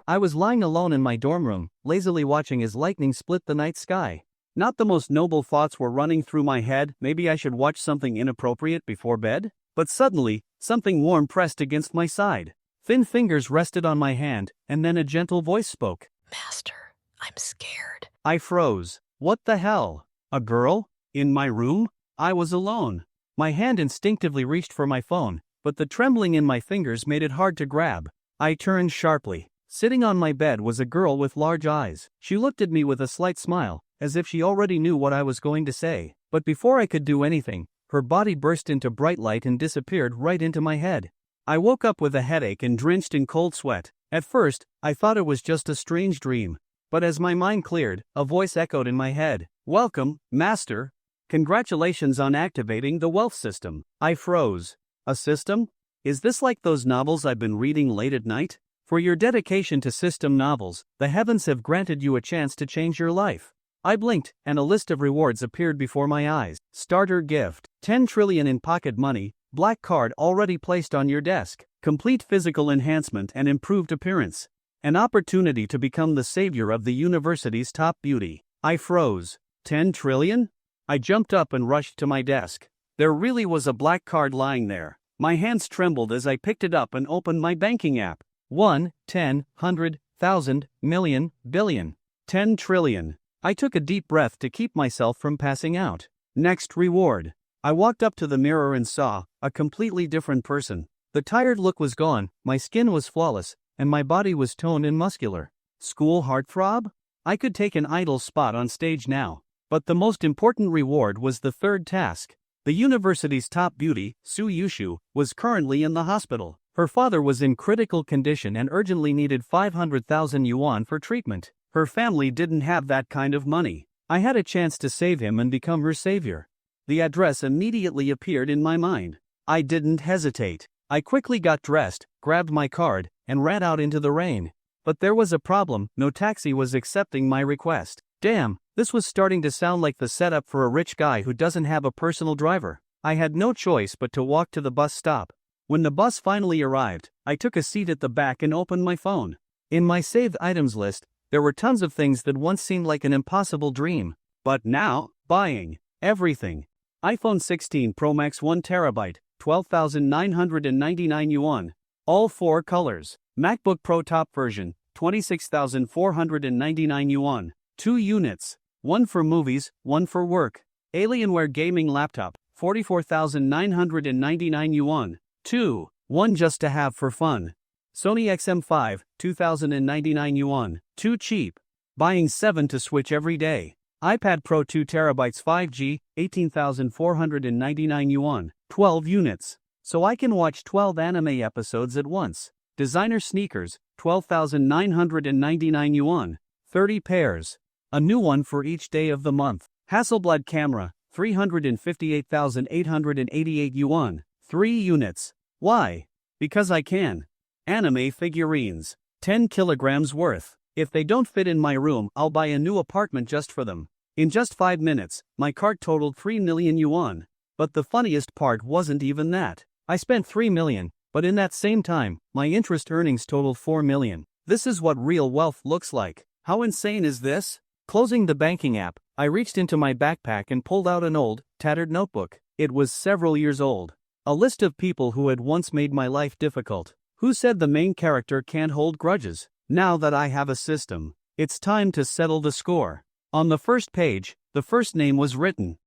I was lying alone in my dorm room, lazily watching as lightning split the night sky. Not the most noble thoughts were running through my head, maybe I should watch something inappropriate before bed? But suddenly, something warm pressed against my side. Thin fingers rested on my hand, and then a gentle voice spoke. Master, I'm scared. I froze. What the hell? A girl? In my room? I was alone. My hand instinctively reached for my phone, but the trembling in my fingers made it hard to grab. I turned sharply. Sitting on my bed was a girl with large eyes. She looked at me with a slight smile, as if she already knew what I was going to say. But before I could do anything, her body burst into bright light and disappeared right into my head. I woke up with a headache and drenched in cold sweat. At first, I thought it was just a strange dream. But as my mind cleared, a voice echoed in my head. Welcome, Master. Congratulations on activating the wealth system. I froze. A system? Is this like those novels I've been reading late at night? For your dedication to system novels, the heavens have granted you a chance to change your life. I blinked, and a list of rewards appeared before my eyes. Starter gift, 10 trillion in pocket money, black card already placed on your desk, complete physical enhancement and improved appearance. An opportunity to become the savior of the university's top beauty. I froze. 10 trillion? I jumped up and rushed to my desk. There really was a black card lying there. My hands trembled as I picked it up and opened my banking app. 1, 10, 100, 1,000, million, billion. 10 trillion. I took a deep breath to keep myself from passing out. Next reward. I walked up to the mirror and saw a completely different person. The tired look was gone, my skin was flawless, and my body was toned and muscular. School heartthrob? I could take an idol spot on stage now. But the most important reward was the third task. The university's top beauty, Su Yushu, was currently in the hospital. Her father was in critical condition and urgently needed 500,000 yuan for treatment. Her family didn't have that kind of money. I had a chance to save him and become her savior. The address immediately appeared in my mind. I didn't hesitate. I quickly got dressed, grabbed my card, and ran out into the rain. But there was a problem, no taxi was accepting my request. Damn, this was starting to sound like the setup for a rich guy who doesn't have a personal driver. I had no choice but to walk to the bus stop. When the bus finally arrived, I took a seat at the back and opened my phone. In my saved items list, there were tons of things that once seemed like an impossible dream. But now, buying everything. iPhone 16 Pro Max 1TB, 12,999 yuan. All 4 colors. MacBook Pro top version, 26,499 yuan. 2 units. 1 for movies, 1 for work. Alienware gaming laptop, 44,999 yuan. 2. 1 just to have for fun. Sony XM5, 2,099 yuan. Too cheap. Buying 7 to switch every day. iPad Pro 2TB 5G, 18,499 yuan. 12 units. So I can watch 12 anime episodes at once. Designer sneakers, 12,999 yuan. 30 pairs. A new one for each day of the month. Hasselblad camera, 358,888 yuan. 3 units. Why? Because I can. Anime figurines. 10 kilograms worth. If they don't fit in my room, I'll buy a new apartment just for them. In just 5 minutes, my cart totaled 3 million yuan. But the funniest part wasn't even that. I spent 3 million, but in that same time, my interest earnings totaled 4 million. This is what real wealth looks like. How insane is this? Closing the banking app, I reached into my backpack and pulled out an old, tattered notebook. It was several years old. A list of people who had once made my life difficult. Who said the main character can't hold grudges? Now that I have a system, it's time to settle the score. On the first page, the first name was written.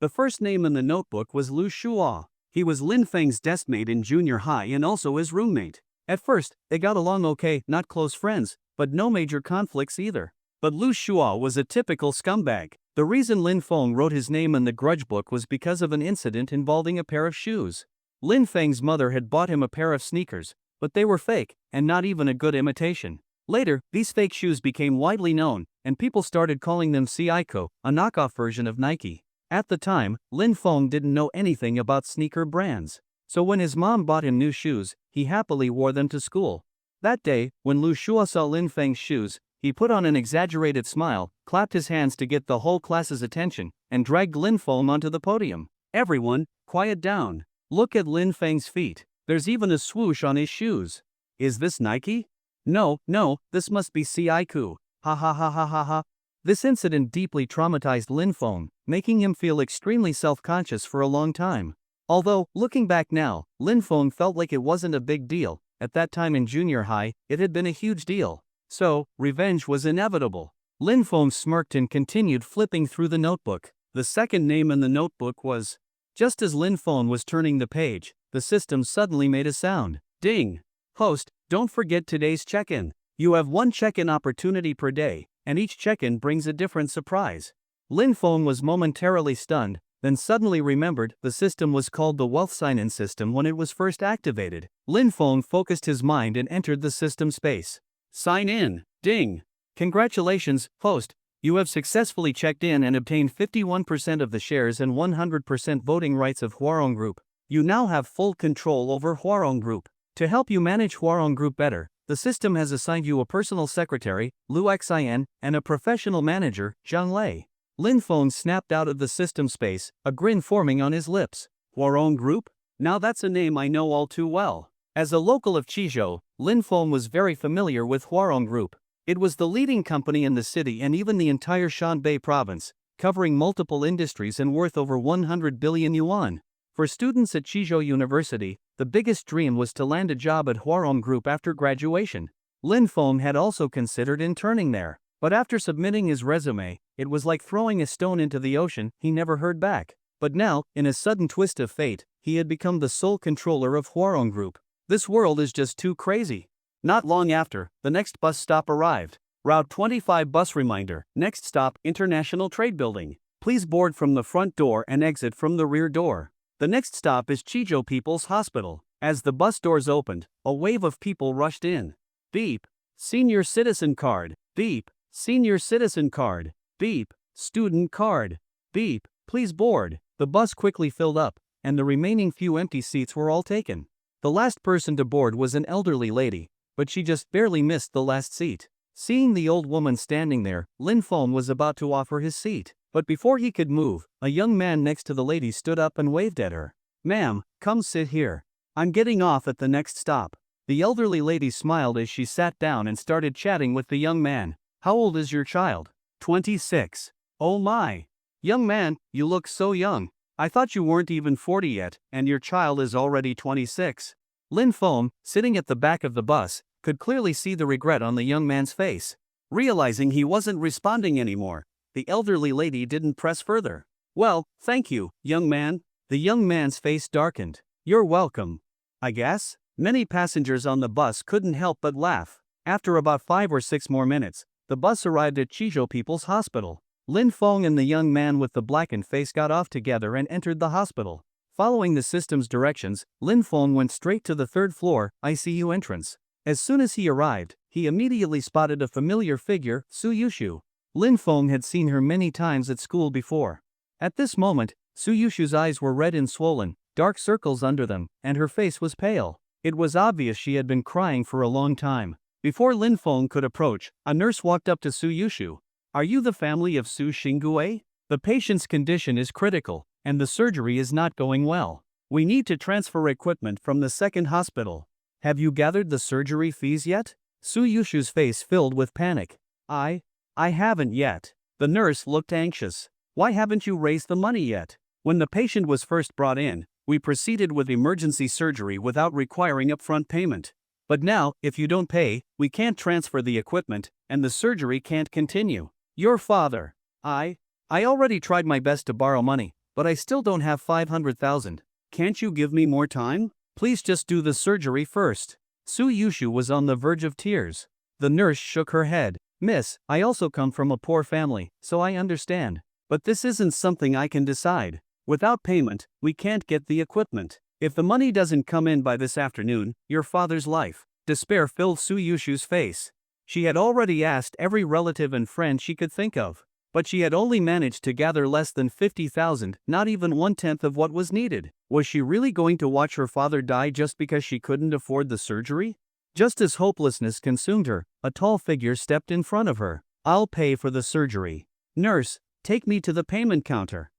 The first name in the notebook was Lu Shuo. He was Lin Feng's deskmate in junior high and also his roommate. At first, they got along okay, not close friends, but no major conflicts either. But Lu Shuo was a typical scumbag. The reason Lin Feng wrote his name in the grudge book was because of an incident involving a pair of shoes. Lin Feng's mother had bought him a pair of sneakers, but they were fake, and not even a good imitation. Later, these fake shoes became widely known, and people started calling them Seiko, a knockoff version of Nike. At the time, Lin Feng didn't know anything about sneaker brands. So when his mom bought him new shoes, he happily wore them to school. That day, when Lu Shuo saw Lin Feng's shoes, he put on an exaggerated smile, clapped his hands to get the whole class's attention, and dragged Lin Feng onto the podium. Everyone, quiet down. Look at Lin Feng's feet. There's even a swoosh on his shoes. Is this Nike? No, this must be Siaiku. Ha ha ha ha ha ha. This incident deeply traumatized Lin Feng, making him feel extremely self-conscious for a long time. Although, looking back now, Lin Feng felt like it wasn't a big deal. At that time in junior high, it had been a huge deal. So, revenge was inevitable. Lin Feng smirked and continued flipping through the notebook. The second name in the notebook was. Just as Lin Feng was turning the page, the system suddenly made a sound. Ding! Host, don't forget today's check-in. You have one check-in opportunity per day, and each check-in brings a different surprise. Lin Feng was momentarily stunned, then suddenly remembered the system was called the Wealth Sign-In system when it was first activated. Lin Feng focused his mind and entered the system space. Sign in. Ding! Congratulations, host. You have successfully checked in and obtained 51% of the shares and 100% voting rights of Huarong Group. You now have full control over Huarong Group. To help you manage Huarong Group better, the system has assigned you a personal secretary, Lu Xin, and a professional manager, Zhang Lei. Lin Feng snapped out of the system space, a grin forming on his lips. Huarong Group? Now that's a name I know all too well. As a local of Qizhou, Lin Feng was very familiar with Huarong Group. It was the leading company in the city and even the entire Shanbei province, covering multiple industries and worth over 100 billion yuan. For students at Qizhou University, the biggest dream was to land a job at Huarong Group after graduation. Lin Feng had also considered interning there, but after submitting his resume, it was like throwing a stone into the ocean. He never heard back. But now, in a sudden twist of fate, he had become the sole controller of Huarong Group. This world is just too crazy. Not long after, the next bus stop arrived. Route 25 bus reminder, next stop, International Trade Building. Please board from the front door and exit from the rear door. The next stop is Qizhou People's Hospital. As the bus doors opened, a wave of people rushed in. Beep. Senior citizen card. Beep. Senior citizen card. Beep. Student card. Beep. Please board. The bus quickly filled up, and the remaining few empty seats were all taken. The last person to board was an elderly lady, but she just barely missed the last seat. Seeing the old woman standing there, Lin Feng was about to offer his seat. But before he could move, a young man next to the lady stood up and waved at her. Ma'am, come sit here. I'm getting off at the next stop. The elderly lady smiled as she sat down and started chatting with the young man. How old is your child? 26. Oh my. Young man, you look so young. I thought you weren't even 40 yet, and your child is already 26. Lin Feng, sitting at the back of the bus, could clearly see the regret on the young man's face. Realizing he wasn't responding anymore, the elderly lady didn't press further. Well, thank you, young man. The young man's face darkened. You're welcome. I guess? Many passengers on the bus couldn't help but laugh. After about 5 or 6 more minutes, the bus arrived at Qizhou People's Hospital. Lin Feng and the young man with the blackened face got off together and entered the hospital. Following the system's directions, Lin Feng went straight to the 3rd floor ICU entrance. As soon as he arrived, he immediately spotted a familiar figure, Su Yushu. Lin Feng had seen her many times at school before. At this moment, Su Yushu's eyes were red and swollen, dark circles under them, and her face was pale. It was obvious she had been crying for a long time. Before Lin Feng could approach, a nurse walked up to Su Yushu. Are you the family of Su Xingue? The patient's condition is critical, and the surgery is not going well. We need to transfer equipment from the 2nd hospital. Have you gathered the surgery fees yet? Su Yushu's face filled with panic. I haven't yet. The nurse looked anxious. Why haven't you raised the money yet? When the patient was first brought in, we proceeded with emergency surgery without requiring upfront payment. But now, if you don't pay, we can't transfer the equipment, and the surgery can't continue. Your father. I already tried my best to borrow money, but I still don't have 500,000. Can't you give me more time? Please just do the surgery first. Su Yushu was on the verge of tears. The nurse shook her head. Miss, I also come from a poor family, so I understand. But this isn't something I can decide. Without payment, we can't get the equipment. If the money doesn't come in by this afternoon, your father's life. Despair filled Su Yushu's face. She had already asked every relative and friend she could think of. But she had only managed to gather less than 50,000, not even 1/10 of what was needed. Was she really going to watch her father die just because she couldn't afford the surgery? Just as hopelessness consumed her, a tall figure stepped in front of her. I'll pay for the surgery. Nurse, take me to the payment counter.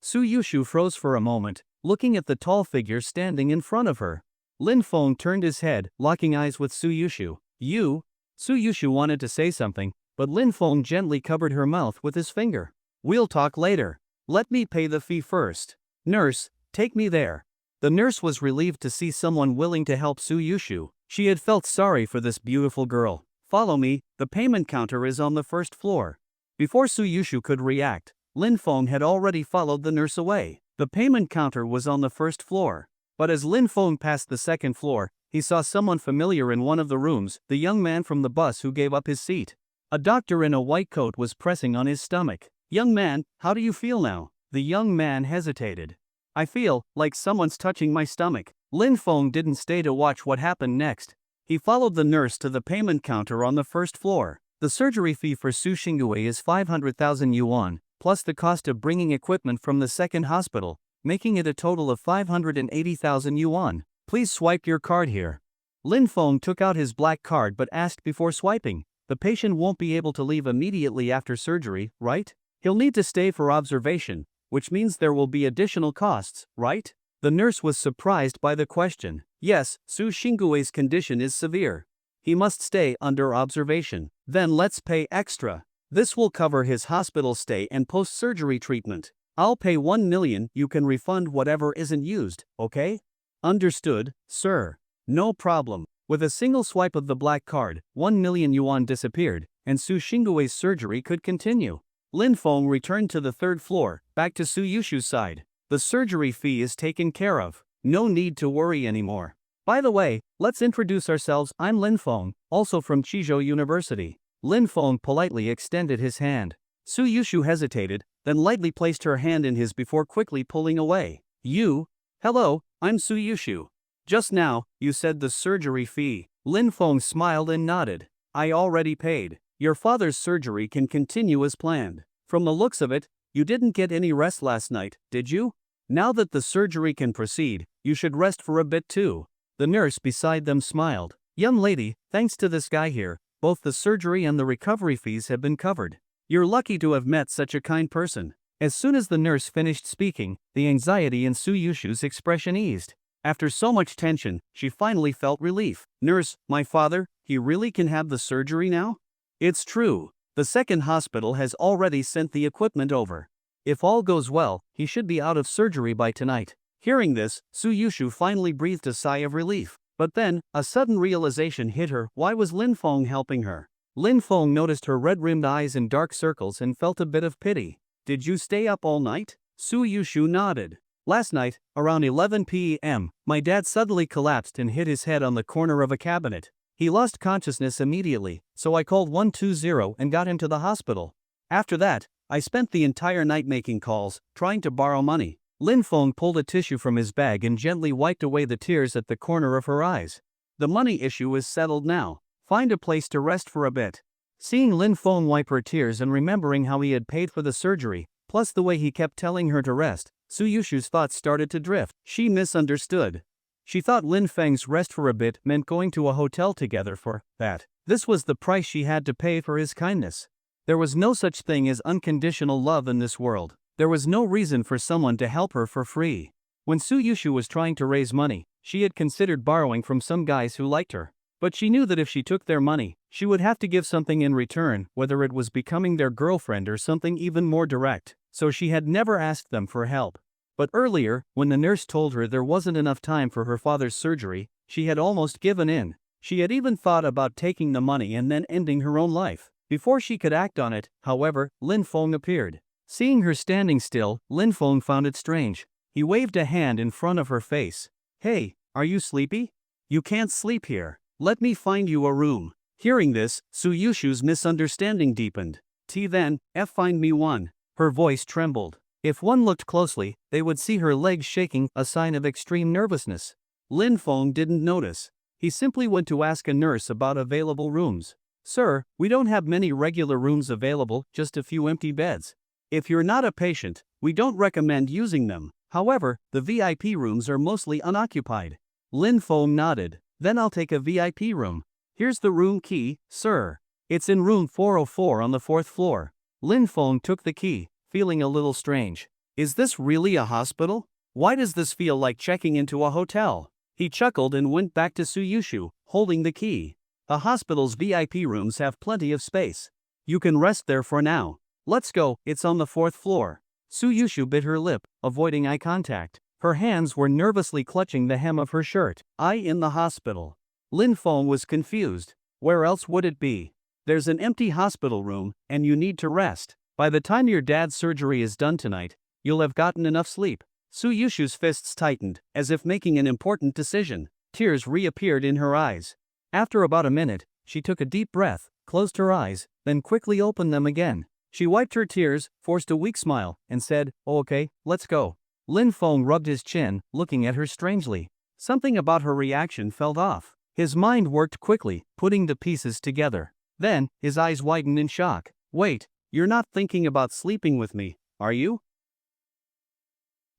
Su Yushu froze for a moment, looking at the tall figure standing in front of her. Lin Feng turned his head, locking eyes with Su Yushu. You? Su Yushu wanted to say something, but Lin Feng gently covered her mouth with his finger. We'll talk later. Let me pay the fee first. Nurse, take me there. The nurse was relieved to see someone willing to help Su Yushu. She had felt sorry for this beautiful girl. Follow me, the payment counter is on the first floor. Before Su Yushu could react, Lin Feng had already followed the nurse away. The payment counter was on the first floor. But as Lin Feng passed the second floor, he saw someone familiar in one of the rooms, the young man from the bus who gave up his seat. A doctor in a white coat was pressing on his stomach. Young man, how do you feel now? The young man hesitated. I feel like someone's touching my stomach. Lin Feng didn't stay to watch what happened next. He followed the nurse to the payment counter on the first floor. The surgery fee for Su Xingwei is 500,000 yuan, plus the cost of bringing equipment from the second hospital, making it a total of 580,000 yuan. Please swipe your card here. Lin Feng took out his black card but asked before swiping. The patient won't be able to leave immediately after surgery, right? He'll need to stay for observation, which means there will be additional costs, right? The nurse was surprised by the question. Yes, Su Xingwei's condition is severe. He must stay under observation. Then let's pay extra. This will cover his hospital stay and post-surgery treatment. I'll pay 1 million, you can refund whatever isn't used, okay? Understood, sir. No problem. With a single swipe of the black card, 1 million yuan disappeared, and Su Xingwei's surgery could continue. Lin Feng returned to the third floor, back to Su Yushu's side. The surgery fee is taken care of. No need to worry anymore. By the way, let's introduce ourselves. I'm Lin Feng, also from Qizhou University. Lin Feng politely extended his hand. Su Yushu hesitated, then lightly placed her hand in his before quickly pulling away. You? Hello, I'm Su Yushu. Just now, you said the surgery fee. Lin Feng smiled and nodded. I already paid. Your father's surgery can continue as planned. From the looks of it, you didn't get any rest last night, did you? Now that the surgery can proceed, you should rest for a bit too. The nurse beside them smiled. Young lady, thanks to this guy here, both the surgery and the recovery fees have been covered. You're lucky to have met such a kind person. As soon as the nurse finished speaking, the anxiety in Su Yushu's expression eased. After so much tension, she finally felt relief. Nurse, my father, he really can have the surgery now? It's true. The second hospital has already sent the equipment over. If all goes well, he should be out of surgery by tonight. Hearing this, Su Yushu finally breathed a sigh of relief. But then, a sudden realization hit her. Why was Lin Feng helping her? Lin Feng noticed her red-rimmed eyes and dark circles and felt a bit of pity. Did you stay up all night? Su Yushu nodded. Last night, around 11 p.m., my dad suddenly collapsed and hit his head on the corner of a cabinet. He lost consciousness immediately, so I called 120 and got him to the hospital. After that, I spent the entire night making calls, trying to borrow money. Lin Feng pulled a tissue from his bag and gently wiped away the tears at the corner of her eyes. The money issue is settled now. Find a place to rest for a bit. Seeing Lin Feng wipe her tears and remembering how he had paid for the surgery, plus the way he kept telling her to rest, Su Yushu's thoughts started to drift. She misunderstood. She thought Lin Feng's rest for a bit meant going to a hotel together for that. This was the price she had to pay for his kindness. There was no such thing as unconditional love in this world. There was no reason for someone to help her for free. When Su Yushu was trying to raise money, she had considered borrowing from some guys who liked her. But she knew that if she took their money, she would have to give something in return, whether it was becoming their girlfriend or something even more direct. So she had never asked them for help. But earlier, when the nurse told her there wasn't enough time for her father's surgery, she had almost given in. She had even thought about taking the money and then ending her own life. Before she could act on it, however, Lin Feng appeared. Seeing her standing still, Lin Feng found it strange. He waved a hand in front of her face. Hey, are you sleepy? You can't sleep here. Let me find you a room. Hearing this, Su Yushu's misunderstanding deepened. Then, find me one. Her voice trembled. If one looked closely, they would see her legs shaking, a sign of extreme nervousness. Lin Feng didn't notice. He simply went to ask a nurse about available rooms. Sir, we don't have many regular rooms available, just a few empty beds. If you're not a patient, we don't recommend using them. However, the VIP rooms are mostly unoccupied. Lin Feng nodded. Then I'll take a VIP room. Here's the room key, sir. It's in room 404 on the 4th floor. Lin Feng took the key, feeling a little strange. Is this really a hospital? Why does this feel like checking into a hotel? He chuckled and went back to Suyushu, holding the key. The hospital's VIP rooms have plenty of space. You can rest there for now. Let's go, it's on the 4th floor. Suyushu bit her lip, avoiding eye contact. Her hands were nervously clutching the hem of her shirt. In the hospital. Lin Feng was confused. Where else would it be? There's an empty hospital room, and you need to rest. By the time your dad's surgery is done tonight, you'll have gotten enough sleep. Suyushu's fists tightened, as if making an important decision. Tears reappeared in her eyes. After about a minute, she took a deep breath, closed her eyes, then quickly opened them again. She wiped her tears, forced a weak smile, and said, "Oh, okay, let's go." Lin Feng rubbed his chin, looking at her strangely. Something about her reaction felt off. His mind worked quickly, putting the pieces together. Then, his eyes widened in shock. "Wait, you're not thinking about sleeping with me, are you?"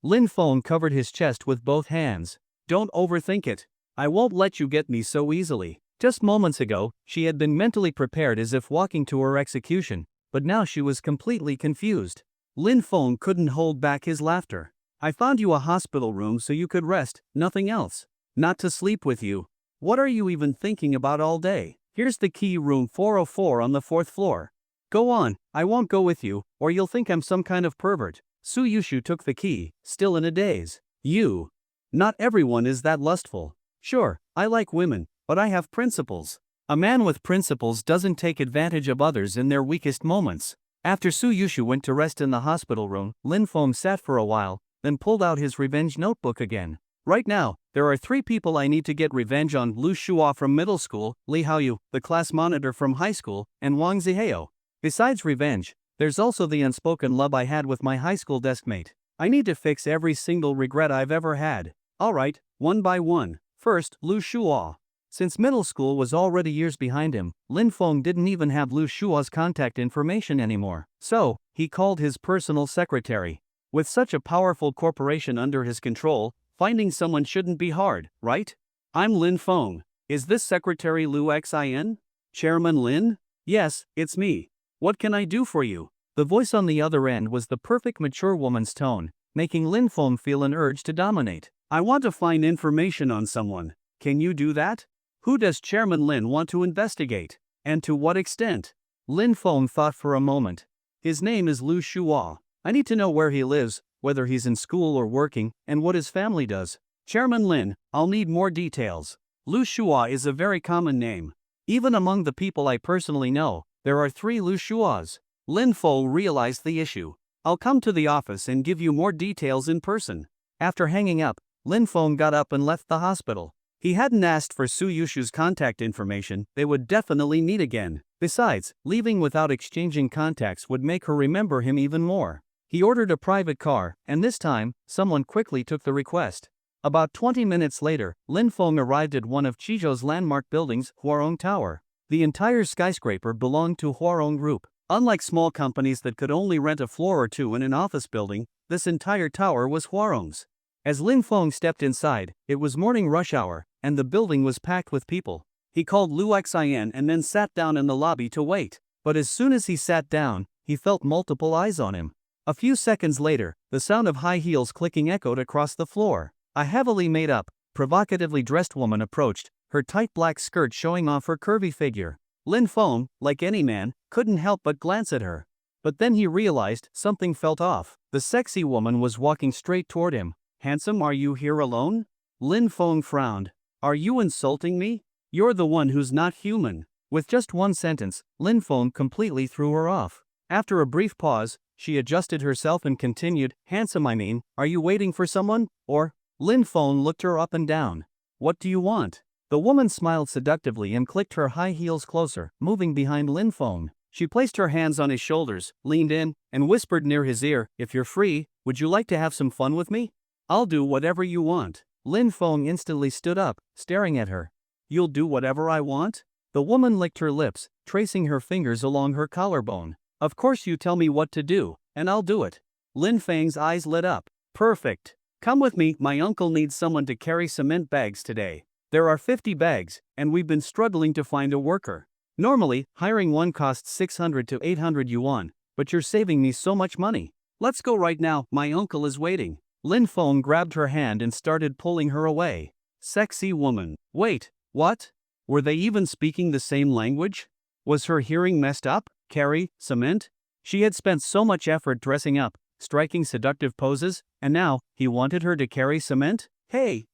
Lin Feng covered his chest with both hands. "Don't overthink it. I won't let you get me so easily." Just moments ago, she had been mentally prepared as if walking to her execution, but now she was completely confused. Lin Feng couldn't hold back his laughter. "I found you a hospital room so you could rest, nothing else. Not to sleep with you. What are you even thinking about all day? Here's the key, room 404 on the 4th floor. Go on, I won't go with you, or you'll think I'm some kind of pervert." Suyushu took the key, still in a daze. "You. Not everyone is that lustful. Sure, I like women, but I have principles. A man with principles doesn't take advantage of others in their weakest moments." After Suyushu went to rest in the hospital room, Lin Feng sat for a while, then pulled out his revenge notebook again. "Right now, there are 3 people I need to get revenge on: Lu Shuo from middle school, Li Haoyu, the class monitor from high school, and Wang Zihao. Besides revenge, there's also the unspoken love I had with my high school deskmate. I need to fix every single regret I've ever had." Alright, one by one. First, Lu Shuo. Since middle school was already years behind him, Lin Feng didn't even have Lu Shuo's contact information anymore. So, he called his personal secretary. With such a powerful corporation under his control, finding someone shouldn't be hard, right? "I'm Lin Feng. Is this Secretary Lu Xin? Chairman Lin?" "Yes, it's me. What can I do for you?" The voice on the other end was the perfect mature woman's tone, making Lin Feng feel an urge to dominate. "I want to find information on someone. Can you do that? Who does Chairman Lin want to investigate? And to what extent?" Lin Feng thought for a moment. "His name is Lu Shuo. I need to know where he lives, whether he's in school or working, and what his family does. Chairman Lin, I'll need more details." Lu Shuo is a very common name. Even among the people I personally know, there are 3 Lu Shuos. Lin Feng realized the issue. "I'll come to the office and give you more details in person." After hanging up, Lin Feng got up and left the hospital. He hadn't asked for Suyushu's contact information; they would definitely meet again. Besides, leaving without exchanging contacts would make her remember him even more. He ordered a private car, and this time, someone quickly took the request. About 20 minutes later, Lin Feng arrived at one of Chizhou's landmark buildings, Huarong Tower. The entire skyscraper belonged to Huarong Group. Unlike small companies that could only rent a floor or 2 in an office building, this entire tower was Huarong's. As Lin Feng stepped inside, it was morning rush hour, and the building was packed with people. He called Lu Xin and then sat down in the lobby to wait. But as soon as he sat down, he felt multiple eyes on him. A few seconds later, the sound of high heels clicking echoed across the floor. A heavily made up, provocatively dressed woman approached, her tight black skirt showing off her curvy figure. Lin Feng, like any man, couldn't help but glance at her. But then he realized something felt off. The sexy woman was walking straight toward him. "Handsome, are you here alone?" Lin Feng frowned. "Are you insulting me? You're the one who's not human." With just one sentence, Lin Feng completely threw her off. After a brief pause, she adjusted herself and continued, "Handsome, I mean, are you waiting for someone, or?" Lin Feng looked her up and down. "What do you want?" The woman smiled seductively and clicked her high heels closer, moving behind Lin Feng. She placed her hands on his shoulders, leaned in, and whispered near his ear, "If you're free, would you like to have some fun with me?" "I'll do whatever you want." Lin Feng instantly stood up, staring at her. "You'll do whatever I want?" The woman licked her lips, tracing her fingers along her collarbone. "Of course, you tell me what to do, and I'll do it." Lin Feng's eyes lit up. "Perfect. Come with me, my uncle needs someone to carry cement bags today. There are 50 bags, and we've been struggling to find a worker. Normally, hiring one costs 600 to 800 yuan, but you're saving me so much money. Let's go right now, my uncle is waiting." Lin Feng grabbed her hand and started pulling her away. Sexy woman. Wait, what? Were they even speaking the same language? Was her hearing messed up? Carry cement? She had spent so much effort dressing up, striking seductive poses, and now he wanted her to carry cement? Hey,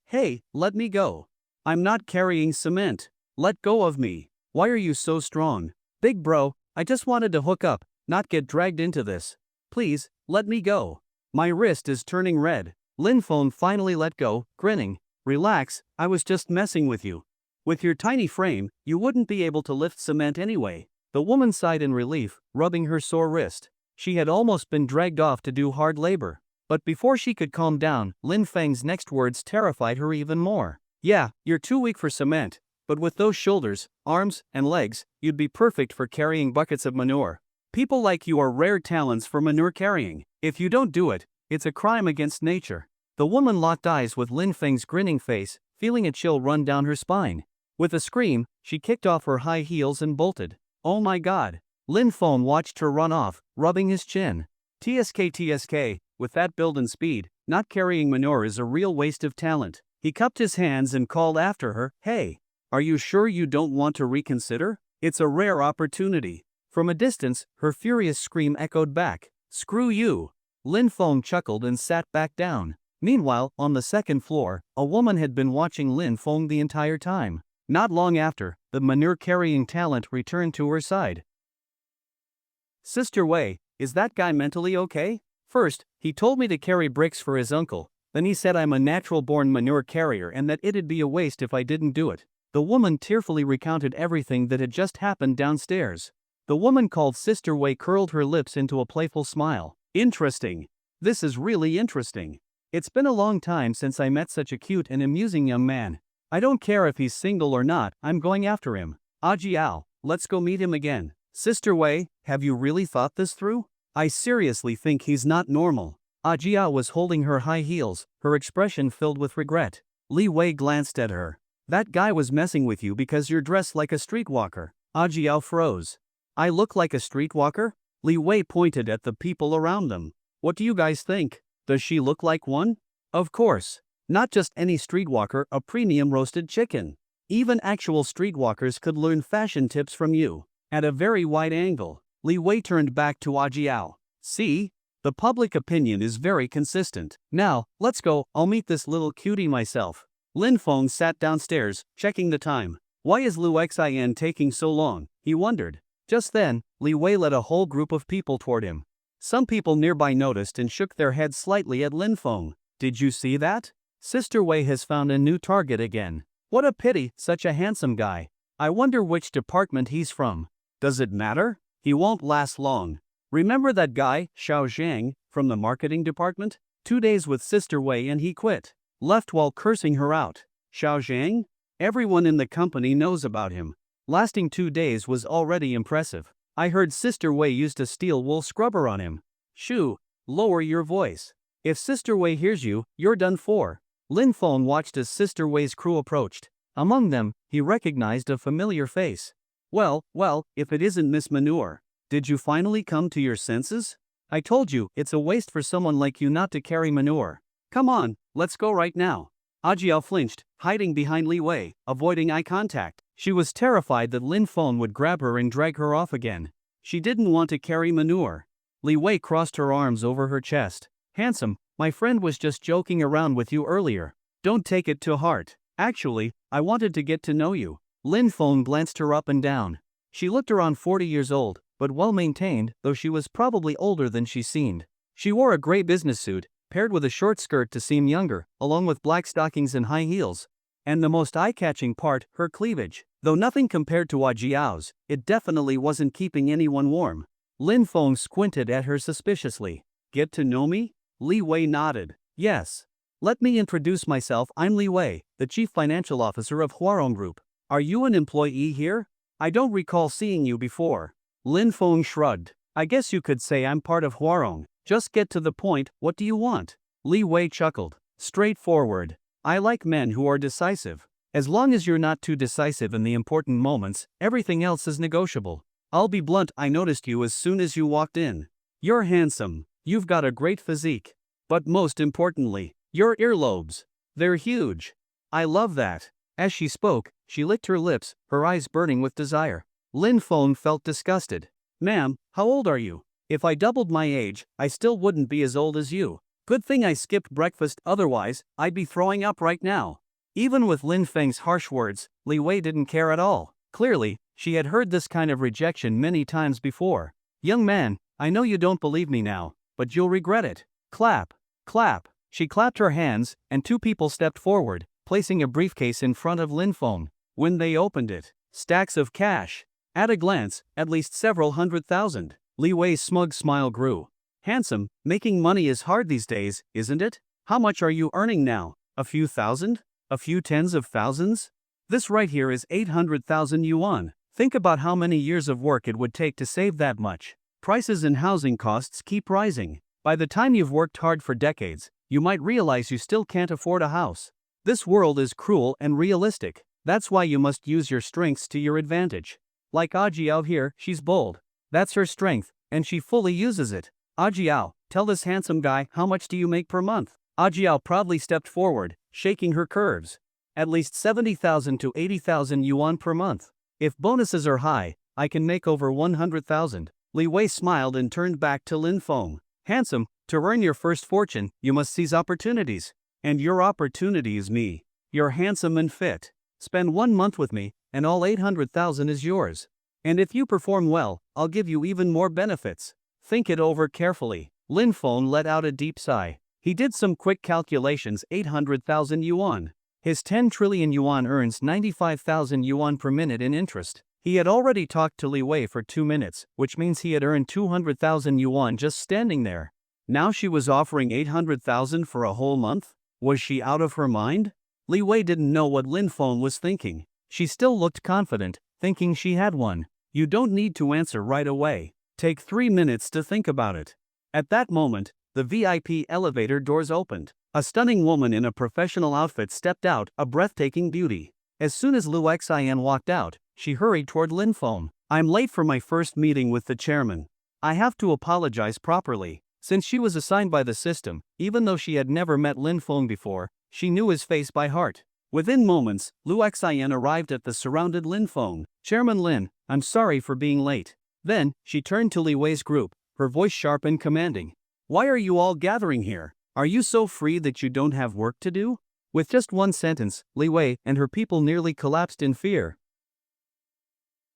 let me go. I'm not carrying cement. Let go of me. Why are you so strong? Big bro, I just wanted to hook up, not get dragged into this. Please, let me go. My wrist is turning red. Lin Feng finally let go, grinning. Relax, I was just messing with you. With your tiny frame, you wouldn't be able to lift cement anyway. The woman sighed in relief, rubbing her sore wrist. She had almost been dragged off to do hard labor. But before she could calm down, Lin Feng's next words terrified her even more. Yeah, you're too weak for cement, but with those shoulders, arms, and legs, you'd be perfect for carrying buckets of manure. People like you are rare talents for manure carrying. If you don't do it, it's a crime against nature. The woman locked eyes with Lin Feng's grinning face, feeling a chill run down her spine. With a scream, she kicked off her high heels and bolted. Oh my god. Lin Feng watched her run off, rubbing his chin. TSK, with that build and speed, not carrying manure is a real waste of talent. He cupped his hands and called after her, hey, are you sure you don't want to reconsider? It's a rare opportunity. From a distance, her furious scream echoed back. Screw you. Lin Feng chuckled and sat back down. Meanwhile, on the second floor, a woman had been watching Lin Feng the entire time. Not long after, the manure-carrying talent returned to her side. Sister Wei, is that guy mentally okay? First, he told me to carry bricks for his uncle, then he said I'm a natural-born manure carrier and that it'd be a waste if I didn't do it. The woman tearfully recounted everything that had just happened downstairs. The woman called Sister Wei curled her lips into a playful smile. Interesting. This is really interesting. It's been a long time since I met such a cute and amusing young man. I don't care if he's single or not, I'm going after him. Jiao, let's go meet him again. Sister Wei, have you really thought this through? I seriously think he's not normal. Jiao was holding her high heels, her expression filled with regret. Li Wei glanced at her. That guy was messing with you because you're dressed like a streetwalker. Jiao froze. I look like a streetwalker? Li Wei pointed at the people around them. What do you guys think? Does she look like one? Of course. Not just any streetwalker, a premium roasted chicken. Even actual streetwalkers could learn fashion tips from you. At a very wide angle, Li Wei turned back to Jiao. See? The public opinion is very consistent. Now, let's go, I'll meet this little cutie myself. Lin Feng sat downstairs, checking the time. Why is Lu Xin taking so long? He wondered. Just then, Li Wei led a whole group of people toward him. Some people nearby noticed and shook their heads slightly at Lin Feng. Did you see that? Sister Wei has found a new target again. What a pity, such a handsome guy. I wonder which department he's from. Does it matter? He won't last long. Remember that guy, Xiao Zhang, from the marketing department? 2 days with Sister Wei and he quit. Left while cursing her out. Xiao Zhang? Everyone in the company knows about him. Lasting 2 days was already impressive. I heard Sister Wei used a steel wool scrubber on him. Shoo, lower your voice. If Sister Wei hears you, you're done for. Lin Feng watched as Sister Wei's crew approached. Among them, he recognized a familiar face. Well, if it isn't Miss Manure. Did you finally come to your senses? I told you, it's a waste for someone like you not to carry manure. Come on, let's go right now. Jiao flinched, hiding behind Li Wei, avoiding eye contact. She was terrified that Lin Feng would grab her and drag her off again. She didn't want to carry manure. Li Wei crossed her arms over her chest. Handsome, my friend was just joking around with you earlier. Don't take it to heart. Actually, I wanted to get to know you. Lin Feng glanced her up and down. She looked around 40 years old, but well-maintained, though she was probably older than she seemed. She wore a gray business suit, paired with a short skirt to seem younger, along with black stockings and high heels. And the most eye-catching part, her cleavage. Though nothing compared to Jiao's, it definitely wasn't keeping anyone warm. Lin Feng squinted at her suspiciously. Get to know me? Li Wei nodded. Yes. Let me introduce myself, I'm Li Wei, the Chief Financial Officer of Huarong Group. Are you an employee here? I don't recall seeing you before. Lin Feng shrugged. I guess you could say I'm part of Huarong. Just get to the point, what do you want? Li Wei chuckled. Straightforward. I like men who are decisive. As long as you're not too decisive in the important moments, everything else is negotiable. I'll be blunt, I noticed you as soon as you walked in. You're handsome. You've got a great physique. But most importantly, your earlobes. They're huge. I love that. As she spoke, she licked her lips, her eyes burning with desire. Lin Feng felt disgusted. Ma'am, how old are you? If I doubled my age, I still wouldn't be as old as you. Good thing I skipped breakfast, otherwise, I'd be throwing up right now. Even with Lin Feng's harsh words, Li Wei didn't care at all. Clearly, she had heard this kind of rejection many times before. Young man, I know you don't believe me now, but you'll regret it. Clap. Clap. She clapped her hands, and two people stepped forward, placing a briefcase in front of Lin Feng. When they opened it, stacks of cash. At a glance, at least several 100,000. Li Wei's smug smile grew. Handsome, making money is hard these days, isn't it? How much are you earning now? A few thousand? A few tens of thousands? This right here is 800,000 yuan. Think about how many years of work it would take to save that much. Prices and housing costs keep rising. By the time you've worked hard for decades, you might realize you still can't afford a house. This world is cruel and realistic. That's why you must use your strengths to your advantage. Like Ajiao here, she's bold. That's her strength, and she fully uses it. Ajiao, tell this handsome guy, how much do you make per month? Ajiao proudly stepped forward, shaking her curves. At least 70,000 to 80,000 yuan per month. If bonuses are high, I can make over 100,000. Li Wei smiled and turned back to Lin Feng. Handsome, to earn your first fortune, you must seize opportunities. And your opportunity is me. You're handsome and fit. Spend 1 month with me, and all 800,000 is yours. And if you perform well, I'll give you even more benefits. Think it over carefully. Lin Feng let out a deep sigh. He did some quick calculations. 800,000 yuan. His 10 trillion yuan earns 95,000 yuan per minute in interest. He had already talked to Li Wei for 2 minutes, which means he had earned 200,000 yuan just standing there. Now she was offering 800,000 for a whole month? Was she out of her mind? Li Wei didn't know what Lin Feng was thinking. She still looked confident, thinking she had one. You don't need to answer right away. Take 3 minutes to think about it. At that moment, the VIP elevator doors opened. A stunning woman in a professional outfit stepped out, a breathtaking beauty. As soon as Lu Xian walked out, she hurried toward Lin Feng. I'm late for my first meeting with the chairman. I have to apologize properly. Since she was assigned by the system, even though she had never met Lin Feng before, she knew his face by heart. Within moments, Lu Xian arrived at the surrounded Lin Feng. Chairman Lin, I'm sorry for being late. Then, she turned to Li Wei's group, her voice sharp and commanding. Why are you all gathering here? Are you so free that you don't have work to do? With just one sentence, Li Wei and her people nearly collapsed in fear.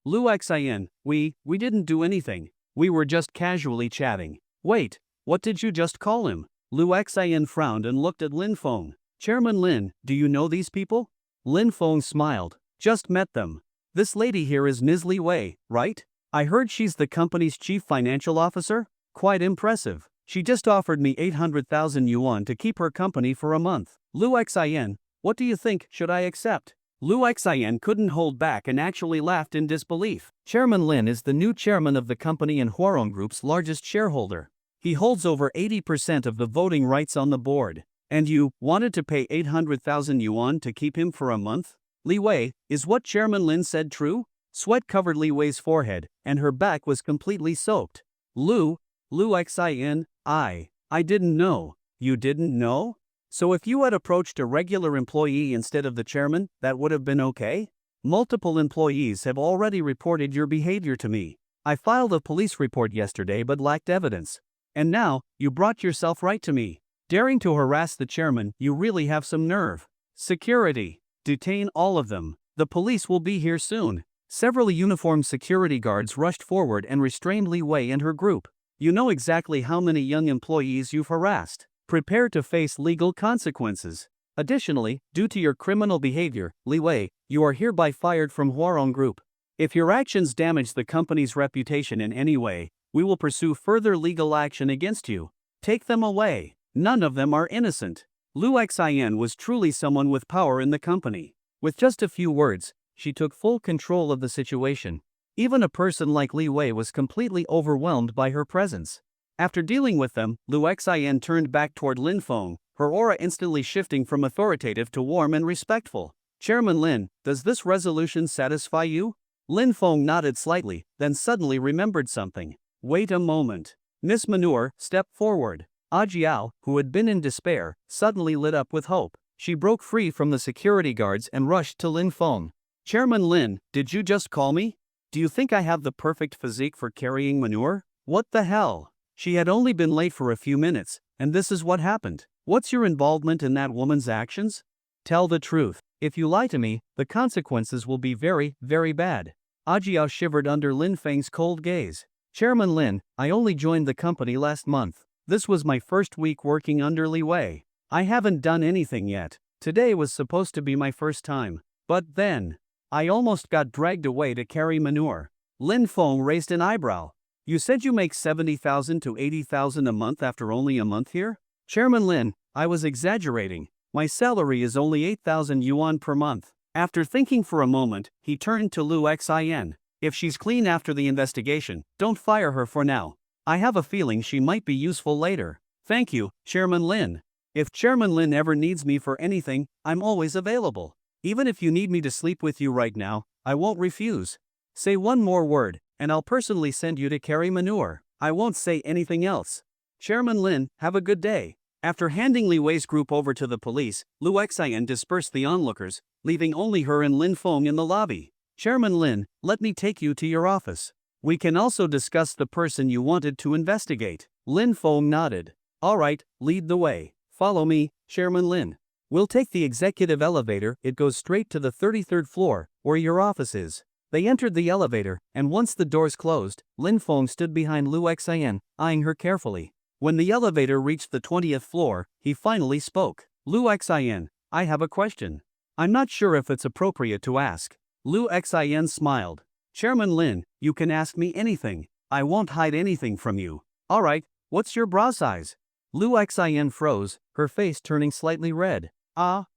Lu Xian, we didn't do anything. We were just casually chatting. Wait, what did you just call him? Lu Xian frowned and looked at Lin Feng. Chairman Lin, do you know these people? Lin Feng smiled. Just met them. This lady here is Ms. Li Wei, right? I heard she's the company's chief financial officer? Quite impressive. She just offered me 800,000 yuan to keep her company for a month. Lu Xian, what do you think, should I accept? Lu Xian couldn't hold back and actually laughed in disbelief. Chairman Lin is the new chairman of the company and Huarong Group's largest shareholder. He holds over 80% of the voting rights on the board. And you wanted to pay 800,000 yuan to keep him for a month? Li Wei, is what Chairman Lin said true? Sweat covered Li Wei's forehead, and her back was completely soaked. Lu Xian, I didn't know. You didn't know? So if you had approached a regular employee instead of the chairman, that would have been okay? Multiple employees have already reported your behavior to me. I filed a police report yesterday but lacked evidence. And now, you brought yourself right to me. Daring to harass the chairman, you really have some nerve. Security. Detain all of them. The police will be here soon. Several uniformed security guards rushed forward and restrained Li Wei and her group. You know exactly how many young employees you've harassed. Prepare to face legal consequences. Additionally, due to your criminal behavior, Li Wei, you are hereby fired from Huarong Group. If your actions damage the company's reputation in any way, we will pursue further legal action against you. Take them away. None of them are innocent. Lu Xian was truly someone with power in the company. With just a few words, she took full control of the situation. Even a person like Li Wei was completely overwhelmed by her presence. After dealing with them, Lu Xian turned back toward Lin Feng, her aura instantly shifting from authoritative to warm and respectful. Chairman Lin, does this resolution satisfy you? Lin Feng nodded slightly, then suddenly remembered something. Wait a moment. Miss Manure stepped forward. Ajiao, who had been in despair, suddenly lit up with hope. She broke free from the security guards and rushed to Lin Feng. Chairman Lin, did you just call me? Do you think I have the perfect physique for carrying manure? What the hell? She had only been late for a few minutes, and this is what happened. What's your involvement in that woman's actions? Tell the truth. If you lie to me, the consequences will be very, very bad. Ajiao shivered under Lin Feng's cold gaze. Chairman Lin, I only joined the company last month. This was my first week working under Li Wei. I haven't done anything yet. Today was supposed to be my first time. But then, I almost got dragged away to carry manure. Lin Feng raised an eyebrow. You said you make 70,000 to 80,000 a month after only a month here? Chairman Lin, I was exaggerating. My salary is only 8,000 yuan per month. After thinking for a moment, he turned to Lu Xin. If she's clean after the investigation, don't fire her for now. I have a feeling she might be useful later. Thank you, Chairman Lin. If Chairman Lin ever needs me for anything, I'm always available. Even if you need me to sleep with you right now, I won't refuse. Say one more word, and I'll personally send you to carry manure. I won't say anything else. Chairman Lin, have a good day. After handing Li Wei's group over to the police, Lu Xian dispersed the onlookers, leaving only her and Lin Feng in the lobby. Chairman Lin, let me take you to your office. We can also discuss the person you wanted to investigate. Lin Feng nodded. All right, lead the way. Follow me, Chairman Lin. We'll take the executive elevator, it goes straight to the 33rd floor, where your office is. They entered the elevator, and once the doors closed, Lin Feng stood behind Lu Xian, eyeing her carefully. When the elevator reached the 20th floor, he finally spoke. Lu Xian, I have a question. I'm not sure if it's appropriate to ask. Lu Xian smiled. Chairman Lin, you can ask me anything. I won't hide anything from you. Alright, what's your bra size? Lu Xian froze, her face turning slightly red. I'm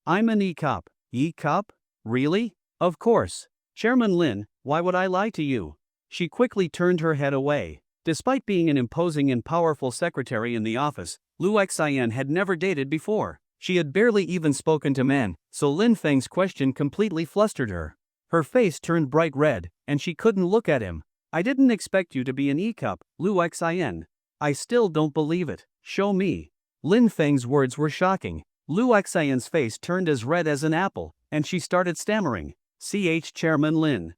an E-cup. E-cup? Really? Of course. Chairman Lin, why would I lie to you? She quickly turned her head away. Despite being an imposing and powerful secretary in the office, Lu Xian had never dated before. She had barely even spoken to men, so Lin Feng's question completely flustered her. Her face turned bright red, and she couldn't look at him. I didn't expect you to be an E-cup, Lu Xian. I still don't believe it. Show me. Lin Feng's words were shocking. Lu Xian's face turned as red as an apple, and she started stammering. Chairman Lin.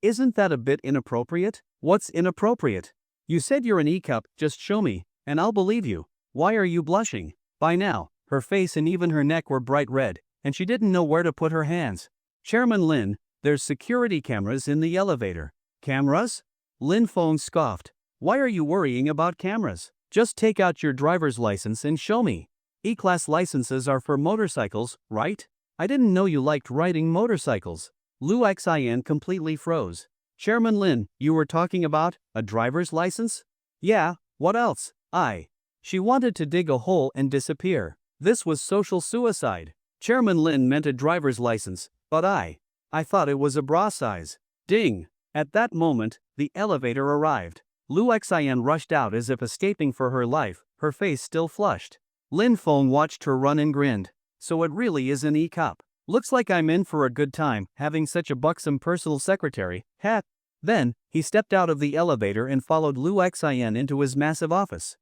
Isn't that a bit inappropriate? What's inappropriate? You said you're an E-cup, just show me, and I'll believe you. Why are you blushing? By now, her face and even her neck were bright red, and she didn't know where to put her hands. Chairman Lin, there's security cameras in the elevator. Cameras? Lin Feng scoffed. Why are you worrying about cameras? Just take out your driver's license and show me. E-class licenses are for motorcycles, right? I didn't know you liked riding motorcycles. Lu Xian completely froze. Chairman Lin, you were talking about a driver's license? Yeah, what else? She wanted to dig a hole and disappear. This was social suicide. Chairman Lin meant a driver's license, but I thought it was a bra size. Ding! At that moment, the elevator arrived. Lu Xian rushed out as if escaping for her life, her face still flushed. Lin Feng watched her run and grinned. So it really is an E-cup. Looks like I'm in for a good time, having such a buxom personal secretary, ha! Then, he stepped out of the elevator and followed Lu Xian into his massive office.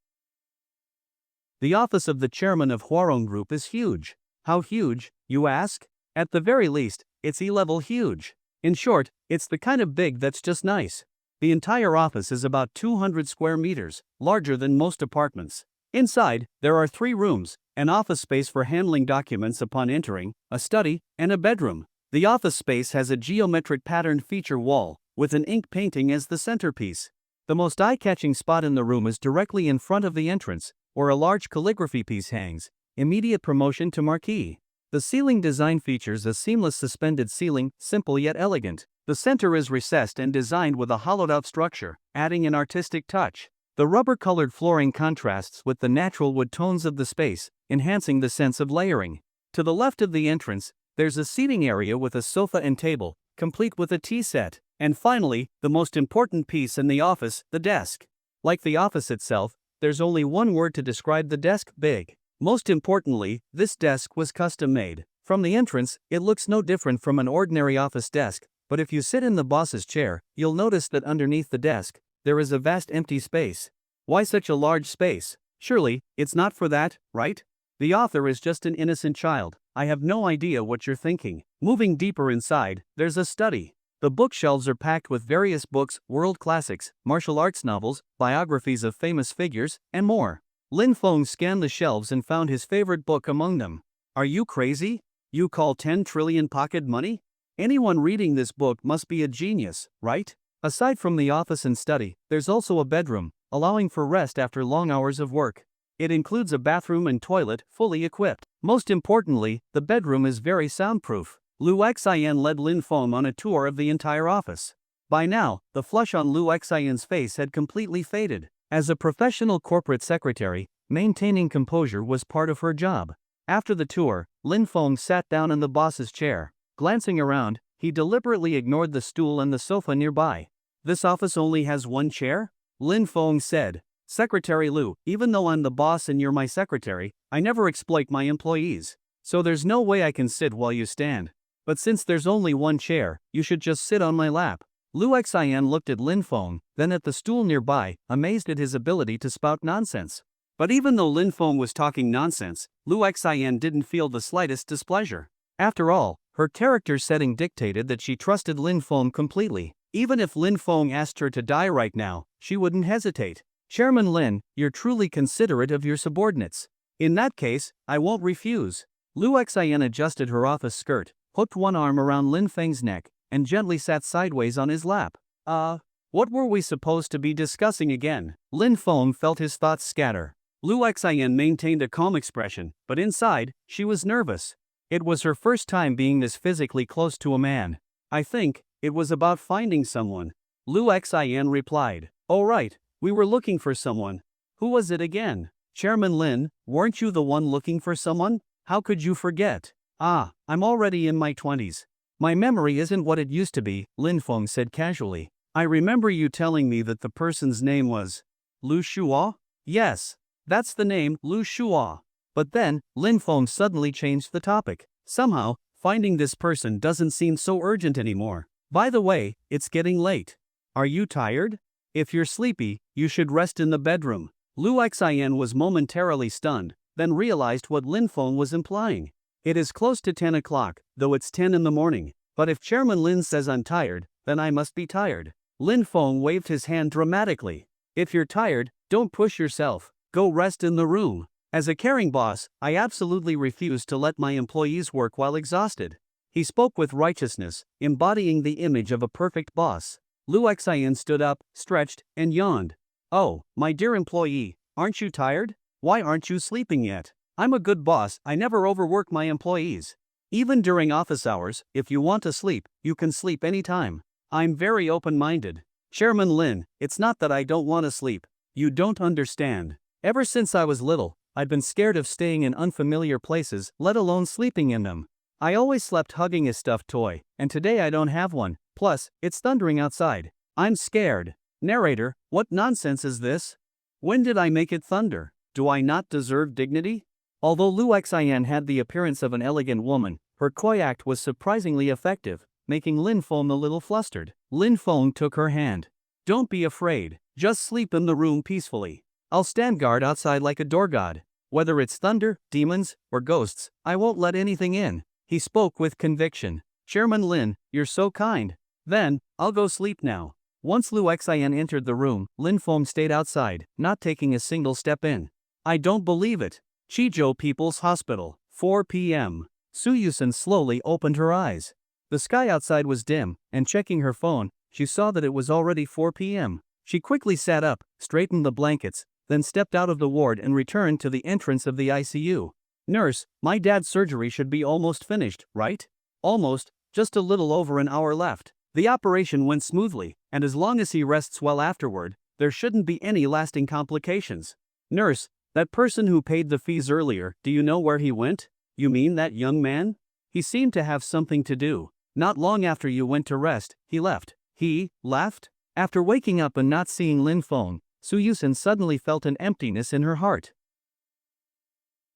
The office of the chairman of Huarong Group is huge. How huge, you ask? At the very least, it's E-level huge. In short, it's the kind of big that's just nice. The entire office is about 200 square meters, larger than most apartments. Inside, there are 3 rooms, an office space for handling documents upon entering, a study, and a bedroom. The office space has a geometric patterned feature wall, with an ink painting as the centerpiece. The most eye-catching spot in the room is directly in front of the entrance, where a large calligraphy piece hangs, immediate promotion to marquee. The ceiling design features a seamless suspended ceiling, simple yet elegant. The center is recessed and designed with a hollowed-out structure, adding an artistic touch. The rubber-colored flooring contrasts with the natural wood tones of the space, enhancing the sense of layering. To the left of the entrance, there's a seating area with a sofa and table, complete with a tea set. And finally, the most important piece in the office, the desk. Like the office itself, there's only one word to describe the desk: big. Most importantly, this desk was custom-made. From the entrance, it looks no different from an ordinary office desk, but if you sit in the boss's chair, you'll notice that underneath the desk, there is a vast empty space. Why such a large space? Surely, it's not for that, right? The author is just an innocent child. I have no idea what you're thinking. Moving deeper inside, there's a study. The bookshelves are packed with various books, world classics, martial arts novels, biographies of famous figures, and more. Lin Feng scanned the shelves and found his favorite book among them. Are you crazy? You call 10 trillion pocket money? Anyone reading this book must be a genius, right? Aside from the office and study, there's also a bedroom, allowing for rest after long hours of work. It includes a bathroom and toilet, fully equipped. Most importantly, the bedroom is very soundproof. Lu Xian led Lin Feng on a tour of the entire office. By now, the flush on Lu Xian's face had completely faded. As a professional corporate secretary, maintaining composure was part of her job. After the tour, Lin Feng sat down in the boss's chair. Glancing around, he deliberately ignored the stool and the sofa nearby. This office only has one chair? Lin Feng said. Secretary Lu, even though I'm the boss and you're my secretary, I never exploit my employees. So there's no way I can sit while you stand. But since there's only one chair, you should just sit on my lap. Lu Xian looked at Lin Feng, then at the stool nearby, amazed at his ability to spout nonsense. But even though Lin Feng was talking nonsense, Lu Xian didn't feel the slightest displeasure. After all, her character setting dictated that she trusted Lin Feng completely. Even if Lin Feng asked her to die right now, she wouldn't hesitate. Chairman Lin, you're truly considerate of your subordinates. In that case, I won't refuse. Lu Xian adjusted her office skirt, hooked one arm around Lin Feng's neck, and gently sat sideways on his lap. What were we supposed to be discussing again? Lin Feng felt his thoughts scatter. Lu Xian maintained a calm expression, but inside, she was nervous. It was her first time being this physically close to a man. I think it was about finding someone. Lu Xian replied. Oh right, we were looking for someone. Who was it again? Chairman Lin, weren't you the one looking for someone? How could you forget? I'm already in my 20s. My memory isn't what it used to be, Lin Feng said casually. I remember you telling me that the person's name was Lu Shua? Yes, that's the name, Lu Shua. But then, Lin Feng suddenly changed the topic. Somehow, finding this person doesn't seem so urgent anymore. By the way, it's getting late. Are you tired? If you're sleepy, you should rest in the bedroom. Lu Xian was momentarily stunned, then realized what Lin Feng was implying. It is close to 10 o'clock, though it's 10 in the morning. But if Chairman Lin says I'm tired, then I must be tired. Lin Feng waved his hand dramatically. If you're tired, don't push yourself. Go rest in the room. As a caring boss, I absolutely refuse to let my employees work while exhausted. He spoke with righteousness, embodying the image of a perfect boss. Lu Xian stood up, stretched, and yawned. Oh, my dear employee, aren't you tired? Why aren't you sleeping yet? I'm a good boss, I never overwork my employees. Even during office hours, if you want to sleep, you can sleep anytime. I'm very open-minded. Chairman Lin, it's not that I don't want to sleep. You don't understand. Ever since I was little, I've been scared of staying in unfamiliar places, let alone sleeping in them. I always slept hugging a stuffed toy, and today I don't have one. Plus, it's thundering outside. I'm scared. Narrator, what nonsense is this? When did I make it thunder? Do I not deserve dignity? Although Lu Xian had the appearance of an elegant woman, her coy act was surprisingly effective, making Lin Feng a little flustered. Lin Feng took her hand. Don't be afraid, just sleep in the room peacefully. I'll stand guard outside like a door god. Whether it's thunder, demons, or ghosts, I won't let anything in. He spoke with conviction. Chairman Lin, you're so kind. Then, I'll go sleep now. Once Lu Xian entered the room, Lin Feng stayed outside, not taking a single step in. I don't believe it. Qizhou People's Hospital, 4 p.m. Su Yusen slowly opened her eyes. The sky outside was dim, and checking her phone, she saw that it was already 4 p.m. She quickly sat up, straightened the blankets, then stepped out of the ward and returned to the entrance of the ICU. Nurse, my dad's surgery should be almost finished, right? Almost, just a little over an hour left. The operation went smoothly, and as long as he rests well afterward, there shouldn't be any lasting complications. Nurse, that person who paid the fees earlier, do you know where he went? You mean that young man? He seemed to have something to do. Not long after you went to rest, he left. He left? After waking up and not seeing Lin Feng, Su Yusen suddenly felt an emptiness in her heart.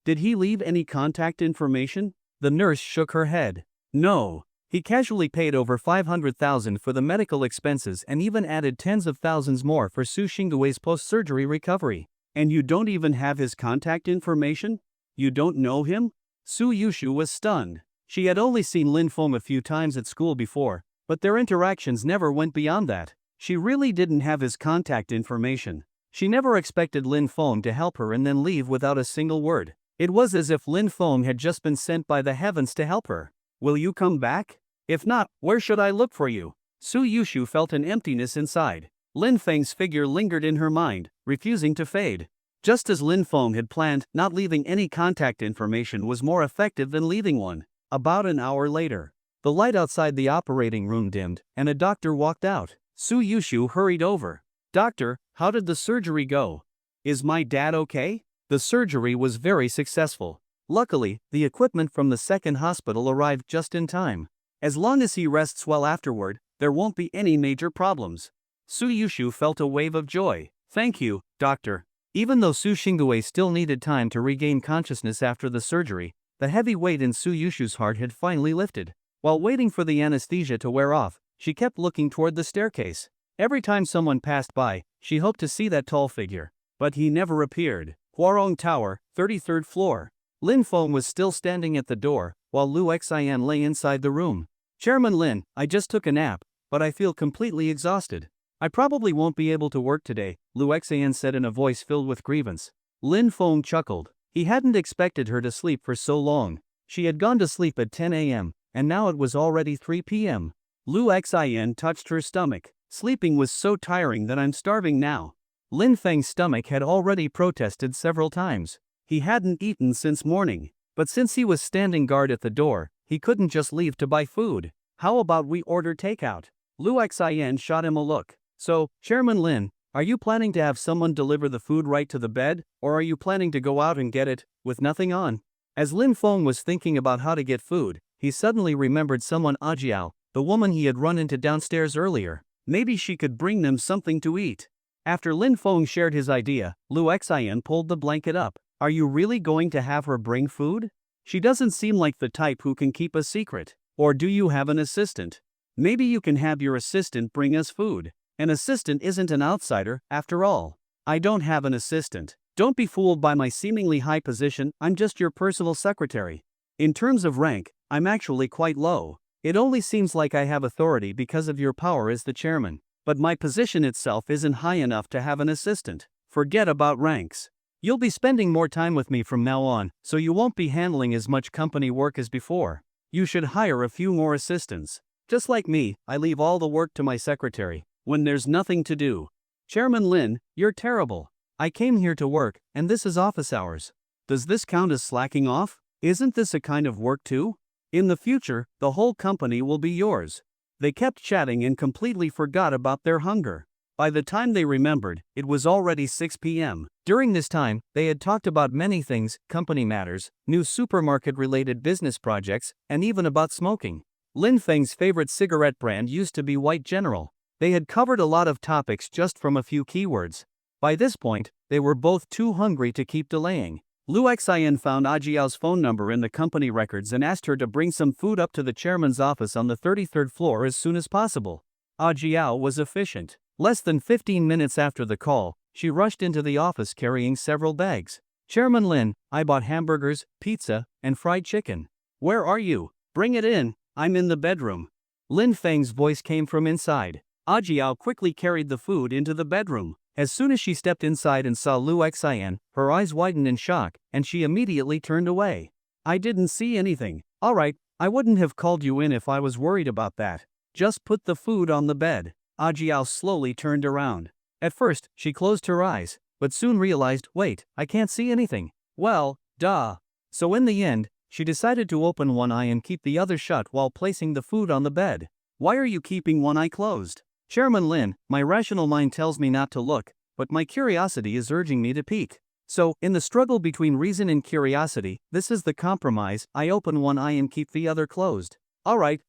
Did he leave any contact information? The nurse shook her head. No. He casually paid over 500,000 for the medical expenses and even added tens of thousands more for Su Xinggui's post-surgery recovery. And you don't even have his contact information? You don't know him? Su Yushu was stunned. She had only seen Lin Feng a few times at school before, but their interactions never went beyond that. She really didn't have his contact information. She never expected Lin Feng to help her and then leave without a single word. It was as if Lin Feng had just been sent by the heavens to help her. Will you come back? If not, where should I look for you? Su Yushu felt an emptiness inside. Lin Feng's figure lingered in her mind, refusing to fade. Just as Lin Feng had planned, not leaving any contact information was more effective than leaving one. About an hour later, the light outside the operating room dimmed, and a doctor walked out. Su Yushu hurried over. Doctor, how did the surgery go? Is my dad okay? The surgery was very successful. Luckily, the equipment from the second hospital arrived just in time. As long as he rests well afterward, there won't be any major problems. Su Yushu felt a wave of joy. Thank you, doctor. Even though Su Xingdue still needed time to regain consciousness after the surgery, the heavy weight in Su Yushu's heart had finally lifted. While waiting for the anesthesia to wear off, she kept looking toward the staircase. Every time someone passed by, she hoped to see that tall figure. But he never appeared. Huarong Tower, 33rd floor. Lin Feng was still standing at the door, while Lu Xian lay inside the room. Chairman Lin, I just took a nap, but I feel completely exhausted. I probably won't be able to work today, Lu Xian said in a voice filled with grievance. Lin Feng chuckled. He hadn't expected her to sleep for so long. She had gone to sleep at 10 a.m., and now it was already 3 p.m. Lu Xian touched her stomach. Sleeping was so tiring that I'm starving now. Lin Feng's stomach had already protested several times. He hadn't eaten since morning, but since he was standing guard at the door, he couldn't just leave to buy food. How about we order takeout? Lu Xian shot him a look. So, Chairman Lin, are you planning to have someone deliver the food right to the bed, or are you planning to go out and get it, with nothing on? As Lin Feng was thinking about how to get food, he suddenly remembered someone Ajiao, the woman he had run into downstairs earlier. Maybe she could bring them something to eat. After Lin Feng shared his idea, Lu Xian pulled the blanket up. Are you really going to have her bring food? She doesn't seem like the type who can keep a secret. Or do you have an assistant? Maybe you can have your assistant bring us food. An assistant isn't an outsider, after all. I don't have an assistant. Don't be fooled by my seemingly high position, I'm just your personal secretary. In terms of rank, I'm actually quite low. It only seems like I have authority because of your power as the chairman. But my position itself isn't high enough to have an assistant. Forget about ranks. You'll be spending more time with me from now on, so you won't be handling as much company work as before. You should hire a few more assistants. Just like me, I leave all the work to my secretary, when there's nothing to do. Chairman Lin, you're terrible. I came here to work, and this is office hours. Does this count as slacking off? Isn't this a kind of work too? In the future, the whole company will be yours. They kept chatting and completely forgot about their hunger. By the time they remembered, it was already 6 p.m. During this time, they had talked about many things, company matters, new supermarket-related business projects, and even about smoking. Lin Feng's favorite cigarette brand used to be White General. They had covered a lot of topics just from a few keywords. By this point, they were both too hungry to keep delaying. Lu Xian found Ajiao's phone number in the company records and asked her to bring some food up to the chairman's office on the 33rd floor as soon as possible. Ajiao was efficient. Less than 15 minutes after the call, she rushed into the office carrying several bags. Chairman Lin, I bought hamburgers, pizza, and fried chicken. Where are you? Bring it in, I'm in the bedroom. Lin Feng's voice came from inside. Ajiao quickly carried the food into the bedroom. As soon as she stepped inside and saw Lu Xian, her eyes widened in shock, and she immediately turned away. I didn't see anything. Alright, I wouldn't have called you in if I was worried about that. Just put the food on the bed. Ajiao slowly turned around. At first, she closed her eyes, but soon realized, wait, I can't see anything. Well, duh. So in the end, she decided to open one eye and keep the other shut while placing the food on the bed. Why are you keeping one eye closed? Chairman Lin, my rational mind tells me not to look, but my curiosity is urging me to peek. So, in the struggle between reason and curiosity, this is the compromise, I open one eye and keep the other closed. Alright,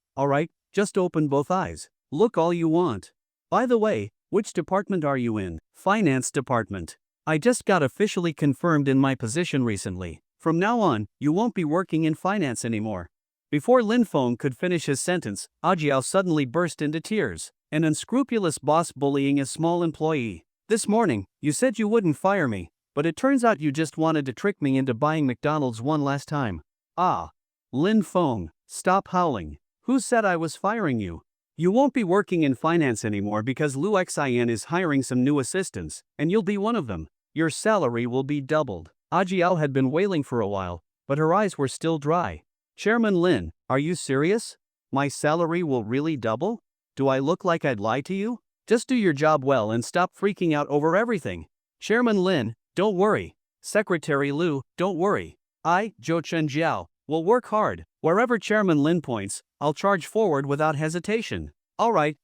just open both eyes. Look all you want. By the way, which department are you in? Finance department. I just got officially confirmed in my position recently. From now on, you won't be working in finance anymore. Before Lin Feng could finish his sentence, Ajiao suddenly burst into tears. An unscrupulous boss bullying a small employee. This morning, you said you wouldn't fire me, but it turns out you just wanted to trick me into buying McDonald's one last time. Ah. Lin Feng, stop howling. Who said I was firing you? You won't be working in finance anymore because Lu Xin is hiring some new assistants, and you'll be one of them. Your salary will be doubled. Ajiao had been wailing for a while, but her eyes were still dry. Chairman Lin, are you serious? My salary will really double? Do I look like I'd lie to you? Just do your job well and stop freaking out over everything. Chairman Lin, don't worry. Secretary Lu, don't worry. I, Zhou Chenjiao, will work hard. Wherever Chairman Lin points, I'll charge forward without hesitation. Alright,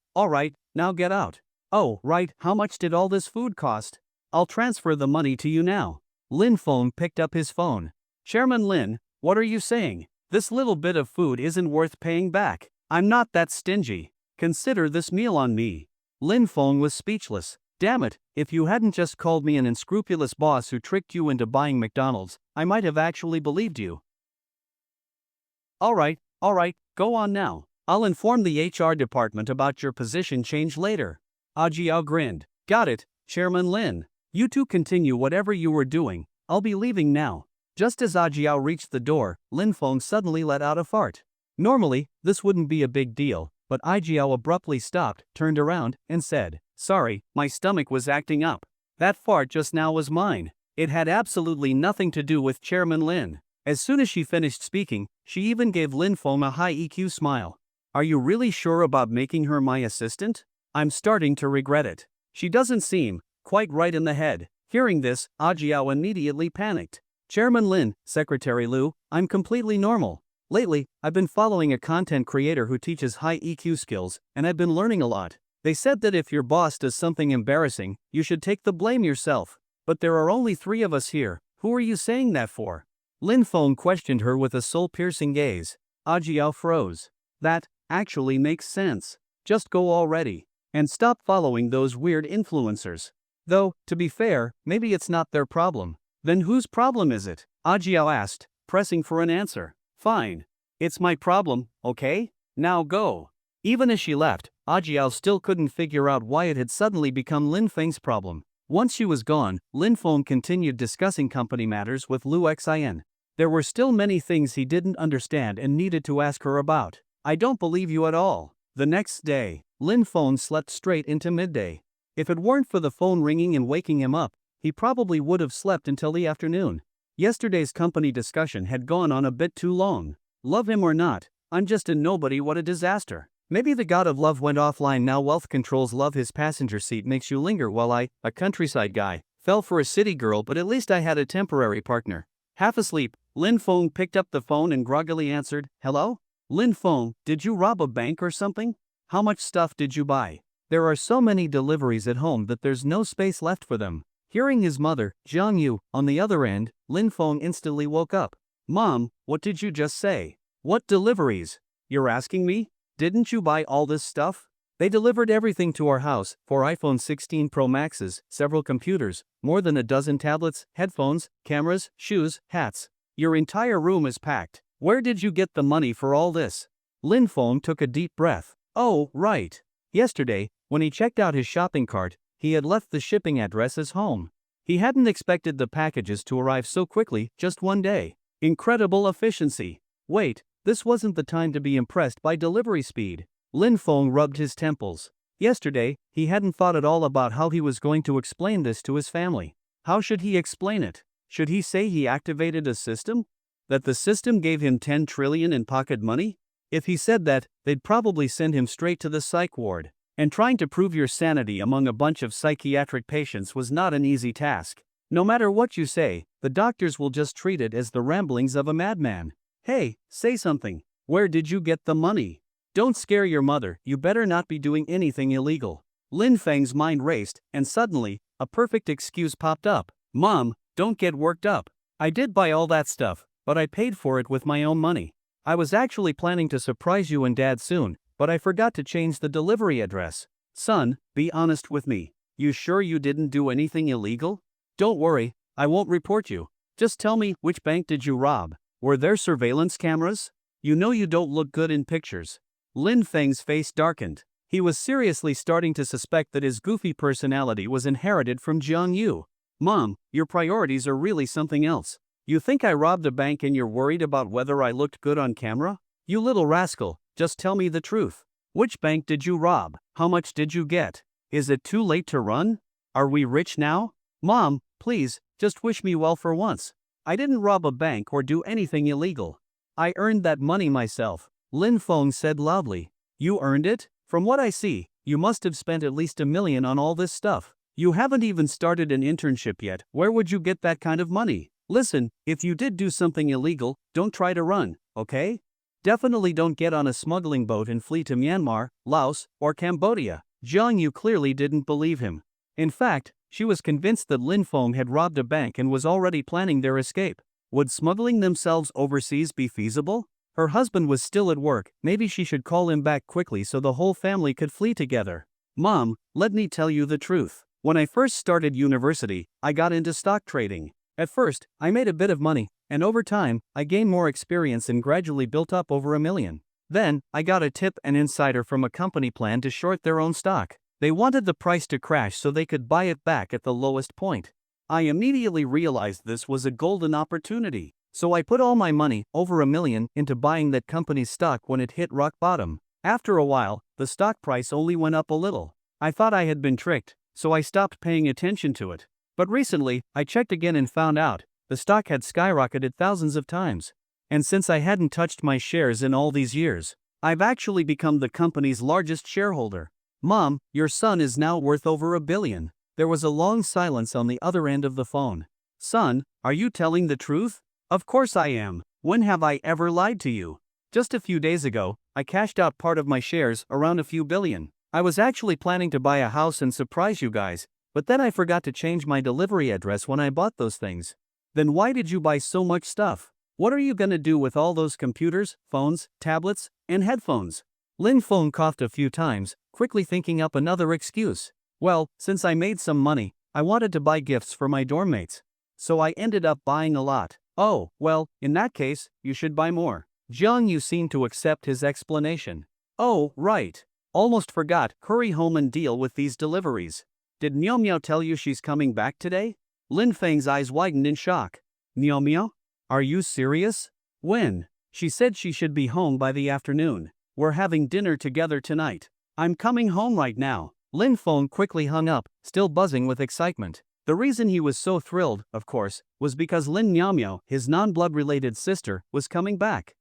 now get out. Oh, right, how much did all this food cost? I'll transfer the money to you now. Lin Feng picked up his phone. Chairman Lin, what are you saying? This little bit of food isn't worth paying back. I'm not that stingy. Consider this meal on me. Lin Feng was speechless. Damn it, if you hadn't just called me an unscrupulous boss who tricked you into buying McDonald's, I might have actually believed you. Alright, go on now. I'll inform the HR department about your position change later. Ajiao grinned. Got it, Chairman Lin. You two continue whatever you were doing. I'll be leaving now. Just as Ajiao reached the door, Lin Feng suddenly let out a fart. Normally, this wouldn't be a big deal, but Ajiao abruptly stopped, turned around, and said, Sorry, my stomach was acting up. That fart just now was mine. It had absolutely nothing to do with Chairman Lin. As soon as she finished speaking, she even gave Lin Feng a high EQ smile. Are you really sure about making her my assistant? I'm starting to regret it. She doesn't seem quite right in the head. Hearing this, Ajiao immediately panicked. Chairman Lin, Secretary Lu, I'm completely normal. Lately, I've been following a content creator who teaches high EQ skills, and I've been learning a lot. They said that if your boss does something embarrassing, you should take the blame yourself. But there are only 3 of us here. Who are you saying that for? Lin Feng questioned her with a soul-piercing gaze. Ajiao froze. That actually makes sense. Just go already. And stop following those weird influencers. Though, to be fair, maybe it's not their problem. Then whose problem is it? Ajiao asked, pressing for an answer. Fine. It's my problem, okay? Now go. Even as she left, Ajiao still couldn't figure out why it had suddenly become Lin Feng's problem. Once she was gone, Lin Feng continued discussing company matters with Lu Xin. There were still many things he didn't understand and needed to ask her about. I don't believe you at all. The next day, Lin Feng slept straight into midday. If it weren't for the phone ringing and waking him up, he probably would have slept until the afternoon. Yesterday's company discussion had gone on a bit too long. Love him or not, I'm just a nobody. What a disaster. Maybe the god of love went offline now. Wealth controls love. His passenger seat makes you linger while I, a countryside guy, fell for a city girl, but at least I had a temporary partner. Half asleep, Lin Feng picked up the phone and groggily answered, Hello? Lin Feng, did you rob a bank or something? How much stuff did you buy? There are so many deliveries at home that there's no space left for them. Hearing his mother, Jiang Yu, on the other end, Lin Feng instantly woke up. Mom, what did you just say? What deliveries? You're asking me? Didn't you buy all this stuff? They delivered everything to our house, 4 iPhone 16 Pro Maxes, several computers, more than a dozen tablets, headphones, cameras, shoes, hats. Your entire room is packed. Where did you get the money for all this? Lin Feng took a deep breath. Oh, right. Yesterday, when he checked out his shopping cart, he had left the shipping address as home. He hadn't expected the packages to arrive so quickly, just one day. Incredible efficiency. Wait, this wasn't the time to be impressed by delivery speed. Lin Feng rubbed his temples. Yesterday, he hadn't thought at all about how he was going to explain this to his family. How should he explain it? Should he say he activated a system? That the system gave him 10 trillion in pocket money? If he said that, they'd probably send him straight to the psych ward. And trying to prove your sanity among a bunch of psychiatric patients was not an easy task. No matter what you say, the doctors will just treat it as the ramblings of a madman. Hey, say something. Where did you get the money? Don't scare your mother. You better not be doing anything illegal. Lin Feng's mind raced, and suddenly, a perfect excuse popped up. Mom, don't get worked up. I did buy all that stuff, but I paid for it with my own money. I was actually planning to surprise you and Dad soon, but I forgot to change the delivery address. Son, be honest with me. You sure you didn't do anything illegal? Don't worry, I won't report you. Just tell me, which bank did you rob? Were there surveillance cameras? You know you don't look good in pictures. Lin Feng's face darkened. He was seriously starting to suspect that his goofy personality was inherited from Jiang Yu. Mom, your priorities are really something else. You think I robbed a bank and you're worried about whether I looked good on camera? You little rascal, just tell me the truth. Which bank did you rob? How much did you get? Is it too late to run? Are we rich now? Mom, please, just wish me well for once. I didn't rob a bank or do anything illegal. I earned that money myself, Lin Feng said loudly. You earned it? From what I see, you must have spent at least $1 million on all this stuff. You haven't even started an internship yet. Where would you get that kind of money? Listen, if you did do something illegal, don't try to run, okay? Definitely don't get on a smuggling boat and flee to Myanmar, Laos, or Cambodia. Jiang Yu clearly didn't believe him. In fact, she was convinced that Lin Feng had robbed a bank and was already planning their escape. Would smuggling themselves overseas be feasible? Her husband was still at work, maybe she should call him back quickly so the whole family could flee together. Mom, let me tell you the truth. When I first started university, I got into stock trading. At first, I made a bit of money, and over time, I gained more experience and gradually built up over $1 million. Then, I got a tip and insider from a company planned to short their own stock. They wanted the price to crash so they could buy it back at the lowest point. I immediately realized this was a golden opportunity. So I put all my money, over $1 million, into buying that company's stock when it hit rock bottom. After a while, the stock price only went up a little. I thought I had been tricked, so I stopped paying attention to it. But recently, I checked again and found out the stock had skyrocketed thousands of times. And since I hadn't touched my shares in all these years, I've actually become the company's largest shareholder. Mom, your son is now worth over $1 billion. There was a long silence on the other end of the phone. Son, are you telling the truth? Of course I am. When have I ever lied to you? Just a few days ago, I cashed out part of my shares, around a few billion. I was actually planning to buy a house and surprise you guys, but then I forgot to change my delivery address when I bought those things. Then why did you buy so much stuff? What are you gonna do with all those computers, phones, tablets, and headphones? Lin Feng coughed a few times, quickly thinking up another excuse. Well, since I made some money, I wanted to buy gifts for my dorm mates. So I ended up buying a lot. Oh, well, in that case, you should buy more. Jiang Yu seemed to accept his explanation. Oh, right. Almost forgot, hurry home and deal with these deliveries. Did Miao Miao tell you she's coming back today? Lin Feng's eyes widened in shock. Miao Miao? Are you serious? When? She said she should be home by the afternoon. We're having dinner together tonight. I'm coming home right now. Lin Feng quickly hung up, still buzzing with excitement. The reason he was so thrilled, of course, was because Lin Miao Miao, his non-blood-related sister, was coming back.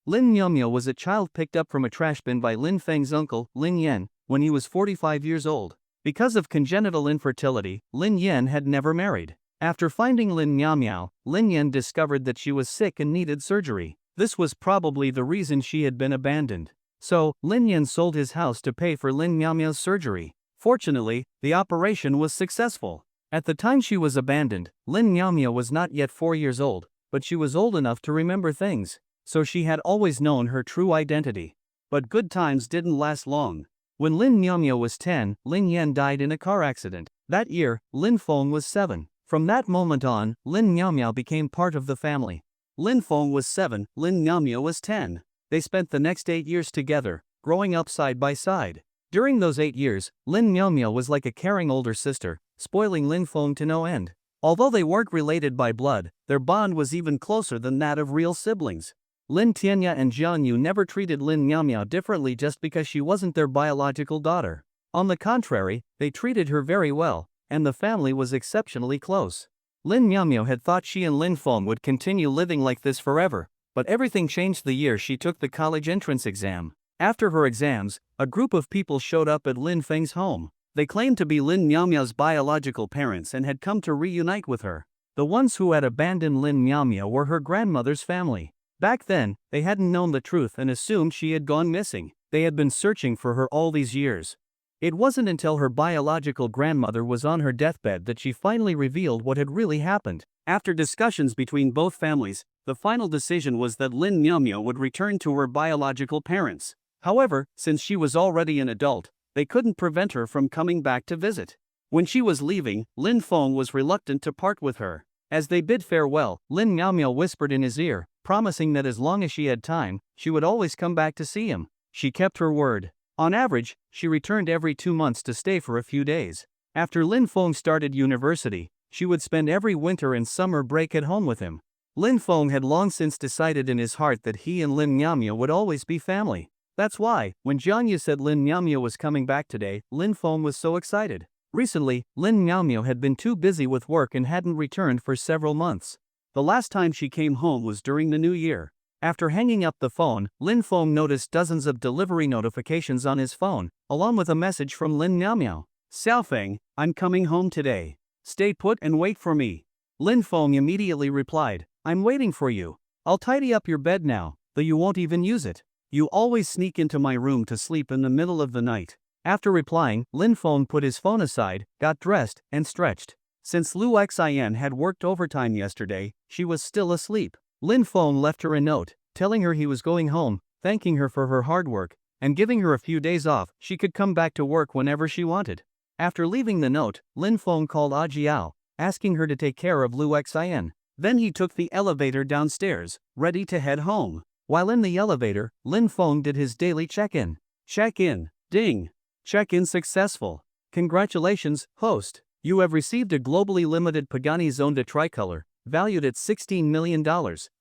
Lin Miao Miao was a child picked up from a trash bin by Lin Feng's uncle, Lin Yan, when he was 45 years old. Because of congenital infertility, Lin Yan had never married. After finding Lin Miao Miao, Lin Yan discovered that she was sick and needed surgery. This was probably the reason she had been abandoned. So, Lin Yan sold his house to pay for Lin Miao Miao's surgery. Fortunately, the operation was successful. At the time she was abandoned, Lin Miao Miao was not yet 4 years old, but she was old enough to remember things. So she had always known her true identity. But good times didn't last long. When Lin Miao Miao was 10, Lin Yan died in a car accident. That year, Lin Feng was 7. From that moment on, Lin Miao Miao became part of the family. Lin Feng was 7, Lin Miao Miao was 10. They spent the next 8 years together, growing up side by side. During those 8 years, Lin Miao Miao was like a caring older sister, spoiling Lin Feng to no end. Although they weren't related by blood, their bond was even closer than that of real siblings. Lin Tianya and Jiang Yu never treated Lin Miao Miao differently just because she wasn't their biological daughter. On the contrary, they treated her very well, and the family was exceptionally close. Lin Miao Miao had thought she and Lin Feng would continue living like this forever, but everything changed the year she took the college entrance exam. After her exams, a group of people showed up at Lin Feng's home. They claimed to be Lin Miao Miao's biological parents and had come to reunite with her. The ones who had abandoned Lin Miao Miao were her grandmother's family. Back then, they hadn't known the truth and assumed she had gone missing. They had been searching for her all these years. It wasn't until her biological grandmother was on her deathbed that she finally revealed what had really happened. After discussions between both families, the final decision was that Lin Miao Miao would return to her biological parents. However, since she was already an adult, they couldn't prevent her from coming back to visit. When she was leaving, Lin Feng was reluctant to part with her. As they bid farewell, Lin Miao Miao whispered in his ear, promising that as long as she had time, she would always come back to see him. She kept her word. On average, she returned every 2 months to stay for a few days. After Lin Feng started university, she would spend every winter and summer break at home with him. Lin Feng had long since decided in his heart that he and Lin Nyamya would always be family. That's why, when Jianya said Lin Nyamya was coming back today, Lin Feng was so excited. Recently, Lin Nyamya had been too busy with work and hadn't returned for several months. The last time she came home was during the new year. After hanging up the phone, Lin Feng noticed dozens of delivery notifications on his phone, along with a message from Lin Nyamya. Xiaofeng, I'm coming home today. Stay put and wait for me. Lin Feng immediately replied, I'm waiting for you. I'll tidy up your bed now, though you won't even use it. You always sneak into my room to sleep in the middle of the night. After replying, Lin Feng put his phone aside, got dressed, and stretched. Since Lu Xin had worked overtime yesterday, she was still asleep. Lin Feng left her a note, telling her he was going home, thanking her for her hard work, and giving her a few days off. She could come back to work whenever she wanted. After leaving the note, Lin Feng called Jiao, asking her to take care of Lu Xin. Then he took the elevator downstairs, ready to head home. While in the elevator, Lin Feng did his daily check-in. Check-in. Ding. Check-in successful. Congratulations, host. You have received a globally limited Pagani Zonda tricolor, valued at $16 million,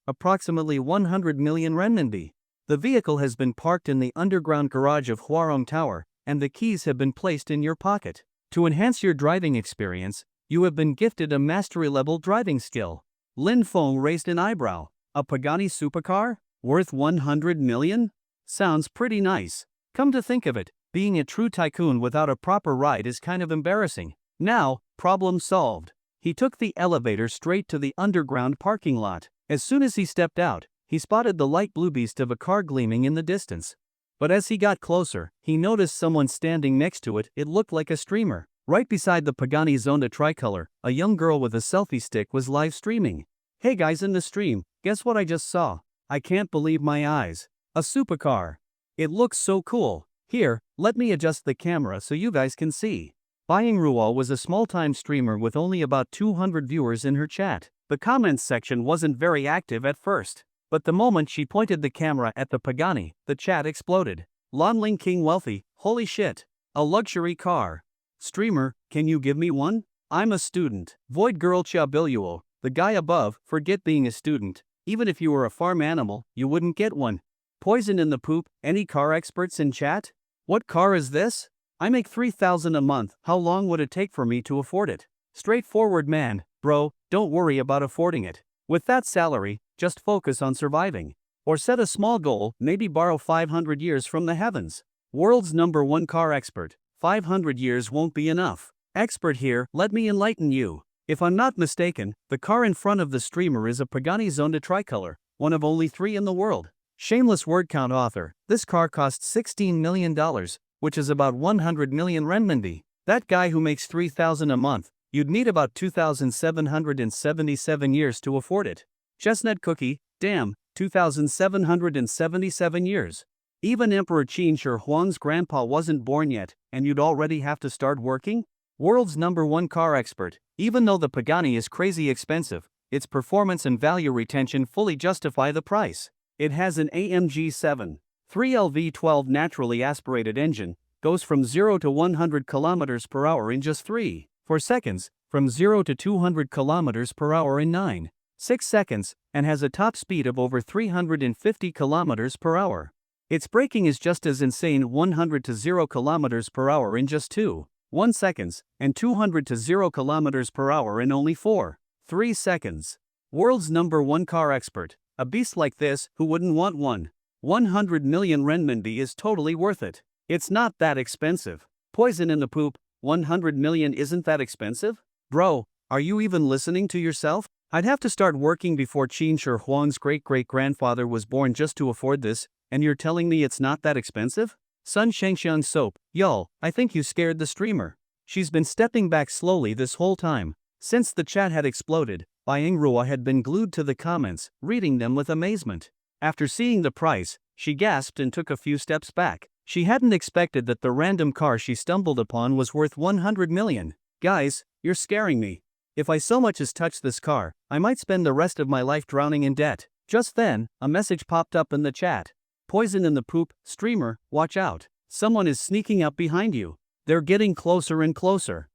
approximately 100 million renminbi. The vehicle has been parked in the underground garage of Huarong Tower, and the keys have been placed in your pocket. To enhance your driving experience, you have been gifted a mastery-level driving skill. Lin Feng raised an eyebrow. A Pagani supercar? Worth 100 million? Sounds pretty nice. Come to think of it, being a true tycoon without a proper ride is kind of embarrassing. Now, problem solved. He took the elevator straight to the underground parking lot. As soon as he stepped out, he spotted the light blue beast of a car gleaming in the distance. But as he got closer, he noticed someone standing next to it. It looked like a streamer. Right beside the Pagani Zonda tricolor, a young girl with a selfie stick was live streaming. Hey guys in the stream, guess what I just saw? I can't believe my eyes. A supercar. It looks so cool. Here, let me adjust the camera so you guys can see. Buying Ruo was a small-time streamer with only about 200 viewers in her chat. The comments section wasn't very active at first, but the moment she pointed the camera at the Pagani, the chat exploded. Lonling King Wealthy, holy shit. A luxury car. Streamer, can you give me one? I'm a student. Void Girl Chabiluo, the guy above, forget being a student. Even if you were a farm animal, you wouldn't get one. Poison in the poop, any car experts in chat? What car is this? I make 3,000 a month, how long would it take for me to afford it? Straightforward man, bro, don't worry about affording it. With that salary, just focus on surviving. Or set a small goal, maybe borrow 500 years from the heavens. World's #1 car expert, 500 years won't be enough. Expert here, let me enlighten you. If I'm not mistaken, the car in front of the streamer is a Pagani Zonda tricolor, one of only 3 in the world. Shameless word count author, this car costs $16 million, which is about 100 million renminbi. That guy who makes 3,000 a month, you'd need about 2,777 years to afford it. Chestnut cookie, damn, 2,777 years. Even Emperor Qin Shi Huang's grandpa wasn't born yet, and you'd already have to start working? World's #1 car expert, even though the Pagani is crazy expensive, its performance and value retention fully justify the price. It has an AMG 7.3 LV12 naturally aspirated engine, goes from 0 to 100 km per hour in just 3.4 seconds, from 0 to 200 km per hour in 9.6 seconds, and has a top speed of over 350 km per hour. Its braking is just as insane, 100 to 0 km per hour in just 2.1 seconds, and 200 to 0 km per hour in only 4.3 seconds. World's #1 car expert, a beast like this, who wouldn't want one? 100 million renminbi is totally worth it. It's not that expensive. Poison in the poop, 100 million isn't that expensive? Bro, are you even listening to yourself? I'd have to start working before Qin Shi Huang's great-great-grandfather was born just to afford this, and you're telling me it's not that expensive? Sun Shengxiang soap, y'all, I think you scared the streamer. She's been stepping back slowly this whole time. Since the chat had exploded, Buying Ruo had been glued to the comments, reading them with amazement. After seeing the price, she gasped and took a few steps back. She hadn't expected that the random car she stumbled upon was worth 100 million. Guys, you're scaring me. If I so much as touch this car, I might spend the rest of my life drowning in debt. Just then, a message popped up in the chat. Poison in the poop, streamer, watch out. Someone is sneaking up behind you. They're getting closer and closer.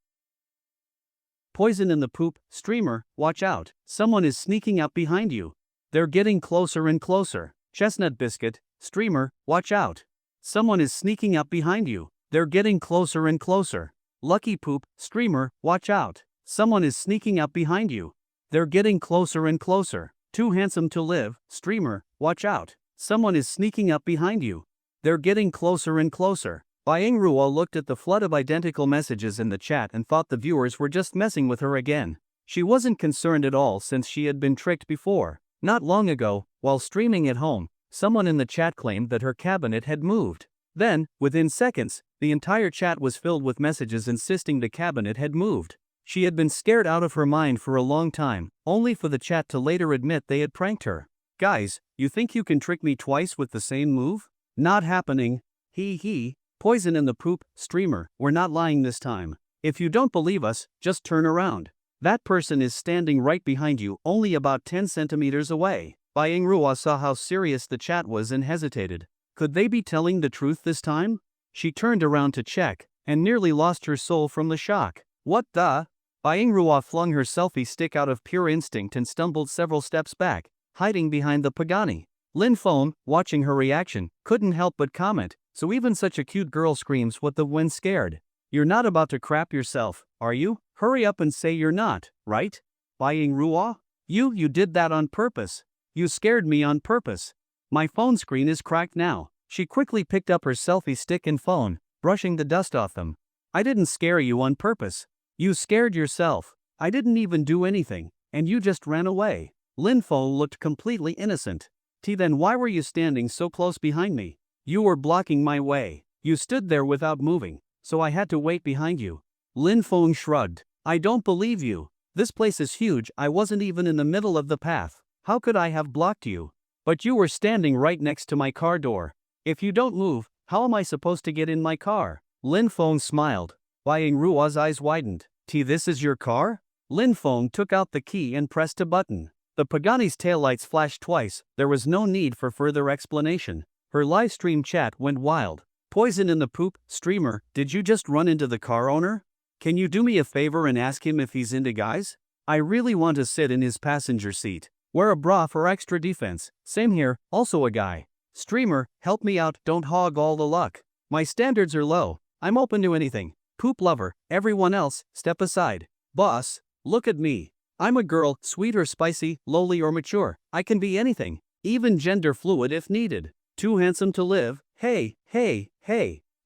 Poison in the poop, streamer, watch out. Someone is sneaking up behind you. They're getting closer and closer. Chestnut biscuit, streamer, watch out. Someone is sneaking up behind you. They're getting closer and closer. Lucky poop, streamer, watch out. Someone is sneaking up behind you. They're getting closer and closer. Too handsome to live, streamer, watch out. Someone is sneaking up behind you. They're getting closer and closer. Byingruo looked at the flood of identical messages in the chat and thought the viewers were just messing with her again. She wasn't concerned at all since she had been tricked before. Not long ago, while streaming at home, someone in the chat claimed that her cabinet had moved. Then, within seconds, the entire chat was filled with messages insisting the cabinet had moved. She had been scared out of her mind for a long time, only for the chat to later admit they had pranked her. Guys, you think you can trick me twice with the same move? Not happening. Hee. Poison in the poop, streamer, we're not lying this time. If you don't believe us, just turn around. That person is standing right behind you, only about 10 centimeters away. Byingruo saw how serious the chat was and hesitated. Could they be telling the truth this time? She turned around to check, and nearly lost her soul from the shock. What the? Byingruo flung her selfie stick out of pure instinct and stumbled several steps back, hiding behind the Pagani. Lin Feng, watching her reaction, couldn't help but comment, so even such a cute girl screams what the when scared. You're not about to crap yourself, are you? Hurry up and say you're not, right? Byingruo? You did that on purpose. You scared me on purpose. My phone screen is cracked now. She quickly picked up her selfie stick and phone, brushing the dust off them. I didn't scare you on purpose. You scared yourself. I didn't even do anything, and you just ran away. Lin Feng looked completely innocent. Then why were you standing so close behind me? You were blocking my way. You stood there without moving, so I had to wait behind you. Lin Feng shrugged. I don't believe you. This place is huge. I wasn't even in the middle of the path. How could I have blocked you? But you were standing right next to my car door. If you don't move, how am I supposed to get in my car? Lin Feng smiled. Byingruo's eyes widened. This is your car? Lin Feng took out the key and pressed a button. The Pagani's taillights flashed twice. There was no need for further explanation. Her live stream chat went wild. Poison in the poop, streamer, did you just run into the car owner? Can you do me a favor and ask him if he's into guys? I really want to sit in his passenger seat. Wear a bra for extra defense. Same here, also a guy. Streamer, help me out, don't hog all the luck. My standards are low. I'm open to anything. Poop lover, everyone else, step aside. Boss, look at me. I'm a girl, sweet or spicy, lowly or mature. I can be anything, even gender fluid if needed. Too handsome to live. Hey.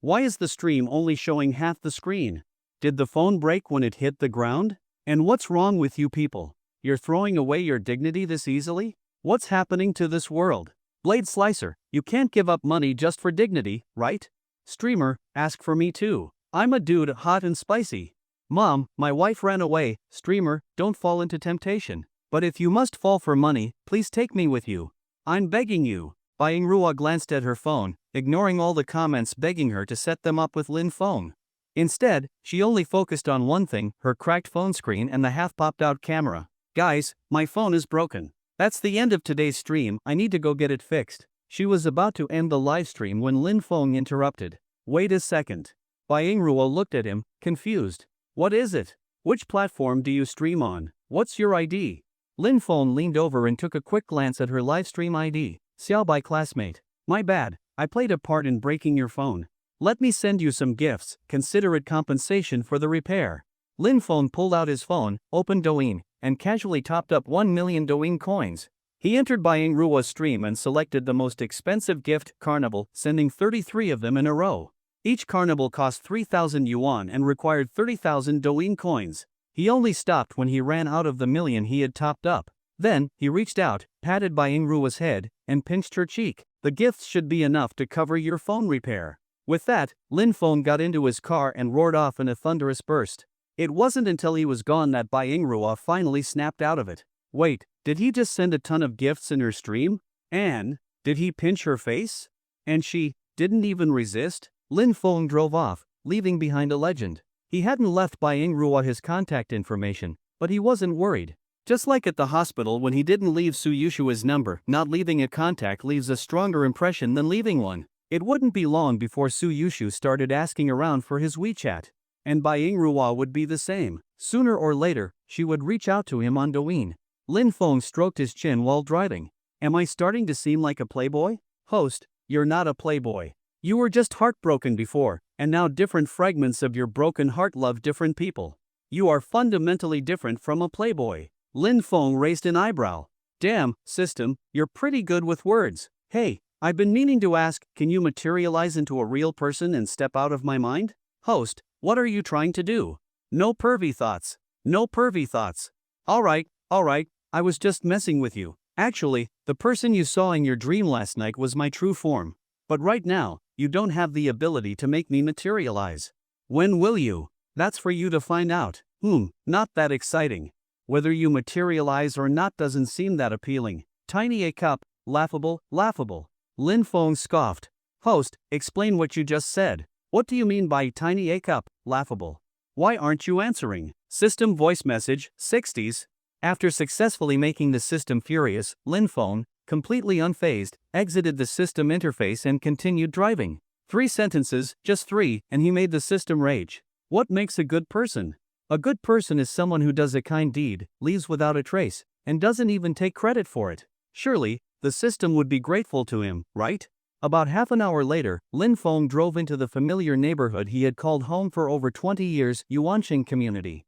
Why is the stream only showing half the screen? Did the phone break when it hit the ground? And what's wrong with you people? You're throwing away your dignity this easily? What's happening to this world? Blade Slicer, you can't give up money just for dignity, right? Streamer, ask for me too. I'm a dude hot and spicy. Mom, my wife ran away. Streamer, don't fall into temptation. But if you must fall for money, please take me with you. I'm begging you. Byingruo glanced at her phone, ignoring all the comments begging her to set them up with Lin Feng. Instead, she only focused on one thing, her cracked phone screen and the half-popped-out camera. Guys, my phone is broken. That's the end of today's stream, I need to go get it fixed. She was about to end the live stream when Lin Feng interrupted. Wait a second. Byingruo looked at him, confused. What is it? Which platform do you stream on? What's your ID? Lin Feng leaned over and took a quick glance at her livestream ID. Xiao by classmate. My bad, I played a part in breaking your phone. Let me send you some gifts, consider it compensation for the repair. Lin Feng pulled out his phone, opened Douyin, and casually topped up 1 million Douyin coins. He entered Byingruo's stream and selected the most expensive gift, Carnival, sending 33 of them in a row. Each Carnival cost 3,000 yuan and required 30,000 Douyin coins. He only stopped when he ran out of the million he had topped up. Then, he reached out, patted Byingruo's head, and pinched her cheek. The gifts should be enough to cover your phone repair. With that, Lin Feng got into his car and roared off in a thunderous burst. It wasn't until he was gone that Byingruo finally snapped out of it. Wait, did he just send a ton of gifts in her stream? And, did he pinch her face? And she didn't even resist? Lin Feng drove off, leaving behind a legend. He hadn't left Byingruo his contact information, but he wasn't worried. Just like at the hospital when he didn't leave Su Yushua's number, not leaving a contact leaves a stronger impression than leaving one. It wouldn't be long before Su Yushu started asking around for his WeChat. And Byingruo would be the same. Sooner or later, she would reach out to him on Douyin. Lin Feng stroked his chin while driving. Am I starting to seem like a playboy? Host, you're not a playboy. You were just heartbroken before, and now different fragments of your broken heart love different people. You are fundamentally different from a playboy. Lin Feng raised an eyebrow. Damn, system, you're pretty good with words. Hey, I've been meaning to ask, can you materialize into a real person and step out of my mind? Host, what are you trying to do? No pervy thoughts. No pervy thoughts. Alright, I was just messing with you. Actually, the person you saw in your dream last night was my true form. But right now, you don't have the ability to make me materialize. When will you? That's for you to find out. Not that exciting. Whether you materialize or not doesn't seem that appealing. Tiny a cup, laughable. Lin Feng scoffed. Host, explain what you just said. What do you mean by tiny a cup, laughable? Why aren't you answering? System voice message, 60s. After successfully making the system furious, Lin Feng, completely unfazed, exited the system interface and continued driving. 3 sentences, just 3, and he made the system rage. What makes a good person? A good person is someone who does a kind deed, leaves without a trace, and doesn't even take credit for it. Surely, the system would be grateful to him, right? About half an hour later, Lin Feng drove into the familiar neighborhood he had called home for over 20 years, Yuanqing Community.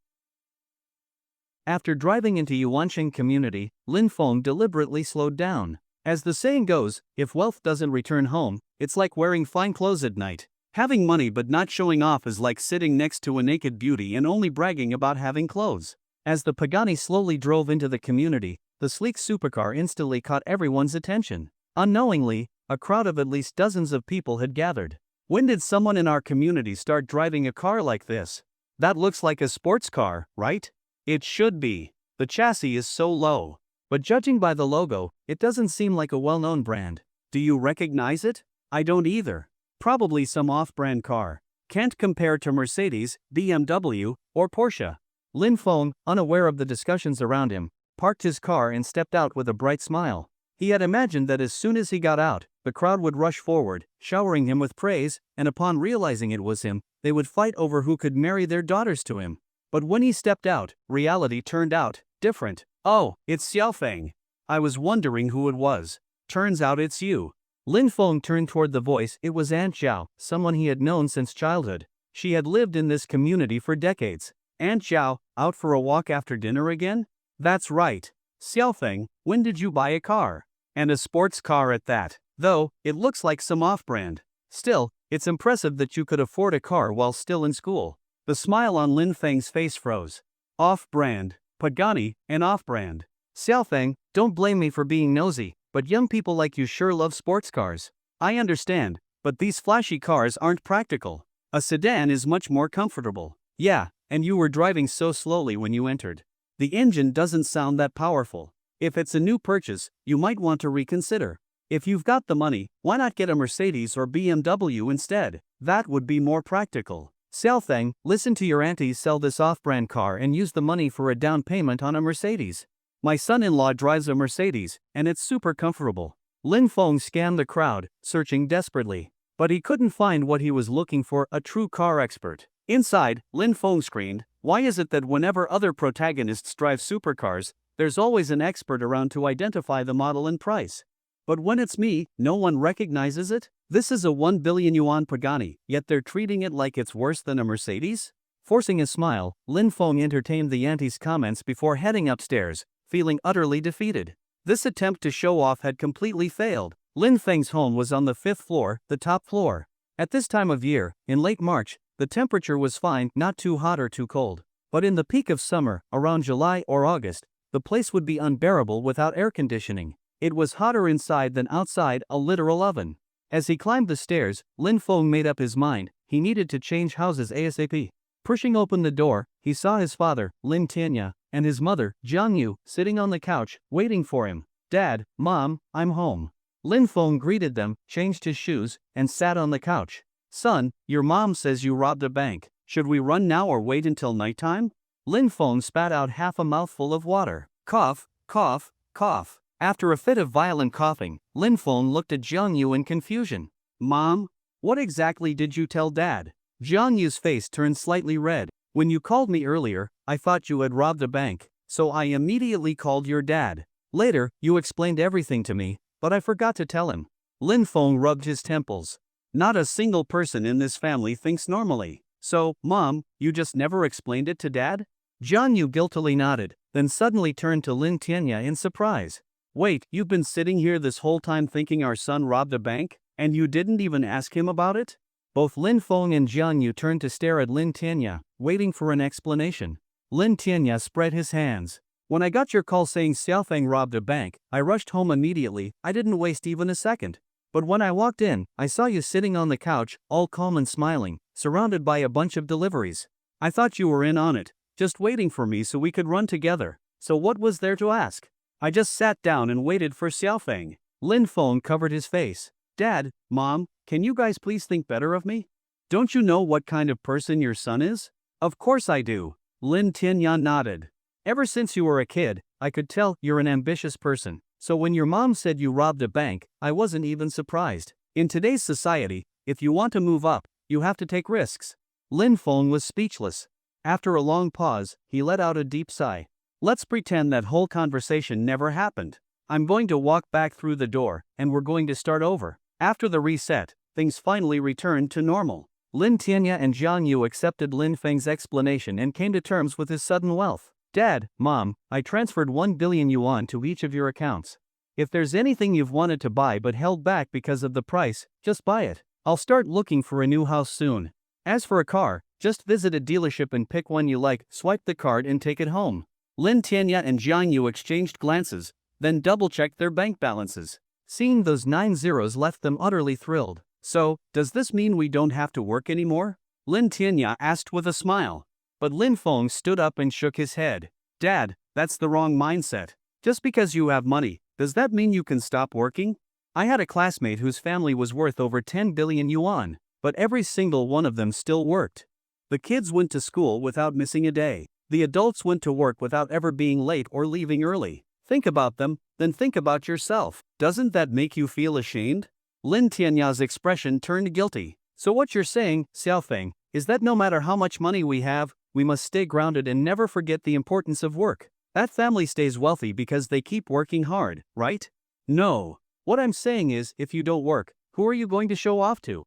After driving into Yuanqing Community, Lin Feng deliberately slowed down. As the saying goes, if wealth doesn't return home, it's like wearing fine clothes at night. Having money but not showing off is like sitting next to a naked beauty and only bragging about having clothes. As the Pagani slowly drove into the community, the sleek supercar instantly caught everyone's attention. Unknowingly, a crowd of at least dozens of people had gathered. When did someone in our community start driving a car like this? That looks like a sports car, right? It should be. The chassis is so low. But judging by the logo, it doesn't seem like a well-known brand. Do you recognize it? I don't either. Probably some off-brand car. Can't compare to Mercedes, BMW, or Porsche. Lin Feng, unaware of the discussions around him, parked his car and stepped out with a bright smile. He had imagined that as soon as he got out, the crowd would rush forward, showering him with praise, and upon realizing it was him, they would fight over who could marry their daughters to him. But when he stepped out, reality turned out different. Oh, it's Xiaofeng. I was wondering who it was. Turns out it's you. Lin Feng turned toward the voice. It was Aunt Zhao, someone he had known since childhood. She had lived in this community for decades. Aunt Zhao, out for a walk after dinner again? That's right. Xiaofeng, when did you buy a car? And a sports car at that. Though, it looks like some off-brand. Still, it's impressive that you could afford a car while still in school. The smile on Lin Feng's face froze. Off-brand, Pagani, and off-brand. Xiaofeng, don't blame me for being nosy, but young people like you sure love sports cars. I understand, but these flashy cars aren't practical. A sedan is much more comfortable. Yeah, and you were driving so slowly when you entered. The engine doesn't sound that powerful. If it's a new purchase, you might want to reconsider. If you've got the money, why not get a Mercedes or BMW instead? That would be more practical. Xiaofeng, listen to your aunties sell this off-brand car and use the money for a down payment on a Mercedes. My son-in-law drives a Mercedes, and it's super comfortable. Lin Feng scanned the crowd, searching desperately. But he couldn't find what he was looking for, a true car expert. Inside, Lin Feng screamed, why is it that whenever other protagonists drive supercars, there's always an expert around to identify the model and price? But when it's me, no one recognizes it? This is a 1 billion yuan Pagani, yet they're treating it like it's worse than a Mercedes? Forcing a smile, Lin Feng entertained the auntie's comments before heading upstairs, feeling utterly defeated. This attempt to show off had completely failed. Lin Feng's home was on the 5th floor, the top floor. At this time of year, in late March, the temperature was fine, not too hot or too cold. But in the peak of summer, around July or August, the place would be unbearable without air conditioning. It was hotter inside than outside, a literal oven. As he climbed the stairs, Lin Feng made up his mind, he needed to change houses ASAP. Pushing open the door, he saw his father, Lin Tianya, and his mother, Jiang Yu, sitting on the couch, waiting for him. Dad, Mom, I'm home. Lin Feng greeted them, changed his shoes, and sat on the couch. Son, your mom says you robbed a bank. Should we run now or wait until nighttime? Lin Feng spat out half a mouthful of water. Cough, cough, cough. After a fit of violent coughing, Lin Feng looked at Jiang Yu in confusion. Mom? What exactly did you tell Dad? Jiang Yu's face turned slightly red. When you called me earlier, I thought you had robbed a bank, so I immediately called your dad. Later, you explained everything to me, but I forgot to tell him. Lin Feng rubbed his temples. Not a single person in this family thinks normally. So, Mom, you just never explained it to Dad? Jian Yu guiltily nodded, then suddenly turned to Lin Tianya in surprise. Wait, you've been sitting here this whole time thinking our son robbed a bank, and you didn't even ask him about it? Both Lin Feng and Jian Yu turned to stare at Lin Tianya, waiting for an explanation. Lin Tianya spread his hands. When I got your call saying Xiaofeng robbed a bank, I rushed home immediately. I didn't waste even a second. But when I walked in, I saw you sitting on the couch, all calm and smiling, surrounded by a bunch of deliveries. I thought you were in on it, just waiting for me so we could run together. So what was there to ask? I just sat down and waited for Xiaofeng. Lin Feng covered his face. Dad, Mom, can you guys please think better of me? Don't you know what kind of person your son is? Of course I do. Lin Tianya nodded. Ever since you were a kid, I could tell you're an ambitious person. So when your mom said you robbed a bank, I wasn't even surprised. In today's society, if you want to move up, you have to take risks. Lin Feng was speechless. After a long pause, he let out a deep sigh. Let's pretend that whole conversation never happened. I'm going to walk back through the door, and we're going to start over. After the reset, things finally returned to normal. Lin Tianya and Jiang Yu accepted Lin Feng's explanation and came to terms with his sudden wealth. Dad, Mom, I transferred 1 billion yuan to each of your accounts. If there's anything you've wanted to buy but held back because of the price, just buy it. I'll start looking for a new house soon. As for a car, just visit a dealership and pick one you like, swipe the card and take it home. Lin Tianya and Jiang Yu exchanged glances, then double-checked their bank balances. Seeing those 9 zeros left them utterly thrilled. So, does this mean we don't have to work anymore? Lin Tianya asked with a smile. But Lin Feng stood up and shook his head. Dad, that's the wrong mindset. Just because you have money, does that mean you can stop working? I had a classmate whose family was worth over 10 billion yuan, but every single one of them still worked. The kids went to school without missing a day. The adults went to work without ever being late or leaving early. Think about them, then think about yourself. Doesn't that make you feel ashamed? Lin Tianya's expression turned guilty. So what you're saying, Xiaofeng, is that no matter how much money we have, we must stay grounded and never forget the importance of work. That family stays wealthy because they keep working hard, right? No. What I'm saying is, if you don't work, who are you going to show off to?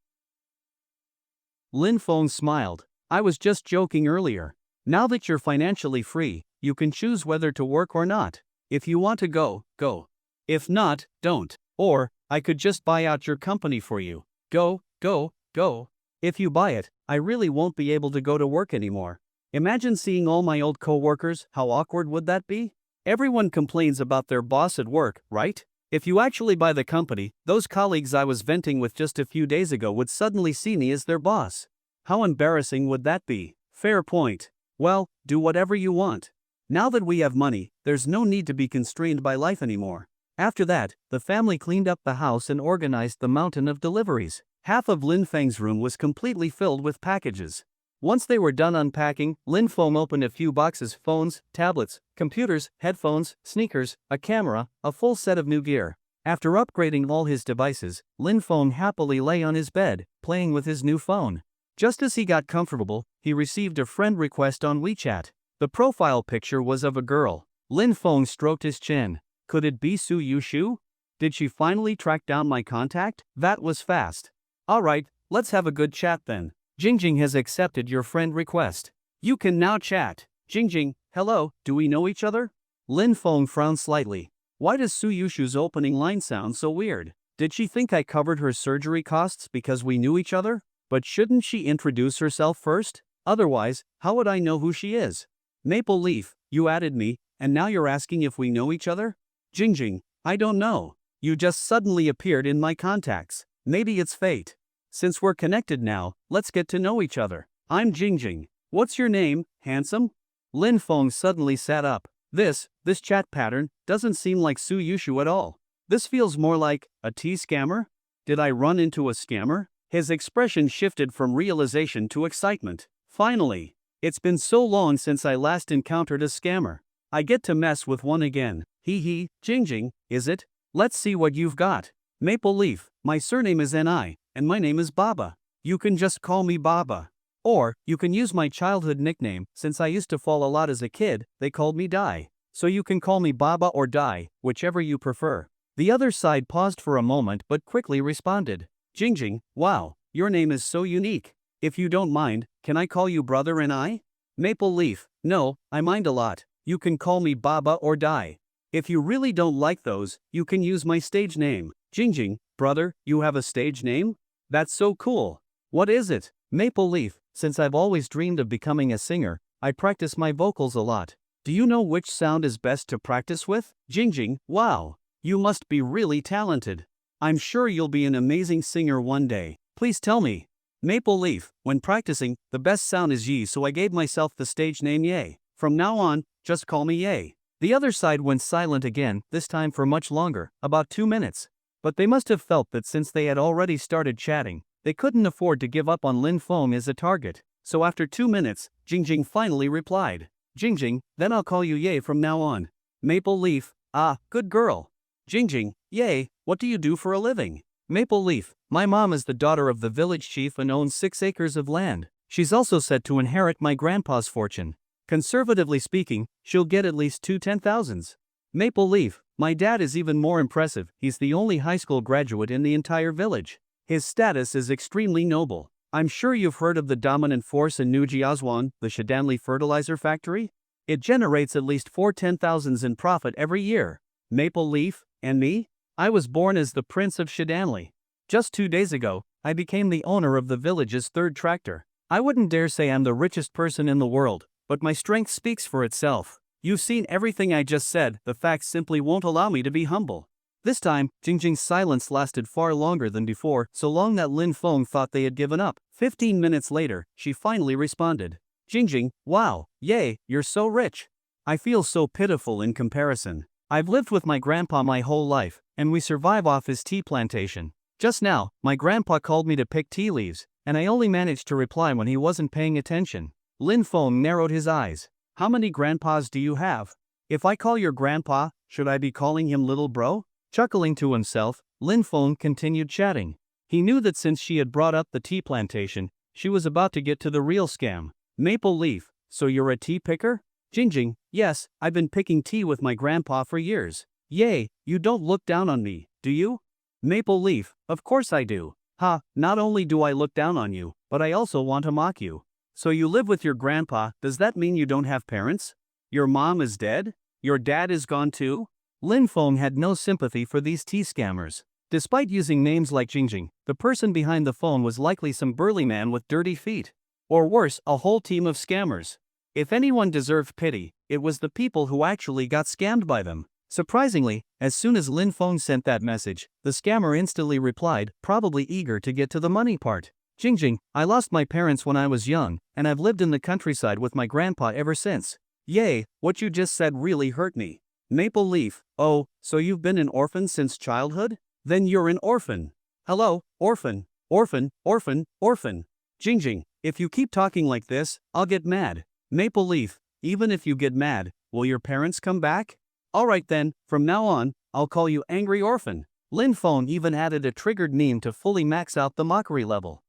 Lin Feng smiled. I was just joking earlier. Now that you're financially free, you can choose whether to work or not. If you want to go, go. If not, don't. Or, I could just buy out your company for you. Go, go, go. If you buy it, I really won't be able to go to work anymore. Imagine seeing all my old co-workers, how awkward would that be? Everyone complains about their boss at work, right? If you actually buy the company, those colleagues I was venting with just a few days ago would suddenly see me as their boss. How embarrassing would that be? Fair point. Well, do whatever you want. Now that we have money, there's no need to be constrained by life anymore. After that, the family cleaned up the house and organized the mountain of deliveries. Half of Lin Feng's room was completely filled with packages. Once they were done unpacking, Lin Feng opened a few boxes: phones, tablets, computers, headphones, sneakers, a camera, a full set of new gear. After upgrading all his devices, Lin Feng happily lay on his bed, playing with his new phone. Just as he got comfortable, he received a friend request on WeChat. The profile picture was of a girl. Lin Feng stroked his chin. Could it be Su Yushu? Did she finally track down my contact? That was fast. Alright, let's have a good chat then. Jingjing has accepted your friend request. You can now chat. Jingjing, hello, do we know each other? Lin Feng frowned slightly. Why does Su Yushu's opening line sound so weird? Did she think I covered her surgery costs because we knew each other? But shouldn't she introduce herself first? Otherwise, how would I know who she is? Maple Leaf, you added me, and now you're asking if we know each other? Jingjing, I don't know. You just suddenly appeared in my contacts. Maybe it's fate. Since we're connected now, let's get to know each other. I'm Jingjing. What's your name, handsome? Lin Feng suddenly sat up. This chat pattern doesn't seem like Su Yushu at all. This feels more like a tea scammer? Did I run into a scammer? His expression shifted from realization to excitement. Finally, it's been so long since I last encountered a scammer. I get to mess with one again. Hee hee, Jingjing, is it? Let's see what you've got. Maple Leaf, my surname is Ni, and my name is Baba. You can just call me Baba. Or, you can use my childhood nickname, since I used to fall a lot as a kid, they called me Dai. So you can call me Baba or Dai, whichever you prefer. The other side paused for a moment but quickly responded. Jingjing, wow, your name is so unique. If you don't mind, can I call you brother and I? Maple Leaf, no, I mind a lot. You can call me Baba or Dai. If you really don't like those, you can use my stage name. Jingjing, brother, you have a stage name? That's so cool. What is it? Maple Leaf, since I've always dreamed of becoming a singer, I practice my vocals a lot. Do you know which sound is best to practice with? Jingjing, wow. You must be really talented. I'm sure you'll be an amazing singer one day. Please tell me. Maple Leaf, when practicing, the best sound is Yi, so I gave myself the stage name Ye. From now on, just call me Ye. The other side went silent again, this time for much longer, about 2 minutes. But they must have felt that since they had already started chatting, they couldn't afford to give up on Lin Feng as a target. So after 2 minutes, Jingjing finally replied. Jingjing, then I'll call you Ye from now on. Maple Leaf, ah, good girl. Jingjing, Ye, what do you do for a living? Maple Leaf, my mom is the daughter of the village chief and owns 6 acres of land. She's also said to inherit my grandpa's fortune. Conservatively speaking, she'll get at least 2 10,000s. Maple Leaf, my dad is even more impressive, he's the only high school graduate in the entire village. His status is extremely noble. I'm sure you've heard of the dominant force in New Jiazwan, the Shidanli fertilizer factory? It generates at least 4 10,000s in profit every year. Maple Leaf, and me? I was born as the Prince of Shidanli. Just 2 days ago, I became the owner of the village's 3rd tractor. I wouldn't dare say I'm the richest person in the world, but my strength speaks for itself. You've seen everything I just said, the facts simply won't allow me to be humble. This time, Jingjing's silence lasted far longer than before, so long that Lin Feng thought they had given up. 15 minutes later, she finally responded. Jingjing, wow, Ye, you're so rich. I feel so pitiful in comparison. I've lived with my grandpa my whole life, and we survive off his tea plantation. Just now, my grandpa called me to pick tea leaves, and I only managed to reply when he wasn't paying attention. Lin Feng narrowed his eyes. How many grandpas do you have? If I call your grandpa, should I be calling him little bro? Chuckling to himself, Lin Feng continued chatting. He knew that since she had brought up the tea plantation, she was about to get to the real scam. Maple Leaf, so you're a tea picker? Jingjing, yes, I've been picking tea with my grandpa for years. Yay, you don't look down on me, do you? Maple Leaf, of course I do. Ha, not only do I look down on you, but I also want to mock you. So you live with your grandpa, does that mean you don't have parents? Your mom is dead? Your dad is gone too? Lin Feng had no sympathy for these tea scammers. Despite using names like Jingjing, the person behind the phone was likely some burly man with dirty feet. Or worse, a whole team of scammers. If anyone deserved pity, it was the people who actually got scammed by them. Surprisingly, as soon as Lin Feng sent that message, the scammer instantly replied, probably eager to get to the money part. Jingjing, I lost my parents when I was young, and I've lived in the countryside with my grandpa ever since. Yay, what you just said really hurt me. Maple Leaf, oh, so you've been an orphan since childhood? Then you're an orphan. Hello, orphan, orphan, orphan, orphan. Jingjing, if you keep talking like this, I'll get mad. Maple Leaf, even if you get mad, will your parents come back? Alright then, from now on, I'll call you Angry Orphan. Lin Feng even added a triggered meme to fully max out the mockery level.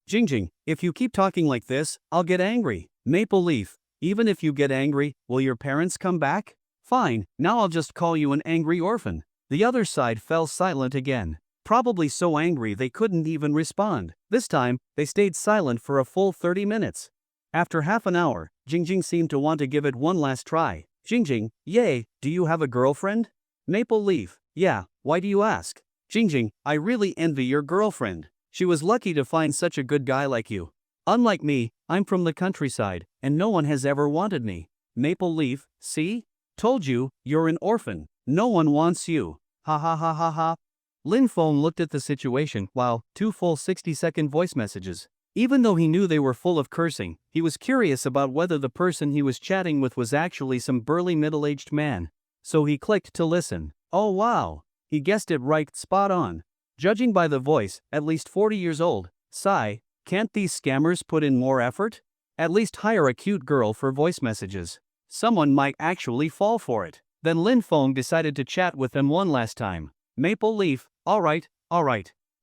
Jingjing, if you keep talking like this, I'll get angry. Maple Leaf, even if you get angry, will your parents come back? Fine, now I'll just call you an Angry Orphan. The other side fell silent again. Probably so angry they couldn't even respond. This time, they stayed silent for a full 30 minutes. After half an hour, Jingjing seemed to want to give it one last try. Jingjing, yay, do you have a girlfriend? Maple Leaf, yeah, why do you ask? Jingjing, I really envy your girlfriend. She was lucky to find such a good guy like you. Unlike me, I'm from the countryside, and no one has ever wanted me. Maple Leaf, see? Told you, you're an orphan. No one wants you. Ha ha ha ha ha. Lin Feng looked at the situation while 2 full 60-second voice messages. Even though he knew they were full of cursing, he was curious about whether the person he was chatting with was actually some burly middle-aged man. So he clicked to listen. Oh wow! He guessed it right, spot on. Judging by the voice, at least 40 years old. Sigh, can't these scammers put in more effort? At least hire a cute girl for voice messages. Someone might actually fall for it. Then Lin Feng decided to chat with them one last time. Maple Leaf, alright.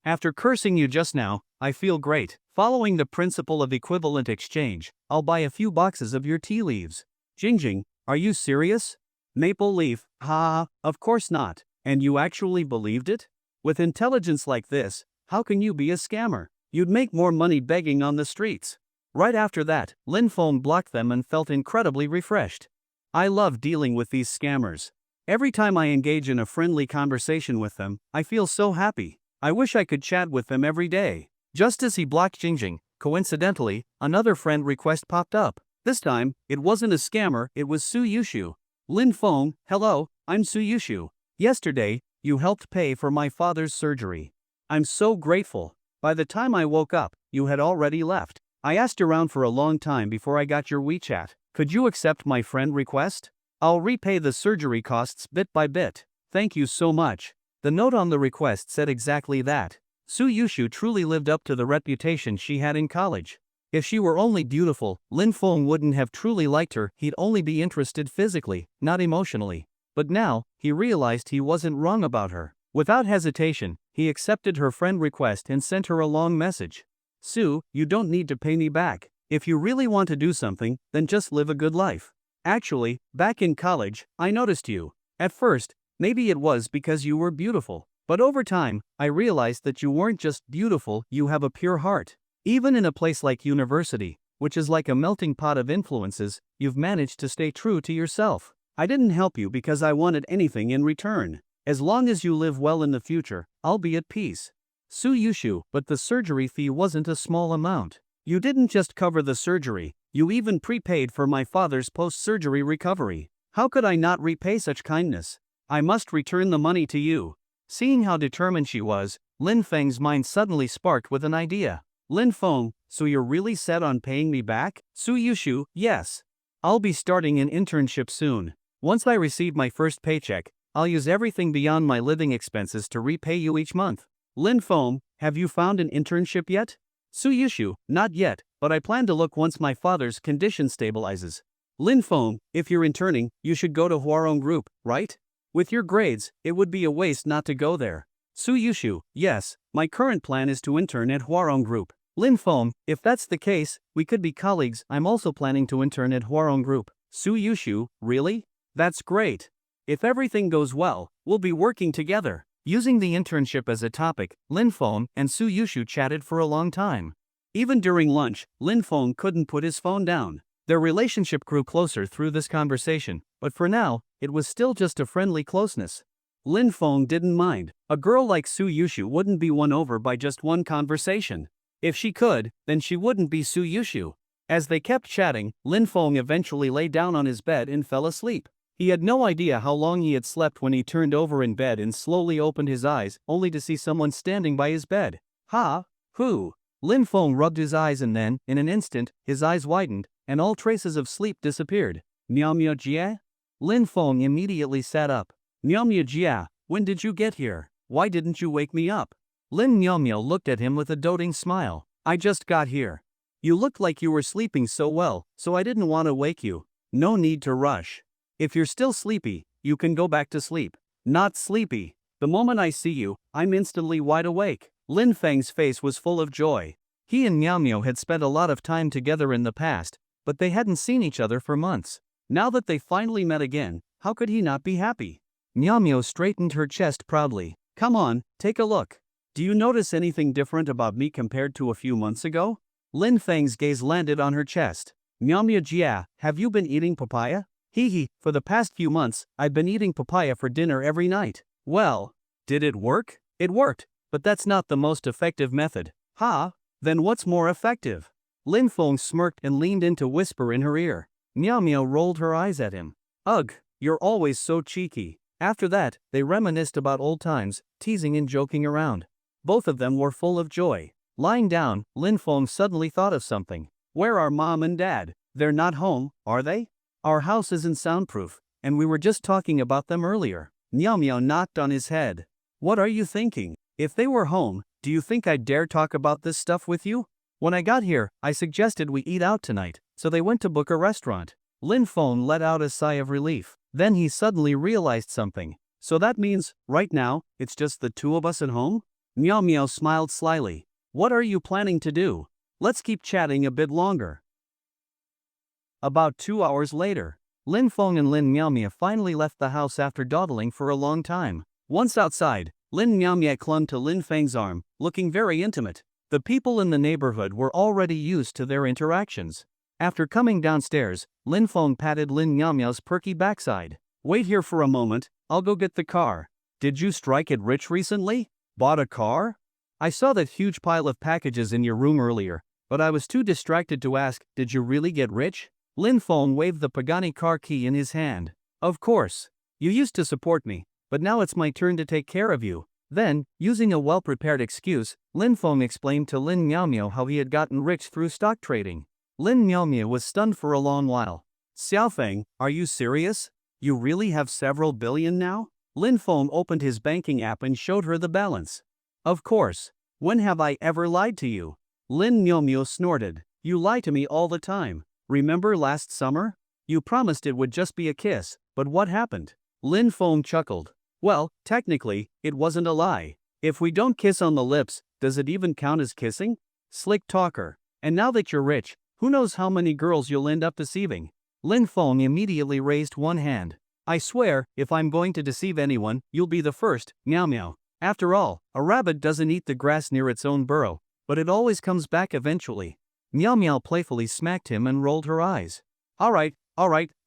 After cursing you just now, I feel great. Following the principle of equivalent exchange, I'll buy a few boxes of your tea leaves. Jingjing, are you serious? Maple leaf, ha, of course not. And you actually believed it? With intelligence like this, how can you be a scammer? You'd make more money begging on the streets. Right after that, Lin Feng blocked them and felt incredibly refreshed. I love dealing with these scammers. Every time I engage in a friendly conversation with them, I feel so happy. I wish I could chat with them every day. Just as he blocked Jingjing, coincidentally, another friend request popped up. This time, it wasn't a scammer, it was Su Yushu. Lin Feng, hello, I'm Su Yushu. Yesterday, you helped pay for my father's surgery. I'm so grateful. By the time I woke up, you had already left. I asked around for a long time before I got your WeChat. Could you accept my friend request? I'll repay the surgery costs bit by bit. Thank you so much. The note on the request said exactly that. Su Yushu truly lived up to the reputation she had in college. If she were only beautiful, Lin Feng wouldn't have truly liked her, he'd only be interested physically, not emotionally. But now, he realized he wasn't wrong about her. Without hesitation, he accepted her friend request and sent her a long message. Su, you don't need to pay me back. If you really want to do something, then just live a good life. Actually, back in college, I noticed you. At first, maybe it was because you were beautiful. But over time, I realized that you weren't just beautiful, you have a pure heart. Even in a place like university, which is like a melting pot of influences, you've managed to stay true to yourself. I didn't help you because I wanted anything in return. As long as you live well in the future, I'll be at peace. Su Yushu, but the surgery fee wasn't a small amount. You didn't just cover the surgery, you even prepaid for my father's post-surgery recovery. How could I not repay such kindness? I must return the money to you. Seeing how determined she was, Lin Feng's mind suddenly sparked with an idea. Lin Feng, so you're really set on paying me back? Su Yushu, yes. I'll be starting an internship soon. Once I receive my first paycheck, I'll use everything beyond my living expenses to repay you each month. Lin Feng, have you found an internship yet? Su Yushu, not yet, but I plan to look once my father's condition stabilizes. Lin Feng, if you're interning, you should go to Huarong Group, right? With your grades, it would be a waste not to go there. Su Yushu, yes, my current plan is to intern at Huarong Group. Lin Feng, if that's the case, we could be colleagues. I'm also planning to intern at Huarong Group. Su Yushu, really? That's great. If everything goes well, we'll be working together. Using the internship as a topic, Lin Feng and Su Yushu chatted for a long time. Even during lunch, Lin Feng couldn't put his phone down. Their relationship grew closer through this conversation, but for now, it was still just a friendly closeness. Lin Feng didn't mind. A girl like Su Yushu wouldn't be won over by just one conversation. If she could, then she wouldn't be Su Yushu. As they kept chatting, Lin Feng eventually lay down on his bed and fell asleep. He had no idea how long he had slept when he turned over in bed and slowly opened his eyes, only to see someone standing by his bed. Ha? Who? Lin Feng rubbed his eyes and then, in an instant, his eyes widened, and all traces of sleep disappeared. Miao Jie? Lin Feng immediately sat up. Miao Jie, when did you get here? Why didn't you wake me up? Lin Miao looked at him with a doting smile. I just got here. You looked like you were sleeping so well, so I didn't want to wake you. No need to rush. If you're still sleepy, you can go back to sleep. Not sleepy. The moment I see you, I'm instantly wide awake. Lin Feng's face was full of joy. He and Miao had spent a lot of time together in the past, but they hadn't seen each other for months. Now that they finally met again, how could he not be happy? Miao straightened her chest proudly. Come on, take a look. Do you notice anything different about me compared to a few months ago? Lin Feng's gaze landed on her chest. Miao Jia, have you been eating papaya? Hee, for the past few months, I've been eating papaya for dinner every night. Well, did it work? It worked, but that's not the most effective method. Ha? Then what's more effective? Lin Feng smirked and leaned in to whisper in her ear. Miao rolled her eyes at him. Ugh, you're always so cheeky. After that, they reminisced about old times, teasing and joking around. Both of them were full of joy. Lying down, Lin Feng suddenly thought of something. Where are Mom and Dad? They're not home, are they? Our house isn't soundproof, and we were just talking about them earlier. Miao knocked on his head. What are you thinking? If they were home, do you think I'd dare talk about this stuff with you? When I got here, I suggested we eat out tonight, so they went to book a restaurant. Lin Feng let out a sigh of relief. Then he suddenly realized something. So that means, right now, it's just the two of us at home? Miao smiled slyly. What are you planning to do? Let's keep chatting a bit longer. About 2 hours later, Lin Feng and Lin Miaomia finally left the house after dawdling for a long time. Once outside, Lin Miaomia clung to Lin Feng's arm, looking very intimate. The people in the neighborhood were already used to their interactions. After coming downstairs, Lin Feng patted Lin Miaomia's perky backside. Wait here for a moment, I'll go get the car. Did you strike it rich recently? Bought a car? I saw that huge pile of packages in your room earlier, but I was too distracted to ask, did you really get rich? Lin Feng waved the Pagani car key in his hand. Of course. You used to support me, but now it's my turn to take care of you. Then, using a well-prepared excuse, Lin Feng explained to Lin Miaomia how he had gotten rich through stock trading. Lin Miaomia was stunned for a long while. Xiaofeng, are you serious? You really have several billion now? Lin Feng opened his banking app and showed her the balance. Of course. When have I ever lied to you? Lin Miaomia snorted. You lie to me all the time. Remember last summer? You promised it would just be a kiss, but what happened? Lin Feng chuckled. Well, technically, it wasn't a lie. If we don't kiss on the lips, does it even count as kissing? Slick talker. And now that you're rich, who knows how many girls you'll end up deceiving? Lin Feng immediately raised one hand. I swear, if I'm going to deceive anyone, you'll be the first, meow meow. After all, a rabbit doesn't eat the grass near its own burrow, but it always comes back eventually. Meow Meow playfully smacked him and rolled her eyes. Alright,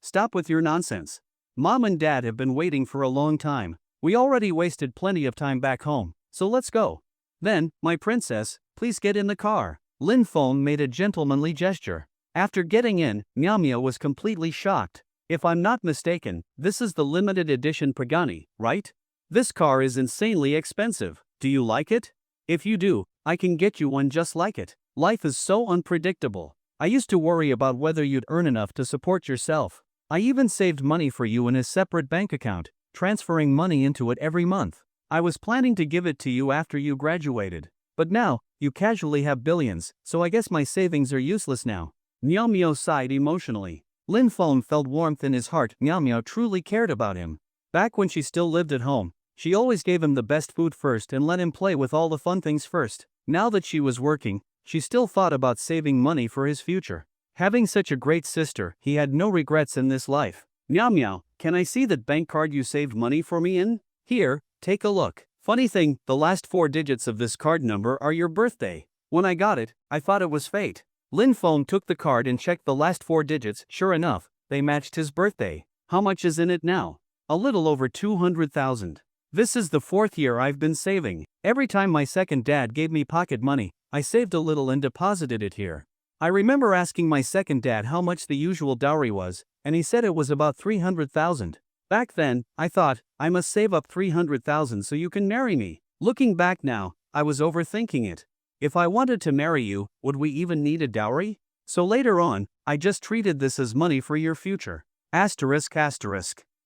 stop with your nonsense. Mom and Dad have been waiting for a long time. We already wasted plenty of time back home, so let's go. Then, my princess, please get in the car. Lin Feng made a gentlemanly gesture. After getting in, Meow Meow was completely shocked. If I'm not mistaken, this is the limited edition Pagani, right? This car is insanely expensive. Do you like it? If you do, I can get you one just like it. Life is so unpredictable. I used to worry about whether you'd earn enough to support yourself. I even saved money for you in a separate bank account, transferring money into it every month. I was planning to give it to you after you graduated. But now, you casually have billions, so I guess my savings are useless now. Meow Meow sighed emotionally. Lin Feng felt warmth in his heart. Meow Meow truly cared about him. Back when she still lived at home, she always gave him the best food first and let him play with all the fun things first. Now that she was working, she still thought about saving money for his future. Having such a great sister, he had no regrets in this life. Meow Meow, can I see that bank card you saved money for me in? Here, take a look. Funny thing, the last 4 digits of this card number are your birthday. When I got it, I thought it was fate. Lin Feng took the card and checked the last 4 digits. Sure enough, they matched his birthday. How much is in it now? A little over 200,000. This is the 4th year I've been saving. Every time my second dad gave me pocket money, I saved a little and deposited it here. I remember asking my second dad how much the usual dowry was, and he said it was about 300,000. Back then, I thought, I must save up 300,000 so you can marry me. Looking back now, I was overthinking it. If I wanted to marry you, would we even need a dowry? So later on, I just treated this as money for your future. Asterisk.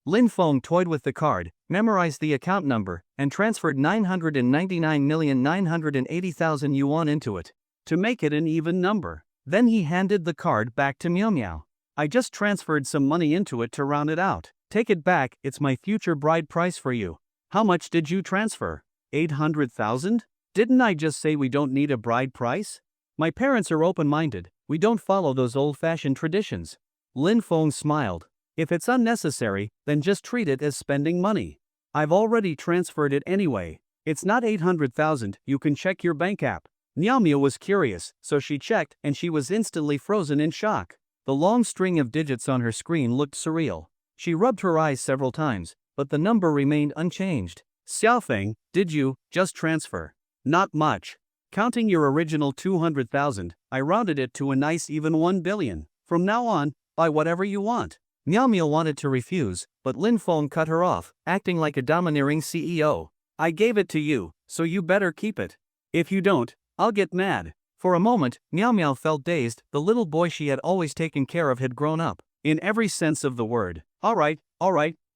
Lin Feng toyed with the card, memorized the account number, and transferred 999,980,000 yuan into it, to make it an even number. Then he handed the card back to Meow Meow. I just transferred some money into it to round it out. Take it back, it's my future bride price for you. How much did you transfer? 800,000? Didn't I just say we don't need a bride price? My parents are open-minded, we don't follow those old-fashioned traditions. Lin Feng smiled. If it's unnecessary, then just treat it as spending money. I've already transferred it anyway. It's not 800,000, you can check your bank app. Meow Meow was curious, so she checked and she was instantly frozen in shock. The long string of digits on her screen looked surreal. She rubbed her eyes several times, but the number remained unchanged. Xiaofeng, did you just transfer? Not much. Counting your original 200,000, I rounded it to a nice even 1 billion. From now on, buy whatever you want. Meow Meow wanted to refuse, but Lin Feng cut her off, acting like a domineering CEO. I gave it to you, so you better keep it. If you don't, I'll get mad. For a moment, Meow Meow felt dazed. The little boy she had always taken care of had grown up, in every sense of the word. Alright,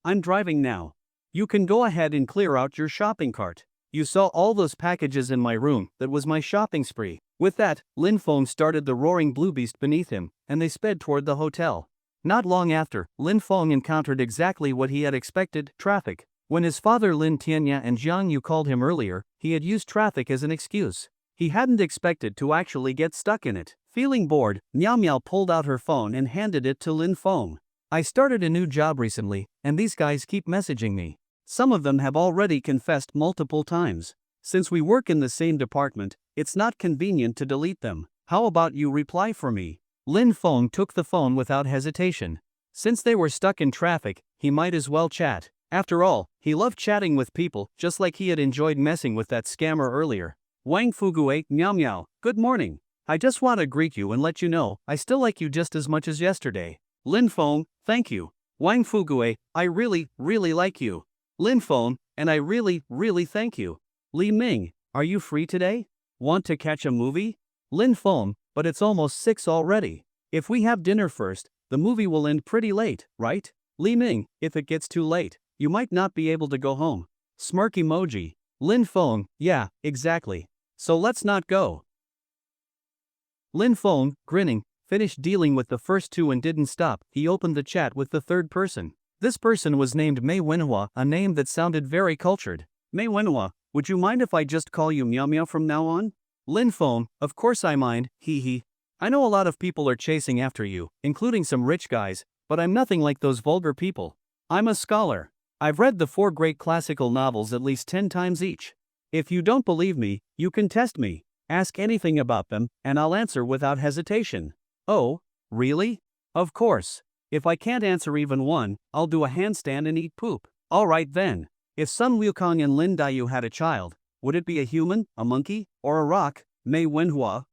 I'm driving now. You can go ahead and clear out your shopping cart. You saw all those packages in my room, that was my shopping spree. With that, Lin Feng started the roaring blue beast beneath him, and they sped toward the hotel. Not long after, Lin Feng encountered exactly what he had expected, traffic. When his father Lin Tianya and Jiang Yu called him earlier, he had used traffic as an excuse. He hadn't expected to actually get stuck in it. Feeling bored, Meow Meow pulled out her phone and handed it to Lin Feng. I started a new job recently, and these guys keep messaging me. Some of them have already confessed multiple times. Since we work in the same department, it's not convenient to delete them. How about you reply for me? Lin Feng took the phone without hesitation. Since they were stuck in traffic, he might as well chat. After all, he loved chatting with people, just like he had enjoyed messing with that scammer earlier. Wang Fugue, Meow Meow, good morning. I just want to greet you and let you know, I still like you just as much as yesterday. Lin Feng, thank you. Wang Fugue, I really, really like you. Lin Feng, and I really, really thank you. Li Ming, are you free today? Want to catch a movie? Lin Feng, but it's almost 6 already. If we have dinner first, the movie will end pretty late, right? Li Ming, if it gets too late, you might not be able to go home. Smirk emoji. Lin Feng, yeah, exactly. So let's not go. Lin Feng, grinning, finished dealing with the first two and didn't stop. He opened the chat with the third person. This person was named Mei Wenhua, a name that sounded very cultured. Mei Wenhua, would you mind if I just call you Meow Meow from now on? Lin Feng, of course I mind, hee hee. I know a lot of people are chasing after you, including some rich guys, but I'm nothing like those vulgar people. I'm a scholar. I've read the 4 great classical novels at least 10 times each. If you don't believe me, you can test me. Ask anything about them, and I'll answer without hesitation. Oh, really? Of course. If I can't answer even one, I'll do a handstand and eat poop. Alright then. If Sun Wukong and Lin Daiyu had a child, would it be a human, a monkey, or a rock? Mei Wenhua,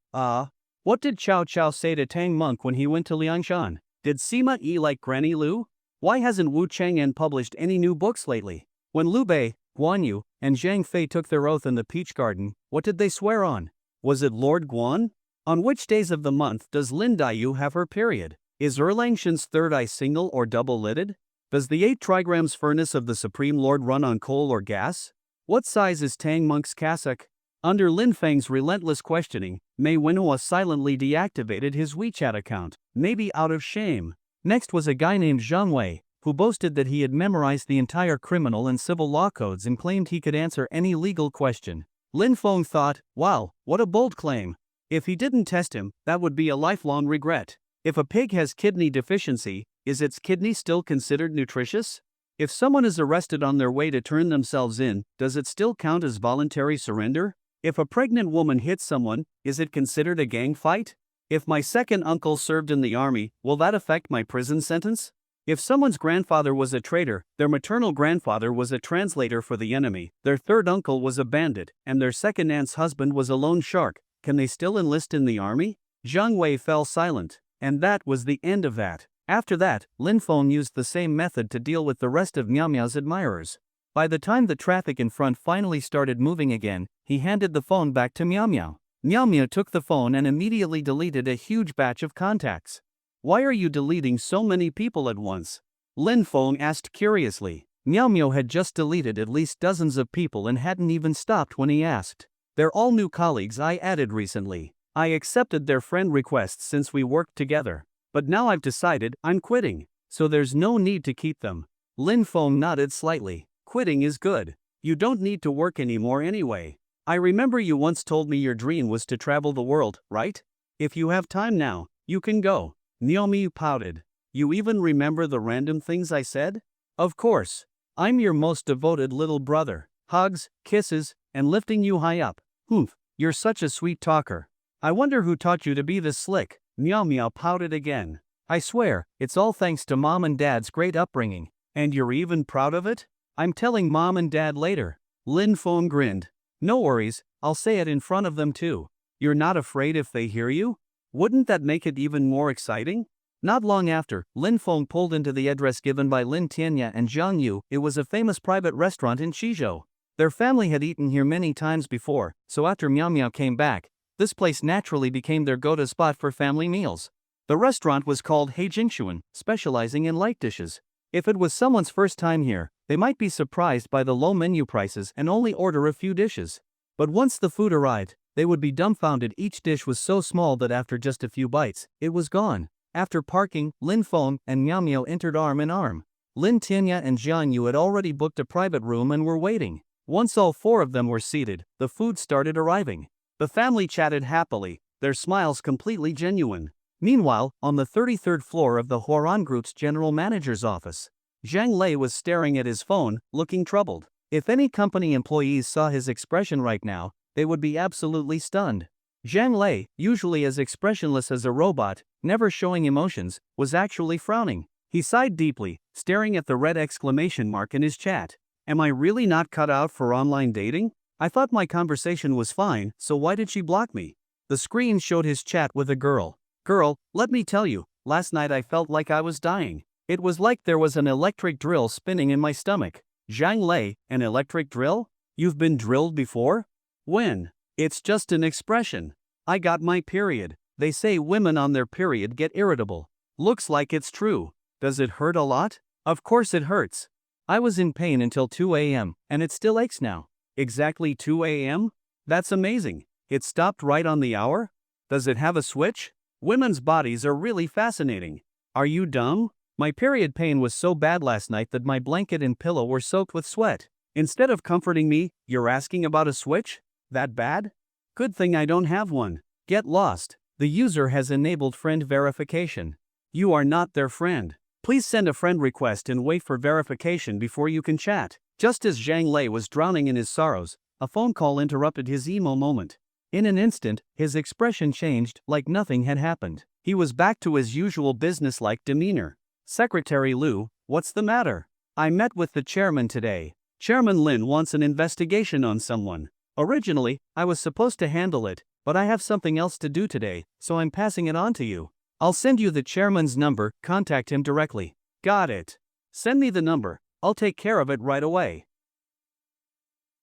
What did Cao Cao say to Tang Monk when he went to Liangshan? Did Sima Yi like Granny Lu? Why hasn't Wu Chang'an published any new books lately? When Liu Bei, Guan Yu, and Zhang Fei took their oath in the Peach Garden, what did they swear on? Was it Lord Guan? On which days of the month does Lin Daiyu have her period? Is Erlangshan's third eye single or double-lidded? Does the 8 trigrams furnace of the Supreme Lord run on coal or gas? What size is Tang Monk's cassock? Under Lin Feng's relentless questioning, Mei Wenhua silently deactivated his WeChat account, maybe out of shame. Next was a guy named Zhang Wei, who boasted that he had memorized the entire criminal and civil law codes and claimed he could answer any legal question. Lin Feng thought, wow, what a bold claim. If he didn't test him, that would be a lifelong regret. If a pig has kidney deficiency, is its kidney still considered nutritious? If someone is arrested on their way to turn themselves in, does it still count as voluntary surrender? If a pregnant woman hits someone, is it considered a gang fight? If my second uncle served in the army, will that affect my prison sentence? If someone's grandfather was a traitor, their maternal grandfather was a translator for the enemy, their third uncle was a bandit, and their second aunt's husband was a loan shark, can they still enlist in the army? Zhang Wei fell silent, and that was the end of that. After that, Lin Feng used the same method to deal with the rest of Meow Meow's admirers. By the time the traffic in front finally started moving again, he handed the phone back to Meow Meow. Meow Meow took the phone and immediately deleted a huge batch of contacts. Why are you deleting so many people at once? Lin Feng asked curiously. Meow Meow had just deleted at least dozens of people and hadn't even stopped when he asked. They're all new colleagues I added recently. I accepted their friend requests since we worked together. But now I've decided I'm quitting, so there's no need to keep them. Lin Feng nodded slightly. Quitting is good. You don't need to work anymore anyway. I remember you once told me your dream was to travel the world, right? If you have time now, you can go. Naomi pouted. You even remember the random things I said? Of course. I'm your most devoted little brother. Hugs, kisses, and lifting you high up. Humph, you're such a sweet talker. I wonder who taught you to be this slick. Meow Meow pouted again. I swear, it's all thanks to Mom and Dad's great upbringing. And you're even proud of it? I'm telling Mom and Dad later. Lin Feng grinned. No worries, I'll say it in front of them too. You're not afraid if they hear you? Wouldn't that make it even more exciting? Not long after, Lin Feng pulled into the address given by Lin Tianya and Zhang Yu. It was a famous private restaurant in Qizhou. Their family had eaten here many times before, so after Meow Meow came back, this place naturally became their go-to spot for family meals. The restaurant was called He Jingxuan, specializing in light dishes. If it was someone's first time here, they might be surprised by the low menu prices and only order a few dishes. But once the food arrived, they would be dumbfounded. Each dish was so small that after just a few bites, it was gone. After parking, Lin Feng and Meow Meow entered arm in arm. Lin Tianya and Jian Yu had already booked a private room and were waiting. Once all 4 of them were seated, the food started arriving. The family chatted happily, their smiles completely genuine. Meanwhile, on the 33rd floor of the Huaran Group's general manager's office, Zhang Lei was staring at his phone, looking troubled. If any company employees saw his expression right now, they would be absolutely stunned. Zhang Lei, usually as expressionless as a robot, never showing emotions, was actually frowning. He sighed deeply, staring at the red exclamation mark in his chat. Am I really not cut out for online dating? I thought my conversation was fine, so why did she block me? The screen showed his chat with a girl. Girl, let me tell you, last night I felt like I was dying. It was like there was an electric drill spinning in my stomach. Zhang Lei, an electric drill? You've been drilled before? When? It's just an expression. I got my period. They say women on their period get irritable. Looks like it's true. Does it hurt a lot? Of course it hurts. I was in pain until 2 a.m., and it still aches now. Exactly 2 a.m.? That's amazing. It stopped right on the hour? Does it have a switch? Women's bodies are really fascinating. Are you dumb? My period pain was so bad last night that my blanket and pillow were soaked with sweat. Instead of comforting me, you're asking about a switch? That bad? Good thing I don't have one. Get lost. The user has enabled friend verification. You are not their friend. Please send a friend request and wait for verification before you can chat. Just as Zhang Lei was drowning in his sorrows, a phone call interrupted his emo moment. In an instant, his expression changed like nothing had happened. He was back to his usual businesslike demeanor. Secretary Liu, what's the matter? I met with the chairman today. Chairman Lin wants an investigation on someone. Originally, I was supposed to handle it, but I have something else to do today, so I'm passing it on to you. I'll send you the chairman's number, contact him directly. Got it. Send me the number, I'll take care of it right away.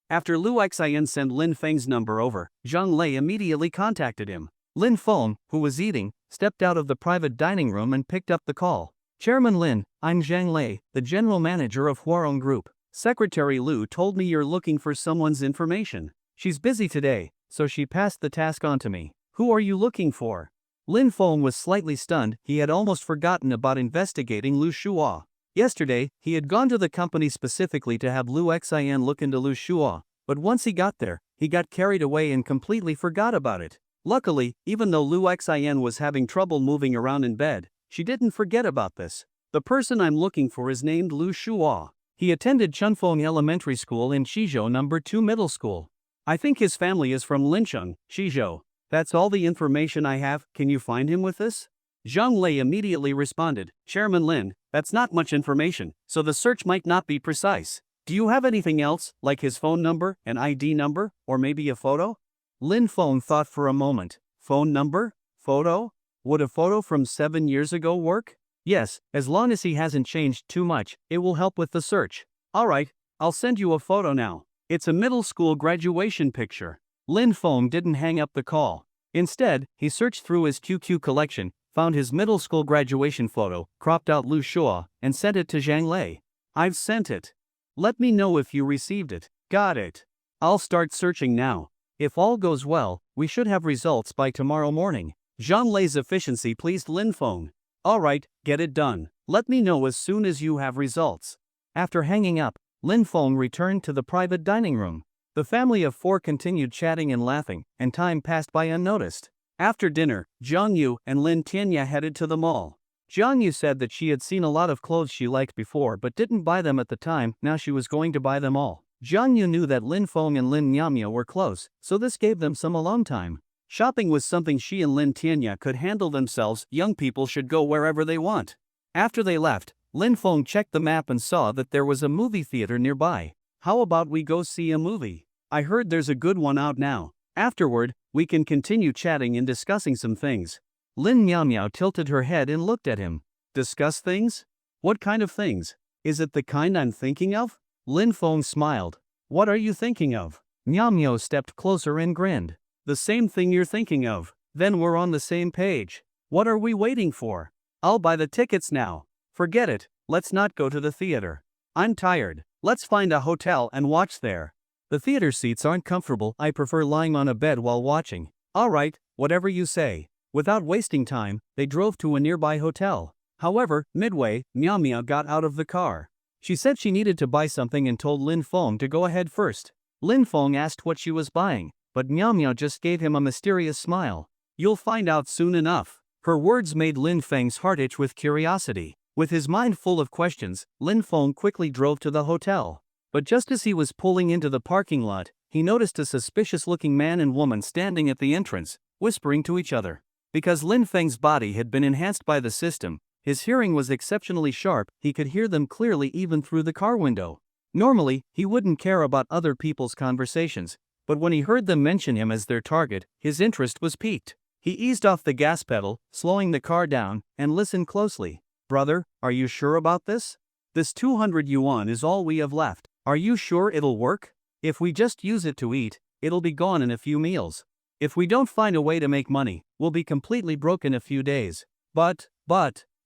After Lu Xian sent Lin Feng's number over, Zhang Lei immediately contacted him. Lin Feng, who was eating, stepped out of the private dining room and picked up the call. Chairman Lin, I'm Zhang Lei, the general manager of Huarong Group. Secretary Liu told me you're looking for someone's information. She's busy today, so she passed the task on to me. Who are you looking for? Lin Feng was slightly stunned. He had almost forgotten about investigating Lu Shuo. Yesterday, he had gone to the company specifically to have Lu Xian look into Lu Shuo, but once he got there, he got carried away and completely forgot about it. Luckily, even though Lu Xian was having trouble moving around in bed, she didn't forget about this. The person I'm looking for is named Lu Shuo. He attended Chunfeng Elementary School in Shizhou No. 2 Middle School. I think his family is from Lincheng, Shizhou. That's all the information I have. Can you find him with this? Zhang Lei immediately responded, Chairman Lin, that's not much information, so the search might not be precise. Do you have anything else, like his phone number, an ID number, or maybe a photo? Lin Feng thought for a moment. Phone number? Photo? Would a photo from 7 years ago work? Yes, as long as he hasn't changed too much, it will help with the search. Alright, I'll send you a photo now. It's a middle school graduation picture. Lin Feng didn't hang up the call. Instead, he searched through his QQ collection, found his middle school graduation photo, cropped out Lu Shuo, and sent it to Zhang Lei. I've sent it. Let me know if you received it. Got it. I'll start searching now. If all goes well, we should have results by tomorrow morning. Zhang Lei's efficiency pleased Lin Feng. Alright, get it done. Let me know as soon as you have results. After hanging up, Lin Feng returned to the private dining room. The family of four continued chatting and laughing, and time passed by unnoticed. After dinner, Zhang Yu and Lin Tianya headed to the mall. Zhang Yu said that she had seen a lot of clothes she liked before but didn't buy them at the time. Now she was going to buy them all. Zhang Yu knew that Lin Feng and Lin Nyamya were close, so this gave them some alone time. Shopping was something she and Lin Tianya could handle themselves. Young people should go wherever they want. After they left, Lin Feng checked the map and saw that there was a movie theater nearby. How about we go see a movie? I heard there's a good one out now. Afterward, we can continue chatting and discussing some things. Lin Miao tilted her head and looked at him. Discuss things? What kind of things? Is it the kind I'm thinking of? Lin Feng smiled. What are you thinking of? Miao stepped closer and grinned. The same thing you're thinking of. Then we're on the same page. What are we waiting for? I'll buy the tickets now. Forget it, let's not go to the theater. I'm tired. Let's find a hotel and watch there. The theater seats aren't comfortable. I prefer lying on a bed while watching. Alright, whatever you say. Without wasting time, they drove to a nearby hotel. However, midway, Miao got out of the car. She said she needed to buy something and told Lin Feng to go ahead first. Lin Feng asked what she was buying. but Meow Meow just gave him a mysterious smile. You'll find out soon enough. Her words made Lin Feng's heart itch with curiosity. With his mind full of questions, Lin Feng quickly drove to the hotel. But just as he was pulling into the parking lot, he noticed a suspicious-looking man and woman standing at the entrance, whispering to each other. Because Lin Feng's body had been enhanced by the system, his hearing was exceptionally sharp. He could hear them clearly even through the car window. Normally, he wouldn't care about other people's conversations, but when he heard them mention him as their target, his interest was piqued. He eased off the gas pedal, slowing the car down, and listened closely. Brother, are you sure about this? This 200 yuan is all we have left. Are you sure it'll work? If we just use it to eat, it'll be gone in a few meals. If we don't find a way to make money, we'll be completely broke in a few days. But,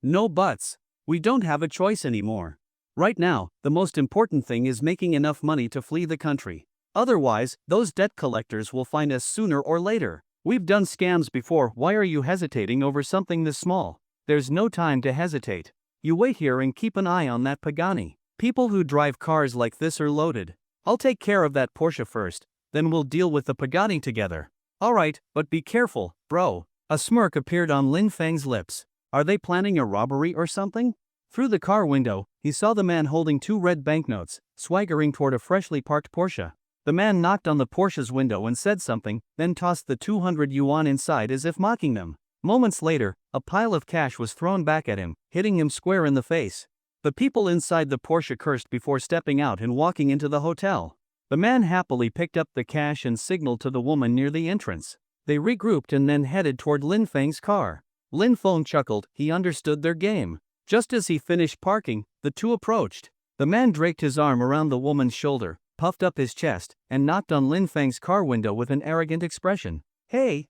no buts. We don't have a choice anymore. Right now, the most important thing is making enough money to flee the country. Otherwise, those debt collectors will find us sooner or later. We've done scams before. Why are you hesitating over something this small? There's no time to hesitate. You wait here and keep an eye on that Pagani. People who drive cars like this are loaded. I'll take care of that Porsche first, then we'll deal with the Pagani together. Alright, but be careful, bro. A smirk appeared on Lin Feng's lips. Are they planning a robbery or something? Through the car window, he saw the man holding 2 red banknotes, swaggering toward a freshly parked Porsche. The man knocked on the Porsche's window and said something, then tossed the 200 yuan inside as if mocking them. Moments later, a pile of cash was thrown back at him, hitting him square in the face. The people inside the Porsche cursed before stepping out and walking into the hotel. The man happily picked up the cash and signaled to the woman near the entrance. They regrouped and then headed toward Lin Feng's car. Lin Feng chuckled. He understood their game. Just as he finished parking, the two approached. The man draped his arm around the woman's shoulder, puffed up his chest, and knocked on Lin Feng's car window with an arrogant expression. Hey,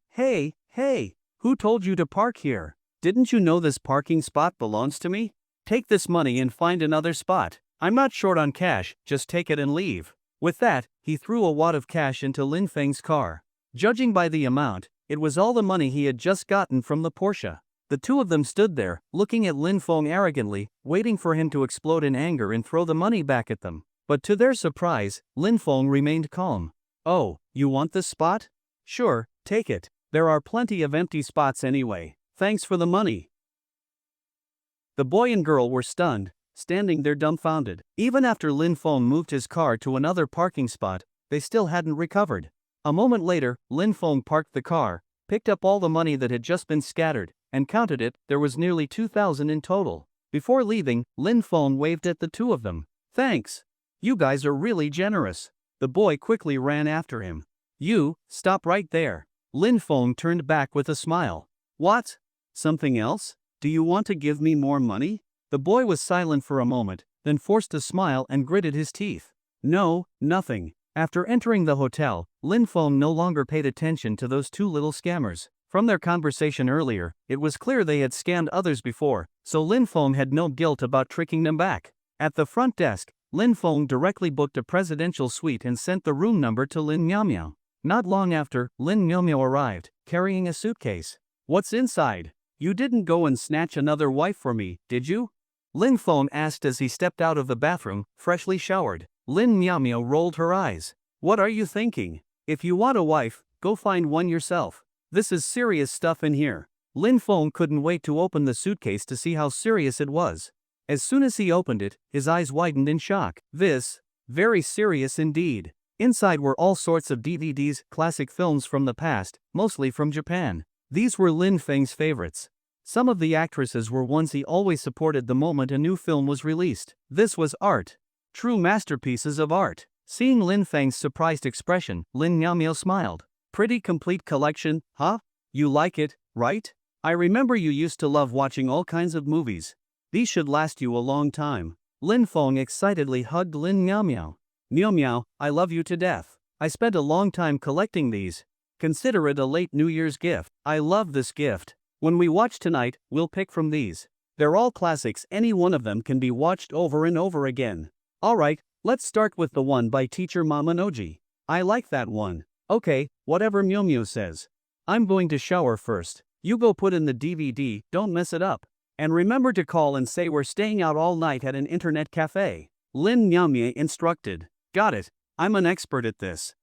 who told you to park here? Didn't you know this parking spot belongs to me? Take this money and find another spot. I'm not short on cash, just take it and leave. With that, he threw a wad of cash into Lin Feng's car. Judging by the amount, it was all the money he had just gotten from the Porsche. The two of them stood there, looking at Lin Feng arrogantly, waiting for him to explode in anger and throw the money back at them. But to their surprise, Lin Feng remained calm. Oh, you want this spot? Sure, take it. There are plenty of empty spots anyway. Thanks for the money. The boy and girl were stunned, standing there dumbfounded. Even after Lin Feng moved his car to another parking spot, they still hadn't recovered. A moment later, Lin Feng parked the car, picked up all the money that had just been scattered, and counted it. There was nearly 2,000 in total. Before leaving, Lin Feng waved at the two of them. Thanks. You guys are really generous. The boy quickly ran after him. You, stop right there. Lin Feng turned back with a smile. What? Something else? Do you want to give me more money? The boy was silent for a moment, then forced a smile and gritted his teeth. No, nothing. After entering the hotel, Lin Feng no longer paid attention to those two little scammers. From their conversation earlier, it was clear they had scammed others before, so Lin Feng had no guilt about tricking them back. At the front desk, Lin Feng directly booked a presidential suite and sent the room number to Lin Miao Miao. Not long after, Lin Miao Miao arrived, carrying a suitcase. What's inside? You didn't go and snatch another wife for me, did you? Lin Feng asked as he stepped out of the bathroom, freshly showered. Lin Miao Miao rolled her eyes. What are you thinking? If you want a wife, go find one yourself. This is serious stuff in here. Lin Feng couldn't wait to open the suitcase to see how serious it was. As soon as he opened it, his eyes widened in shock. This, very serious indeed. Inside were all sorts of DVDs, classic films from the past, mostly from Japan. These were Lin Feng's favorites. Some of the actresses were ones he always supported the moment a new film was released. This was art. True masterpieces of art. Seeing Lin Feng's surprised expression, Lin Miao Miao smiled. Pretty complete collection, huh? You like it, right? I remember you used to love watching all kinds of movies. These should last you a long time. Lin Feng excitedly hugged Lin Miao Miao. Miao Miao, I love you to death. I spent a long time collecting these. Consider it a late New Year's gift. I love this gift. When we watch tonight, we'll pick from these. They're all classics. Any one of them can be watched over and over again. Alright, let's start with the one by teacher Mamanoji. I like that one. Okay, whatever Miao Miao says. I'm going to shower first. You go put in the DVD, don't mess it up. And remember to call and say we're staying out all night at an internet cafe. Lin Miao Miao instructed. Got it. I'm an expert at this.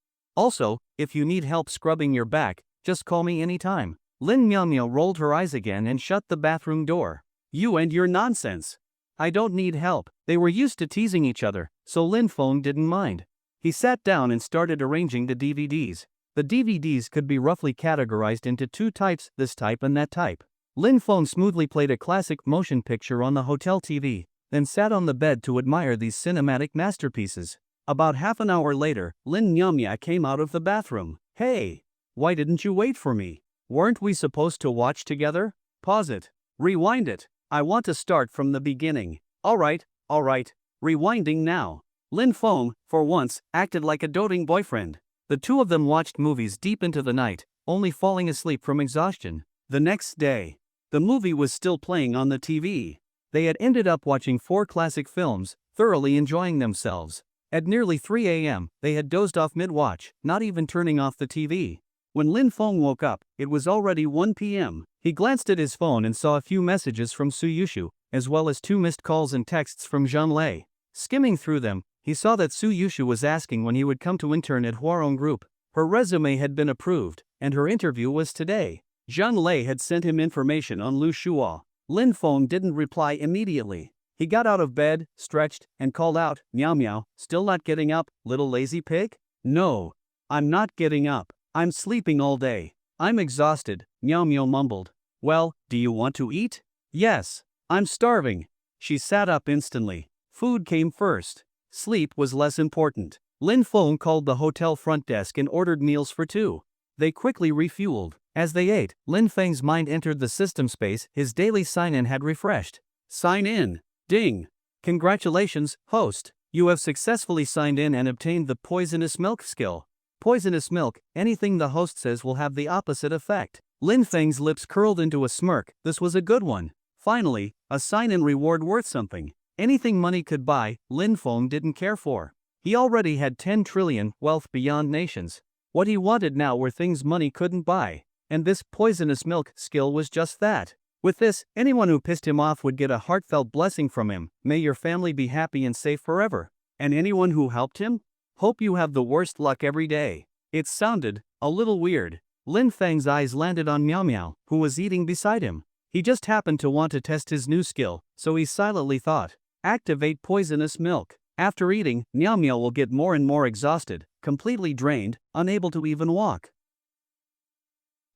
Also, if you need help scrubbing your back, just call me anytime. Lin Miao rolled her eyes again and shut the bathroom door. You and your nonsense. I don't need help. They were used to teasing each other, so Lin Feng didn't mind. He sat down and started arranging the DVDs. The DVDs could be roughly categorized into two types, this type and that type. Lin Feng smoothly played a classic motion picture on the hotel TV, then sat on the bed to admire these cinematic masterpieces. About half an hour later, Lin Miao came out of the bathroom. Hey! Why didn't you wait for me? Weren't we supposed to watch together? Pause it. Rewind it. I want to start from the beginning. Alright. Rewinding now. Lin Feng, for once, acted like a doting boyfriend. The two of them watched movies deep into the night, only falling asleep from exhaustion. The next day, the movie was still playing on the TV. They had ended up watching 4 classic films, thoroughly enjoying themselves. At nearly 3 a.m., they had dozed off mid-watch, not even turning off the TV. When Lin Feng woke up, it was already 1 p.m. He glanced at his phone and saw a few messages from Su Yushu, as well as 2 missed calls and texts from Zhang Lei. Skimming through them, he saw that Su Yushu was asking when he would come to intern at Huarong Group. Her resume had been approved, and her interview was today. Zhang Lei had sent him information on Lu Shuo. Lin Feng didn't reply immediately. He got out of bed, stretched, and called out, Miao Miao, still not getting up, little lazy pig? No. I'm not getting up. I'm sleeping all day. I'm exhausted, Miao Miao mumbled. Well, do you want to eat? Yes. I'm starving. She sat up instantly. Food came first. Sleep was less important. Lin Feng called the hotel front desk and ordered meals for 2. They quickly refueled. As they ate, Lin Feng's mind entered the system space. His daily sign-in had refreshed. Sign in. Ding. Congratulations, host. You have successfully signed in and obtained the poisonous milk skill. Poisonous milk, anything the host says will have the opposite effect. Lin Feng's lips curled into a smirk. This was a good one. Finally, a sign-in reward worth something. Anything money could buy, Lin Feng didn't care for. He already had 10 trillion, wealth beyond nations. What he wanted now were things money couldn't buy. And this poisonous milk skill was just that. With this, anyone who pissed him off would get a heartfelt blessing from him. May your family be happy and safe forever. And anyone who helped him? Hope you have the worst luck every day. It sounded a little weird. Lin Feng's eyes landed on Miao Miao, who was eating beside him. He just happened to want to test his new skill, so he silently thought, activate poisonous milk. After eating, Miao Miao will get more and more exhausted, completely drained, unable to even walk.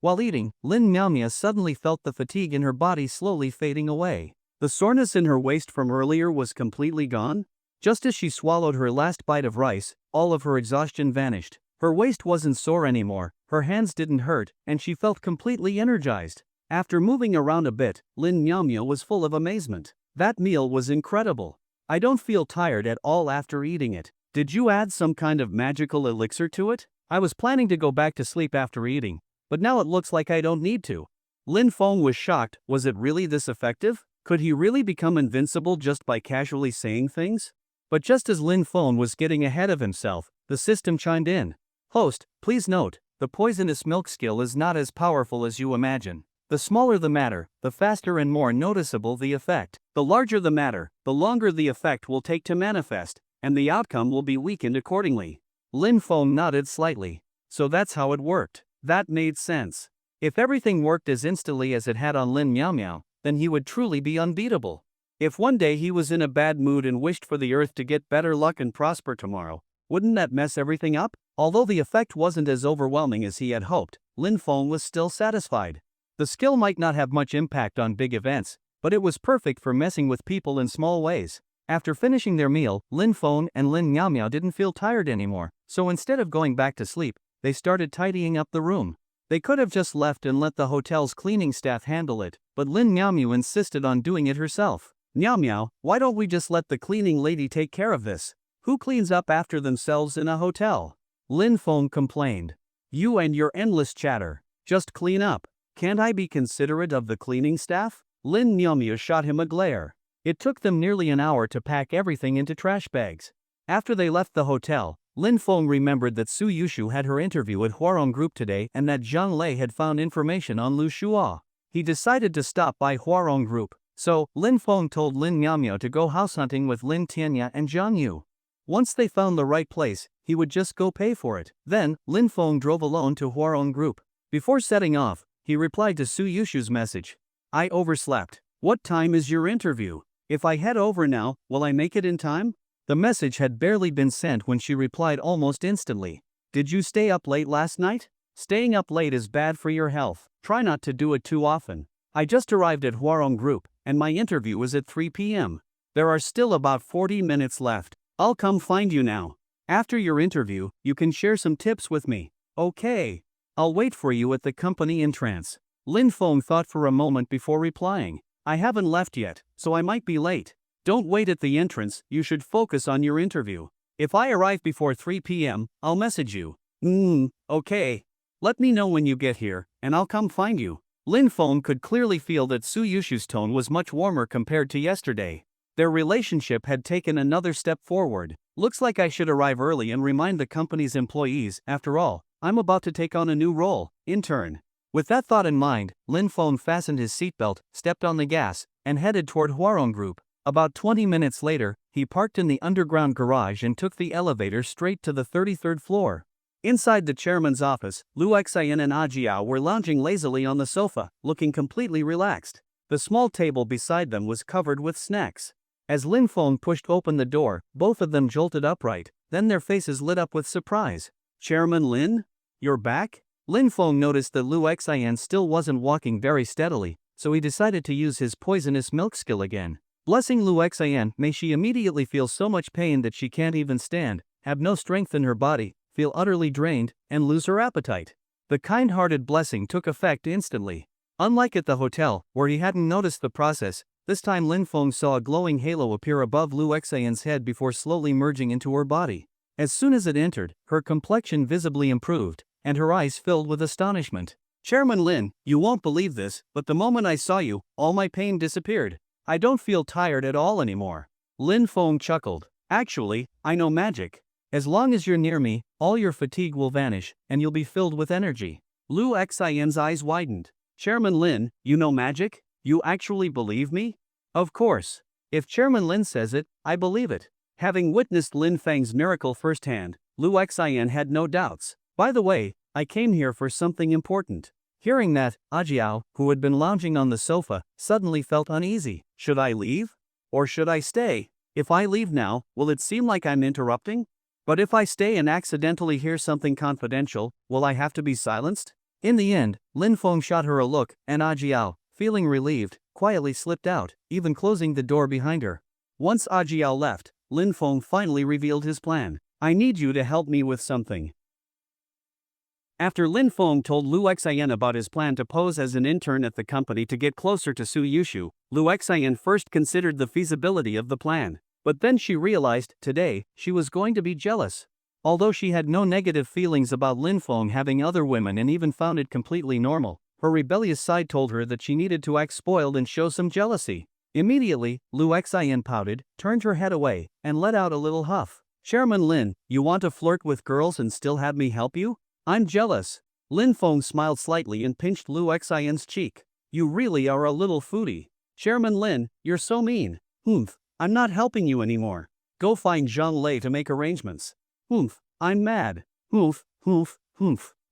While eating, Lin Miao Miao suddenly felt the fatigue in her body slowly fading away. The soreness in her waist from earlier was completely gone. Just as she swallowed her last bite of rice, all of her exhaustion vanished. Her waist wasn't sore anymore, her hands didn't hurt, and she felt completely energized. After moving around a bit, Lin Miao Miao was full of amazement. That meal was incredible. I don't feel tired at all after eating it. Did you add some kind of magical elixir to it? I was planning to go back to sleep after eating, but now it looks like I don't need to. Lin Feng was shocked. Was it really this effective? Could he really become invincible just by casually saying things? But just as Lin Feng was getting ahead of himself, the system chimed in. Host, please note, the poisonous milk skill is not as powerful as you imagine. The smaller the matter, the faster and more noticeable the effect. The larger the matter, the longer the effect will take to manifest, and the outcome will be weakened accordingly. Lin Feng nodded slightly. So that's how it worked. That made sense. If everything worked as instantly as it had on Lin Miao Miao, then he would truly be unbeatable. If one day he was in a bad mood and wished for the earth to get better luck and prosper tomorrow, wouldn't that mess everything up? Although the effect wasn't as overwhelming as he had hoped, Lin Feng was still satisfied. The skill might not have much impact on big events, but it was perfect for messing with people in small ways. After finishing their meal, Lin Feng and Lin Miao Miao didn't feel tired anymore, so instead of going back to sleep, they started tidying up the room. They could have just left and let the hotel's cleaning staff handle it, but Lin Miao Miao insisted on doing it herself. Miao Miao, why don't we just let the cleaning lady take care of this? Who cleans up after themselves in a hotel? Lin Feng complained. You and your endless chatter. Just clean up. Can't I be considerate of the cleaning staff? Lin Miao Miao shot him a glare. It took them nearly an hour to pack everything into trash bags. After they left the hotel, Lin Feng remembered that Su Yushu had her interview at Huarong Group today and that Zhang Lei had found information on Lu Shuo. He decided to stop by Huarong Group, so Lin Feng told Lin Miao Miao to go house hunting with Lin Tianya and Zhang Yu. Once they found the right place, he would just go pay for it. Then, Lin Feng drove alone to Huarong Group. Before setting off, he replied to Su Yushu's message. I overslept. What time is your interview? If I head over now, will I make it in time? The message had barely been sent when she replied almost instantly. Did you stay up late last night? Staying up late is bad for your health. Try not to do it too often. I just arrived at Huarong Group, and my interview is at 3 p.m. There are still about 40 minutes left. I'll come find you now. After your interview, you can share some tips with me. Okay. I'll wait for you at the company entrance. Lin Feng thought for a moment before replying. I haven't left yet, so I might be late. Don't wait at the entrance, you should focus on your interview. If I arrive before 3 p.m., I'll message you. Okay. Let me know when you get here, and I'll come find you. Lin Feng could clearly feel that Su Yushu's tone was much warmer compared to yesterday. Their relationship had taken another step forward. Looks like I should arrive early and remind the company's employees, after all, I'm about to take on a new role, intern. With that thought in mind, Lin Feng fastened his seatbelt, stepped on the gas, and headed toward Huarong Group. About 20 minutes later, he parked in the underground garage and took the elevator straight to the 33rd floor. Inside the chairman's office, Lu Xian and Ajiao were lounging lazily on the sofa, looking completely relaxed. The small table beside them was covered with snacks. As Lin Feng pushed open the door, both of them jolted upright, then their faces lit up with surprise. Chairman Lin? You're back? Lin Feng noticed that Lu Xian still wasn't walking very steadily, so he decided to use his poisonous milk skill again. Blessing Lu Xian, may she immediately feel so much pain that she can't even stand, have no strength in her body, feel utterly drained, and lose her appetite. The kind-hearted blessing took effect instantly. Unlike at the hotel, where he hadn't noticed the process, this time Lin Feng saw a glowing halo appear above Lu Xian's head before slowly merging into her body. As soon as it entered, her complexion visibly improved, and her eyes filled with astonishment. Chairman Lin, you won't believe this, but the moment I saw you, all my pain disappeared. I don't feel tired at all anymore. Lin Feng chuckled. Actually, I know magic. As long as you're near me, all your fatigue will vanish, and you'll be filled with energy. Lu Xian's eyes widened. Chairman Lin, you know magic? You actually believe me? Of course. If Chairman Lin says it, I believe it. Having witnessed Lin Feng's miracle firsthand, Lu Xian had no doubts. By the way, I came here for something important. Hearing that, Ajiao, who had been lounging on the sofa, suddenly felt uneasy. Should I leave? Or should I stay? If I leave now, will it seem like I'm interrupting? But if I stay and accidentally hear something confidential, will I have to be silenced? In the end, Lin Feng shot her a look, and Ajiao, feeling relieved, quietly slipped out, even closing the door behind her. Once Ajiao left, Lin Feng finally revealed his plan. I need you to help me with something. After Lin Feng told Lu Xian about his plan to pose as an intern at the company to get closer to Su Yushu, Lu Xian first considered the feasibility of the plan. But then she realized, today, she was going to be jealous. Although she had no negative feelings about Lin Feng having other women and even found it completely normal, her rebellious side told her that she needed to act spoiled and show some jealousy. Immediately, Lu Xian pouted, turned her head away, and let out a little huff. Chairman Lin, you want to flirt with girls and still have me help you? I'm jealous. Lin Feng smiled slightly and pinched Lu Xian's cheek. You really are a little foodie. Chairman Lin, you're so mean. I'm not helping you anymore. Go find Zhang Lei to make arrangements. I'm mad. Lu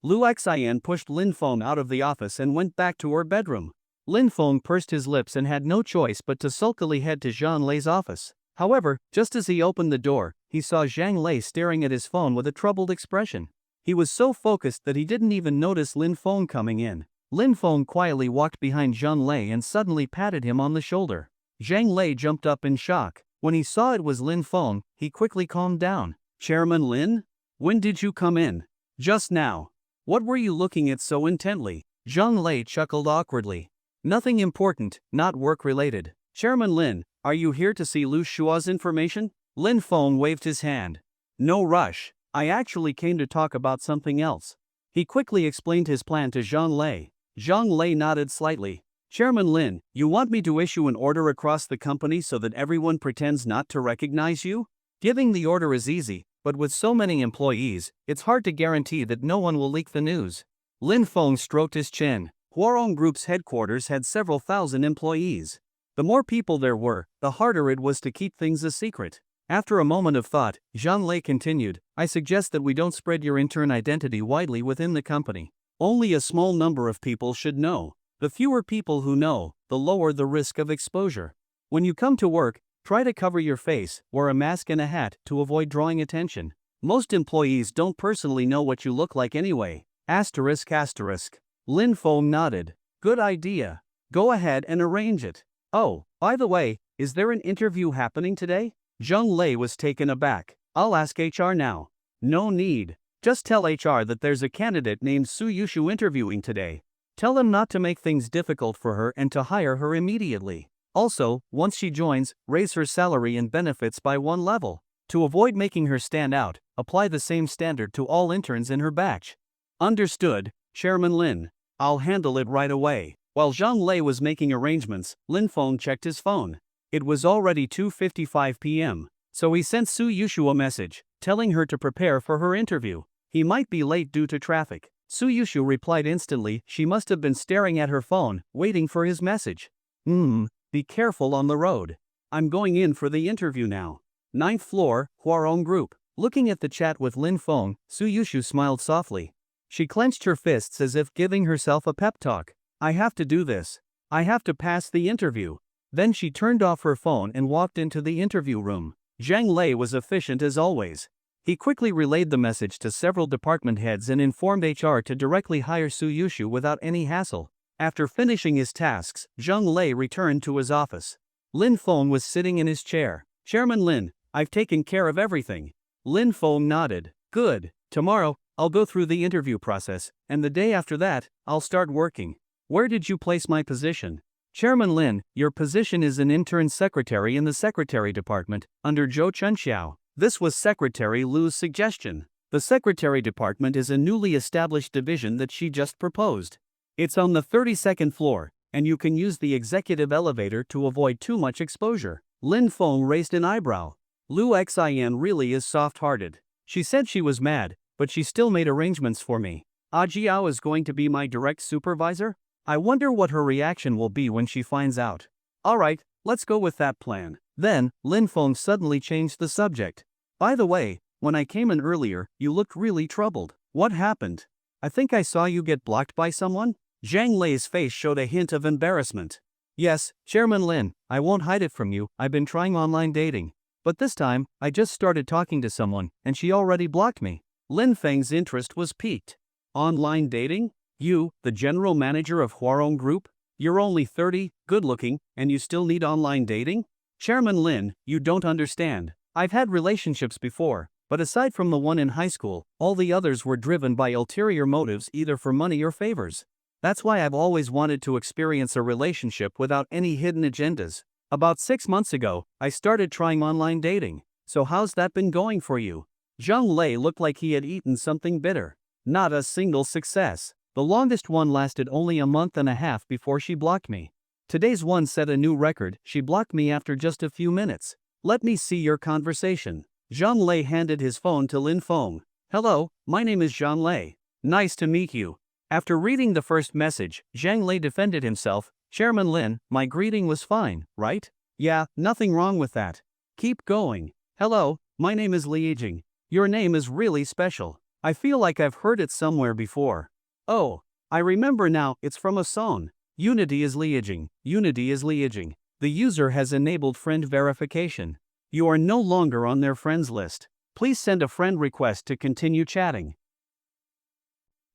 Xian pushed Lin Feng out of the office and went back to her bedroom. Lin Feng pursed his lips and had no choice but to sulkily head to Zhang Lei's office. However, just as he opened the door, he saw Zhang Lei staring at his phone with a troubled expression. He was so focused that he didn't even notice Lin Feng coming in. Lin Feng quietly walked behind Zhang Lei and suddenly patted him on the shoulder. Zhang Lei jumped up in shock. When he saw it was Lin Feng, he quickly calmed down. Chairman Lin? When did you come in? Just now. What were you looking at so intently? Zhang Lei chuckled awkwardly. Nothing important, not work-related. Chairman Lin, are you here to see Lu Shua's information? Lin Feng waved his hand. No rush. I actually came to talk about something else. He quickly explained his plan to Zhang Lei. Zhang Lei nodded slightly. Chairman Lin, you want me to issue an order across the company so that everyone pretends not to recognize you? Giving the order is easy, but with so many employees, it's hard to guarantee that no one will leak the news. Lin Feng stroked his chin. Huarong Group's headquarters had several thousand employees. The more people there were, the harder it was to keep things a secret. After a moment of thought, Zhang Lei continued, I suggest that we don't spread your intern identity widely within the company. Only a small number of people should know. The fewer people who know, the lower the risk of exposure. When you come to work, try to cover your face, wear a mask and a hat to avoid drawing attention. Most employees don't personally know what you look like anyway. Asterisk asterisk. Lin Feng nodded. Good idea. Go ahead and arrange it. Oh, by the way, is there an interview happening today? Zhang Lei was taken aback. I'll ask HR now. No need. Just tell HR that there's a candidate named Su Yushu interviewing today. Tell them not to make things difficult for her and to hire her immediately. Also, once she joins, raise her salary and benefits by 1 level. To avoid making her stand out, apply the same standard to all interns in her batch. Understood, Chairman Lin. I'll handle it right away. While Zhang Lei was making arrangements, Lin Feng checked his phone. It was already 2:55 p.m., so he sent Su Yushu a message, telling her to prepare for her interview. He might be late due to traffic. Su Yushu replied instantly. She must have been staring at her phone, waiting for his message. Be careful on the road. I'm going in for the interview now. 9th floor, Huarong Group. Looking at the chat with Lin Feng, Su Yushu smiled softly. She clenched her fists as if giving herself a pep talk. I have to do this. I have to pass the interview. Then she turned off her phone and walked into the interview room. Zhang Lei was efficient as always. He quickly relayed the message to several department heads and informed HR to directly hire Su Yushu without any hassle. After finishing his tasks, Zhang Lei returned to his office. Lin Feng was sitting in his chair. Chairman Lin, I've taken care of everything. Lin Feng nodded. Good. Tomorrow, I'll go through the interview process, and the day after that, I'll start working. Where did you place my position? Chairman Lin, your position is an intern secretary in the secretary department, under Zhou Chunxiao. This was Secretary Lu's suggestion. The secretary department is a newly established division that she just proposed. It's on the 32nd floor, and you can use the executive elevator to avoid too much exposure. Lin Feng raised an eyebrow. Lu Xin really is soft-hearted. She said she was mad, but she still made arrangements for me. Jiao is going to be my direct supervisor? I wonder what her reaction will be when she finds out. Alright, let's go with that plan. Then, Lin Feng suddenly changed the subject. By the way, when I came in earlier, you looked really troubled. What happened? I think I saw you get blocked by someone? Zhang Lei's face showed a hint of embarrassment. Yes, Chairman Lin, I won't hide it from you, I've been trying online dating. But this time, I just started talking to someone, and she already blocked me. Lin Feng's interest was piqued. Online dating? You, the general manager of Huarong Group? You're only 30, good-looking, and you still need online dating? Chairman Lin, you don't understand. I've had relationships before, but aside from the one in high school, all the others were driven by ulterior motives, either for money or favors. That's why I've always wanted to experience a relationship without any hidden agendas. About 6 months ago, I started trying online dating. So how's that been going for you? Zhang Lei looked like he had eaten something bitter. Not a single success. The longest one lasted only a month and a half before she blocked me. Today's one set a new record. She blocked me after just a few minutes. Let me see your conversation. Zhang Lei handed his phone to Lin Feng. Hello, my name is Zhang Lei. Nice to meet you. After reading the first message, Zhang Lei defended himself. Chairman Lin, my greeting was fine, right? Yeah, nothing wrong with that. Keep going. Hello, my name is Li Yijing. Your name is really special. I feel like I've heard it somewhere before. Oh, I remember now, it's from a song. Unity is Li Yijing. Unity is Li Yijing. The user has enabled friend verification. You are no longer on their friends list. Please send a friend request to continue chatting.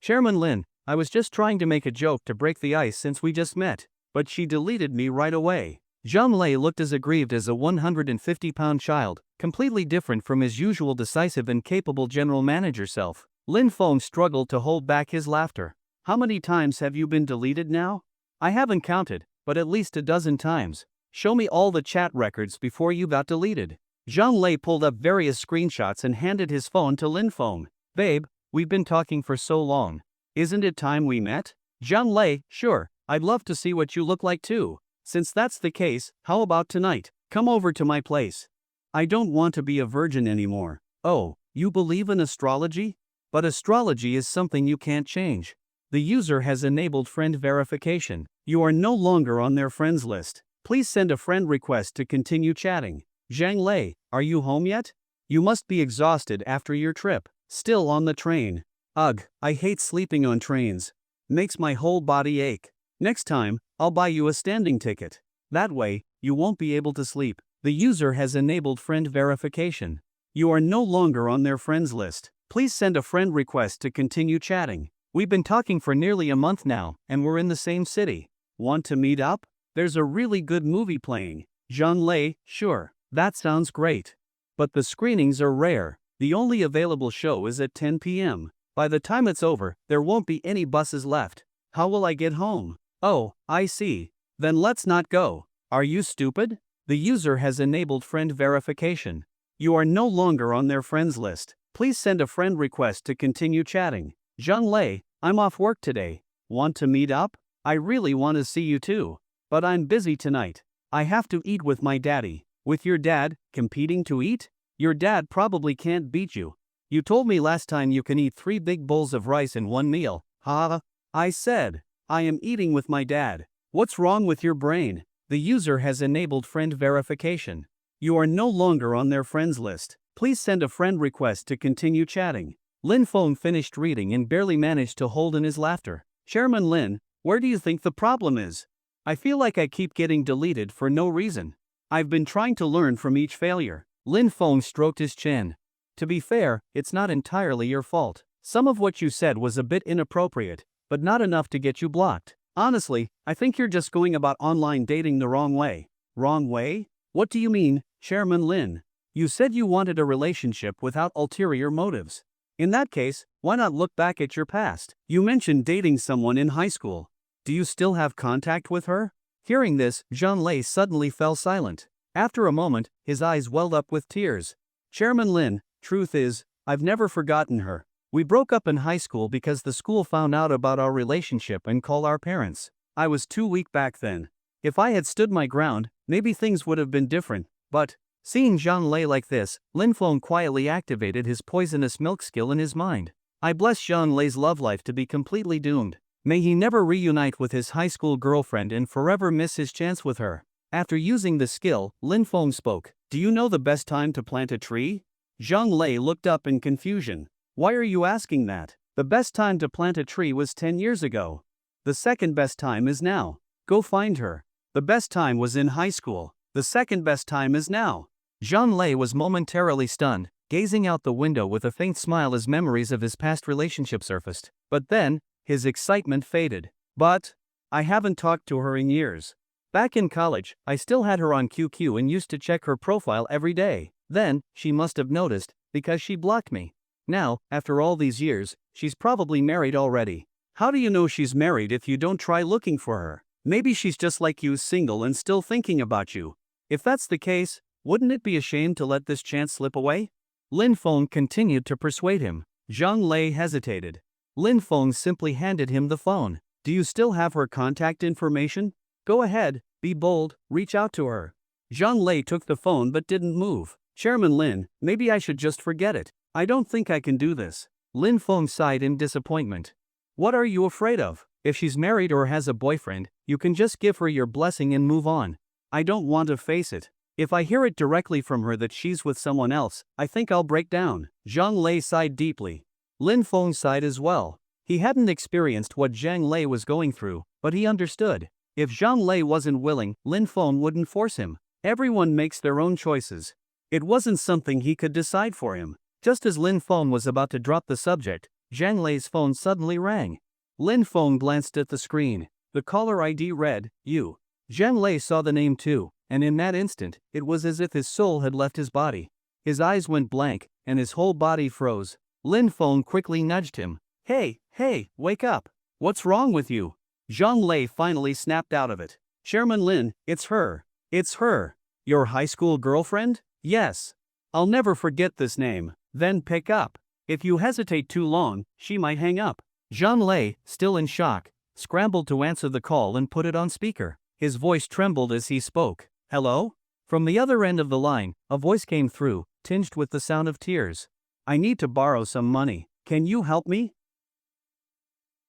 Chairman Lin, I was just trying to make a joke to break the ice since we just met, but she deleted me right away. Zhang Lei looked as aggrieved as a 150-pound child, completely different from his usual decisive and capable general manager self. Lin Feng struggled to hold back his laughter. How many times have you been deleted now? I haven't counted, but at least a dozen times. Show me all the chat records before you got deleted. Zhang Lei pulled up various screenshots and handed his phone to Lin Feng. Babe, we've been talking for so long. Isn't it time we met? Zhang Lei, sure, I'd love to see what you look like too. Since that's the case, how about tonight? Come over to my place. I don't want to be a virgin anymore. Oh, you believe in astrology? But astrology is something you can't change. The user has enabled friend verification. You are no longer on their friends list. Please send a friend request to continue chatting. Zhang Lei, are you home yet? You must be exhausted after your trip. Still on the train. Ugh, I hate sleeping on trains. Makes my whole body ache. Next time, I'll buy you a standing ticket. That way, you won't be able to sleep. The user has enabled friend verification. You are no longer on their friends list. Please send a friend request to continue chatting. We've been talking for nearly a month now, and we're in the same city. Want to meet up? There's a really good movie playing. Zhang Lei, sure. That sounds great. But the screenings are rare. The only available show is at 10 p.m. By the time it's over, there won't be any buses left. How will I get home? Oh, I see. Then let's not go. Are you stupid? The user has enabled friend verification. You are no longer on their friends list. Please send a friend request to continue chatting. Zhang Lei, I'm off work today. Want to meet up? I really want to see you too. But I'm busy tonight. I have to eat with my daddy. With your dad, competing to eat? Your dad probably can't beat you. You told me last time you can eat 3 big bowls of rice in one meal. Ha! I said, I am eating with my dad. What's wrong with your brain? The user has enabled friend verification. You are no longer on their friends list. Please send a friend request to continue chatting. Lin Feng finished reading and barely managed to hold in his laughter. Chairman Lin, where do you think the problem is? I feel like I keep getting deleted for no reason. I've been trying to learn from each failure. Lin Feng stroked his chin. To be fair, it's not entirely your fault. Some of what you said was a bit inappropriate, but not enough to get you blocked. Honestly, I think you're just going about online dating the wrong way. Wrong way? What do you mean, Chairman Lin? You said you wanted a relationship without ulterior motives. In that case, why not look back at your past? You mentioned dating someone in high school. Do you still have contact with her? Hearing this, Zhang Lei suddenly fell silent. After a moment, his eyes welled up with tears. Chairman Lin, truth is, I've never forgotten her. We broke up in high school because the school found out about our relationship and called our parents. I was too weak back then. If I had stood my ground, maybe things would have been different, but, seeing Zhang Lei like this, Lin Feng quietly activated his poisonous milk skill in his mind. I bless Zhang Lei's love life to be completely doomed. May he never reunite with his high school girlfriend and forever miss his chance with her. After using the skill, Lin Feng spoke. Do you know the best time to plant a tree? Zhang Lei looked up in confusion. Why are you asking that? The best time to plant a tree was 10 years ago. The second best time is now. Go find her. The best time was in high school. The second best time is now. Zhang Lei was momentarily stunned, gazing out the window with a faint smile as memories of his past relationship surfaced. But then, his excitement faded. But, I haven't talked to her in years. Back in college, I still had her on QQ and used to check her profile every day. Then, she must have noticed, because she blocked me. Now, after all these years, she's probably married already. How do you know she's married if you don't try looking for her? Maybe she's just like you, single and still thinking about you. If that's the case, wouldn't it be a shame to let this chance slip away? Lin Feng continued to persuade him. Zhang Lei hesitated. Lin Feng simply handed him the phone. Do you still have her contact information? Go ahead, be bold, reach out to her. Zhang Lei took the phone but didn't move. Chairman Lin, maybe I should just forget it. I don't think I can do this. Lin Feng sighed in disappointment. What are you afraid of? If she's married or has a boyfriend, you can just give her your blessing and move on. I don't want to face it. If I hear it directly from her that she's with someone else, I think I'll break down. Zhang Lei sighed deeply. Lin Feng sighed as well. He hadn't experienced what Zhang Lei was going through, but he understood. If Zhang Lei wasn't willing, Lin Feng wouldn't force him. Everyone makes their own choices. It wasn't something he could decide for him. Just as Lin Feng was about to drop the subject, Zhang Lei's phone suddenly rang. Lin Feng glanced at the screen. The caller ID read, You. Zhang Lei saw the name too, and in that instant, it was as if his soul had left his body. His eyes went blank, and his whole body froze. Lin Feng quickly nudged him. Hey, wake up. What's wrong with you? Zhang Lei finally snapped out of it. Chairman Lin, it's her. It's her. Your high school girlfriend? Yes. I'll never forget this name. Then pick up. If you hesitate too long, she might hang up. Zhang Lei, still in shock, scrambled to answer the call and put it on speaker. His voice trembled as he spoke. Hello? From the other end of the line, a voice came through, tinged with the sound of tears. I need to borrow some money. Can you help me?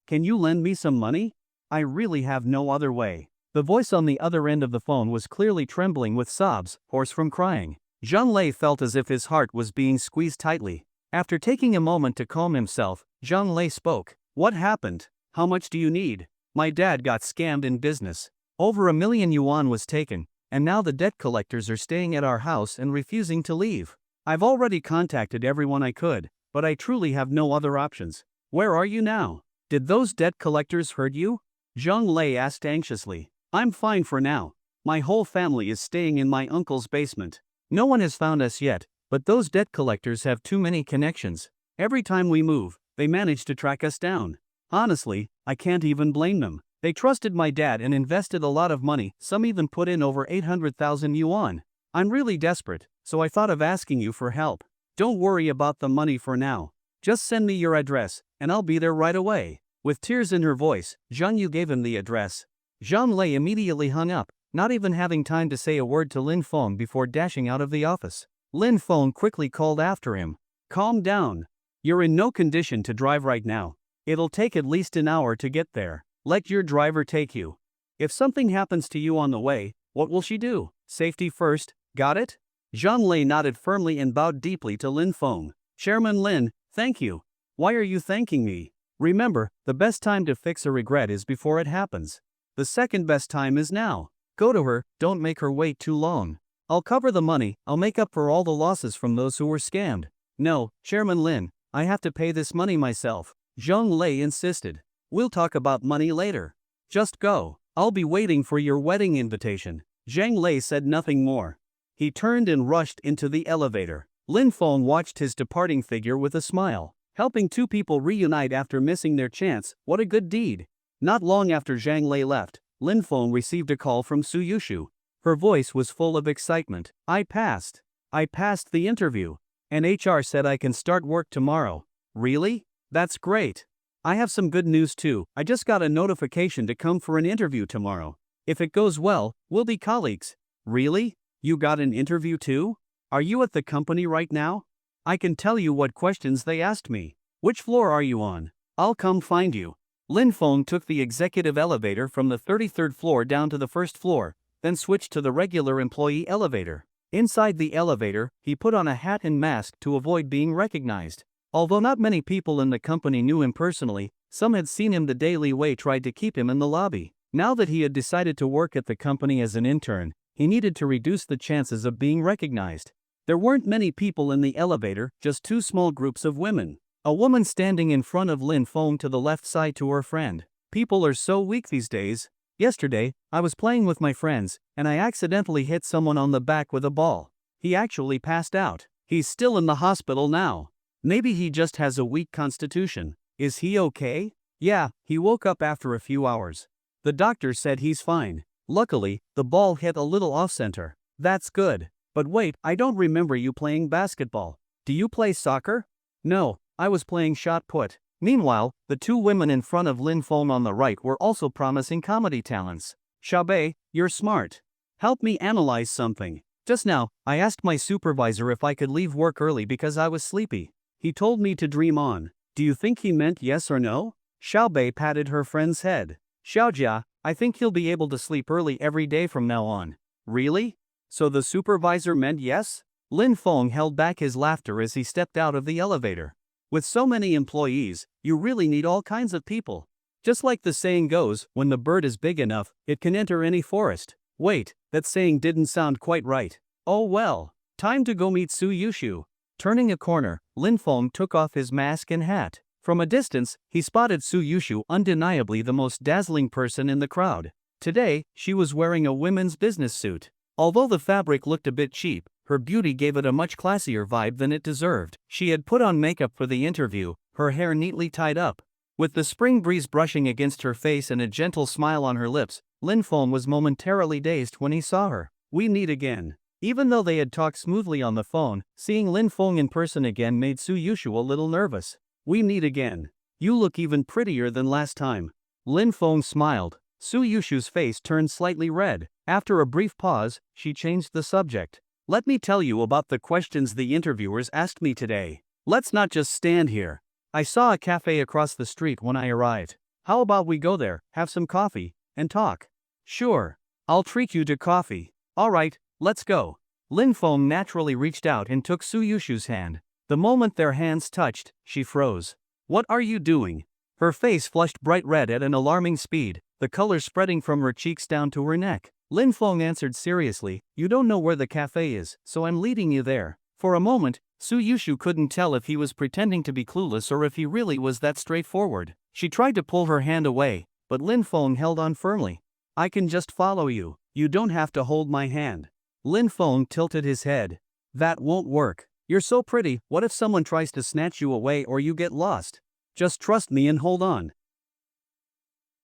Can you lend me some money? I really have no other way. The voice on the other end of the phone was clearly trembling with sobs, hoarse from crying. Zhang Lei felt as if his heart was being squeezed tightly. After taking a moment to calm himself, Zhang Lei spoke. What happened? How much do you need? My dad got scammed in business. Over 1 million yuan was taken, and now the debt collectors are staying at our house and refusing to leave. I've already contacted everyone I could, but I truly have no other options. Where are you now? Did those debt collectors hurt you? Zhang Lei asked anxiously. I'm fine for now. My whole family is staying in my uncle's basement. No one has found us yet, but those debt collectors have too many connections. Every time we move, they manage to track us down. Honestly, I can't even blame them. They trusted my dad and invested a lot of money, some even put in over 800,000 yuan. I'm really desperate, so I thought of asking you for help. Don't worry about the money for now. Just send me your address, and I'll be there right away. With tears in her voice, Zhang Yu gave him the address. Zhang Lei immediately hung up, not even having time to say a word to Lin Feng before dashing out of the office. Lin Feng quickly called after him. Calm down. You're in no condition to drive right now. It'll take at least an hour to get there. Let your driver take you. If something happens to you on the way, what will she do? Safety first, got it? Zhang Lei nodded firmly and bowed deeply to Lin Feng. Chairman Lin, thank you. Why are you thanking me? Remember, the best time to fix a regret is before it happens. The second best time is now. Go to her, don't make her wait too long. I'll cover the money, I'll make up for all the losses from those who were scammed. No, Chairman Lin, I have to pay this money myself. Zhang Lei insisted. We'll talk about money later. Just go. I'll be waiting for your wedding invitation. Zhang Lei said nothing more. He turned and rushed into the elevator. Lin Feng watched his departing figure with a smile. Helping two people reunite after missing their chance, what a good deed. Not long after Zhang Lei left, Lin Feng received a call from Su Yushu. Her voice was full of excitement. I passed the interview. And HR said I can start work tomorrow. Really? That's great. I have some good news too. I just got a notification to come for an interview tomorrow. If it goes well, we'll be colleagues. Really? You got an interview too? Are you at the company right now? I can tell you what questions they asked me. Which floor are you on? I'll come find you. Lin Feng took the executive elevator from the 33rd floor down to the first floor, then switched to the regular employee elevator. Inside the elevator, he put on a hat and mask to avoid being recognized. Although not many people in the company knew him personally, some had seen him. The Daily Way tried to keep him in the lobby. Now that he had decided to work at the company as an intern, he needed to reduce the chances of being recognized. There weren't many people in the elevator, just two small groups of women. A woman standing in front of Lin phoned to the left side to her friend. People are so weak these days. Yesterday, I was playing with my friends, and I accidentally hit someone on the back with a ball. He actually passed out. He's still in the hospital now. Maybe he just has a weak constitution. Is he okay? Yeah, he woke up after a few hours. The doctor said he's fine. Luckily, the ball hit a little off-center. That's good. But wait, I don't remember you playing basketball. Do you play soccer? No, I was playing shot put. Meanwhile, the two women in front of Lin Feng on the right were also promising comedy talents. Xiaobei, you're smart. Help me analyze something. Just now, I asked my supervisor if I could leave work early because I was sleepy. He told me to dream on. Do you think he meant yes or no? Xiaobei patted her friend's head. Xiaojia, I think he'll be able to sleep early every day from now on. Really? So the supervisor meant yes? Lin Feng held back his laughter as he stepped out of the elevator. With so many employees, you really need all kinds of people. Just like the saying goes, when the bird is big enough, it can enter any forest. Wait, that saying didn't sound quite right. Oh well, time to go meet Su Yushu. Turning a corner, Lin Feng took off his mask and hat. From a distance, he spotted Su Yushu, undeniably the most dazzling person in the crowd. Today, she was wearing a women's business suit. Although the fabric looked a bit cheap, her beauty gave it a much classier vibe than it deserved. She had put on makeup for the interview, her hair neatly tied up. With the spring breeze brushing against her face and a gentle smile on her lips, Lin Feng was momentarily dazed when he saw her. We meet again. Even though they had talked smoothly on the phone, seeing Lin Feng in person again made Su Yushu a little nervous. We meet again. You look even prettier than last time. Lin Feng smiled. Su Yushu's face turned slightly red. After a brief pause, she changed the subject. Let me tell you about the questions the interviewers asked me today. Let's not just stand here. I saw a cafe across the street when I arrived. How about we go there, have some coffee, and talk? Sure. I'll treat you to coffee. Alright, let's go. Lin Feng naturally reached out and took Su Yushu's hand. The moment their hands touched, she froze. "What are you doing?" Her face flushed bright red at an alarming speed, the color spreading from her cheeks down to her neck. Lin Feng answered seriously, "You don't know where the cafe is, so I'm leading you there." For a moment, Su Yushu couldn't tell if he was pretending to be clueless or if he really was that straightforward. She tried to pull her hand away, but Lin Feng held on firmly. "I can just follow you. You don't have to hold my hand." Lin Feng tilted his head. "That won't work. You're so pretty, what if someone tries to snatch you away or you get lost? Just trust me and hold on."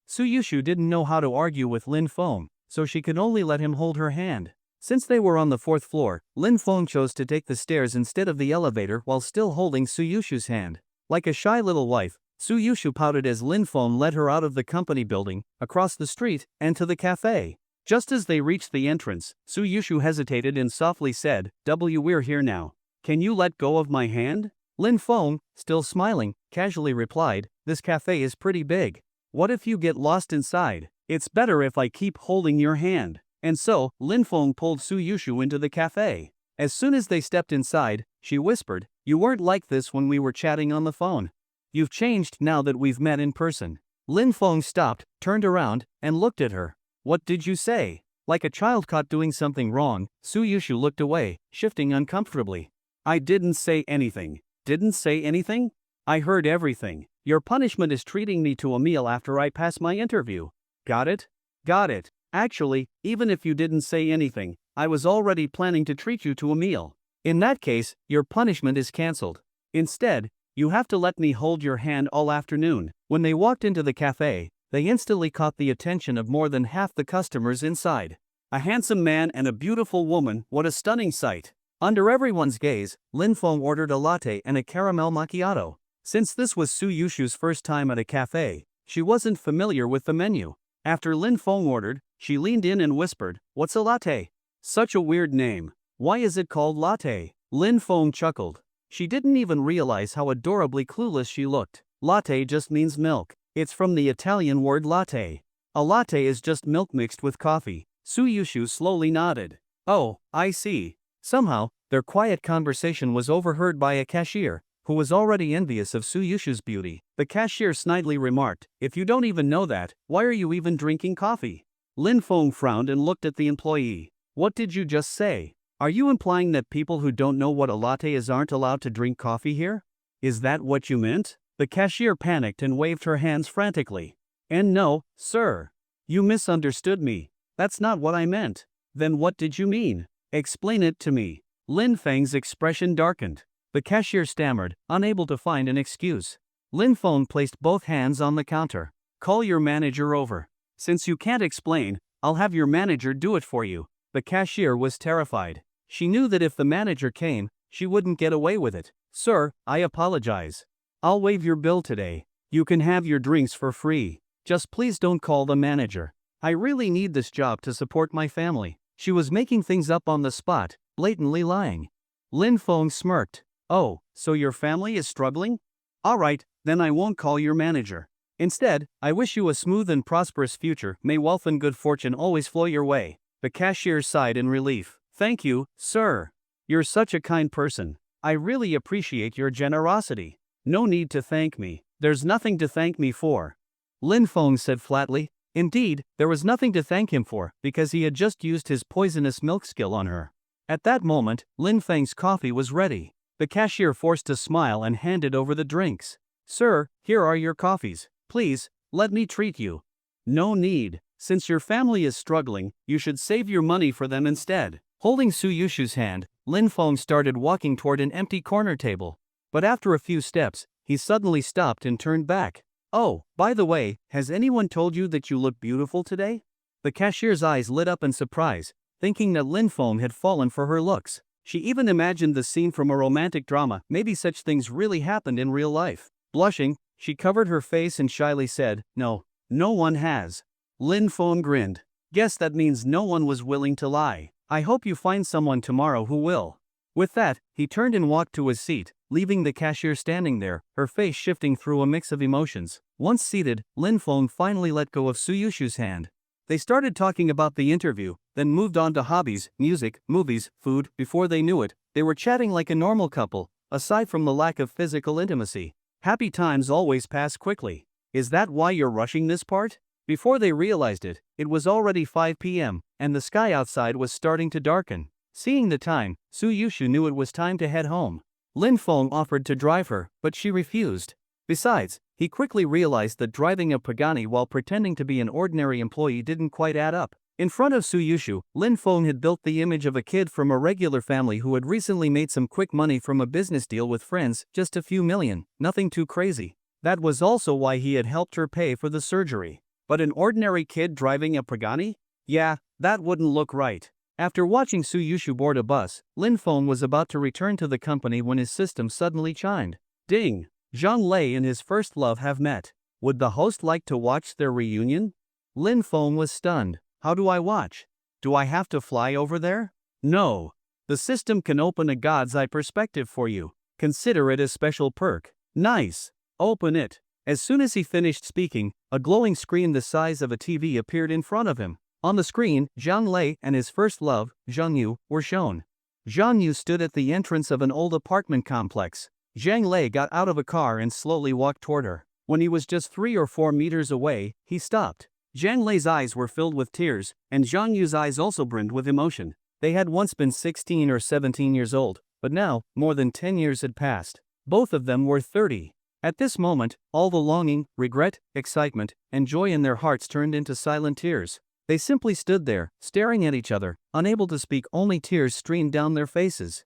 Su Yushu didn't know how to argue with Lin Feng, so she could only let him hold her hand. Since they were on the 4th floor, Lin Feng chose to take the stairs instead of the elevator while still holding Su Yushu's hand. Like a shy little wife, Su Yushu pouted as Lin Feng led her out of the company building, across the street, and to the cafe. Just as they reached the entrance, Su Yushu hesitated and softly said, "We're here now. Can you let go of my hand?" Lin Feng, still smiling, casually replied, "This cafe is pretty big. What if you get lost inside? It's better if I keep holding your hand." And so, Lin Feng pulled Su Yushu into the cafe. As soon as they stepped inside, she whispered, "You weren't like this when we were chatting on the phone. You've changed now that we've met in person." Lin Feng stopped, turned around, and looked at her. "What did you say?" Like a child caught doing something wrong, Su Yushu looked away, shifting uncomfortably. "I didn't say anything." "Didn't say anything?" "I heard everything. Your punishment is treating me to a meal after I pass my interview." "Got it?" "Got it. Actually, even if you didn't say anything, I was already planning to treat you to a meal. In that case, your punishment is cancelled. Instead, you have to let me hold your hand all afternoon." When they walked into the cafe, they instantly caught the attention of more than half the customers inside. A handsome man and a beautiful woman, what a stunning sight. Under everyone's gaze, Lin Feng ordered a latte and a caramel macchiato. Since this was Su Yushu's first time at a cafe, she wasn't familiar with the menu. After Lin Feng ordered, she leaned in and whispered, "What's a latte?" "Such a weird name. Why is it called latte?" Lin Feng chuckled. She didn't even realize how adorably clueless she looked. Latte just means milk. It's from the Italian word latte. A latte is just milk mixed with coffee. Su Yushu slowly nodded. "Oh, I see." Somehow, their quiet conversation was overheard by a cashier, who was already envious of Su Yushu's beauty. The cashier snidely remarked, "If you don't even know that, why are you even drinking coffee?" Lin Feng frowned and looked at the employee. "What did you just say? Are you implying that people who don't know what a latte is aren't allowed to drink coffee here? Is that what you meant?" The cashier panicked and waved her hands frantically. "And no, sir. You misunderstood me. That's not what I meant." "Then what did you mean? Explain it to me." Lin Feng's expression darkened. The cashier stammered, unable to find an excuse. Lin Feng placed both hands on the counter. "Call your manager over. Since you can't explain, I'll have your manager do it for you." The cashier was terrified. She knew that if the manager came, she wouldn't get away with it. "Sir, I apologize. I'll waive your bill today. You can have your drinks for free. Just please don't call the manager. I really need this job to support my family." She was making things up on the spot, blatantly lying. Lin Feng smirked. "Oh, so your family is struggling? All right, then I won't call your manager. Instead, I wish you a smooth and prosperous future. May wealth and good fortune always flow your way." The cashier sighed in relief. "Thank you, sir. You're such a kind person. I really appreciate your generosity." "No need to thank me. There's nothing to thank me for," Lin Feng said flatly. Indeed, there was nothing to thank him for, because he had just used his poisonous milk skill on her. At that moment, Lin Feng's coffee was ready. The cashier forced a smile and handed over the drinks. "Sir, here are your coffees. Please, let me treat you." "No need. Since your family is struggling, you should save your money for them instead." Holding Su Yushu's hand, Lin Feng started walking toward an empty corner table. But after a few steps, he suddenly stopped and turned back. "Oh, by the way, has anyone told you that you look beautiful today?" The cashier's eyes lit up in surprise, thinking that Lin Feng had fallen for her looks. She even imagined the scene from a romantic drama. Maybe such things really happened in real life. Blushing, she covered her face and shyly said, "No, no one has." Lin Feng grinned. "Guess that means no one was willing to lie. I hope you find someone tomorrow who will." With that, he turned and walked to his seat, leaving the cashier standing there, her face shifting through a mix of emotions. Once seated, Lin Feng finally let go of Su Yushu's hand. They started talking about the interview, then moved on to hobbies, music, movies, food. Before they knew it, they were chatting like a normal couple, aside from the lack of physical intimacy. Happy times always pass quickly. Is that why you're rushing this part? Before they realized it, it was already 5 p.m., and the sky outside was starting to darken. Seeing the time, Su Yushu knew it was time to head home. Lin Feng offered to drive her, but she refused. Besides, he quickly realized that driving a Pagani while pretending to be an ordinary employee didn't quite add up. In front of Su Yushu, Lin Feng had built the image of a kid from a regular family who had recently made some quick money from a business deal with friends, just a few million, nothing too crazy. That was also why he had helped her pay for the surgery. But an ordinary kid driving a Pagani? Yeah, that wouldn't look right. After watching Su Yushu board a bus, Lin Feng was about to return to the company when his system suddenly chimed. Ding! Zhang Lei and his first love have met. Would the host like to watch their reunion? Lin Feng was stunned. How do I watch? Do I have to fly over there? No. The system can open a god's eye perspective for you. Consider it a special perk. Nice. Open it. As soon as he finished speaking, a glowing screen the size of a TV appeared in front of him. On the screen, Zhang Lei and his first love, Zhang Yu, were shown. Zhang Yu stood at the entrance of an old apartment complex. Zhang Lei got out of a car and slowly walked toward her. When he was just 3 or 4 meters away, he stopped. Zhang Lei's eyes were filled with tears, and Zhang Yu's eyes also brimmed with emotion. They had once been 16 or 17 years old, but now, more than 10 years had passed. Both of them were 30. At this moment, all the longing, regret, excitement, and joy in their hearts turned into silent tears. They simply stood there, staring at each other, unable to speak. Only tears streamed down their faces.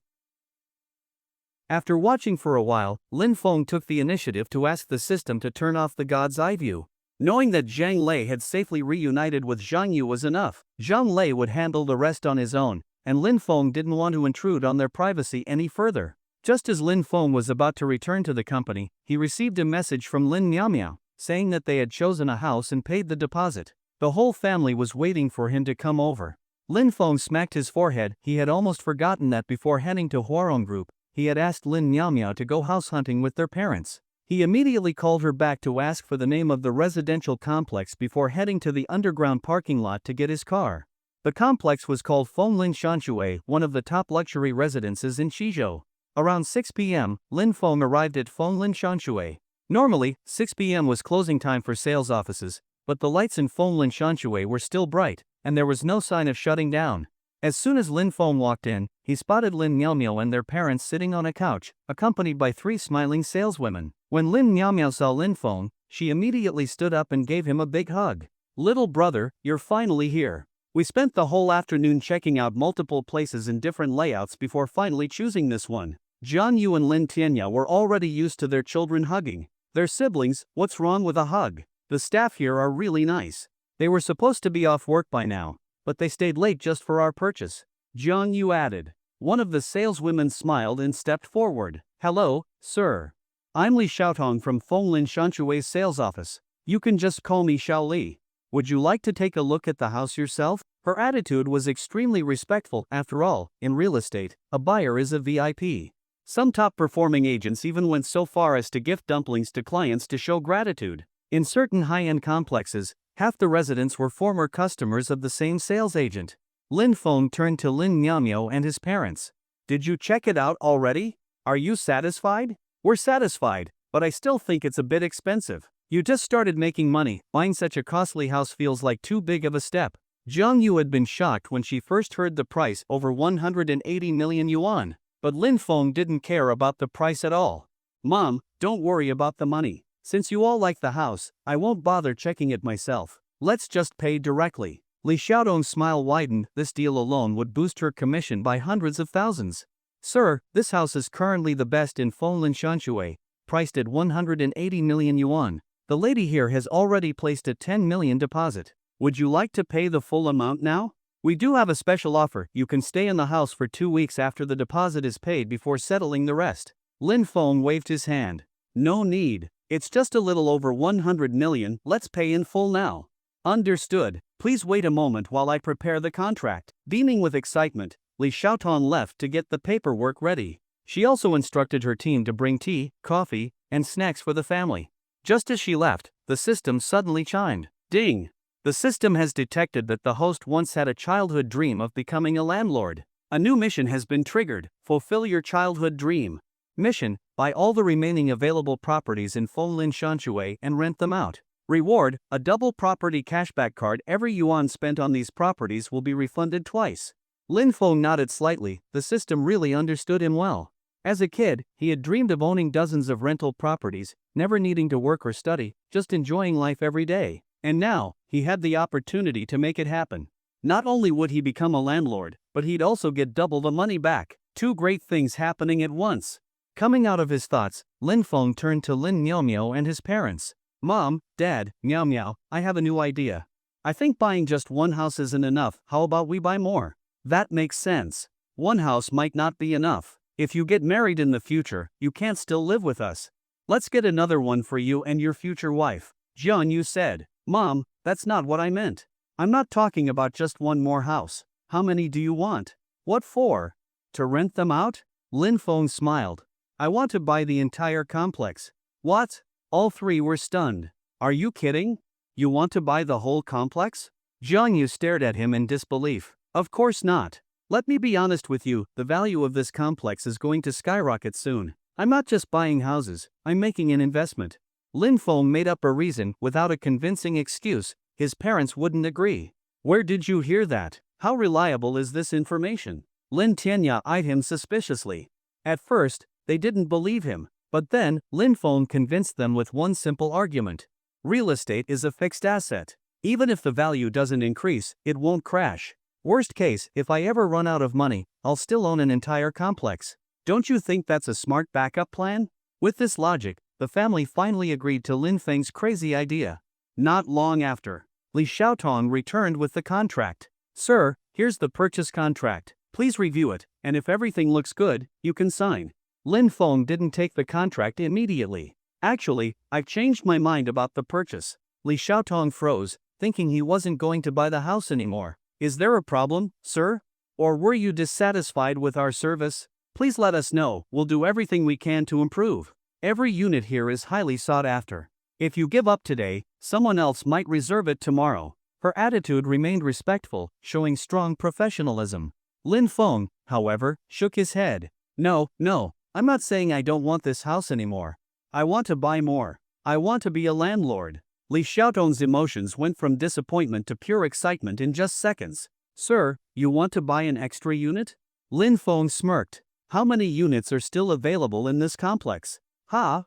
After watching for a while, Lin Feng took the initiative to ask the system to turn off the god's eye view. Knowing that Zhang Lei had safely reunited with Zhang Yu was enough. Zhang Lei would handle the rest on his own, and Lin Feng didn't want to intrude on their privacy any further. Just as Lin Feng was about to return to the company, he received a message from Lin Miaomiao, saying that they had chosen a house and paid the deposit. The whole family was waiting for him to come over. Lin Feng smacked his forehead. He had almost forgotten that before heading to Huarong Group, he had asked Lin Miaomiao to go house hunting with their parents. He immediately called her back to ask for the name of the residential complex before heading to the underground parking lot to get his car. The complex was called Fenglin Shanshui, one of the top luxury residences in Shizhou. Around 6 p.m., Lin Feng arrived at Fenglin Shanshui. Normally, 6 p.m. was closing time for sales offices, but the lights in Fenglin Shanshui were still bright, and there was no sign of shutting down. As soon as Lin Feng walked in, he spotted Lin Miaomiao and their parents sitting on a couch, accompanied by 3 smiling saleswomen. When Lin Miaomiao saw Lin Feng, she immediately stood up and gave him a big hug. Little brother, you're finally here. We spent the whole afternoon checking out multiple places in different layouts before finally choosing this one. Zhang Yu and Lin Tianya were already used to their children hugging. They're siblings, what's wrong with a hug? The staff here are really nice. They were supposed to be off work by now, but they stayed late just for our purchase. Zhang Yu added. One of the saleswomen smiled and stepped forward. Hello, sir. I'm Li Xiaotong from Fenglin Shanshui's sales office. You can just call me Xiao Li. Would you like to take a look at the house yourself? Her attitude was extremely respectful. After all, in real estate, a buyer is a VIP. Some top-performing agents even went so far as to gift dumplings to clients to show gratitude. In certain high-end complexes, half the residents were former customers of the same sales agent. Lin Feng turned to Lin Miaomiao and his parents. Did you check it out already? Are you satisfied? We're satisfied, but I still think it's a bit expensive. You just started making money. Buying such a costly house feels like too big of a step. Zhang Yu had been shocked when she first heard the price, over 180 million yuan. But Lin Feng didn't care about the price at all. Mom, don't worry about the money. Since you all like the house, I won't bother checking it myself. Let's just pay directly. Li Xiaodong's smile widened. This deal alone would boost her commission by hundreds of thousands. Sir, this house is currently the best in Fenglin Shanshui, priced at 180 million yuan. The lady here has already placed a 10 million deposit. Would you like to pay the full amount now? We do have a special offer. You can stay in the house for 2 weeks after the deposit is paid before settling the rest. Lin Feng waved his hand. No need. It's just a little over 100 million. Let's pay in full now. Understood. Please wait a moment while I prepare the contract. Beaming with excitement, Li Xiaotong left to get the paperwork ready. She also instructed her team to bring tea, coffee, and snacks for the family. Just as she left, the system suddenly chimed. Ding! The system has detected that the host once had a childhood dream of becoming a landlord. A new mission has been triggered. Fulfill your childhood dream. Mission: buy all the remaining available properties in Fonglin Shanshui and rent them out. Reward: a double property cashback card. Every yuan spent on these properties will be refunded twice. Lin Feng nodded slightly. The system really understood him well. As a kid, he had dreamed of owning dozens of rental properties, never needing to work or study, just enjoying life every day. And now, he had the opportunity to make it happen. Not only would he become a landlord, but he'd also get double the money back. Two great things happening at once. Coming out of his thoughts, Lin Feng turned to Lin Miao Miao and his parents. Mom, Dad, Miao Miao, I have a new idea. I think buying just one house isn't enough. How about we buy more? That makes sense. One house might not be enough. If you get married in the future, you can't still live with us. Let's get another one for you and your future wife. Jian Yu said. Mom, that's not what I meant. I'm not talking about just one more house. How many do you want? What for? To rent them out? Lin Feng smiled. I want to buy the entire complex. What? All three were stunned. Are you kidding? You want to buy the whole complex? Jiang Yu stared at him in disbelief. Of course not. Let me be honest with you, the value of this complex is going to skyrocket soon. I'm not just buying houses, I'm making an investment. Lin Feng made up a reason. Without a convincing excuse, his parents wouldn't agree. Where did you hear that? How reliable is this information? Lin Tianya eyed him suspiciously. At first, they didn't believe him, but then, Lin Feng convinced them with one simple argument. Real estate is a fixed asset. Even if the value doesn't increase, it won't crash. Worst case, if I ever run out of money, I'll still own an entire complex. Don't you think that's a smart backup plan? With this logic, the family finally agreed to Lin Feng's crazy idea. Not long after, Li Xiaotong returned with the contract. Sir, here's the purchase contract. Please review it, and if everything looks good, you can sign. Lin Feng didn't take the contract immediately. Actually, I've changed my mind about the purchase. Li Xiaotong froze, thinking he wasn't going to buy the house anymore. Is there a problem, sir? Or were you dissatisfied with our service? Please let us know, we'll do everything we can to improve. Every unit here is highly sought after. If you give up today, someone else might reserve it tomorrow. Her attitude remained respectful, showing strong professionalism. Lin Feng, however, shook his head. No, I'm not saying I don't want this house anymore. I want to buy more. I want to be a landlord. Li Xiaotong's emotions went from disappointment to pure excitement in just seconds. Sir, you want to buy an extra unit? Lin Feng smirked. How many units are still available in this complex? Ha?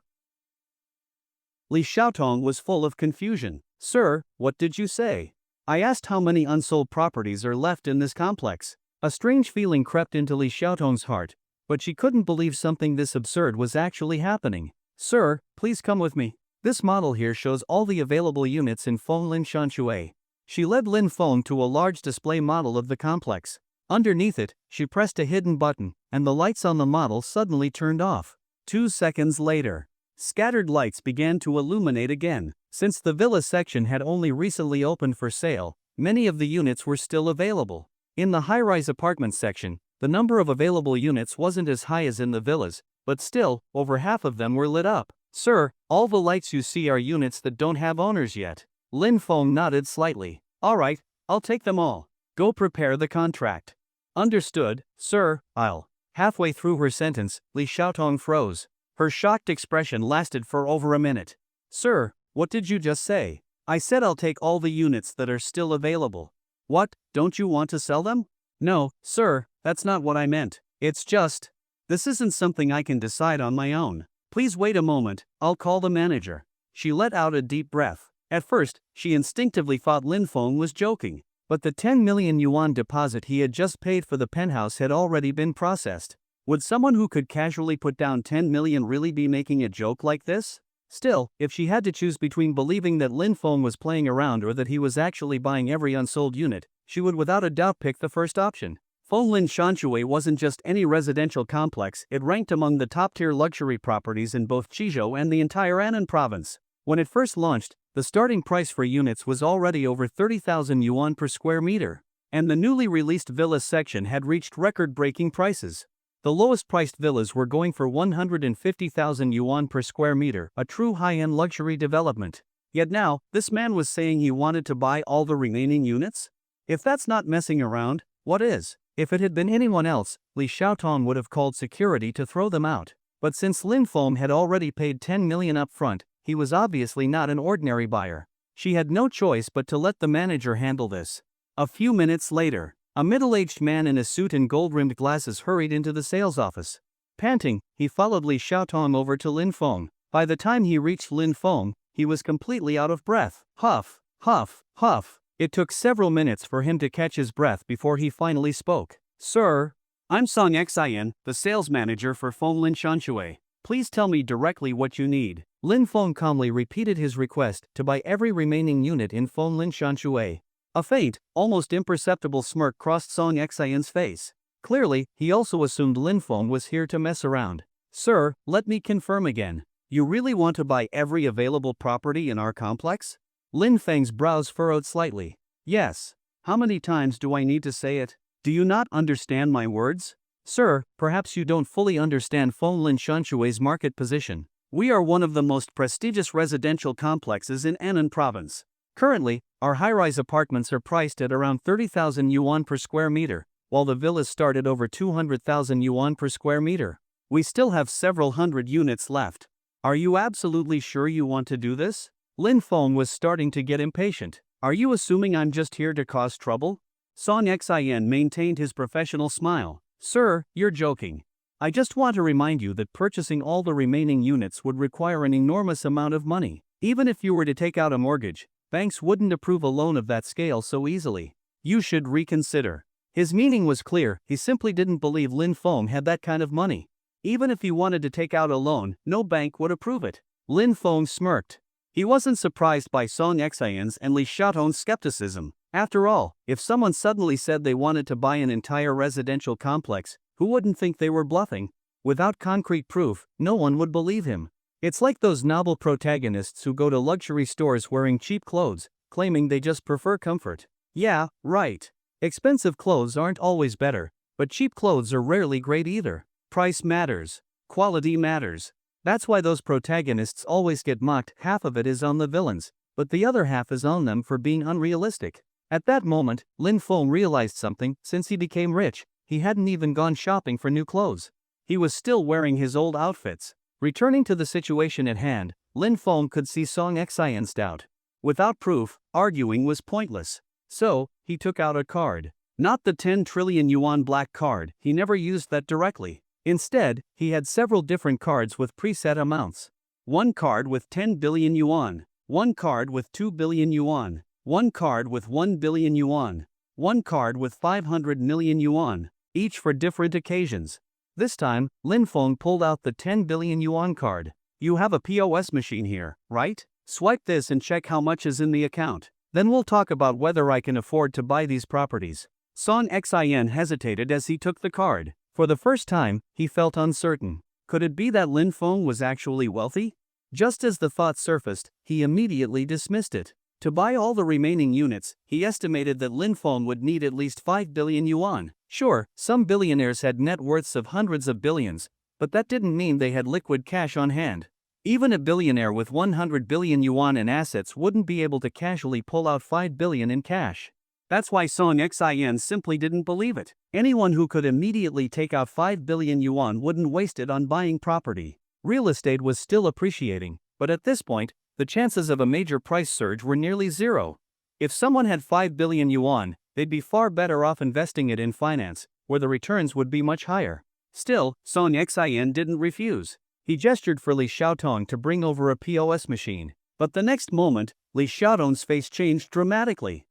Li Xiaotong was full of confusion. Sir, what did you say? I asked how many unsold properties are left in this complex. A strange feeling crept into Li Xiaotong's heart, but she couldn't believe something this absurd was actually happening. Sir, please come with me. This model here shows all the available units in Fonglin Shanshui. She led Lin Feng to a large display model of the complex. Underneath it, she pressed a hidden button, and the lights on the model suddenly turned off. 2 seconds later, scattered lights began to illuminate again. Since the villa section had only recently opened for sale, many of the units were still available. In the high-rise apartment section, the number of available units wasn't as high as in the villas, but still, over half of them were lit up. Sir, all the lights you see are units that don't have owners yet. Lin Feng nodded slightly. All right, I'll take them all. Go prepare the contract. Understood, sir, I'll. Halfway through her sentence, Li Xiaotong froze. Her shocked expression lasted for over a minute. Sir, what did you just say? I said I'll take all the units that are still available. What, don't you want to sell them? No, sir, that's not what I meant. It's just, this isn't something I can decide on my own. Please wait a moment, I'll call the manager. She let out a deep breath. At first, she instinctively thought Lin Feng was joking, but the 10 million yuan deposit he had just paid for the penthouse had already been processed. Would someone who could casually put down 10 million really be making a joke like this? Still, if she had to choose between believing that Lin Feng was playing around or that he was actually buying every unsold unit, she would without a doubt pick the first option. Fonglin Shanshui wasn't just any residential complex, it ranked among the top-tier luxury properties in both Qizhou and the entire Annan province. When it first launched, the starting price for units was already over 30,000 yuan per square meter, and the newly released villas section had reached record-breaking prices. The lowest-priced villas were going for 150,000 yuan per square meter, a true high-end luxury development. Yet now, this man was saying he wanted to buy all the remaining units? If that's not messing around, what is? If it had been anyone else, Li Xiaotong would have called security to throw them out. But since Lin Feng had already paid 10 million up front, he was obviously not an ordinary buyer. She had no choice but to let the manager handle this. A few minutes later, a middle-aged man in a suit and gold-rimmed glasses hurried into the sales office. Panting, he followed Li Xiaotong over to Lin Feng. By the time he reached Lin Feng, he was completely out of breath. Huff, huff, huff. It took several minutes for him to catch his breath before he finally spoke. Sir, I'm Song Xian, the sales manager for Feng Lin Shanshui. Please tell me directly what you need. Lin Feng calmly repeated his request to buy every remaining unit in Feng Lin Shanshui. A faint, almost imperceptible smirk crossed Song Xian's face. Clearly, he also assumed Lin Feng was here to mess around. Sir, let me confirm again. You really want to buy every available property in our complex? Lin Feng's brows furrowed slightly. Yes. How many times do I need to say it? Do you not understand my words? Sir, perhaps you don't fully understand Feng Lin Shanshui's market position. We are one of the most prestigious residential complexes in Annan province. Currently, our high-rise apartments are priced at around 30,000 yuan per square meter, while the villas start at over 200,000 yuan per square meter. We still have several hundred units left. Are you absolutely sure you want to do this? Lin Feng was starting to get impatient. Are you assuming I'm just here to cause trouble? Song Xian maintained his professional smile. Sir, you're joking. I just want to remind you that purchasing all the remaining units would require an enormous amount of money. Even if you were to take out a mortgage, banks wouldn't approve a loan of that scale so easily. You should reconsider. His meaning was clear, he simply didn't believe Lin Feng had that kind of money. Even if he wanted to take out a loan, no bank would approve it. Lin Feng smirked. He wasn't surprised by Song Xian's and Li Xiaotong's skepticism. After all, if someone suddenly said they wanted to buy an entire residential complex, who wouldn't think they were bluffing? Without concrete proof, no one would believe him. It's like those novel protagonists who go to luxury stores wearing cheap clothes, claiming they just prefer comfort. Yeah, right. Expensive clothes aren't always better, but cheap clothes are rarely great either. Price matters. Quality matters. That's why those protagonists always get mocked. Half of it is on the villains, but the other half is on them for being unrealistic. At that moment, Lin Feng realized something. Since he became rich, he hadn't even gone shopping for new clothes. He was still wearing his old outfits. Returning to the situation at hand, Lin Feng could see Song Xian's doubt. Without proof, arguing was pointless. So, he took out a card. Not the 10 trillion yuan black card, he never used that directly. Instead, he had several different cards with preset amounts. One card with 10 billion yuan, one card with 2 billion yuan, one card with 1 billion yuan, one card with 500 million yuan, each for different occasions. This time, Lin Feng pulled out the 10 billion yuan card. You have a POS machine here, right? Swipe this and check how much is in the account. Then we'll talk about whether I can afford to buy these properties. Song Xian hesitated as he took the card. For the first time, he felt uncertain. Could it be that Lin Feng was actually wealthy? Just as the thought surfaced, he immediately dismissed it. To buy all the remaining units, he estimated that Lin Feng would need at least 5 billion yuan. Sure, some billionaires had net worths of hundreds of billions, but that didn't mean they had liquid cash on hand. Even a billionaire with 100 billion yuan in assets wouldn't be able to casually pull out 5 billion in cash. That's why Song Xian simply didn't believe it. Anyone who could immediately take out 5 billion yuan wouldn't waste it on buying property. Real estate was still appreciating, but at this point, the chances of a major price surge were nearly zero. If someone had 5 billion yuan, they'd be far better off investing it in finance, where the returns would be much higher. Still, Song Xian didn't refuse. He gestured for Li Xiaotong to bring over a POS machine. But the next moment, Li Xiaotong's face changed dramatically.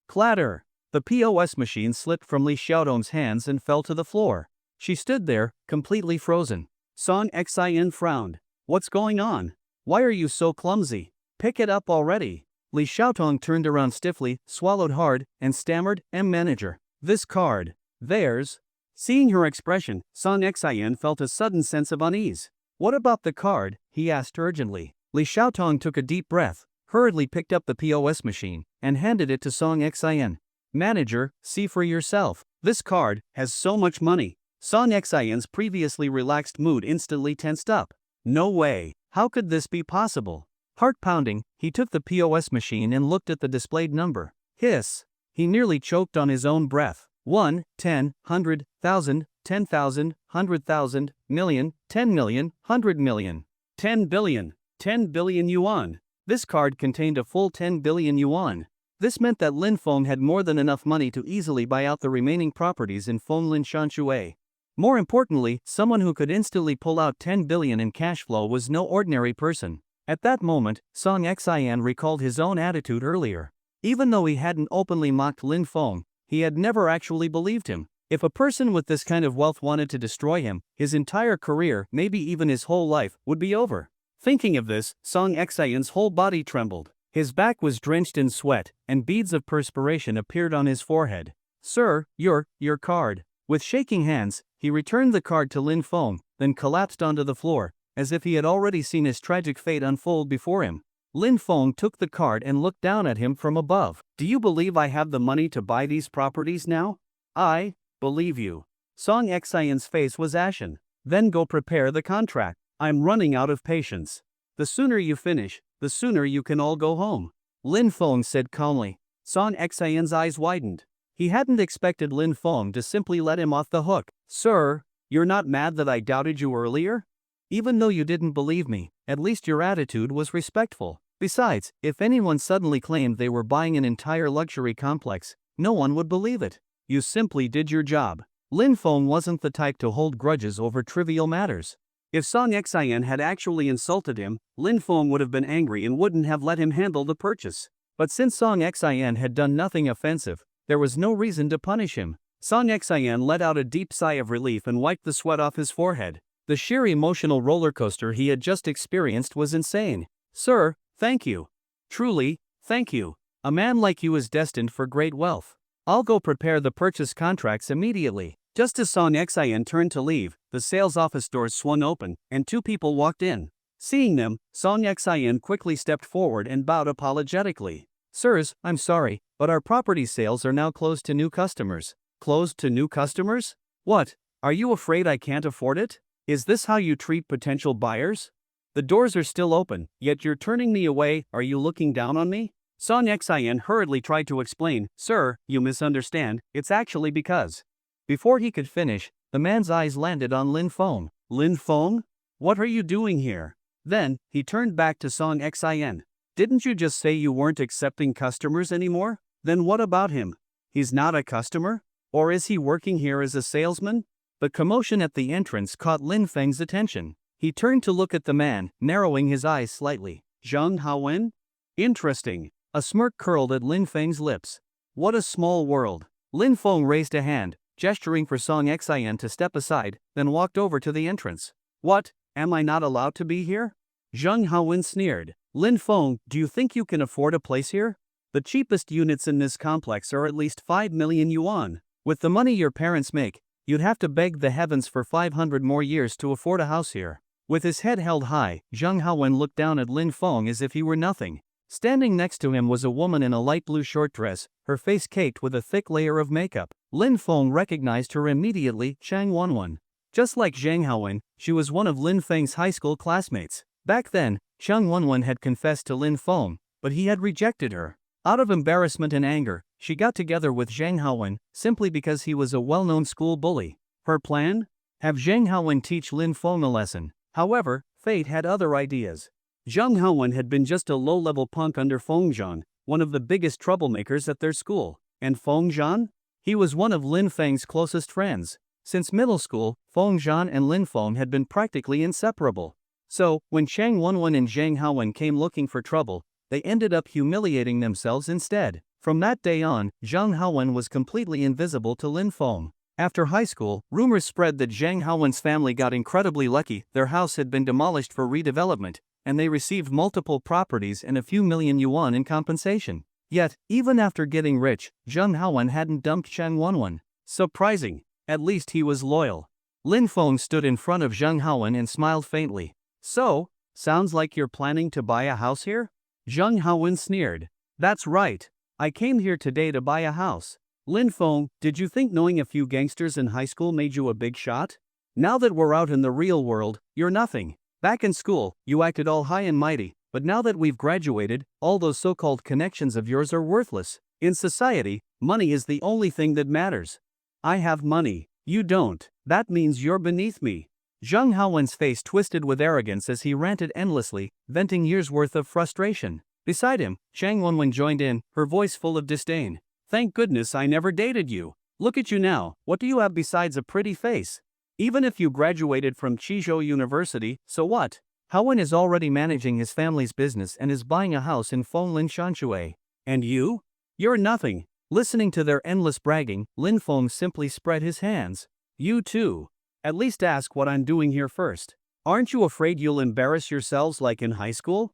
Clatter! The POS machine slipped from Li Xiaotong's hands and fell to the floor. She stood there, completely frozen. Song Xian frowned. What's going on? Why are you so clumsy? Pick it up already. Li Xiaotong turned around stiffly, swallowed hard, and stammered, Manager. This card. Theirs. Seeing her expression, Song Xian felt a sudden sense of unease. What about the card? He asked urgently. Li Xiaotong took a deep breath, hurriedly picked up the POS machine, and handed it to Song Xian. Manager, see for yourself. This card has so much money. Song Xian's previously relaxed mood instantly tensed up. No way. How could this be possible? Heart pounding, he took the POS machine and looked at the displayed number. Hiss! He nearly choked on his own breath. 1, 10, 100, 1,000, 10,000, 100,000, million, 10 million, 100 million. 10 billion. 10 billion yuan. This card contained a full 10 billion yuan. This meant that Lin Feng had more than enough money to easily buy out the remaining properties in Fenglin Shanshui. More importantly, someone who could instantly pull out 10 billion in cash flow was no ordinary person. At that moment, Song Xian recalled his own attitude earlier. Even though he hadn't openly mocked Lin Feng, he had never actually believed him. If a person with this kind of wealth wanted to destroy him, his entire career, maybe even his whole life, would be over. Thinking of this, Song Xian's whole body trembled. His back was drenched in sweat, and beads of perspiration appeared on his forehead. Sir, your card. With shaking hands, he returned the card to Lin Feng, then collapsed onto the floor, as if he had already seen his tragic fate unfold before him. Lin Feng took the card and looked down at him from above. Do you believe I have the money to buy these properties now? I believe you. Song Xian's face was ashen. Then go prepare the contract. I'm running out of patience. The sooner you finish, the sooner you can all go home. Lin Feng said calmly. Song Xian's eyes widened. He hadn't expected Lin Feng to simply let him off the hook. Sir, you're not mad that I doubted you earlier? Even though you didn't believe me, at least your attitude was respectful. Besides, if anyone suddenly claimed they were buying an entire luxury complex, no one would believe it. You simply did your job. Lin Feng wasn't the type to hold grudges over trivial matters. If Song Xian had actually insulted him, Lin Feng would have been angry and wouldn't have let him handle the purchase. But since Song Xian had done nothing offensive, there was no reason to punish him. Song Xian let out a deep sigh of relief and wiped the sweat off his forehead. The sheer emotional roller coaster he had just experienced was insane. Sir, thank you. Truly, thank you. A man like you is destined for great wealth. I'll go prepare the purchase contracts immediately. Just as Song Xian turned to leave, the sales office doors swung open, and two people walked in. Seeing them, Song Xian quickly stepped forward and bowed apologetically. Sirs, I'm sorry, but our property sales are now closed to new customers. Closed to new customers? What? Are you afraid I can't afford it? Is this how you treat potential buyers? The doors are still open, yet you're turning me away. Are you looking down on me? Song Xian hurriedly tried to explain. Sir, you misunderstand, it's actually because. Before he could finish, the man's eyes landed on Lin Feng. Lin Feng? What are you doing here? Then, he turned back to Song Xian. Didn't you just say you weren't accepting customers anymore? Then what about him? He's not a customer? Or is he working here as a salesman? The commotion at the entrance caught Lin Feng's attention. He turned to look at the man, narrowing his eyes slightly. Zhang Haowen? Interesting. A smirk curled at Lin Feng's lips. What a small world. Lin Feng raised a hand, gesturing for Song Xian to step aside, then walked over to the entrance. What, am I not allowed to be here? Zhang Haowen sneered. Lin Feng, do you think you can afford a place here? The cheapest units in this complex are at least 5 million yuan. With the money your parents make, you'd have to beg the heavens for 500 more years to afford a house here. With his head held high, Zhang Haowen looked down at Lin Feng as if he were nothing. Standing next to him was a woman in a light blue short dress, her face caked with a thick layer of makeup. Lin Feng recognized her immediately, Chang Wanwan. Just like Zhang Haowen, she was one of Lin Feng's high school classmates. Back then, Chang Wanwan had confessed to Lin Feng, but he had rejected her. Out of embarrassment and anger, she got together with Zhang Haowen simply because he was a well-known school bully. Her plan? Have Zhang Haowen teach Lin Feng a lesson. However, fate had other ideas. Zhang Haowen had been just a low-level punk under Feng Zhan, one of the biggest troublemakers at their school. And Feng Zhan? He was one of Lin Feng's closest friends. Since middle school, Feng Zhan and Lin Feng had been practically inseparable. So, when Chang Wanwan and Zhang Haowen came looking for trouble, they ended up humiliating themselves instead. From that day on, Zhang Haowen was completely invisible to Lin Feng. After high school, rumors spread that Zhang Haowen's family got incredibly lucky. Their house had been demolished for redevelopment, and they received multiple properties and a few million yuan in compensation. Yet, even after getting rich, Zhang Haowen hadn't dumped Chang Wanwan. Surprising. At least he was loyal. Lin Feng stood in front of Zhang Haowen and smiled faintly. So, sounds like you're planning to buy a house here? Zhang Haowen sneered. That's right. I came here today to buy a house. Lin Feng, did you think knowing a few gangsters in high school made you a big shot? Now that we're out in the real world, you're nothing. Back in school, you acted all high and mighty, but now that we've graduated, all those so-called connections of yours are worthless. In society, money is the only thing that matters. I have money. You don't. That means you're beneath me. Zhang Haowen's face twisted with arrogance as he ranted endlessly, venting years' worth of frustration. Beside him, Chang Wenwen joined in, her voice full of disdain. Thank goodness I never dated you. Look at you now, what do you have besides a pretty face? Even if you graduated from Qizhou University, so what? Haowen is already managing his family's business and is buying a house in Fonglin Shanshui. And you? You're nothing. Listening to their endless bragging, Lin Feng simply spread his hands. You too. At least ask what I'm doing here first. Aren't you afraid you'll embarrass yourselves like in high school?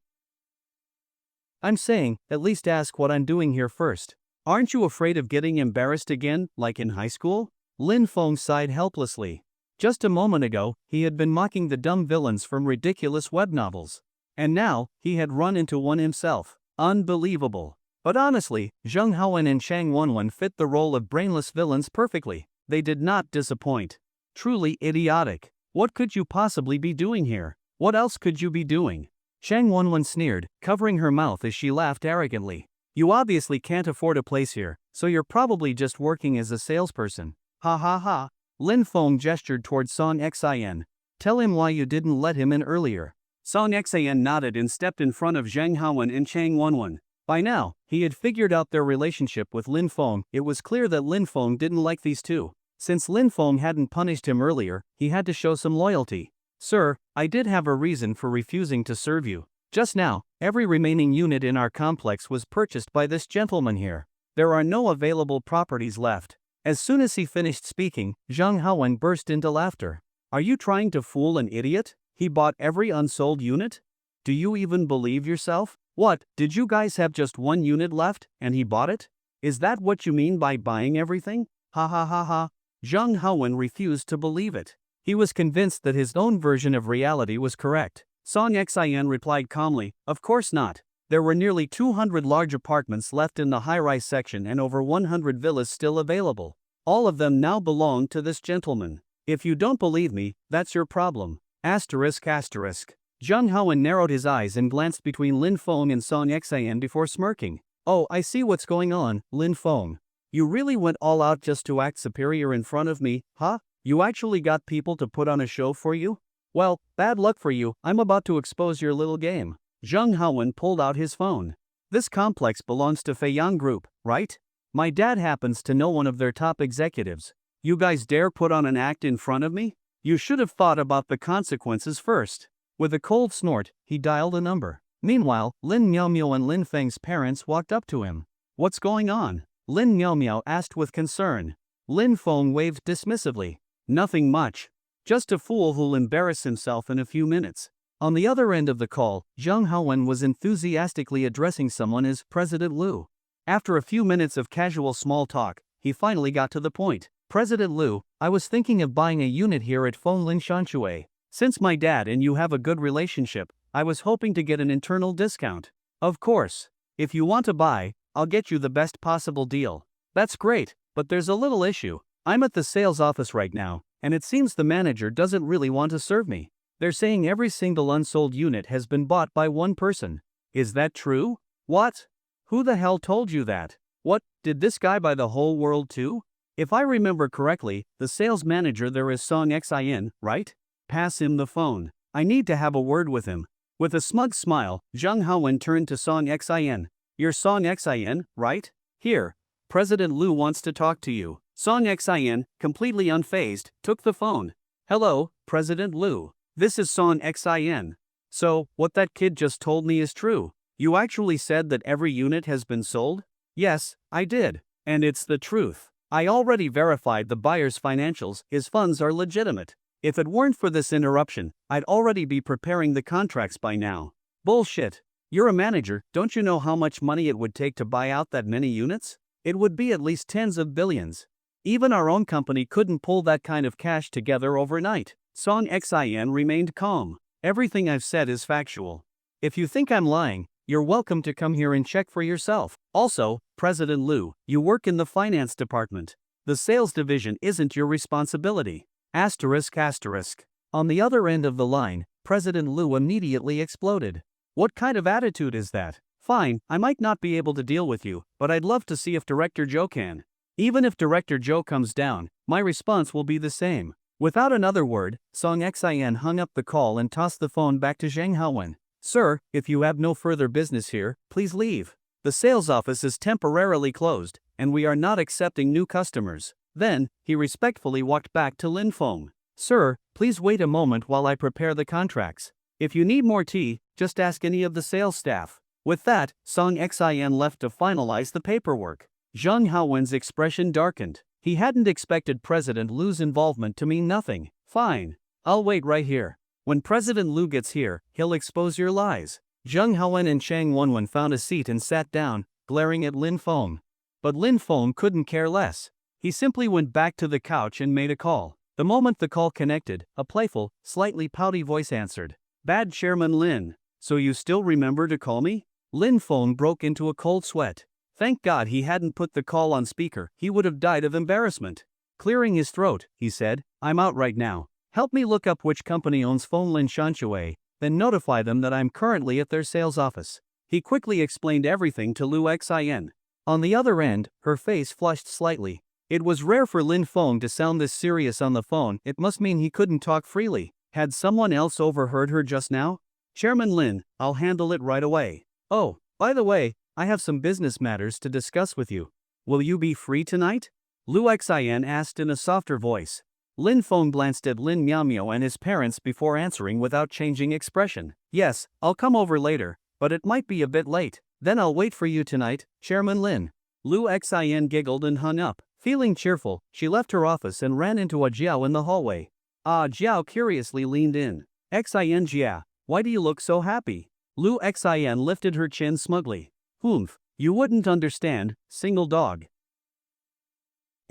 I'm saying, at least ask what I'm doing here first. Aren't you afraid of getting embarrassed again, like in high school? Lin Feng sighed helplessly. Just a moment ago, he had been mocking the dumb villains from ridiculous web novels. And now, he had run into one himself. Unbelievable. But honestly, Zhang Haowen and Chang Wenwen fit the role of brainless villains perfectly. They did not disappoint. Truly idiotic. What could you possibly be doing here? What else could you be doing? Chang Wenwen sneered, covering her mouth as she laughed arrogantly. You obviously can't afford a place here, so you're probably just working as a salesperson. Ha ha ha. Lin Feng gestured toward Song Xin. Tell him why you didn't let him in earlier. Song Xin nodded and stepped in front of Zhang Haowen and Chang Wenwen. By now, he had figured out their relationship with Lin Feng. It was clear that Lin Feng didn't like these two. Since Lin Feng hadn't punished him earlier, he had to show some loyalty. Sir, I did have a reason for refusing to serve you. Just now, every remaining unit in our complex was purchased by this gentleman here. There are no available properties left. As soon as he finished speaking, Zhang Haowen burst into laughter. Are you trying to fool an idiot? He bought every unsold unit? Do you even believe yourself? What, did you guys have just one unit left, and he bought it? Is that what you mean by buying everything? Ha ha ha ha. Zhang Haowen refused to believe it. He was convinced that his own version of reality was correct. Song Xin replied calmly, of course not. There were nearly 200 large apartments left in the high-rise section and over 100 villas still available. All of them now belong to this gentleman. If you don't believe me, that's your problem. Asterisk asterisk. Zhang Haowen narrowed his eyes and glanced between Lin Feng and Song Xin before smirking. Oh, I see what's going on, Lin Feng. You really went all out just to act superior in front of me, huh? You actually got people to put on a show for you? Well, bad luck for you, I'm about to expose your little game. Zhang Haowen pulled out his phone. This complex belongs to Feiyang Group, right? My dad happens to know one of their top executives. You guys dare put on an act in front of me? You should have thought about the consequences first. With a cold snort, he dialed a number. Meanwhile, Lin Miaomiao and Lin Feng's parents walked up to him. What's going on? Lin Miaomiao asked with concern. Lin Feng waved dismissively. Nothing much. Just a fool who'll embarrass himself in a few minutes. On the other end of the call, Zhang Haowen was enthusiastically addressing someone as President Liu. After a few minutes of casual small talk, he finally got to the point. President Liu, I was thinking of buying a unit here at Fonglin Shanshui. Since my dad and you have a good relationship, I was hoping to get an internal discount. Of course. If you want to buy, I'll get you the best possible deal. That's great, but there's a little issue. I'm at the sales office right now, and it seems the manager doesn't really want to serve me. They're saying every single unsold unit has been bought by one person. Is that true? What? Who the hell told you that? What, did this guy buy the whole world too? If I remember correctly, the sales manager there is Song Xin, right? Pass him the phone. I need to have a word with him. With a smug smile, Zhang Haowen turned to Song Xin. You're Song Xin, right? Here. President Liu wants to talk to you. Song Xin, completely unfazed, took the phone. Hello, President Liu. This is Song Xin. So, what that kid just told me is true. You actually said that every unit has been sold? Yes, I did. And it's the truth. I already verified the buyer's financials, his funds are legitimate. If it weren't for this interruption, I'd already be preparing the contracts by now. Bullshit. You're a manager, don't you know how much money it would take to buy out that many units? It would be at least tens of billions. Even our own company couldn't pull that kind of cash together overnight. Song Xin remained calm. Everything I've said is factual. If you think I'm lying, you're welcome to come here and check for yourself. Also, President Liu, you work in the finance department. The sales division isn't your responsibility. Asterisk asterisk. On the other end of the line, President Liu immediately exploded. What kind of attitude is that? Fine, I might not be able to deal with you, but I'd love to see if Director Joe can. Even if Director Joe comes down, my response will be the same. Without another word, Song Xin hung up the call and tossed the phone back to Zhang Haowen. Sir, if you have no further business here, please leave. The sales office is temporarily closed, and we are not accepting new customers. Then, he respectfully walked back to Lin Feng. Sir, please wait a moment while I prepare the contracts. If you need more tea, just ask any of the sales staff. With that, Song Xin left to finalize the paperwork. Zhang Haowen's expression darkened. He hadn't expected President Lu's involvement to mean nothing. Fine. I'll wait right here. When President Lu gets here, he'll expose your lies. Zhang Haowen and Chang Wenwen found a seat and sat down, glaring at Lin Feng. But Lin Feng couldn't care less. He simply went back to the couch and made a call. The moment the call connected, a playful, slightly pouty voice answered. Bad Chairman Lin. So you still remember to call me? Lin Feng broke into a cold sweat. Thank God he hadn't put the call on speaker, he would have died of embarrassment. Clearing his throat, he said, I'm out right now. Help me look up which company owns Phone Lin Shanshui, then notify them that I'm currently at their sales office. He quickly explained everything to Lu Xin. On the other end, her face flushed slightly. It was rare for Lin Feng to sound this serious on the phone. It must mean he couldn't talk freely. Had someone else overheard her just now? Chairman Lin, I'll handle it right away. Oh, by the way, I have some business matters to discuss with you. Will you be free tonight? Lu Xin asked in a softer voice. Lin Feng glanced at Lin Miaomiao and his parents before answering without changing expression. Yes, I'll come over later, but it might be a bit late. Then I'll wait for you tonight, Chairman Lin. Lu Xin giggled and hung up. Feeling cheerful, she left her office and ran into a Jiao in the hallway. Jiao curiously leaned in. Xin Jia, why do you look so happy? Lu Xin lifted her chin smugly. Humph, you wouldn't understand, single dog.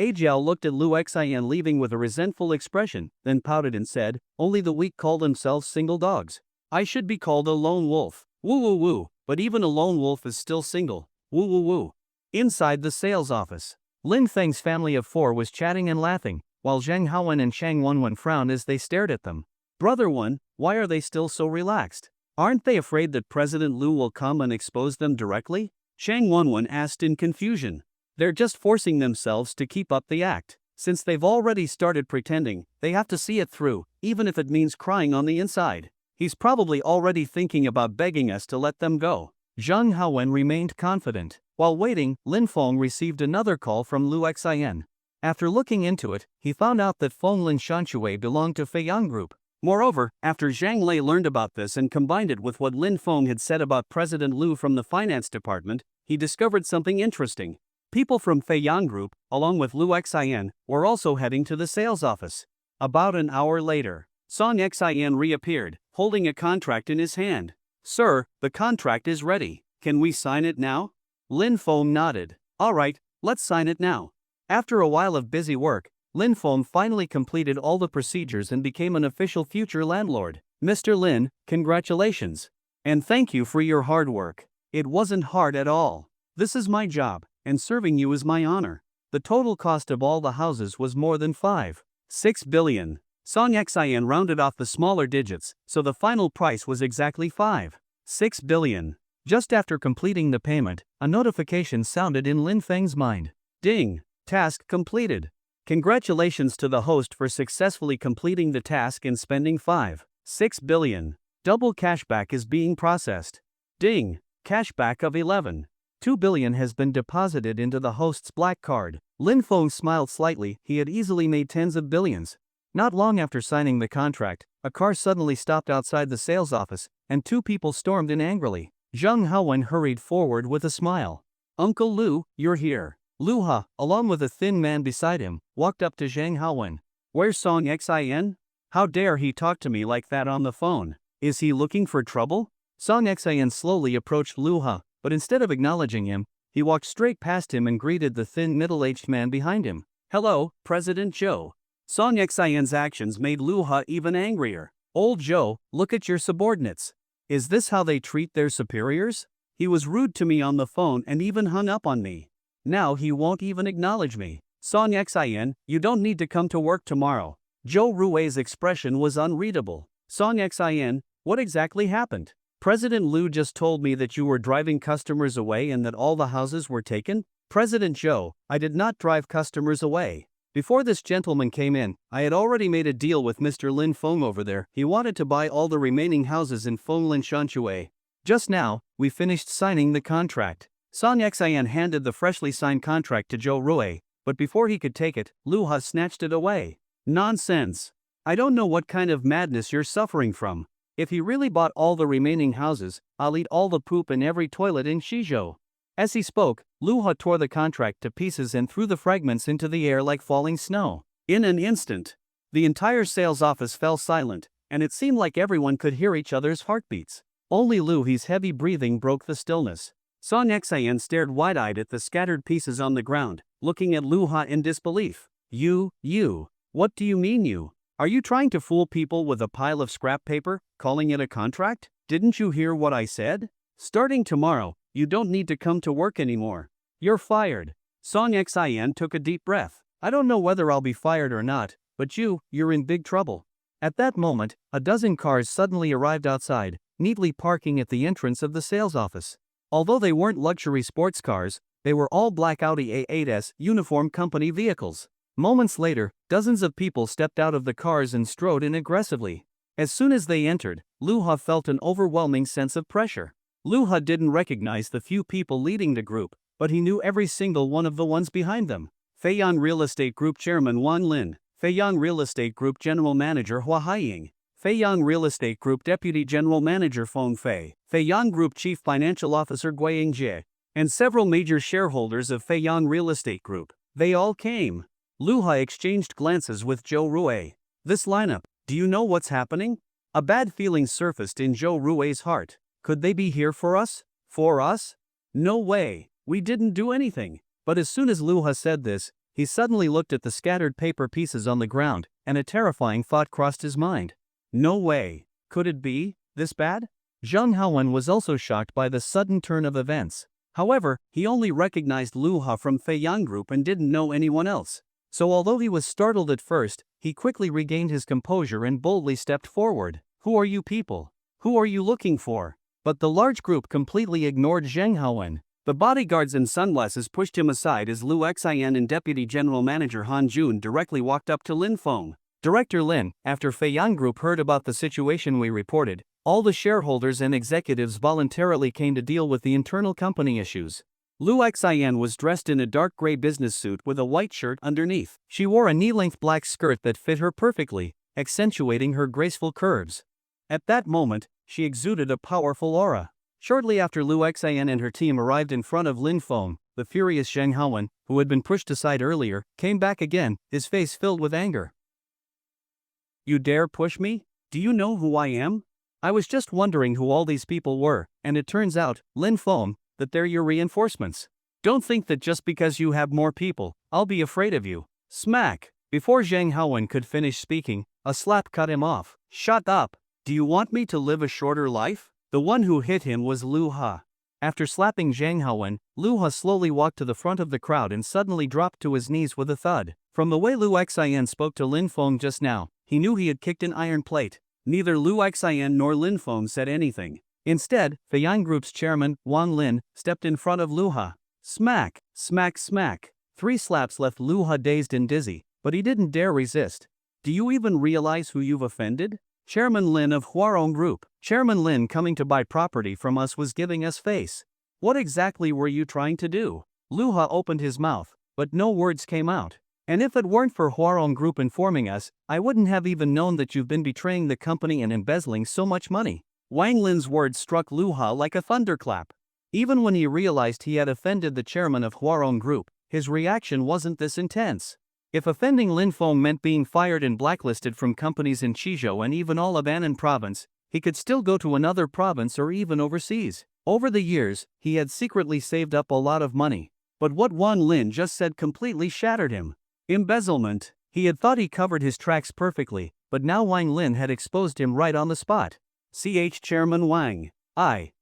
Jiao looked at Lu Xin leaving with a resentful expression, then pouted and said, only the weak call themselves single dogs. I should be called a lone wolf. Woo woo woo, but even a lone wolf is still single. Woo woo woo. Inside the sales office, Lin Feng's family of four was chatting and laughing, while Zhang Haowen and Chang Wenwen frowned as they stared at them. Brother One, why are they still so relaxed? Aren't they afraid that President Lu will come and expose them directly? Chang Wenwen asked in confusion. They're just forcing themselves to keep up the act. Since they've already started pretending, they have to see it through, even if it means crying on the inside. He's probably already thinking about begging us to let them go. Zhang Haowen remained confident. While waiting, Lin Feng received another call from Lu Xin. After looking into it, he found out that Phone Lin Shanshui belonged to Feiyang Group. Moreover, after Zhang Lei learned about this and combined it with what Lin Feng had said about President Lu from the finance department, he discovered something interesting. People from Feiyang Group, along with Lu Xin, were also heading to the sales office. About an hour later, Song Xin reappeared, holding a contract in his hand. Sir, the contract is ready. Can we sign it now? Lin Feng nodded. All right, let's sign it now. After a while of busy work, Lin Feng finally completed all the procedures and became an official future landlord. Mr. Lin, congratulations. And thank you for your hard work. It wasn't hard at all. This is my job, and serving you is my honor. The total cost of all the houses was more than 5.6 billion. Song Xin rounded off the smaller digits, so the final price was exactly 5.6 billion. Just after completing the payment, a notification sounded in Lin Feng's mind. Ding! Task completed. Congratulations to the host for successfully completing the task and spending 5.6 billion. Double cashback is being processed. Ding! Cashback of 11.2 billion has been deposited into the host's black card. Lin Feng smiled slightly. He had easily made tens of billions. Not long after signing the contract, a car suddenly stopped outside the sales office, and two people stormed in angrily. Zhang Haowen hurried forward with a smile. Uncle Lu, you're here. Lu Ha, along with a thin man beside him, walked up to Zhang Haowen. Where's Song Xin? How dare he talk to me like that on the phone? Is he looking for trouble? Song Xin slowly approached Lu Ha, but instead of acknowledging him, he walked straight past him and greeted the thin middle-aged man behind him. Hello, President Zhou. Song Xin's actions made Lu Ha even angrier. Old Zhou, look at your subordinates. Is this how they treat their superiors? He was rude to me on the phone and even hung up on me. Now he won't even acknowledge me. Song Xin, you don't need to come to work tomorrow. Zhou Rui's expression was unreadable. Song Xin, what exactly happened? President Liu just told me that you were driving customers away and that all the houses were taken? President Zhou, I did not drive customers away. Before this gentleman came in, I had already made a deal with Mr. Lin Feng over there. He wanted to buy all the remaining houses in Fenglin Shanshui. Just now, we finished signing the contract. Song Xian handed the freshly signed contract to Zhou Rui, but before he could take it, Lu Ha snatched it away. Nonsense. I don't know what kind of madness you're suffering from. If he really bought all the remaining houses, I'll eat all the poop in every toilet in Shizhou. As he spoke, Lu Ha tore the contract to pieces and threw the fragments into the air like falling snow. In an instant, the entire sales office fell silent, and it seemed like everyone could hear each other's heartbeats. Only Lu He's heavy breathing broke the stillness. Song Xian stared wide-eyed at the scattered pieces on the ground, looking at Lu Ha in disbelief. You, what do you mean you? Are you trying to fool people with a pile of scrap paper, calling it a contract? Didn't you hear what I said? Starting tomorrow, you don't need to come to work anymore. You're fired. Song Xian took a deep breath. I don't know whether I'll be fired or not, but you're in big trouble. At that moment, a dozen cars suddenly arrived outside, neatly parking at the entrance of the sales office. Although they weren't luxury sports cars, they were all black Audi A8s uniform company vehicles. Moments later, dozens of people stepped out of the cars and strode in aggressively. As soon as they entered, Lu Ha felt an overwhelming sense of pressure. Lu Ha didn't recognize the few people leading the group, but he knew every single one of the ones behind them. Feiyang Real Estate Group Chairman Wang Lin, Feiyang Real Estate Group General Manager Hua Haiying, Feiyang Real Estate Group Deputy General Manager Feng Fei, Feiyang Group Chief Financial Officer Guiying Jie, and several major shareholders of Feiyang Real Estate Group. They all came. Lu Ha exchanged glances with Zhou Rui. This lineup, do you know what's happening? A bad feeling surfaced in Zhou Rui's heart. Could they be here for us? For us? No way. We didn't do anything. But as soon as Lu Ha said this, he suddenly looked at the scattered paper pieces on the ground, and a terrifying thought crossed his mind. No way. Could it be this bad? Zhang Haowen was also shocked by the sudden turn of events. However, he only recognized Lu Ha from Feiyang Group and didn't know anyone else. So although he was startled at first, he quickly regained his composure and boldly stepped forward. Who are you people? Who are you looking for? But the large group completely ignored Zhang Haowen. The bodyguards in sunglasses pushed him aside as Lu Xian and Deputy General Manager Han Jun directly walked up to Lin Feng. Director Lin, after Feiyang Group heard about the situation we reported, all the shareholders and executives voluntarily came to deal with the internal company issues. Lu Xian was dressed in a dark gray business suit with a white shirt underneath. She wore a knee-length black skirt that fit her perfectly, accentuating her graceful curves. At that moment, she exuded a powerful aura. Shortly after Lu Xian and her team arrived in front of Lin Feng, the furious Zhang Haowen, who had been pushed aside earlier, came back again, his face filled with anger. You dare push me? Do you know who I am? I was just wondering who all these people were, and it turns out, Lin Feng, that they're your reinforcements. Don't think that just because you have more people, I'll be afraid of you. Smack! Before Zhang Haowen could finish speaking, a slap cut him off. Shut up! Do you want me to live a shorter life? The one who hit him was Lu Ha. After slapping Zhang Haowen, Lu Ha slowly walked to the front of the crowd and suddenly dropped to his knees with a thud. From the way Lu Xian spoke to Lin Feng just now, he knew he had kicked an iron plate. Neither Lu Xian nor Lin Feng said anything. Instead, Feiyang Group's chairman, Wang Lin, stepped in front of Lu Ha. Smack, smack, smack. 3 slaps left Lu Ha dazed and dizzy, but he didn't dare resist. Do you even realize who you've offended? Chairman Lin of Huarong Group. Chairman Lin coming to buy property from us was giving us face. What exactly were you trying to do? Lu Ha opened his mouth, but no words came out. And if it weren't for Huarong Group informing us, I wouldn't have even known that you've been betraying the company and embezzling so much money. Wang Lin's words struck Lu Ha like a thunderclap. Even when he realized he had offended the chairman of Huarong Group, his reaction wasn't this intense. If offending Lin Feng meant being fired and blacklisted from companies in Qizhou and even all of Annan province, he could still go to another province or even overseas. Over the years, he had secretly saved up a lot of money. But what Wang Lin just said completely shattered him. Embezzlement. He had thought he covered his tracks perfectly, but now Wang Lin had exposed him right on the spot. Chairman Wang. I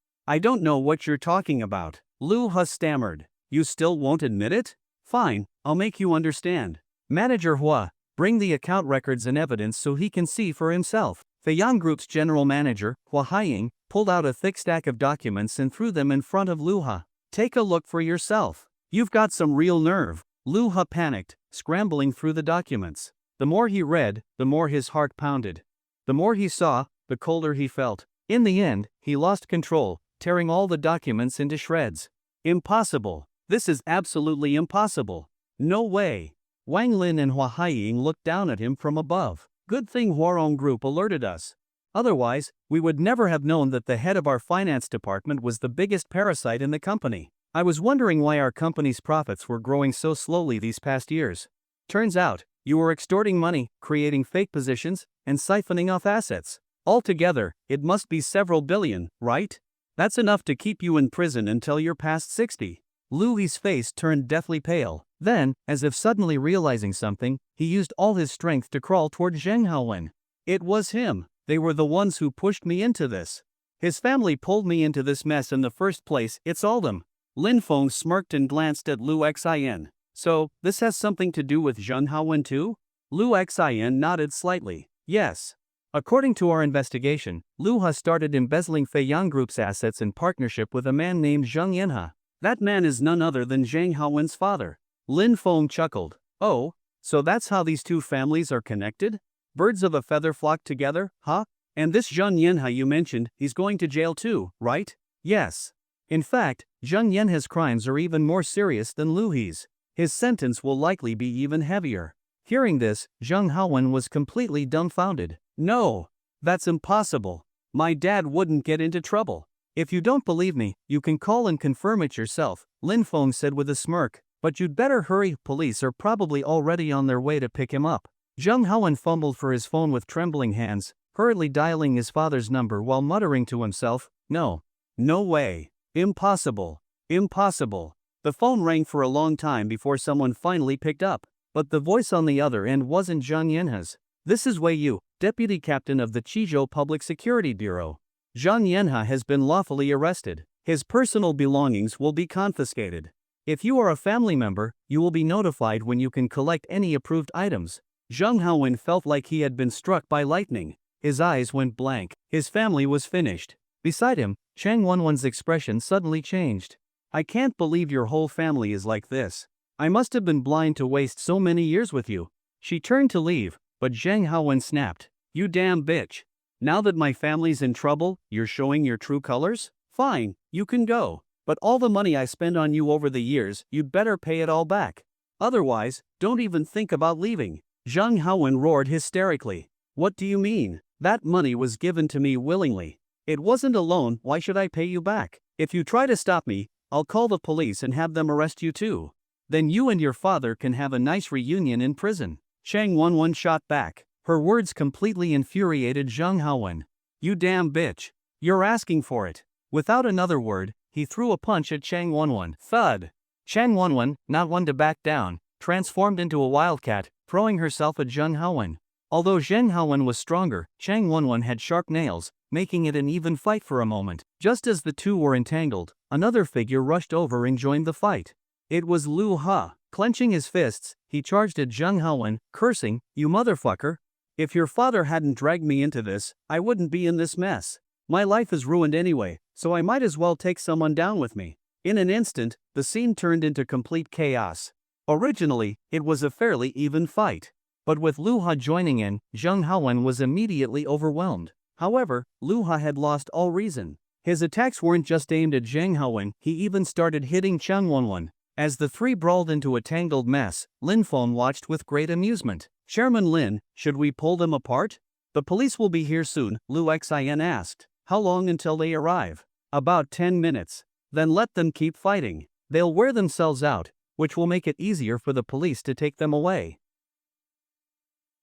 don't know what you're talking about. Lu Ha stammered. You still won't admit it? Fine, I'll make you understand. Manager Hua, bring the account records and evidence so he can see for himself. Feiyang Group's general manager, Hua Haiying, pulled out a thick stack of documents and threw them in front of Luha. "Take a look for yourself. You've got some real nerve." Luha panicked, scrambling through the documents. The more he read, the more his heart pounded. The more he saw, the colder he felt. In the end, he lost control, tearing all the documents into shreds. "Impossible. This is absolutely impossible. No way." Wang Lin and Hua Haiying looked down at him from above. "Good thing Huarong Group alerted us. Otherwise, we would never have known that the head of our finance department was the biggest parasite in the company. I was wondering why our company's profits were growing so slowly these past years. Turns out, you were extorting money, creating fake positions, and siphoning off assets. Altogether, it must be several billion, right? That's enough to keep you in prison until you're past 60. Louis' face turned deathly pale. Then, as if suddenly realizing something, he used all his strength to crawl toward Zheng Haowen. "It was him. They were the ones who pushed me into this. His family pulled me into this mess in the first place, it's all them." Lin Feng smirked and glanced at Lu Xin. "So, this has something to do with Zheng Haowen too?" Lu Xin nodded slightly. "Yes. According to our investigation, Lu Ha started embezzling Fei Yang Group's assets in partnership with a man named Zheng Yanha. That man is none other than Zheng Haowen's father." Lin Feng chuckled. "Oh, so that's how these two families are connected? Birds of a feather flock together, huh? And this Zheng Yanha you mentioned, he's going to jail too, right?" "Yes. In fact, Zheng Yanha's crimes are even more serious than Lu He's. His sentence will likely be even heavier." Hearing this, Zheng Haowen was completely dumbfounded. "No, that's impossible. My dad wouldn't get into trouble." "If you don't believe me, you can call and confirm it yourself," Lin Feng said with a smirk. "But you'd better hurry, police are probably already on their way to pick him up." Zheng Haowen fumbled for his phone with trembling hands, hurriedly dialing his father's number while muttering to himself, "No. No way. Impossible. Impossible." The phone rang for a long time before someone finally picked up. But the voice on the other end wasn't Zheng Yanha's. "This is Wei Yu, deputy captain of the Qizhou Public Security Bureau. Zheng Yanha has been lawfully arrested. His personal belongings will be confiscated. If you are a family member, you will be notified when you can collect any approved items." Zheng Haowen felt like he had been struck by lightning. His eyes went blank. His family was finished. Beside him, Chang Wenwen's expression suddenly changed. "I can't believe your whole family is like this. I must have been blind to waste so many years with you." She turned to leave, but Zheng Haowen snapped, "You damn bitch. Now that my family's in trouble, you're showing your true colors? Fine, you can go. But all the money I spent on you over the years, you'd better pay it all back. Otherwise, don't even think about leaving." Zheng Haowen roared hysterically. "What do you mean? That money was given to me willingly. It wasn't a loan, why should I pay you back? If you try to stop me, I'll call the police and have them arrest you too. Then you and your father can have a nice reunion in prison." Chang Wenwen shot back. Her words completely infuriated Zheng Haowen. "You damn bitch. You're asking for it." Without another word, he threw a punch at Chang Wenwen. Thud! Chang Wenwen, not one to back down, transformed into a wildcat, throwing herself at Zheng Haowen. Although Zheng Haowen was stronger, Chang Wenwen had sharp nails, making it an even fight for a moment. Just as the two were entangled, another figure rushed over and joined the fight. It was Lu Ha. Clenching his fists, he charged at Zheng Haowen, cursing, "You motherfucker. If your father hadn't dragged me into this, I wouldn't be in this mess. My life is ruined anyway, so I might as well take someone down with me." In an instant, the scene turned into complete chaos. Originally, it was a fairly even fight. But with Lu Ha joining in, Zheng Haowen was immediately overwhelmed. However, Lu Ha had lost all reason. His attacks weren't just aimed at Zheng Haowen, he even started hitting Chang Wenwen. As the three brawled into a tangled mess, Lin Feng watched with great amusement. "Chairman Lin, should we pull them apart?" "The police will be here soon," Lu Xin asked. "How long until they arrive?" "About 10 minutes. Then let them keep fighting. They'll wear themselves out, which will make it easier for the police to take them away."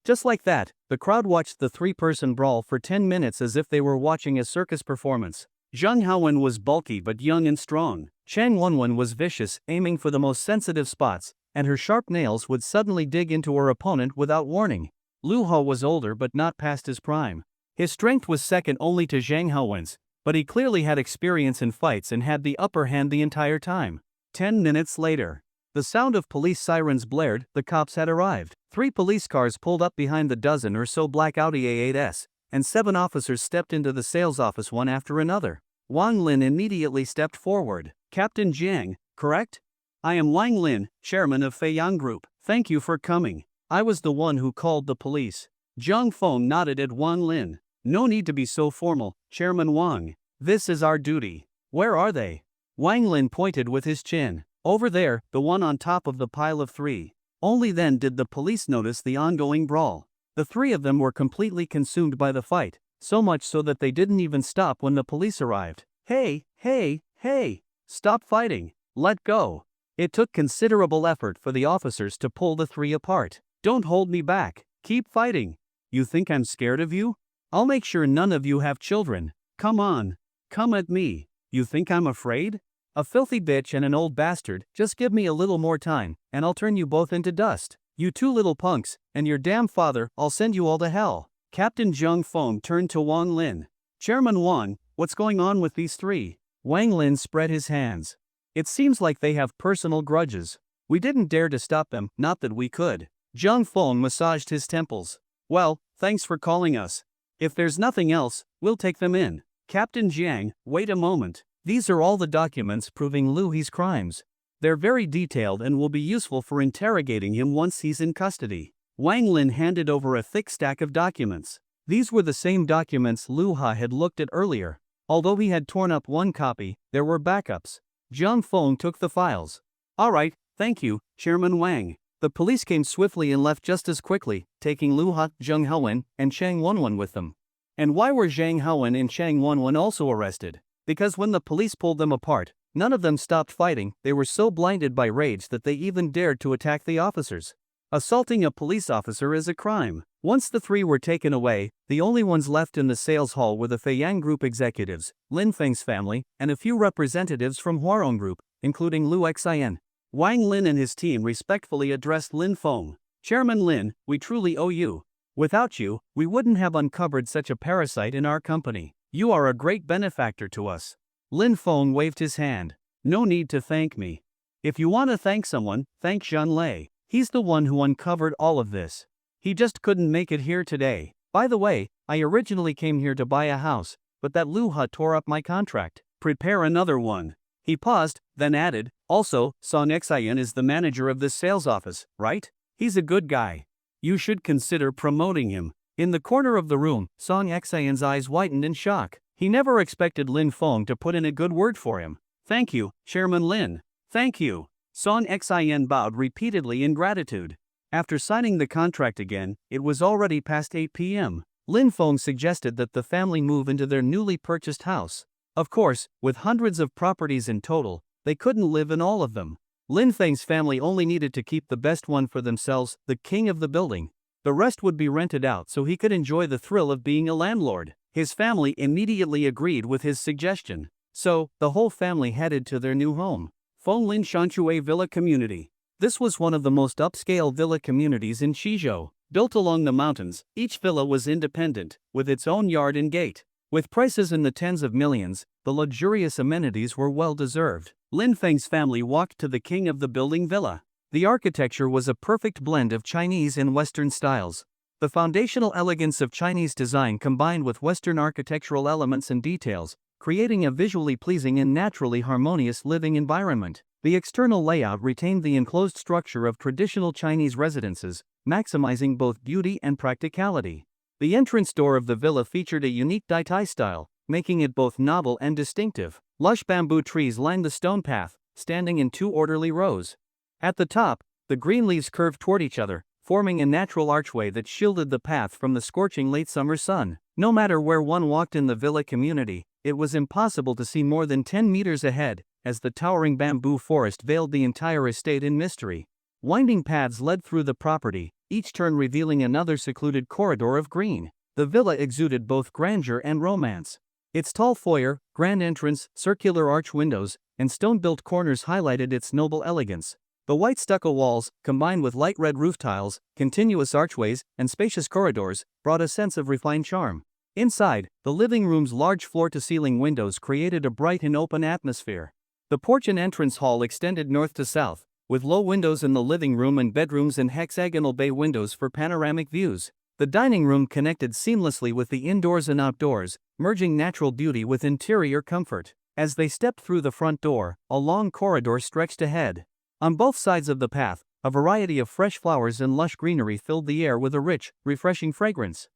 Just like that, the crowd watched the three-person brawl for 10 minutes as if they were watching a circus performance. Zheng Haowen was bulky but young and strong. Chang Wenwen was vicious, aiming for the most sensitive spots, and her sharp nails would suddenly dig into her opponent without warning. Lu Ha was older but not past his prime. His strength was second only to Zheng Haowen's, but he clearly had experience in fights and had the upper hand the entire time. 10 minutes later, the sound of police sirens blared, the cops had arrived. 3 police cars pulled up behind the dozen or so black Audi A8s, and 7 officers stepped into the sales office one after another. Wang Lin immediately stepped forward. Captain Jiang, correct? I am Wang Lin, chairman of Feiyang Group. Thank you for coming. I was the one who called the police. Zhang Feng nodded at Wang Lin. No need to be so formal, Chairman Wang. This is our duty. Where are they? Wang Lin pointed with his chin. Over there, the one on top of the pile of 3. Only then did the police notice the ongoing brawl. The 3 of them were completely consumed by the fight, so much so that they didn't even stop when the police arrived. Hey, hey, hey! Stop fighting! Let go! It took considerable effort for the officers to pull the 3 apart. Don't hold me back. Keep fighting. You think I'm scared of you? I'll make sure none of you have children. Come on. Come at me. You think I'm afraid? A filthy bitch and an old bastard, just give me a little more time, and I'll turn you both into dust. You 2 little punks, and your damn father, I'll send you all to hell. Captain Zhang Feng turned to Wang Lin. Chairman Wang, what's going on with these 3? Wang Lin spread his hands. It seems like they have personal grudges. We didn't dare to stop them, not that we could. Zhang Feng massaged his temples. Well, thanks for calling us. If there's nothing else, we'll take them in. Captain Jiang, wait a moment. These are all the documents proving Lu He's crimes. They're very detailed and will be useful for interrogating him once he's in custody. Wang Lin handed over a thick stack of documents. These were the same documents Lu Ha had looked at earlier. Although he had torn up one copy, there were backups. Zhang Feng took the files. All right, thank you, Chairman Wang. The police came swiftly and left just as quickly, taking Lu Ha, Zheng Haowen, and Chang Wenwen with them. And why were Zhang Haowen and Chang Wenwen also arrested? Because when the police pulled them apart, none of them stopped fighting. They were so blinded by rage that they even dared to attack the officers. Assaulting a police officer is a crime. Once the 3 were taken away, the only ones left in the sales hall were the Feiyang Group executives, Lin Feng's family, and a few representatives from Huarong Group, including Lu Xian. Wang Lin and his team respectfully addressed Lin Feng. Chairman Lin, we truly owe you. Without you, we wouldn't have uncovered such a parasite in our company. You are a great benefactor to us. Lin Feng waved his hand. No need to thank me. If you want to thank someone, thank Zhan Lei. He's the one who uncovered all of this. He just couldn't make it here today. By the way, I originally came here to buy a house, but that Lu Ha tore up my contract. Prepare another one. He paused, then added, also, Song Xian is the manager of this sales office, right? He's a good guy. You should consider promoting him. In the corner of the room, Song Xian's eyes widened in shock. He never expected Lin Feng to put in a good word for him. Thank you, Chairman Lin. Thank you. Song Xian bowed repeatedly in gratitude. After signing the contract again, it was already past 8 p.m. Lin Feng suggested that the family move into their newly purchased house. Of course, with hundreds of properties in total, they couldn't live in all of them. Lin Feng's family only needed to keep the best one for themselves, the king of the building. The rest would be rented out so he could enjoy the thrill of being a landlord. His family immediately agreed with his suggestion. So, the whole family headed to their new home, Fonglin Shanchue Villa Community. This was one of the most upscale villa communities in Shizhou. Built along the mountains, each villa was independent, with its own yard and gate. With prices in the tens of millions, the luxurious amenities were well deserved. Lin Feng's family walked to the king of the building villa. The architecture was a perfect blend of Chinese and Western styles. The foundational elegance of Chinese design combined with Western architectural elements and details, creating a visually pleasing and naturally harmonious living environment. The external layout retained the enclosed structure of traditional Chinese residences, maximizing both beauty and practicality. The entrance door of the villa featured a unique Dai style, making it both novel and distinctive. Lush bamboo trees lined the stone path, standing in 2 orderly rows. At the top, the green leaves curved toward each other, forming a natural archway that shielded the path from the scorching late summer sun. No matter where one walked in the villa community, it was impossible to see more than 10 meters ahead, as the towering bamboo forest veiled the entire estate in mystery. Winding paths led through the property, each turn revealing another secluded corridor of green. The villa exuded both grandeur and romance. Its tall foyer, grand entrance, circular arch windows, and stone-built corners highlighted its noble elegance. The white stucco walls, combined with light red roof tiles, continuous archways, and spacious corridors, brought a sense of refined charm. Inside, the living room's large floor-to-ceiling windows created a bright and open atmosphere. The porch and entrance hall extended north to south, with low windows in the living room and bedrooms and hexagonal bay windows for panoramic views. The dining room connected seamlessly with the indoors and outdoors, merging natural beauty with interior comfort. As they stepped through the front door, a long corridor stretched ahead. On both sides of the path, a variety of fresh flowers and lush greenery filled the air with a rich, refreshing fragrance.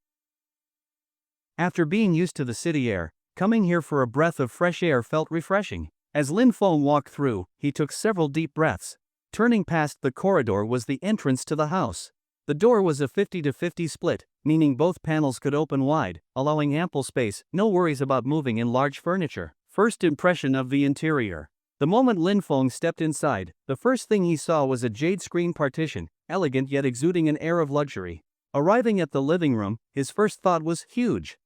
After being used to the city air, coming here for a breath of fresh air felt refreshing. As Lin Feng walked through, he took several deep breaths. Turning past the corridor was the entrance to the house. The door was a 50-50 split, meaning both panels could open wide, allowing ample space, no worries about moving in large furniture. First impression of the interior. The moment Lin Feng stepped inside, the first thing he saw was a jade screen partition, elegant yet exuding an air of luxury. Arriving at the living room, his first thought was huge.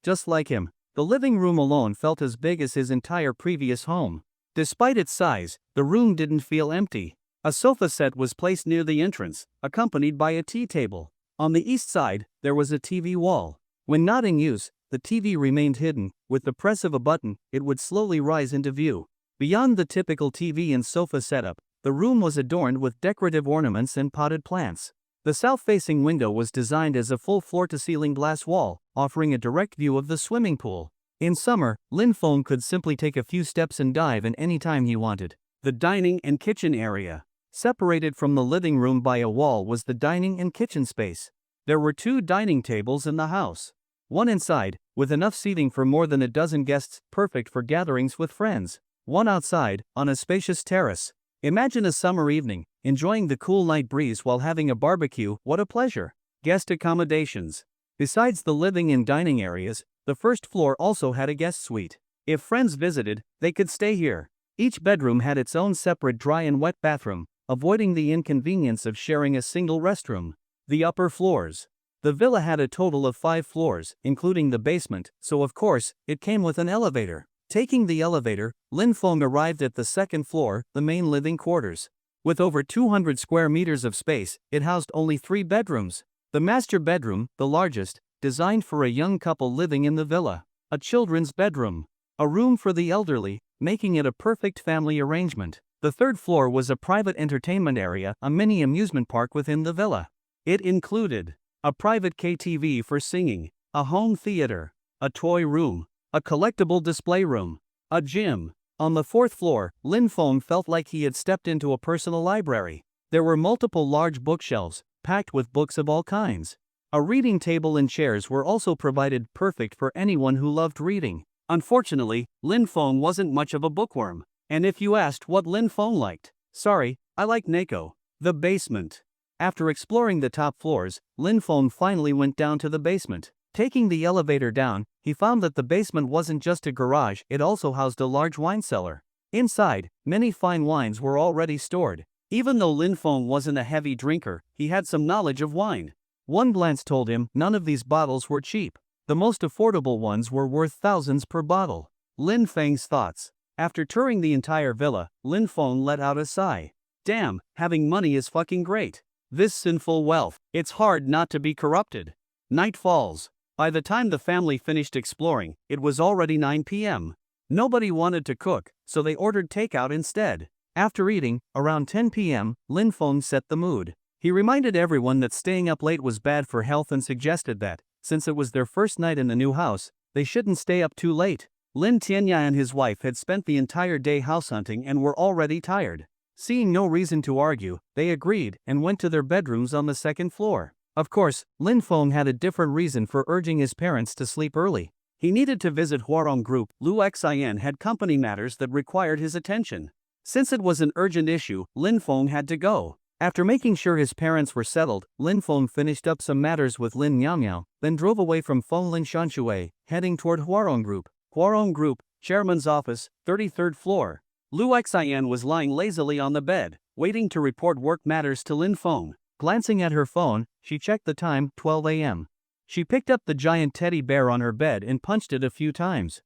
Just like him. The living room alone felt as big as his entire previous home. Despite its size, the room didn't feel empty. A sofa set was placed near the entrance, accompanied by a tea table. On the east side, there was a TV wall. When not in use, the TV remained hidden. With the press of a button, it would slowly rise into view. Beyond the typical TV and sofa setup, the room was adorned with decorative ornaments and potted plants. The south-facing window was designed as a full floor-to-ceiling glass wall, offering a direct view of the swimming pool. In summer, Lin Feng could simply take a few steps and dive in any time he wanted. The dining and kitchen area. Separated from the living room by a wall was the dining and kitchen space. There were 2 dining tables in the house. One inside, with enough seating for more than a dozen guests, perfect for gatherings with friends. One outside, on a spacious terrace. Imagine a summer evening, enjoying the cool night breeze while having a barbecue. What a pleasure. Guest accommodations. Besides the living and dining areas, the first floor also had a guest suite. If friends visited, they could stay here. Each bedroom had its own separate dry and wet bathroom, avoiding the inconvenience of sharing a single restroom. The upper floors. The villa had a total of 5 floors, including the basement, so of course, it came with an elevator. Taking the elevator, Lin Feng arrived at the second floor, the main living quarters. With over 200 square meters of space, it housed only 3 bedrooms. The master bedroom, the largest, designed for a young couple living in the villa. A children's bedroom. A room for the elderly, making it a perfect family arrangement. The third floor was a private entertainment area, a mini amusement park within the villa. It included a private KTV for singing, a home theater, a toy room, a collectible display room, a gym. On the 4th floor, Lin Feng felt like he had stepped into a personal library. There were multiple large bookshelves, packed with books of all kinds. A reading table and chairs were also provided, perfect for anyone who loved reading. Unfortunately, Lin Feng wasn't much of a bookworm. And if you asked what Lin Feng liked, sorry, I like Neko. The basement. After exploring the top floors, Lin Feng finally went down to the basement. Taking the elevator down, he found that the basement wasn't just a garage, it also housed a large wine cellar. Inside, many fine wines were already stored. Even though Lin Feng wasn't a heavy drinker, he had some knowledge of wine. One glance told him none of these bottles were cheap. The most affordable ones were worth thousands per bottle. Lin Feng's thoughts. After touring the entire villa, Lin Feng let out a sigh. Damn, having money is fucking great. This sinful wealth, it's hard not to be corrupted. Night falls. By the time the family finished exploring, it was already 9 p.m. Nobody wanted to cook, so they ordered takeout instead. After eating, around 10 p.m., Lin Feng set the mood. He reminded everyone that staying up late was bad for health and suggested that, since it was their first night in the new house, they shouldn't stay up too late. Lin Tianya and his wife had spent the entire day house hunting and were already tired. Seeing no reason to argue, they agreed and went to their bedrooms on the 2nd floor. Of course, Lin Feng had a different reason for urging his parents to sleep early. He needed to visit Huarong Group. Lu Xin had company matters that required his attention. Since it was an urgent issue, Lin Feng had to go. After making sure his parents were settled, Lin Feng finished up some matters with Lin Miao, then drove away from Fenglin Shanshui, heading toward Huarong Group. Huarong Group, chairman's office, 33rd floor. Lu Xian was lying lazily on the bed, waiting to report work matters to Lin Feng. Glancing at her phone, she checked the time, 12 a.m. She picked up the giant teddy bear on her bed and punched it a few times.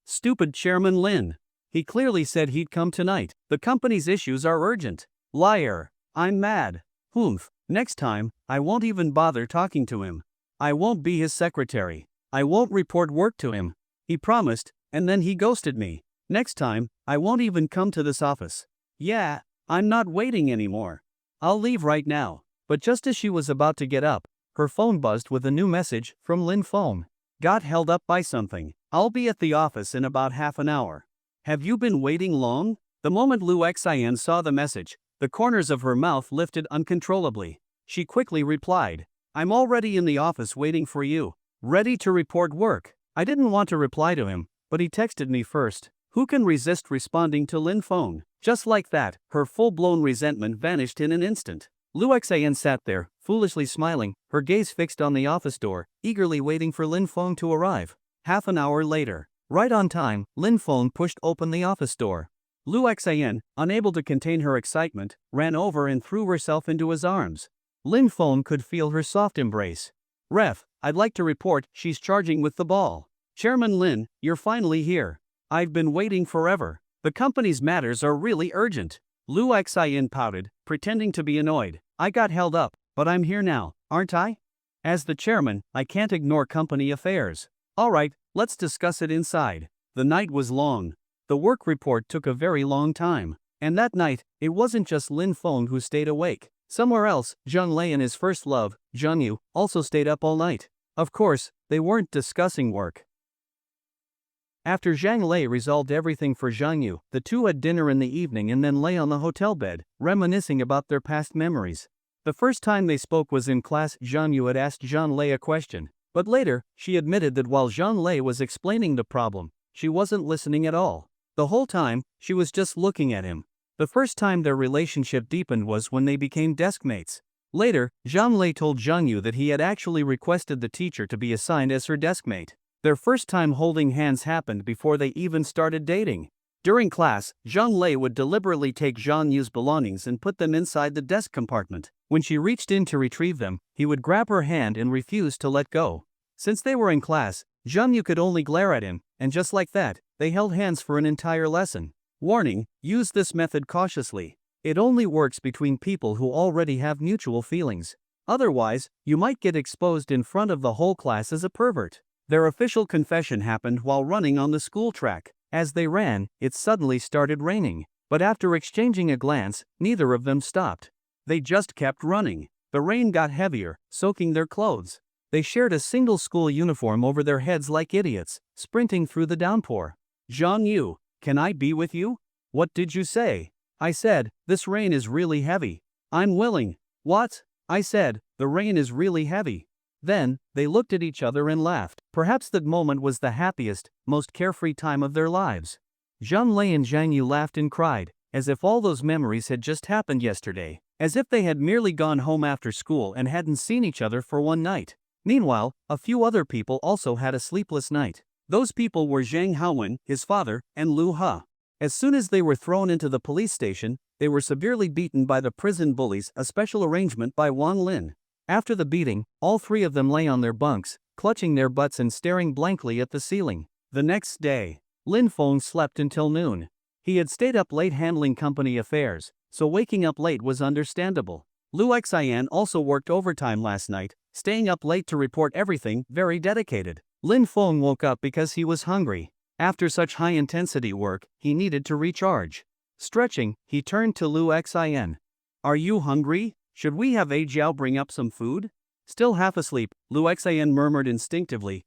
Stupid Chairman Lin. He clearly said he'd come tonight. The company's issues are urgent. Liar. I'm mad. Next time, I won't even bother talking to him. I won't be his secretary. I won't report work to him. He promised, and then he ghosted me. Next time, I won't even come to this office. Yeah, I'm not waiting anymore. I'll leave right now. But just as she was about to get up, her phone buzzed with a new message from Lin Feng. Got held up by something. I'll be at the office in about half an hour. Have you been waiting long? The moment Lu Xian saw the message, the corners of her mouth lifted uncontrollably. She quickly replied, I'm already in the office waiting for you. Ready to report work. I didn't want to reply to him, but he texted me first. Who can resist responding to Lin Feng? Just like that, her full-blown resentment vanished in an instant. Lu Xian sat there, foolishly smiling, her gaze fixed on the office door, eagerly waiting for Lin Feng to arrive. Half an hour later, right on time, Lin Feng pushed open the office door. Lu Xian, unable to contain her excitement, ran over and threw herself into his arms. Lin Feng could feel her soft embrace. Ref, I'd like to report she's charging with the ball. Chairman Lin, you're finally here. I've been waiting forever. The company's matters are really urgent. Lu Xian pouted, pretending to be annoyed. I got held up, but I'm here now, aren't I? As the chairman, I can't ignore company affairs. Alright, let's discuss it inside. The night was long. The work report took a very long time. And that night, it wasn't just Lin Feng who stayed awake. Somewhere else, Zhang Lei and his first love, Zhang Yu, also stayed up all night. Of course, they weren't discussing work. After Zhang Lei resolved everything for Zhang Yu, the two had dinner in the evening and then lay on the hotel bed, reminiscing about their past memories. The first time they spoke was in class. Zhang Yu had asked Zhang Lei a question, but later, she admitted that while Zhang Lei was explaining the problem, she wasn't listening at all. The whole time, she was just looking at him. The first time their relationship deepened was when they became deskmates. Later, Zhang Lei told Zhang Yu that he had actually requested the teacher to be assigned as her deskmate. Their first time holding hands happened before they even started dating. During class, Zhang Lei would deliberately take Zhang Yu's belongings and put them inside the desk compartment. When she reached in to retrieve them, he would grab her hand and refuse to let go. Since they were in class, Zhang Yu could only glare at him, and just like that, they held hands for an entire lesson. Warning, use this method cautiously. It only works between people who already have mutual feelings. Otherwise, you might get exposed in front of the whole class as a pervert. Their official confession happened while running on the school track. As they ran, it suddenly started raining. But after exchanging a glance, neither of them stopped. They just kept running. The rain got heavier, soaking their clothes. They shared a single school uniform over their heads like idiots, sprinting through the downpour. Zhang Yu, can I be with you? What did you say? I said, this rain is really heavy. I'm willing. What? I said, the rain is really heavy. Then, they looked at each other and laughed. Perhaps that moment was the happiest, most carefree time of their lives. Zhang Lei and Zhang Yu laughed and cried, as if all those memories had just happened yesterday, as if they had merely gone home after school and hadn't seen each other for one night. Meanwhile, a few other people also had a sleepless night. Those people were Zhang Haowen, his father, and Lu He. As soon as they were thrown into the police station, they were severely beaten by the prison bullies, a special arrangement by Wang Lin. After the beating, all three of them lay on their bunks, clutching their butts and staring blankly at the ceiling. The next day, Lin Feng slept until noon. He had stayed up late handling company affairs, so waking up late was understandable. Lu Xian also worked overtime last night, staying up late to report everything, very dedicated. Lin Feng woke up because he was hungry. After such high-intensity work, he needed to recharge. Stretching, he turned to Lu Xian. Are you hungry? Should we have A Jiao bring up some food? Still half asleep, Lu Xian murmured instinctively,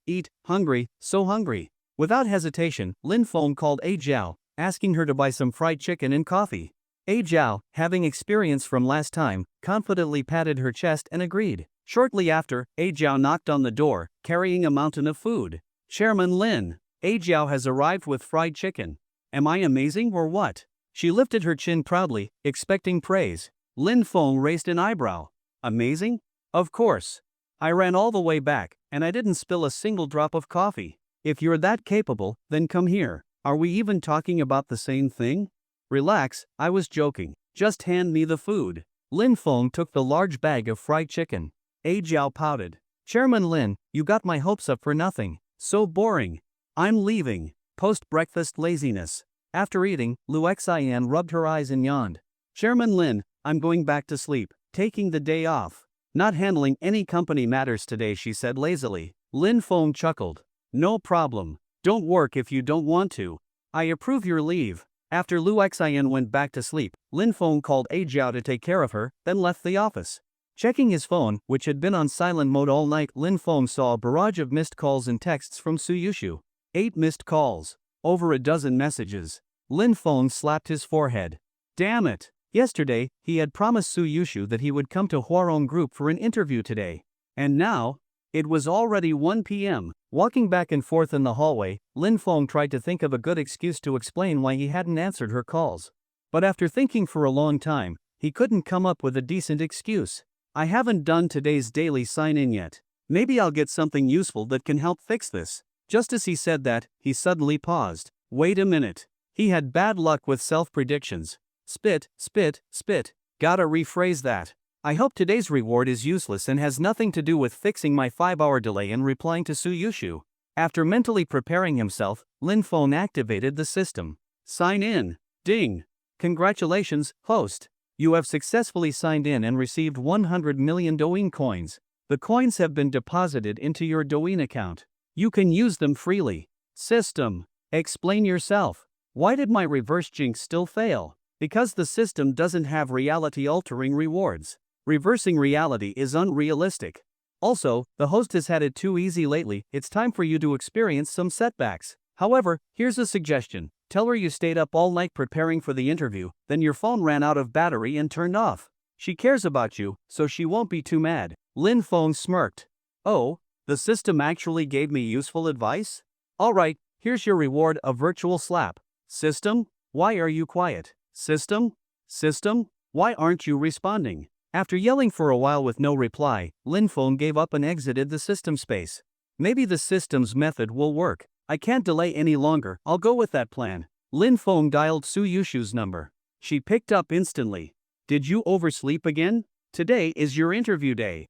eat, hungry, so hungry. Without hesitation, Lin Feng called A Jiao, asking her to buy some fried chicken and coffee. A Jiao, having experience from last time, confidently patted her chest and agreed. Shortly after, A Jiao knocked on the door, carrying a mountain of food. Chairman Lin, A Jiao has arrived with fried chicken. Am I amazing or what? She lifted her chin proudly, expecting praise. Lin Feng raised an eyebrow. Amazing? Of course. I ran all the way back, and I didn't spill a single drop of coffee. If you're that capable, then come here. Are we even talking about the same thing? Relax, I was joking. Just hand me the food. Lin Feng took the large bag of fried chicken. A Jiao pouted. Chairman Lin, you got my hopes up for nothing. So boring. I'm leaving. Post-breakfast laziness. After eating, Lu Xian rubbed her eyes and yawned. Chairman Lin, I'm going back to sleep, taking the day off. Not handling any company matters today, she said lazily. Lin Feng chuckled. No problem. Don't work if you don't want to. I approve your leave. After Lu Xian went back to sleep, Lin Feng called A Jiao to take care of her, then left the office. Checking his phone, which had been on silent mode all night, Lin Feng saw a barrage of missed calls and texts from Su Yushu. 8 missed calls. Over a dozen messages. Lin Feng slapped his forehead. Damn it! Yesterday, he had promised Su Yushu that he would come to Huarong Group for an interview today. And now? It was already 1 p.m. Walking back and forth in the hallway, Lin Feng tried to think of a good excuse to explain why he hadn't answered her calls. But after thinking for a long time, he couldn't come up with a decent excuse. I haven't done today's daily sign-in yet. Maybe I'll get something useful that can help fix this. Just as he said that, he suddenly paused. Wait a minute. He had bad luck with self-predictions. Spit, spit, spit. Gotta rephrase that. I hope today's reward is useless and has nothing to do with fixing my 5-hour delay in replying to Su Yushu. After mentally preparing himself, Lin Feng activated the system. Sign in. Ding. Congratulations, host. You have successfully signed in and received 100 million Douyin coins. The coins have been deposited into your Douyin account. You can use them freely. System. Explain yourself. Why did my reverse jinx still fail? Because the system doesn't have reality-altering rewards. Reversing reality is unrealistic. Also, the host has had it too easy lately. It's time for you to experience some setbacks. However, here's a suggestion. Tell her you stayed up all night preparing for the interview, then your phone ran out of battery and turned off. She cares about you, so she won't be too mad. Lin Feng smirked. Oh, the system actually gave me useful advice? Alright, here's your reward, a virtual slap. System? Why are you quiet? System? System? Why aren't you responding? After yelling for a while with no reply, Lin Feng gave up and exited the system space. Maybe the system's method will work. I can't delay any longer, I'll go with that plan. Lin Feng dialed Su Yushu's number. She picked up instantly. Did you oversleep again? Today is your interview day.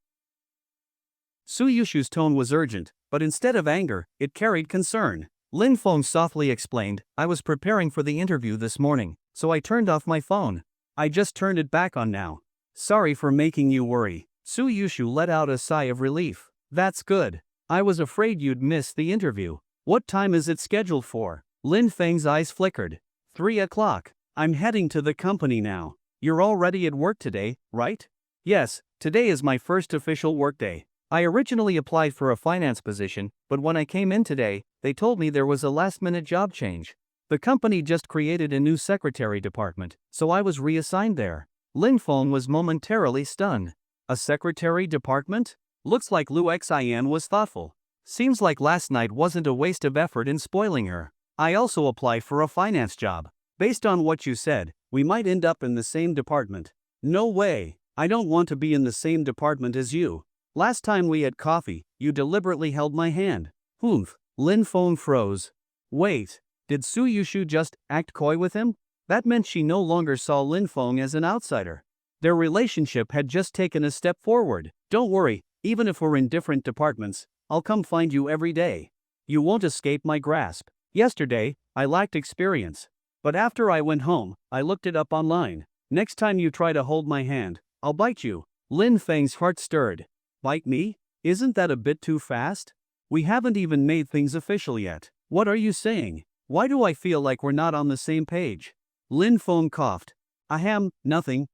Su Yushu's tone was urgent, but instead of anger, it carried concern. Lin Feng softly explained, I was preparing for the interview this morning, so I turned off my phone. I just turned it back on now. Sorry for making you worry. Su Yushu let out a sigh of relief. That's good. I was afraid you'd miss the interview. What time is it scheduled for? Lin Feng's eyes flickered. 3 o'clock. I'm heading to the company now. You're already at work today, right? Yes, today is my first official workday. I originally applied for a finance position, but when I came in today, they told me there was a last-minute job change. The company just created a new secretary department, so I was reassigned there. Lin Feng was momentarily stunned. A secretary department? Looks like Lu Xian was thoughtful. Seems like last night wasn't a waste of effort in spoiling her. I also applied for a finance job. Based on what you said, we might end up in the same department. No way. I don't want to be in the same department as you. Last time we had coffee, you deliberately held my hand. Humph. Lin Feng froze. Wait. Did Su Yushu just act coy with him? That meant she no longer saw Lin Feng as an outsider. Their relationship had just taken a step forward. Don't worry, even if we're in different departments, I'll come find you every day. You won't escape my grasp. Yesterday, I lacked experience. But after I went home, I looked it up online. Next time you try to hold my hand, I'll bite you. Lin Feng's heart stirred. Bite me? Isn't that a bit too fast? We haven't even made things official yet. What are you saying? Why do I feel like we're not on the same page? Lin Feng coughed. Ahem, nothing.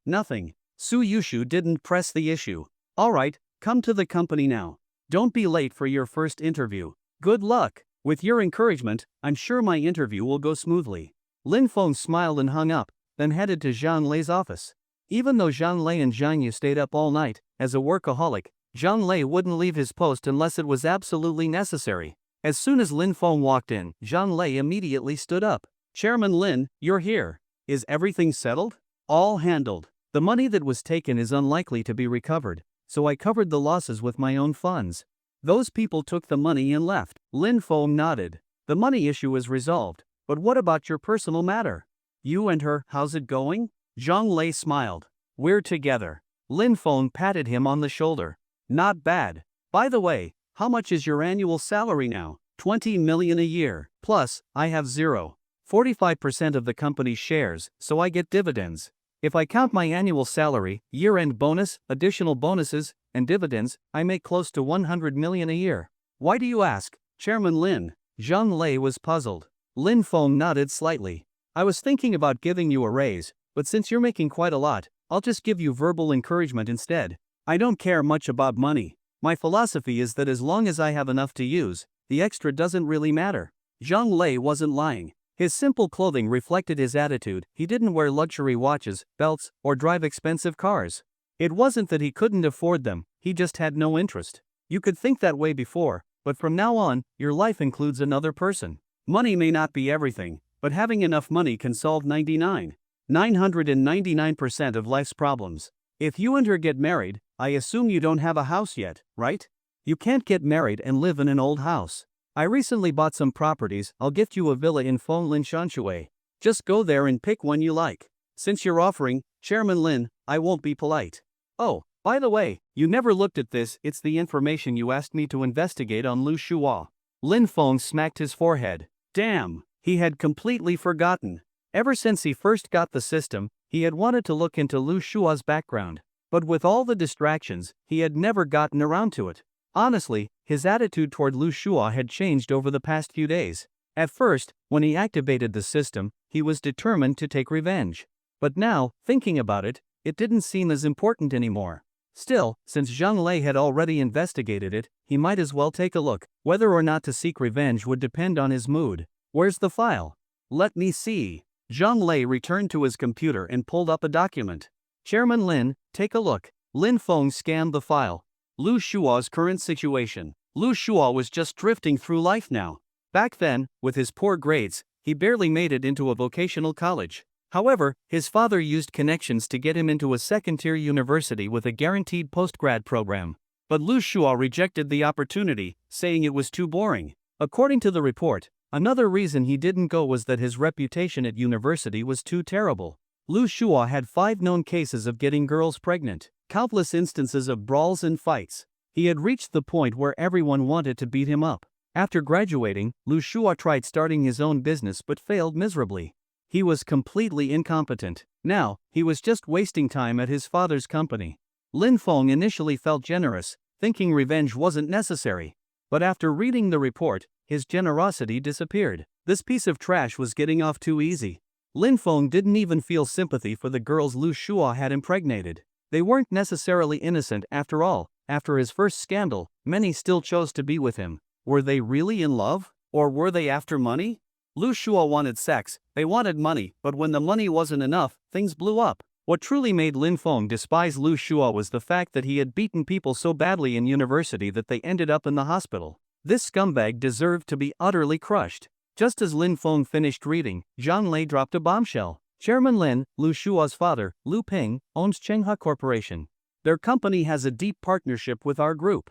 Su Yushu didn't press the issue. Alright, come to the company now. Don't be late for your first interview. Good luck. With your encouragement, I'm sure my interview will go smoothly. Lin Feng smiled and hung up, then headed to Zhang Lei's office. Even though Zhang Lei and Zhang Yu stayed up all night, as a workaholic, Zhang Lei wouldn't leave his post unless it was absolutely necessary. As soon as Lin Feng walked in, Zhang Lei immediately stood up. Chairman Lin, you're here. Is everything settled? All handled. The money that was taken is unlikely to be recovered, so I covered the losses with my own funds. Those people took the money and left. Lin Feng nodded. The money issue is resolved, but what about your personal matter? You and her, how's it going? Zhang Lei smiled. We're together. Lin Feng patted him on the shoulder. Not bad. By the way, how much is your annual salary now? 20 million a year. Plus, I have 0.45% of the company's shares, so I get dividends. If I count my annual salary, year-end bonus, additional bonuses, and dividends, I make close to 100 million a year. Why do you ask, Chairman Lin? Zhang Lei was puzzled. Lin Feng nodded slightly. I was thinking about giving you a raise, but since you're making quite a lot, I'll just give you verbal encouragement instead. I don't care much about money. My philosophy is that as long as I have enough to use, the extra doesn't really matter. Zhang Lei wasn't lying. His simple clothing reflected his attitude. He didn't wear luxury watches, belts, or drive expensive cars. It wasn't that he couldn't afford them, he just had no interest. You could think that way before, but from now on, your life includes another person. Money may not be everything, but having enough money can solve 999% of life's problems. If you and her get married, I assume you don't have a house yet, right? You can't get married and live in an old house. I recently bought some properties. I'll gift you a villa in Fenglin Shanshui. Just go there and pick one you like. Since you're offering, Chairman Lin, I won't be polite. Oh, by the way, you never looked at this. It's the information you asked me to investigate on Lu Shua. Lin Feng smacked his forehead. Damn, he had completely forgotten. Ever since he first got the system, he had wanted to look into Lu Shua's background. But with all the distractions, he had never gotten around to it. Honestly, his attitude toward Lu Shua had changed over the past few days. At first, when he activated the system, he was determined to take revenge. But now, thinking about it, it didn't seem as important anymore. Still, since Zhang Lei had already investigated it, he might as well take a look. Whether or not to seek revenge would depend on his mood. Where's the file? Let me see. Zhang Lei returned to his computer and pulled up a document. Chairman Lin, take a look. Lin Feng scanned the file. Lu Shua's current situation. Lu Shua was just drifting through life now. Back then, with his poor grades, he barely made it into a vocational college. However, his father used connections to get him into a second-tier university with a guaranteed postgrad program. But Lu Shua rejected the opportunity, saying it was too boring. According to the report, another reason he didn't go was that his reputation at university was too terrible. Lu Shua had 5 known cases of getting girls pregnant, countless instances of brawls and fights. He had reached the point where everyone wanted to beat him up. After graduating, Lu Shua tried starting his own business but failed miserably. He was completely incompetent. Now, he was just wasting time at his father's company. Lin Feng initially felt generous, thinking revenge wasn't necessary. But after reading the report, his generosity disappeared. This piece of trash was getting off too easy. Lin Feng didn't even feel sympathy for the girls Lu Shua had impregnated. They weren't necessarily innocent after all. After his first scandal, many still chose to be with him. Were they really in love? Or were they after money? Lu Shua wanted sex, they wanted money, but when the money wasn't enough, things blew up. What truly made Lin Feng despise Lu Shua was the fact that he had beaten people so badly in university that they ended up in the hospital. This scumbag deserved to be utterly crushed. Just as Lin Feng finished reading, Zhang Lei dropped a bombshell. Chairman Lin, Lu Shua's father, Lu Ping, owns Chenghua Corporation. Their company has a deep partnership with our group.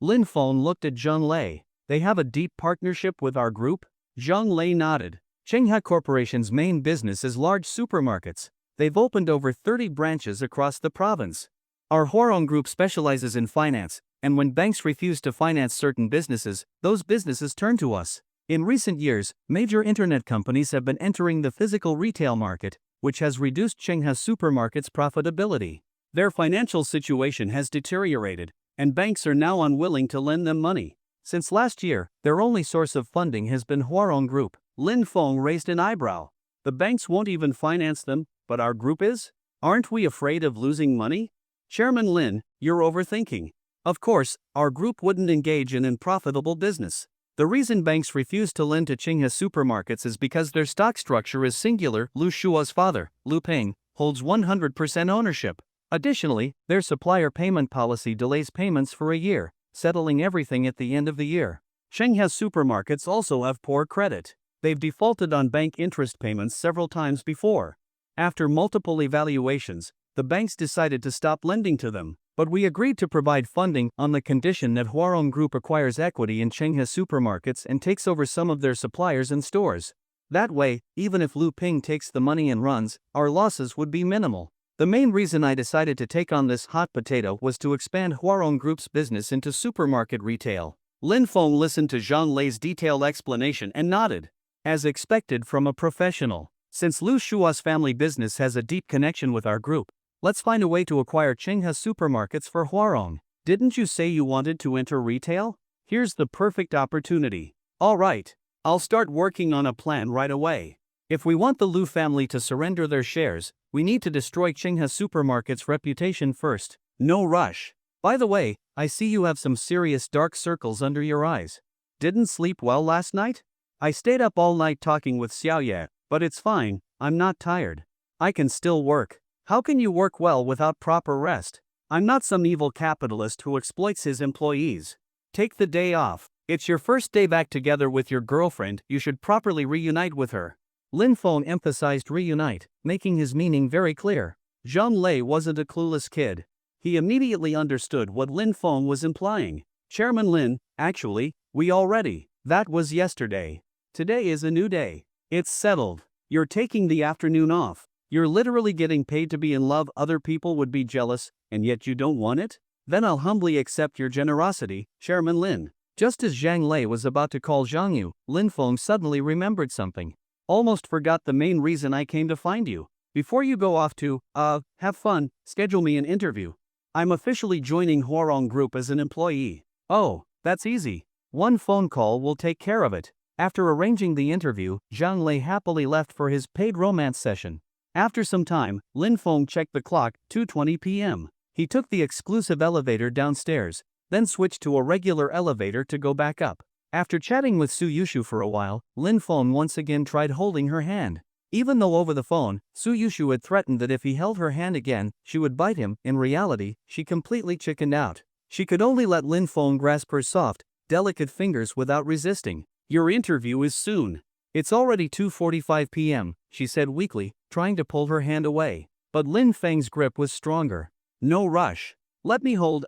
Lin Feng looked at Zhang Lei. They have a deep partnership with our group? Zhang Lei nodded. Chenghua Corporation's main business is large supermarkets. They've opened over 30 branches across the province. Our Huarong group specializes in finance, and when banks refuse to finance certain businesses, those businesses turn to us. In recent years, major internet companies have been entering the physical retail market, which has reduced Chenghua Supermarket's profitability. Their financial situation has deteriorated, and banks are now unwilling to lend them money. Since last year, their only source of funding has been Huarong Group. Lin Feng raised an eyebrow. The banks won't even finance them, but our group is? Aren't we afraid of losing money? Chairman Lin, you're overthinking. Of course, our group wouldn't engage in unprofitable business. The reason banks refuse to lend to Chenghua Supermarkets is because their stock structure is singular. Lu Shua's father, Lu Ping, holds 100% ownership. Additionally, their supplier payment policy delays payments for a year, settling everything at the end of the year. Chenghua Supermarkets also have poor credit. They've defaulted on bank interest payments several times before. After multiple evaluations, the banks decided to stop lending to them, but we agreed to provide funding on the condition that Huarong Group acquires equity in Chenghua Supermarkets and takes over some of their suppliers and stores. That way, even if Lu Ping takes the money and runs, our losses would be minimal. The main reason I decided to take on this hot potato was to expand Huarong Group's business into supermarket retail. Lin Feng listened to Zhang Lei's detailed explanation and nodded. As expected from a professional, since Lu Shua's family business has a deep connection with our group, let's find a way to acquire Chenghua Supermarkets for Huarong. Didn't you say you wanted to enter retail? Here's the perfect opportunity. All right, I'll start working on a plan right away. If we want the Lu family to surrender their shares, We need to destroy Qinghe Supermarket's reputation first. No rush. By the way, I see you have some serious dark circles under your eyes. Didn't sleep well last night? I stayed up all night talking with Xiaoye, but it's fine, I'm not tired. I can still work. How can you work well without proper rest? I'm not some evil capitalist who exploits his employees. Take the day off. It's your first day back together with your girlfriend, you should properly reunite with her. Lin Feng emphasized reunite, making his meaning very clear. Zhang Lei wasn't a clueless kid. He immediately understood what Lin Feng was implying. Chairman Lin, actually, we already. That was yesterday. Today is a new day. It's settled. You're taking the afternoon off. You're literally getting paid to be in love. Other people would be jealous, and yet you don't want it? Then I'll humbly accept your generosity, Chairman Lin. Just as Zhang Lei was about to call Zhang Yu, Lin Feng suddenly remembered something. Almost forgot the main reason I came to find you. Before you go off to, have fun, schedule me an interview. I'm officially joining Huarong Group as an employee. Oh, that's easy. One phone call will take care of it. After arranging the interview, Zhang Lei happily left for his paid romance session. After some time, Lin Feng checked the clock, 2:20 p.m. He took the exclusive elevator downstairs, then switched to a regular elevator to go back up. After chatting with Su Yushu for a while, Lin Feng once again tried holding her hand. Even though over the phone, Su Yushu had threatened that if he held her hand again, she would bite him, in reality, she completely chickened out. She could only let Lin Feng grasp her soft, delicate fingers without resisting. Your interview is soon. It's already 2:45 p.m., she said weakly, trying to pull her hand away. But Lin Feng's grip was stronger. No rush. Let me hold,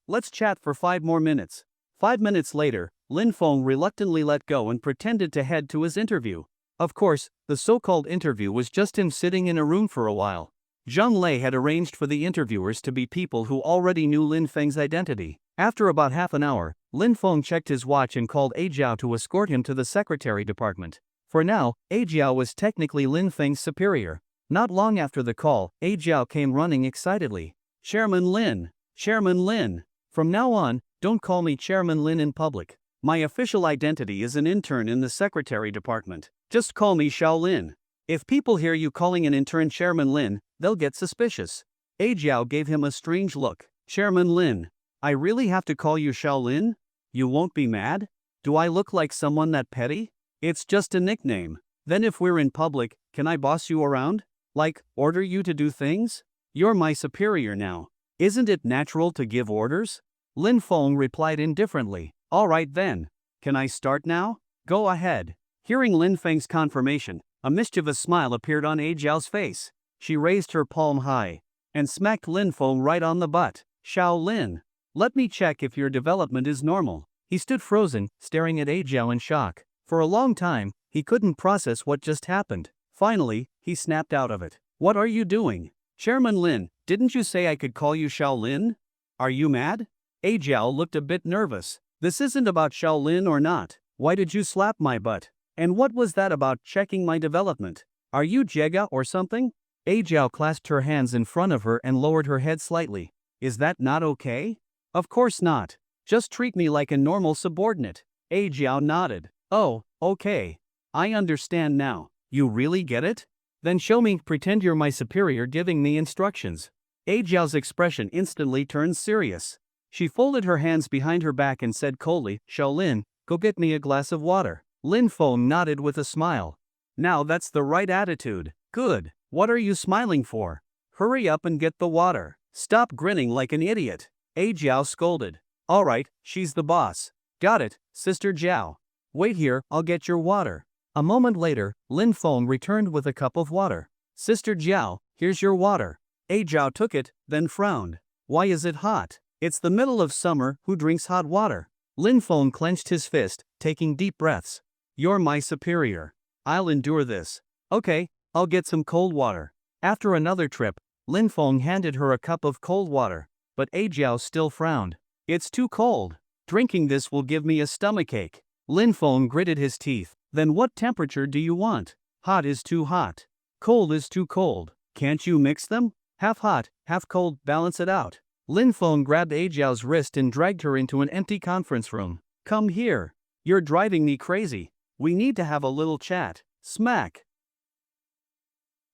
let's chat for 5 more minutes. 5 minutes later, Lin Feng reluctantly let go and pretended to head to his interview. Of course, the so-called interview was just him sitting in a room for a while. Zhang Lei had arranged for the interviewers to be people who already knew Lin Feng's identity. After about half an hour, Lin Feng checked his watch and called A Jiao to escort him to the secretary department. For now, A Jiao was technically Lin Feng's superior. Not long after the call, A Jiao came running excitedly. Chairman Lin! Chairman Lin! From now on, don't call me Chairman Lin in public. My official identity is an intern in the secretary department. Just call me Xiao Lin. If people hear you calling an intern Chairman Lin, they'll get suspicious. A Jiao gave him a strange look. Chairman Lin. I really have to call you Xiao Lin? You won't be mad? Do I look like someone that petty? It's just a nickname. Then if we're in public, can I boss you around? Like, order you to do things? You're my superior now. Isn't it natural to give orders? Lin Feng replied indifferently. Alright then. Can I start now? Go ahead. Hearing Lin Feng's confirmation, a mischievous smile appeared on A Jiao's face. She raised her palm high and smacked Lin Feng right on the butt. Xiao Lin. Let me check if your development is normal. He stood frozen, staring at A Jiao in shock. For a long time, he couldn't process what just happened. Finally, he snapped out of it. What are you doing? Chairman Lin, didn't you say I could call you Xiao Lin? Are you mad? A Jiao looked a bit nervous. This isn't about Xiao Lin or not. Why did you slap my butt? And what was that about checking my development? Are you Jega or something? A Jiao clasped her hands in front of her and lowered her head slightly. Is that not okay? Of course not. Just treat me like a normal subordinate. A Jiao nodded. Oh, okay. I understand now. You really get it? Then show me, pretend you're my superior giving me instructions. A Jiao's expression instantly turned serious. She folded her hands behind her back and said coldly, Xiao Lin, go get me a glass of water. Lin Feng nodded with a smile. Now that's the right attitude. Good. What are you smiling for? Hurry up and get the water. Stop grinning like an idiot. A Jiao scolded. Alright, she's the boss. Got it, Sister Jiao. Wait here, I'll get your water. A moment later, Lin Feng returned with a cup of water. Sister Jiao, here's your water. A Jiao took it, then frowned. Why is it hot? It's the middle of summer, who drinks hot water? Lin Feng clenched his fist, taking deep breaths. You're my superior. I'll endure this. Okay, I'll get some cold water. After another trip, Lin Feng handed her a cup of cold water, but A Jiao still frowned. It's too cold. Drinking this will give me a stomachache. Lin Feng gritted his teeth. Then what temperature do you want? Hot is too hot. Cold is too cold. Can't you mix them? Half hot, half cold, balance it out. Lin Feng grabbed A Jiao's wrist and dragged her into an empty conference room. Come here. You're driving me crazy. We need to have a little chat. Smack.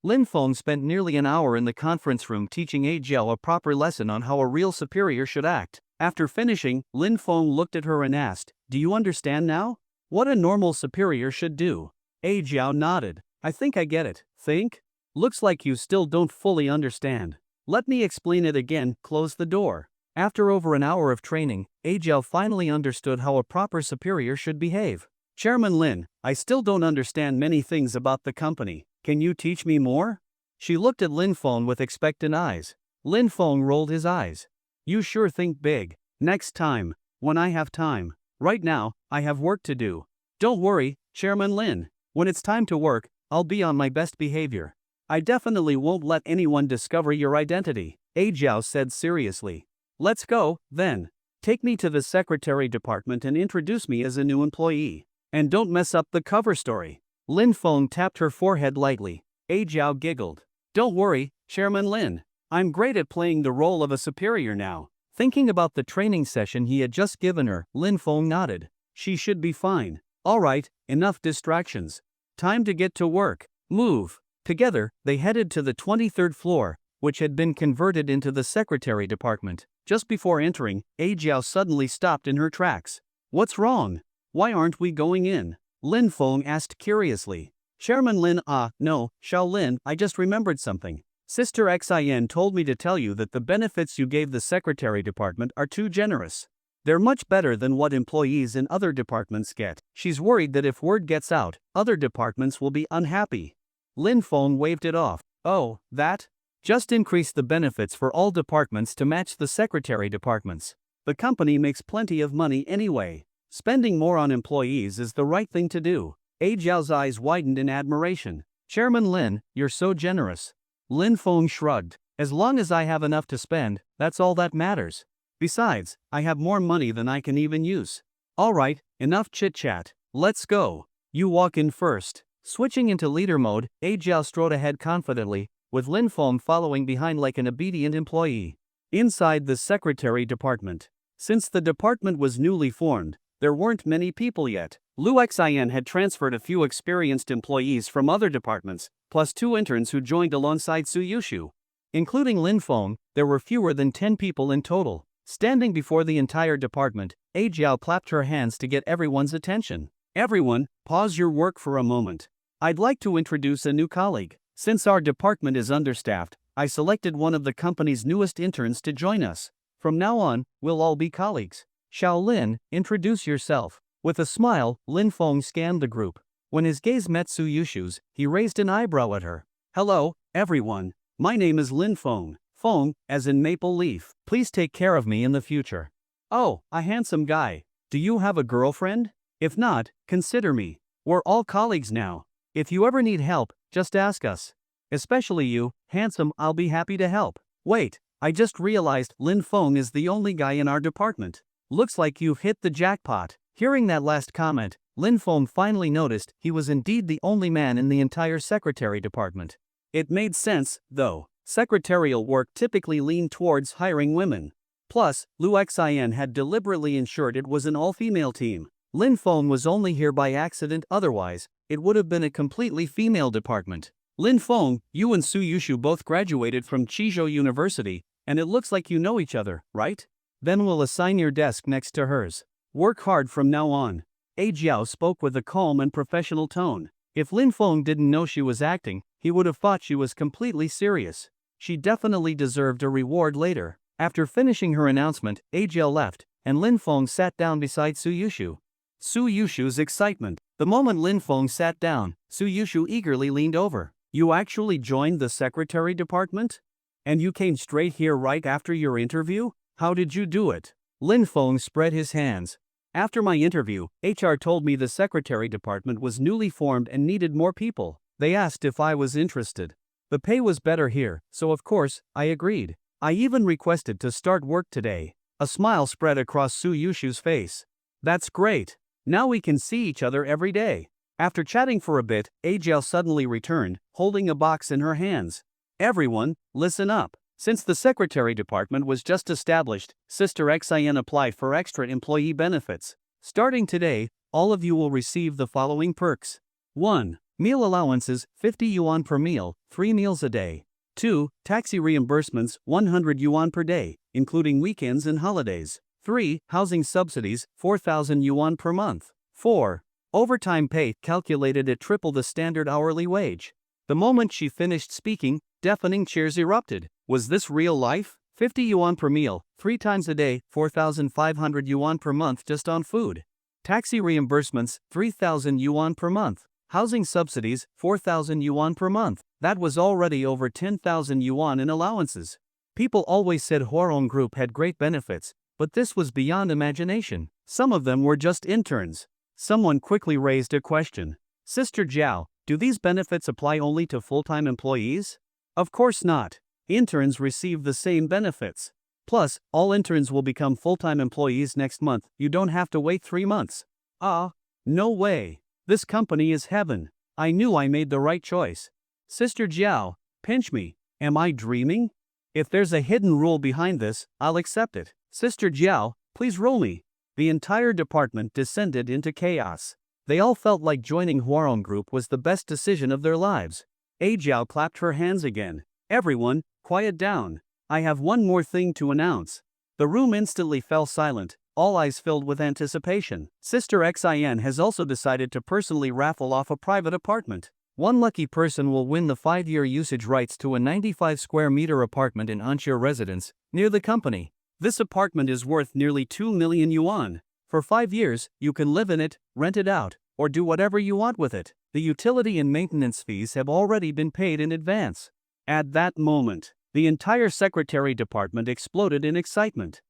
Lin Feng spent nearly an hour in the conference room teaching A Jiao a proper lesson on how a real superior should act. After finishing, Lin Feng looked at her and asked, "Do you understand now? What a normal superior should do?" A Jiao nodded. "I think I get it." "Think? Looks like you still don't fully understand. Let me explain it again." Close the door. After over an hour of training, A Jiao finally understood how a proper superior should behave. "Chairman Lin, I still don't understand many things about the company. Can you teach me more?" She looked at Lin Feng with expectant eyes. Lin Feng rolled his eyes. "You sure think big. Next time, when I have time. Right now, I have work to do." "Don't worry, Chairman Lin. When it's time to work, I'll be on my best behavior. I definitely won't let anyone discover your identity," A Jiao said seriously. "Let's go, then. Take me to the secretary department and introduce me as a new employee. And don't mess up the cover story." Lin Feng tapped her forehead lightly. A Jiao giggled. "Don't worry, Chairman Lin. I'm great at playing the role of a superior now." Thinking about the training session he had just given her, Lin Feng nodded. She should be fine. Alright, enough distractions. Time to get to work. Move. Together, they headed to the 23rd floor, which had been converted into the secretary department. Just before entering, A Jiao suddenly stopped in her tracks. "What's wrong? Why aren't we going in?" Lin Feng asked curiously. "Chairman Lin, no, Xiao Lin, I just remembered something. Sister Xin told me to tell you that the benefits you gave the secretary department are too generous. They're much better than what employees in other departments get. She's worried that if word gets out, other departments will be unhappy." Lin Feng waved it off. "Oh, that? Just increase the benefits for all departments to match the secretary departments. The company makes plenty of money anyway. Spending more on employees is the right thing to do." A Jiao's eyes widened in admiration. "Chairman Lin, you're so generous." Lin Feng shrugged. "As long as I have enough to spend, that's all that matters. Besides, I have more money than I can even use." "Alright, enough chit-chat. Let's go. You walk in first." Switching into leader mode, A Jiao strode ahead confidently, with Lin Feng following behind like an obedient employee. Inside the secretary department. Since the department was newly formed, there weren't many people yet. Lu Xian had transferred a few experienced employees from other departments, plus 2 interns who joined alongside Su Yushu. Including Lin Feng, there were fewer than 10 people in total. Standing before the entire department, A Jiao clapped her hands to get everyone's attention. "Everyone, pause your work for a moment. I'd like to introduce a new colleague. Since our department is understaffed, I selected one of the company's newest interns to join us. From now on, we'll all be colleagues. Xiao Lin, introduce yourself." With a smile, Lin Feng scanned the group. When his gaze met Su Yushu's, he raised an eyebrow at her. "Hello, everyone. My name is Lin Feng. Feng, as in maple leaf. Please take care of me in the future." "Oh, a handsome guy. Do you have a girlfriend? If not, consider me. We're all colleagues now. If you ever need help, just ask us. Especially you, handsome, I'll be happy to help." "Wait, I just realized Lin Feng is the only guy in our department. Looks like you've hit the jackpot." Hearing that last comment, Lin Feng finally noticed he was indeed the only man in the entire secretary department. It made sense, though. Secretarial work typically leaned towards hiring women. Plus, Lu Xian had deliberately ensured it was an all-female team. Lin Feng was only here by accident, otherwise, it would have been a completely female department. "Lin Feng, you and Su Yushu both graduated from Qizhou University, and it looks like you know each other, right? Then we'll assign your desk next to hers. Work hard from now on." A Jiao spoke with a calm and professional tone. If Lin Feng didn't know she was acting, he would have thought she was completely serious. She definitely deserved a reward later. After finishing her announcement, A Jiao left, and Lin Feng sat down beside Su Yushu. Su Yushu's excitement. The moment Lin Feng sat down, Su Yushu eagerly leaned over. "You actually joined the secretary department? And you came straight here right after your interview? How did you do it?" Lin Feng spread his hands. "After my interview, HR told me the secretary department was newly formed and needed more people. They asked if I was interested. The pay was better here, so of course, I agreed. I even requested to start work today." A smile spread across Su Yushu's face. "That's great. Now we can see each other every day." After chatting for a bit, A Jiao suddenly returned, holding a box in her hands. "Everyone, listen up. Since the secretary department was just established, Sister Xin applied for extra employee benefits. Starting today, all of you will receive the following perks. 1. Meal allowances, 50 yuan per meal, 3 meals a day. 2. Taxi reimbursements, 100 yuan per day, including weekends and holidays. 3. Housing subsidies, 4,000 yuan per month. 4. Overtime pay calculated at triple the standard hourly wage. The moment she finished speaking, deafening cheers erupted. Was this real life? 50 yuan per meal, 3 times a day, 4,500 yuan per month just on food. Taxi reimbursements, 3,000 yuan per month. Housing subsidies, 4,000 yuan per month. That was already over 10,000 yuan in allowances. People always said Huarong Group had great benefits, but this was beyond imagination. Some of them were just interns. Someone quickly raised a question. Sister Jiao, do these benefits apply only to full-time employees? Of course not. Interns receive the same benefits. Plus, all interns will become full-time employees next month. You don't have to wait 3 months. No way. This company is heaven. I knew I made the right choice. Sister Jiao, pinch me. Am I dreaming? If there's a hidden rule behind this, I'll accept it. Sister Jiao, please roll me. The entire department descended into chaos. They all felt like joining Huarong Group was the best decision of their lives. Jiao clapped her hands again. Everyone, quiet down. I have one more thing to announce. The room instantly fell silent, all eyes filled with anticipation. Sister Xin has also decided to personally raffle off a private apartment. One lucky person will win the 5-year usage rights to a 95 square meter apartment in Anxia residence, near the company. This apartment is worth nearly 2 million yuan. For 5 years, you can live in it, rent it out, or do whatever you want with it. The utility and maintenance fees have already been paid in advance. At that moment, the entire secretary department exploded in excitement.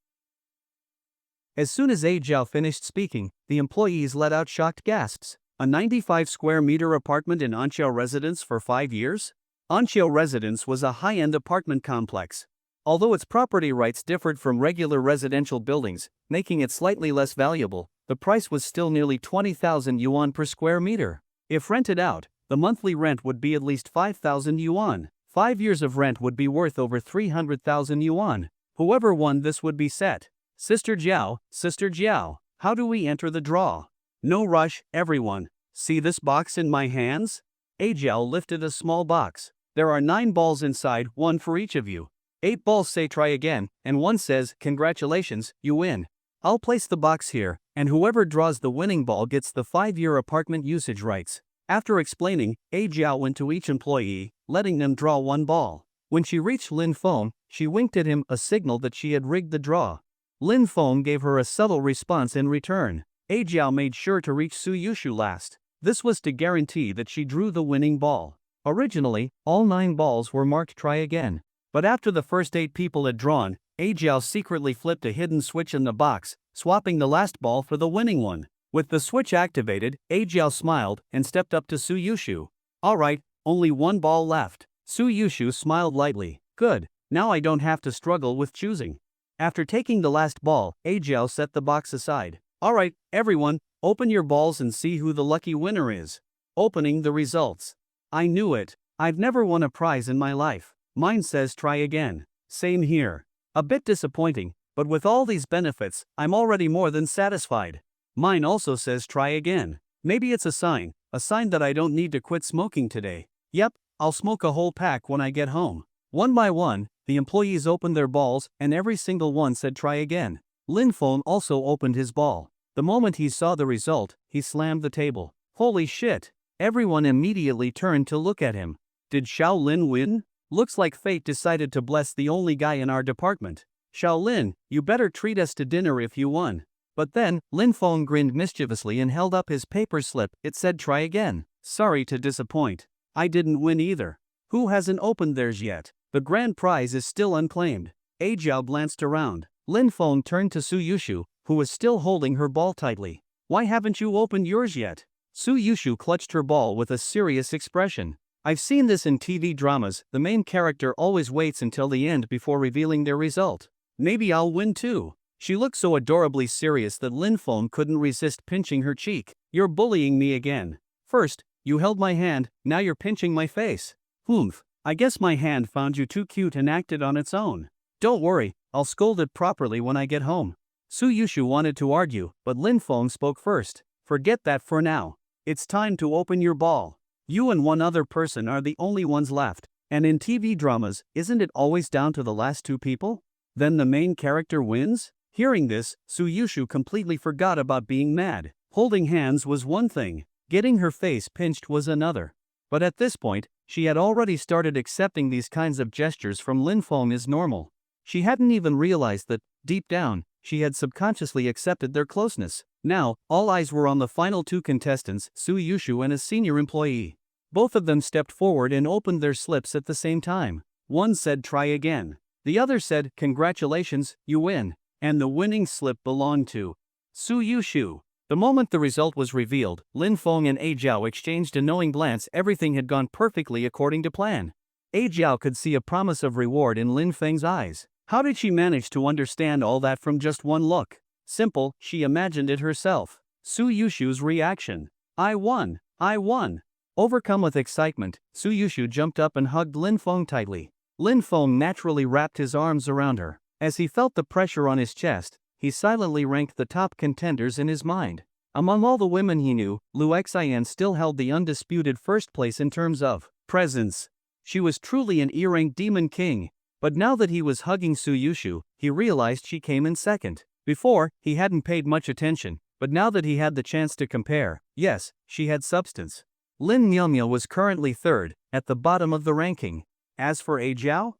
As soon as Jiao finished speaking, the employees let out shocked gasps. A 95 square meter apartment in Anxiao residence for 5 years? Anxiao residence was a high-end apartment complex. Although its property rights differed from regular residential buildings, making it slightly less valuable, the price was still nearly 20,000 yuan per square meter. If rented out, the monthly rent would be at least 5,000 yuan. 5 years of rent would be worth over 300,000 yuan. Whoever won this would be set. Sister Jiao, how do we enter the draw? No rush, everyone. See this box in my hands? Jiao lifted a small box. There are 9 balls inside, 1 for each of you. 8 balls say try again, and 1 says, congratulations, you win. I'll place the box here, and whoever draws the winning ball gets the 5-year apartment usage rights. After explaining, Jiao went to each employee, letting them draw 1 ball. When she reached Lin Feng, she winked at him, a signal that she had rigged the draw. Lin Feng gave her a subtle response in return. Jiao made sure to reach Su Yushu last. This was to guarantee that she drew the winning ball. Originally, all 9 balls were marked try again. But after the first 8 people had drawn, Jiao secretly flipped a hidden switch in the box, swapping the last ball for the winning one. With the switch activated, Jiao smiled and stepped up to Su Yushu. Alright, only 1 ball left. Su Yushu smiled lightly. Good, now I don't have to struggle with choosing. After taking the last ball, Jiao set the box aside. Alright, everyone, open your balls and see who the lucky winner is. Opening the results. I knew it. I've never won a prize in my life. Mine says try again. Same here. A bit disappointing, but with all these benefits, I'm already more than satisfied. Mine also says try again. Maybe it's a sign that I don't need to quit smoking today. Yep, I'll smoke a whole pack when I get home. One by one, the employees opened their balls, and every single one said try again. Lin Feng also opened his ball. The moment he saw the result, he slammed the table. Holy shit! Everyone immediately turned to look at him. Did Xiao Lin win? Looks like fate decided to bless the only guy in our department. Xiao Lin, you better treat us to dinner if you won. But then, Lin Feng grinned mischievously and held up his paper slip. It said try again. Sorry to disappoint. I didn't win either. Who hasn't opened theirs yet? The grand prize is still unclaimed. Jiao glanced around. Lin Feng turned to Su Yushu, who was still holding her ball tightly. Why haven't you opened yours yet? Su Yushu clutched her ball with a serious expression. I've seen this in TV dramas. The main character always waits until the end before revealing their result. Maybe I'll win too. She looked so adorably serious that Lin Feng couldn't resist pinching her cheek. You're bullying me again. First, you held my hand, now you're pinching my face. Humph, I guess my hand found you too cute and acted on its own. Don't worry, I'll scold it properly when I get home. Su Yushu wanted to argue, but Lin Feng spoke first. Forget that for now. It's time to open your ball. You and one other person are the only ones left. And in TV dramas, isn't it always down to the last two people? Then the main character wins? Hearing this, Suyushu completely forgot about being mad. Holding hands was one thing, getting her face pinched was another. But at this point, she had already started accepting these kinds of gestures from Lin Feng as normal. She hadn't even realized that, deep down, she had subconsciously accepted their closeness. Now, all eyes were on the final two contestants, Suyushu and a senior employee. Both of them stepped forward and opened their slips at the same time. One said try again. The other said congratulations, you win. And the winning slip belonged to Suyushu. The moment the result was revealed, Lin Feng and A Zhao exchanged a knowing glance. Everything had gone perfectly according to plan. A Zhao could see a promise of reward in Lin Feng's eyes. How did she manage to understand all that from just one look? Simple, she imagined it herself. Suyushu's reaction. I won! I won! Overcome with excitement, Suyushu jumped up and hugged Lin Feng tightly. Lin Feng naturally wrapped his arms around her. As he felt the pressure on his chest, he silently ranked the top contenders in his mind. Among all the women he knew, Lu Xian still held the undisputed first place in terms of presence. She was truly an E-rank demon king. But now that he was hugging Suyushu, he realized she came in second. Before, he hadn't paid much attention, but now that he had the chance to compare, yes, she had substance. Lin Myumya was currently third, at the bottom of the ranking. As for A Zhao?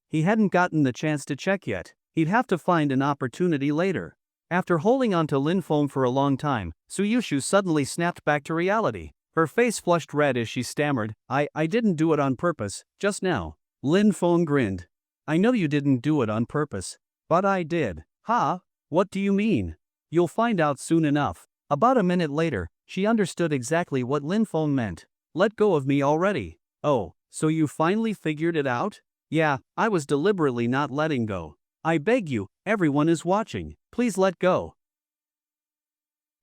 He hadn't gotten the chance to check yet. He'd have to find an opportunity later. After holding on to Lin Feng for a long time, Suyushu suddenly snapped back to reality. Her face flushed red as she stammered, I didn't do it on purpose, just now. Lin Feng grinned. I know you didn't do it on purpose. But I did. Ha? What do you mean? You'll find out soon enough. About a minute later, she understood exactly what Lin Feng meant. Let go of me already. Oh, so you finally figured it out? Yeah, I was deliberately not letting go. I beg you, everyone is watching. Please let go.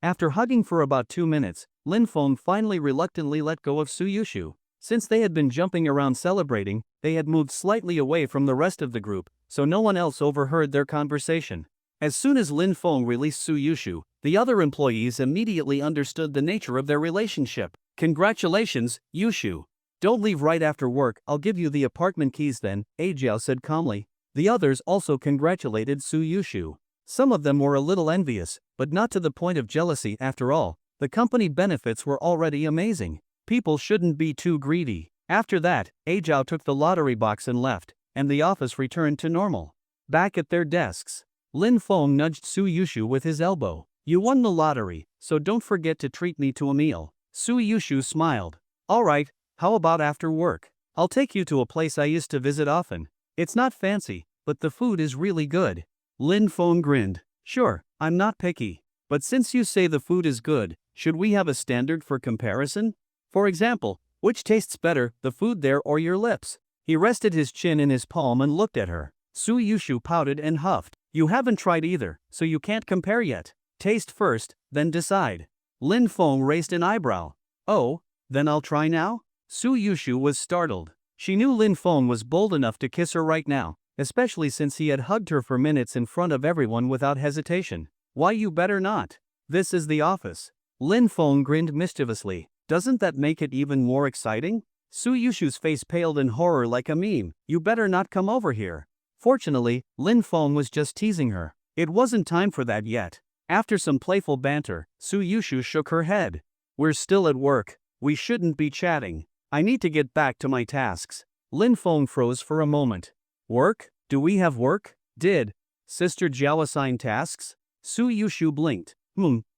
After hugging for about 2 minutes, Lin Feng finally reluctantly let go of Suyushu. Since they had been jumping around celebrating, they had moved slightly away from the rest of the group, so no one else overheard their conversation. As soon as Lin Feng released Suyushu, the other employees immediately understood the nature of their relationship. Congratulations, Yushu. Don't leave right after work, I'll give you the apartment keys then, A Zhao said calmly. The others also congratulated Suyushu. Some of them were a little envious, but not to the point of jealousy. After all, the company benefits were already amazing. People shouldn't be too greedy. After that, A Zhao took the lottery box and left, and the office returned to normal. Back at their desks, Lin Feng nudged Suyushu with his elbow. You won the lottery, so don't forget to treat me to a meal. Suyushu smiled. Alright, how about after work? I'll take you to a place I used to visit often. It's not fancy, but the food is really good. Lin Feng grinned. Sure, I'm not picky. But since you say the food is good, should we have a standard for comparison? For example, which tastes better, the food there or your lips? He rested his chin in his palm and looked at her. Suyushu pouted and huffed. You haven't tried either, so you can't compare yet. Taste first, then decide. Lin Feng raised an eyebrow. Oh, then I'll try now? Suyushu was startled. She knew Lin Feng was bold enough to kiss her right now, especially since he had hugged her for minutes in front of everyone without hesitation. Why, you better not. This is the office. Lin Feng grinned mischievously. Doesn't that make it even more exciting? Suyushu's face paled in horror like a meme. You better not come over here. Fortunately, Lin Feng was just teasing her. It wasn't time for that yet. After some playful banter, Suyushu shook her head. We're still at work. We shouldn't be chatting. I need to get back to my tasks. Lin Feng froze for a moment. Work? Do we have work? Did Sister Jiao assign tasks? Suyushu blinked.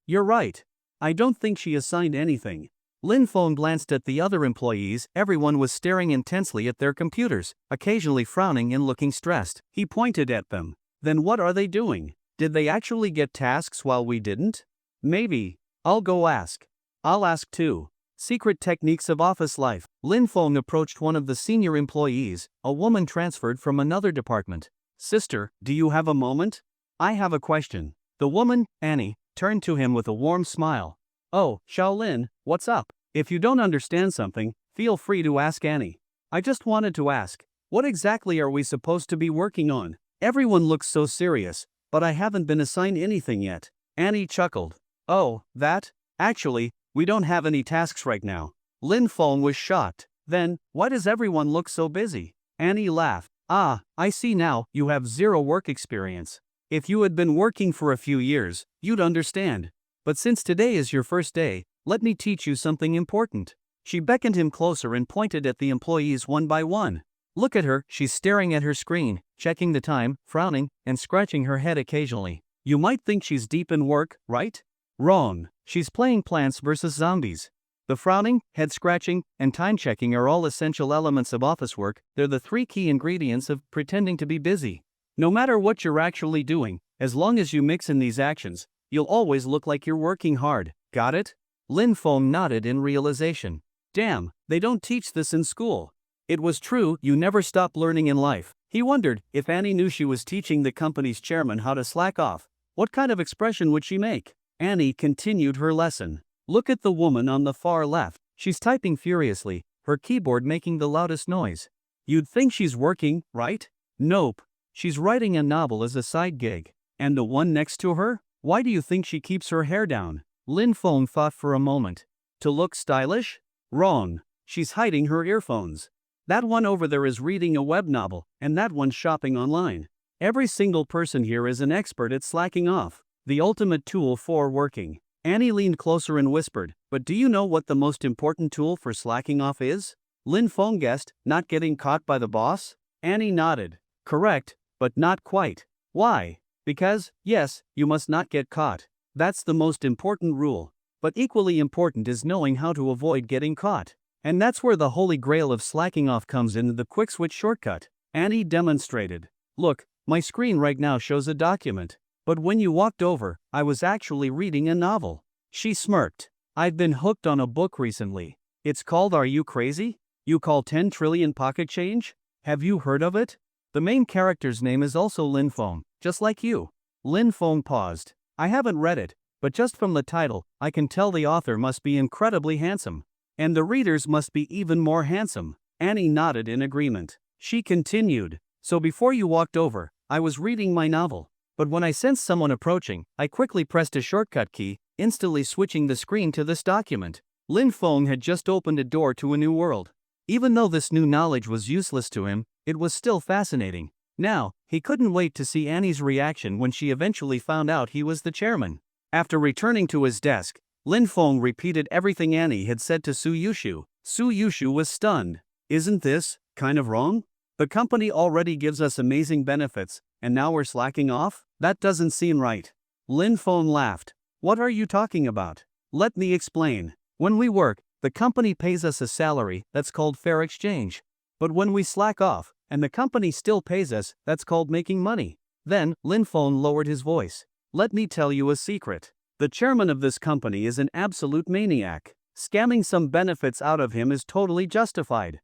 You're right. I don't think she assigned anything. Lin Feng glanced at the other employees. Everyone was staring intensely at their computers, occasionally frowning and looking stressed. He pointed at them. Then what are they doing? Did they actually get tasks while we didn't? Maybe. I'll go ask. I'll ask too. Secret techniques of office life. Lin Feng approached one of the senior employees, a woman transferred from another department. Sister, do you have a moment? I have a question. The woman, Annie, turned to him with a warm smile. Oh, Shaolin, what's up? If you don't understand something, feel free to ask Annie. I just wanted to ask, what exactly are we supposed to be working on? Everyone looks so serious, but I haven't been assigned anything yet. Annie chuckled. Oh, that? Actually, we don't have any tasks right now. Lin Feng was shocked. Then, why does everyone look so busy? Annie laughed. Ah, I see now, you have zero work experience. If you had been working for a few years, you'd understand. But since today is your first day, let me teach you something important. She beckoned him closer and pointed at the employees one by one. Look at her, she's staring at her screen, checking the time, frowning, and scratching her head occasionally. You might think she's deep in work, right? Wrong. She's playing Plants vs. Zombies. The frowning, head scratching, and time checking are all essential elements of office work. They're the three key ingredients of pretending to be busy. No matter what you're actually doing, as long as you mix in these actions, you'll always look like you're working hard. Got it? Lin Feng nodded in realization. Damn, they don't teach this in school. It was true, you never stop learning in life. He wondered, if Annie knew she was teaching the company's chairman how to slack off, what kind of expression would she make? Annie continued her lesson. Look at the woman on the far left. She's typing furiously, her keyboard making the loudest noise. You'd think she's working, right? Nope. She's writing a novel as a side gig. And the one next to her? Why do you think she keeps her hair down? Lin Feng thought for a moment. To look stylish? Wrong. She's hiding her earphones. That one over there is reading a web novel, and that one's shopping online. Every single person here is an expert at slacking off. The ultimate tool for working. Annie leaned closer and whispered, but do you know what the most important tool for slacking off is? Lin Feng guessed, not getting caught by the boss? Annie nodded. Correct, but not quite. Why? Because, yes, you must not get caught. That's the most important rule. But equally important is knowing how to avoid getting caught. And that's where the holy grail of slacking off comes in, the quick switch shortcut. Annie demonstrated. Look, my screen right now shows a document. But when you walked over, I was actually reading a novel. She smirked. I've been hooked on a book recently. It's called Are You Crazy? You Call 10 Trillion Pocket Change? Have you heard of it? The main character's name is also Lin Feng, just like you. Lin Feng paused. I haven't read it, but just from the title, I can tell the author must be incredibly handsome. And the readers must be even more handsome. Annie nodded in agreement. She continued. So before you walked over, I was reading my novel. But when I sensed someone approaching, I quickly pressed a shortcut key, instantly switching the screen to this document. Lin Feng had just opened a door to a new world. Even though this new knowledge was useless to him, it was still fascinating. Now, he couldn't wait to see Annie's reaction when she eventually found out he was the chairman. After returning to his desk, Lin Feng repeated everything Annie had said to Su Yushu. Su Yushu was stunned. Isn't this kind of wrong? The company already gives us amazing benefits, and now we're slacking off? That doesn't seem right. Lin Feng laughed. What are you talking about? Let me explain. When we work, the company pays us a salary, that's called fair exchange. But when we slack off, and the company still pays us, that's called making money. Then, Lin Feng lowered his voice. Let me tell you a secret. The chairman of this company is an absolute maniac. Scamming some benefits out of him is totally justified.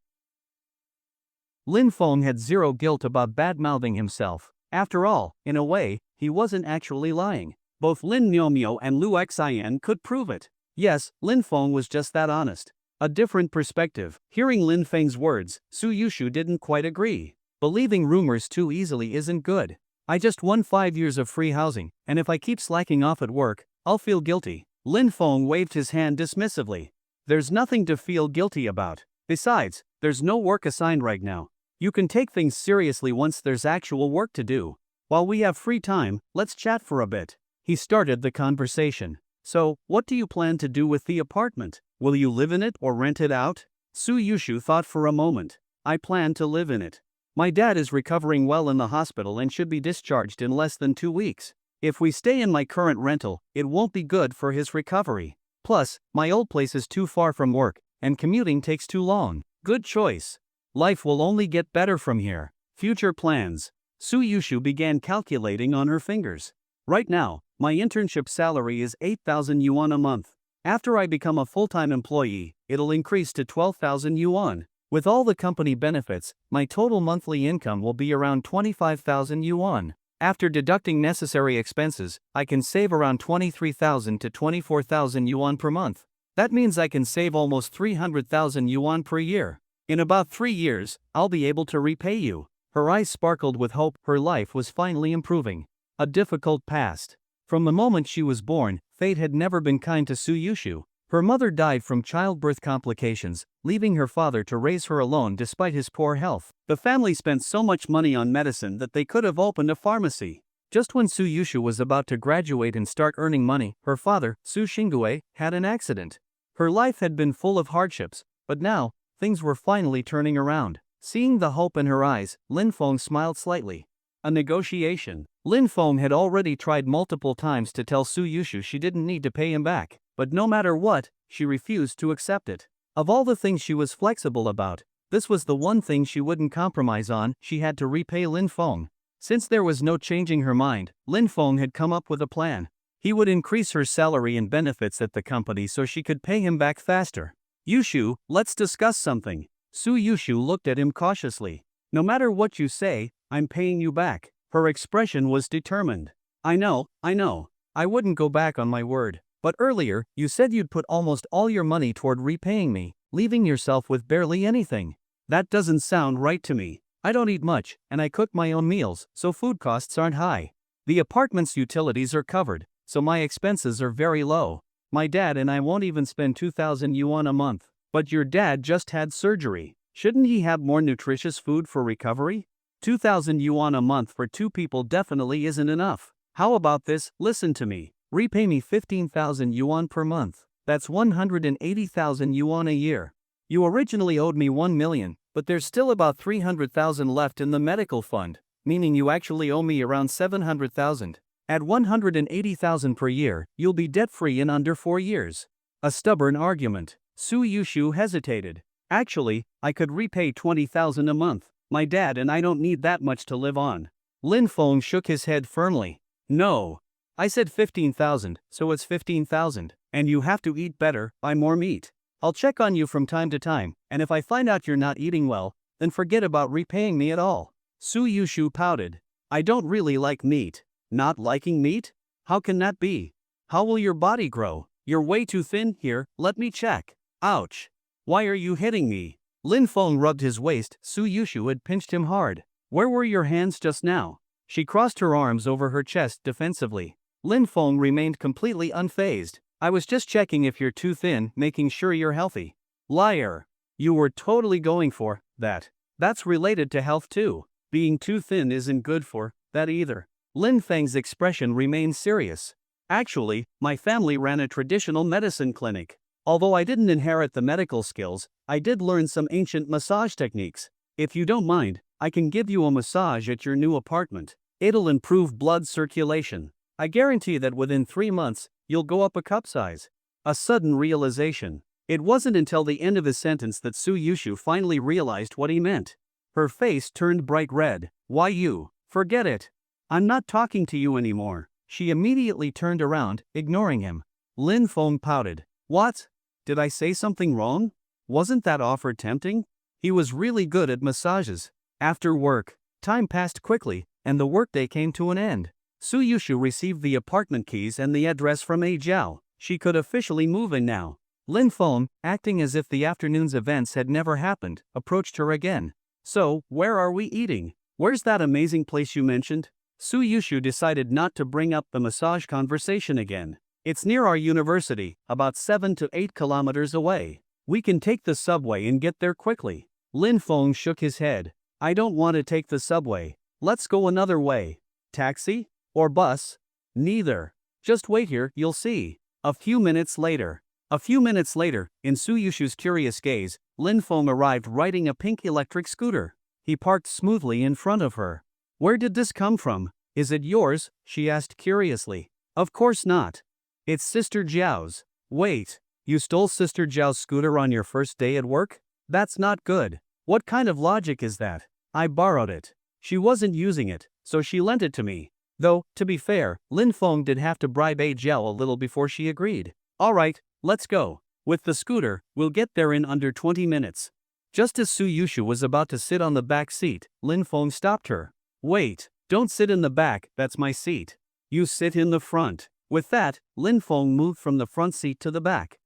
Lin Feng had zero guilt about bad-mouthing himself. After all, in a way, he wasn't actually lying. Both Lin Miaomio and Lu Xian could prove it. Yes, Lin Feng was just that honest. A different perspective. Hearing Lin Feng's words, Su Yushu didn't quite agree. Believing rumors too easily isn't good. I just won 5 years of free housing, and if I keep slacking off at work, I'll feel guilty. Lin Feng waved his hand dismissively. There's nothing to feel guilty about. Besides, there's no work assigned right now. You can take things seriously once there's actual work to do. While we have free time, let's chat for a bit. He started the conversation. So, what do you plan to do with the apartment? Will you live in it or rent it out? Su Yushu thought for a moment. I plan to live in it. My dad is recovering well in the hospital and should be discharged in less than 2 weeks. If we stay in my current rental, it won't be good for his recovery. Plus, my old place is too far from work, and commuting takes too long. Good choice. Life will only get better from here. Future plans. Su Yushu began calculating on her fingers. Right now, my internship salary is 8,000 yuan a month. After I become a full-time employee, it'll increase to 12,000 yuan. With all the company benefits, my total monthly income will be around 25,000 yuan. After deducting necessary expenses, I can save around 23,000 to 24,000 yuan per month. That means I can save almost 300,000 yuan per year. In about 3 years, I'll be able to repay you. Her eyes sparkled with hope. Her life was finally improving. A difficult past. From the moment she was born, fate had never been kind to Su Yushu. Her mother died from childbirth complications, leaving her father to raise her alone despite his poor health. The family spent so much money on medicine that they could have opened a pharmacy. Just when Su Yushu was about to graduate and start earning money, her father, Su Xingue, had an accident. Her life had been full of hardships, but now, things were finally turning around. Seeing the hope in her eyes, Lin Feng smiled slightly. A negotiation. Lin Feng had already tried multiple times to tell Su Yushu she didn't need to pay him back, but no matter what, she refused to accept it. Of all the things she was flexible about, this was the one thing she wouldn't compromise on. She had to repay Lin Feng. Since there was no changing her mind, Lin Feng had come up with a plan. He would increase her salary and benefits at the company so she could pay him back faster. Yushu, let's discuss something. Su Yushu looked at him cautiously. No matter what you say, I'm paying you back. Her expression was determined. I know. I wouldn't go back on my word. But earlier, you said you'd put almost all your money toward repaying me, leaving yourself with barely anything. That doesn't sound right to me. I don't eat much, and I cook my own meals, so food costs aren't high. The apartment's utilities are covered, so my expenses are very low. My dad and I won't even spend 2,000 yuan a month. But your dad just had surgery. Shouldn't he have more nutritious food for recovery? 2,000 yuan a month for two people definitely isn't enough. How about this? Listen to me. Repay me 15,000 yuan per month. That's 180,000 yuan a year. You originally owed me 1 million, but there's still about 300,000 left in the medical fund, meaning you actually owe me around 700,000. At 180,000 per year, you'll be debt-free in under 4 years. A stubborn argument. Su Yushu hesitated. Actually, I could repay 20,000 a month. My dad and I don't need that much to live on. Lin Feng shook his head firmly. No. I said 15,000, so it's 15,000. And you have to eat better, buy more meat. I'll check on you from time to time, and if I find out you're not eating well, then forget about repaying me at all. Su Yushu pouted. I don't really like meat. Not liking meat? How can that be? How will your body grow? You're way too thin. Here, let me check. Ouch. Why are you hitting me? Lin Feng rubbed his waist. Su Yushu had pinched him hard. Where were your hands just now? She crossed her arms over her chest defensively. Lin Feng remained completely unfazed. I was just checking if you're too thin, making sure you're healthy. Liar. You were totally going for that. That's related to health too. Being too thin isn't good for that either. Lin Feng's expression remained serious. Actually, my family ran a traditional medicine clinic. Although I didn't inherit the medical skills, I did learn some ancient massage techniques. If you don't mind, I can give you a massage at your new apartment. It'll improve blood circulation. I guarantee that within 3 months, you'll go up a cup size. A sudden realization. It wasn't until the end of his sentence that Su Yushu finally realized what he meant. Her face turned bright red. Why you? Forget it. I'm not talking to you anymore. She immediately turned around, ignoring him. Lin Feng pouted. What? Did I say something wrong? Wasn't that offer tempting? He was really good at massages. After work, time passed quickly, and the workday came to an end. Su Yushu received the apartment keys and the address from A Jiao. She could officially move in now. Lin Feng, acting as if the afternoon's events had never happened, approached her again. So, where are we eating? Where's that amazing place you mentioned? Su Yushu decided not to bring up the massage conversation again. It's near our university, about 7 to 8 kilometers away. We can take the subway and get there quickly. Lin Feng shook his head. I don't want to take the subway. Let's go another way. Taxi? Or bus? Neither. Just wait here, you'll see. A few minutes later, in Su Yushu's curious gaze, Lin Feng arrived riding a pink electric scooter. He parked smoothly in front of her. Where did this come from? Is it yours? She asked curiously. Of course not. It's Sister Jiao's. Wait, you stole Sister Jiao's scooter on your first day at work? That's not good. What kind of logic is that? I borrowed it. She wasn't using it, so she lent it to me. Though, to be fair, Lin Feng did have to bribe A Jiao a little before she agreed. Alright, let's go. With the scooter, we'll get there in under 20 minutes. Just as Su Yushu was about to sit on the back seat, Lin Feng stopped her. Wait, don't sit in the back, that's my seat. You sit in the front. With that, Lin Feng moved from the front seat to the back.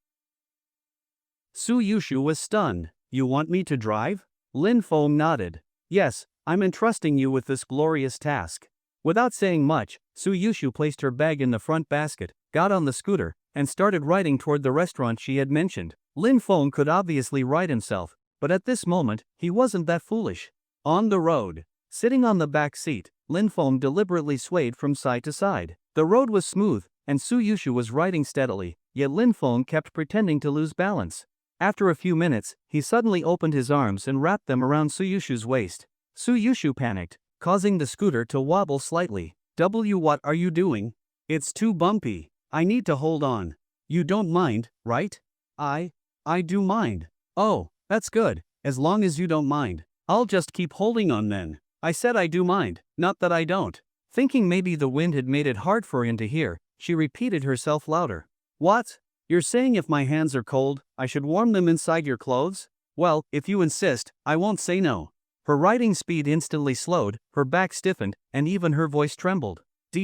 Su Yushu was stunned. You want me to drive? Lin Feng nodded. Yes, I'm entrusting you with this glorious task. Without saying much, Su Yushu placed her bag in the front basket, got on the scooter, and started riding toward the restaurant she had mentioned. Lin Feng could obviously ride himself, but at this moment, he wasn't that foolish. On the road, sitting on the back seat, Lin Feng deliberately swayed from side to side. The road was smooth, and Su Yushu was riding steadily, yet Lin Feng kept pretending to lose balance. After a few minutes, he suddenly opened his arms and wrapped them around Su Yushu's waist. Su Yushu panicked, causing the scooter to wobble slightly. What are you doing? It's too bumpy. I need to hold on. You don't mind, right? I do mind. Oh, that's good, as long as you don't mind. I'll just keep holding on then. I said I do mind, not that I don't. Thinking maybe the wind had made it hard for him to hear, she repeated herself louder. What? You're saying if my hands are cold, I should warm them inside your clothes? Well, if you insist, I won't say no. Her riding speed instantly slowed, her back stiffened, and even her voice trembled.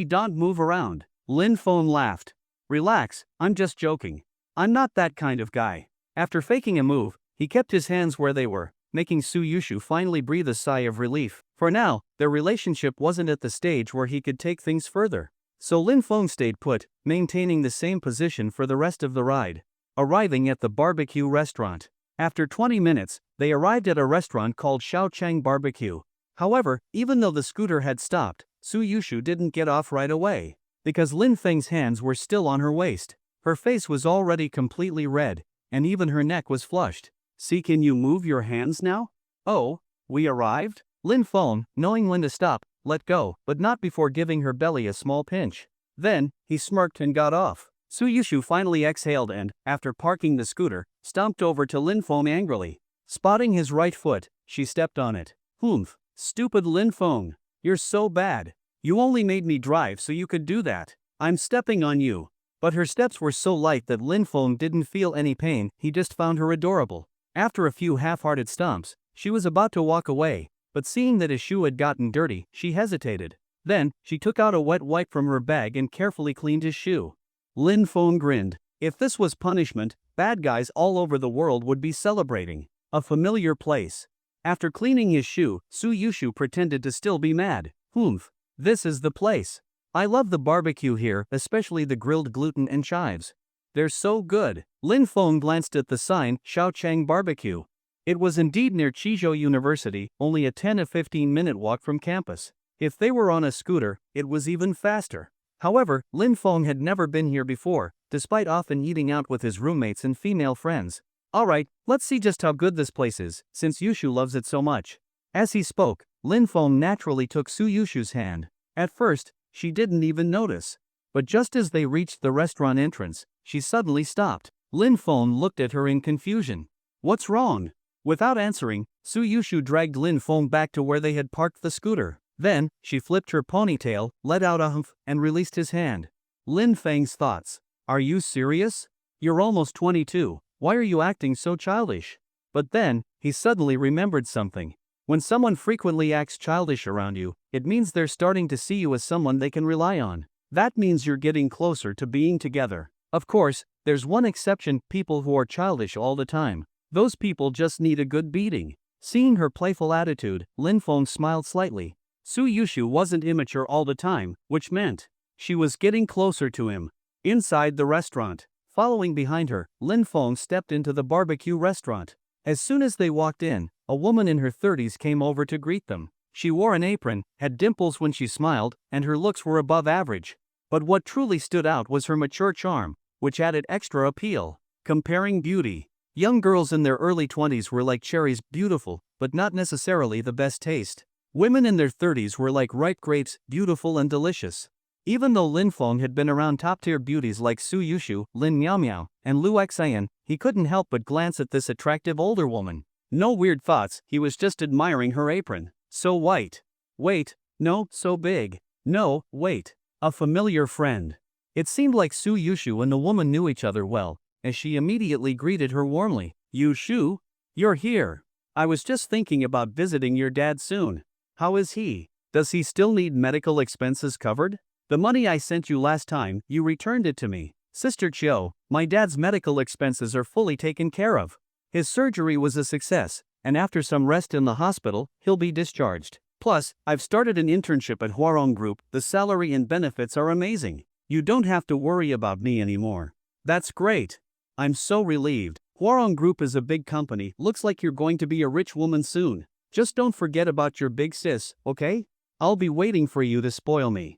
Don't move around. Lin Feng laughed. Relax, I'm just joking. I'm not that kind of guy. After faking a move, he kept his hands where they were, making Su Yushu finally breathe a sigh of relief. For now, their relationship wasn't at the stage where he could take things further. So Lin Feng stayed put, maintaining the same position for the rest of the ride. Arriving at the barbecue restaurant. After 20 minutes, they arrived at a restaurant called Shaochang Barbecue. However, even though the scooter had stopped, Su Yushu didn't get off right away. Because Lin Feng's hands were still on her waist. Her face was already completely red, and even her neck was flushed. See, can you move your hands now? Oh, we arrived? Lin Feng, knowing when to stop, let go, but not before giving her belly a small pinch. Then, he smirked and got off. Su Yushu finally exhaled and, after parking the scooter, stomped over to Lin Feng angrily. Spotting his right foot, she stepped on it. Humph, stupid Lin Feng. You're so bad. You only made me drive so you could do that. I'm stepping on you. But her steps were so light that Lin Feng didn't feel any pain, he just found her adorable. After a few half-hearted stomps, she was about to walk away, but seeing that his shoe had gotten dirty, she hesitated. Then, she took out a wet wipe from her bag and carefully cleaned his shoe. Lin Feng grinned. If this was punishment, bad guys all over the world would be celebrating. A familiar place. After cleaning his shoe, Su Yushu pretended to still be mad. Humph. This is the place. I love the barbecue here, especially the grilled gluten and chives. They're so good. Lin Feng glanced at the sign, Shaochang Barbecue. It was indeed near Qizhou University, only a 10 to 15 minute walk from campus. If they were on a scooter, it was even faster. However, Lin Feng had never been here before, despite often eating out with his roommates and female friends. Alright, let's see just how good this place is, since Yushu loves it so much. As he spoke, Lin Feng naturally took Su Yushu's hand. At first, she didn't even notice. But just as they reached the restaurant entrance, she suddenly stopped. Lin Feng looked at her in confusion. What's wrong? Without answering, Su Yushu dragged Lin Feng back to where they had parked the scooter. Then, she flipped her ponytail, let out a humph, and released his hand. Lin Feng's thoughts. Are you serious? You're almost 22. Why are you acting so childish? But then, he suddenly remembered something. When someone frequently acts childish around you, it means they're starting to see you as someone they can rely on. That means you're getting closer to being together. Of course, there's one exception, people who are childish all the time. Those people just need a good beating. Seeing her playful attitude, Lin Feng smiled slightly. Su Yushu wasn't immature all the time, which meant she was getting closer to him. Inside the restaurant, following behind her, Lin Feng stepped into the barbecue restaurant. As soon as they walked in, a woman in her 30s came over to greet them. She wore an apron, had dimples when she smiled, and her looks were above average. But what truly stood out was her mature charm, which added extra appeal. Comparing beauty. Young girls in their early 20s were like cherries, beautiful, but not necessarily the best taste. Women in their 30s were like ripe grapes, beautiful and delicious. Even though Lin Feng had been around top-tier beauties like Su Yushu, Lin Miaomiao, and Lu Xian, he couldn't help but glance at this attractive older woman. No weird thoughts, he was just admiring her apron. So white. Wait, no, so big. No, wait. A familiar friend. It seemed like Su Yushu and the woman knew each other well, as she immediately greeted her warmly. Yushu? You're here. I was just thinking about visiting your dad soon. How is he? Does he still need medical expenses covered? The money I sent you last time, you returned it to me. Sister Chiu, my dad's medical expenses are fully taken care of. His surgery was a success, and after some rest in the hospital, he'll be discharged. Plus, I've started an internship at Huarong Group, the salary and benefits are amazing. You don't have to worry about me anymore. That's great. I'm so relieved. Huarong Group is a big company. Looks like you're going to be a rich woman soon. Just don't forget about your big sis, okay? I'll be waiting for you to spoil me.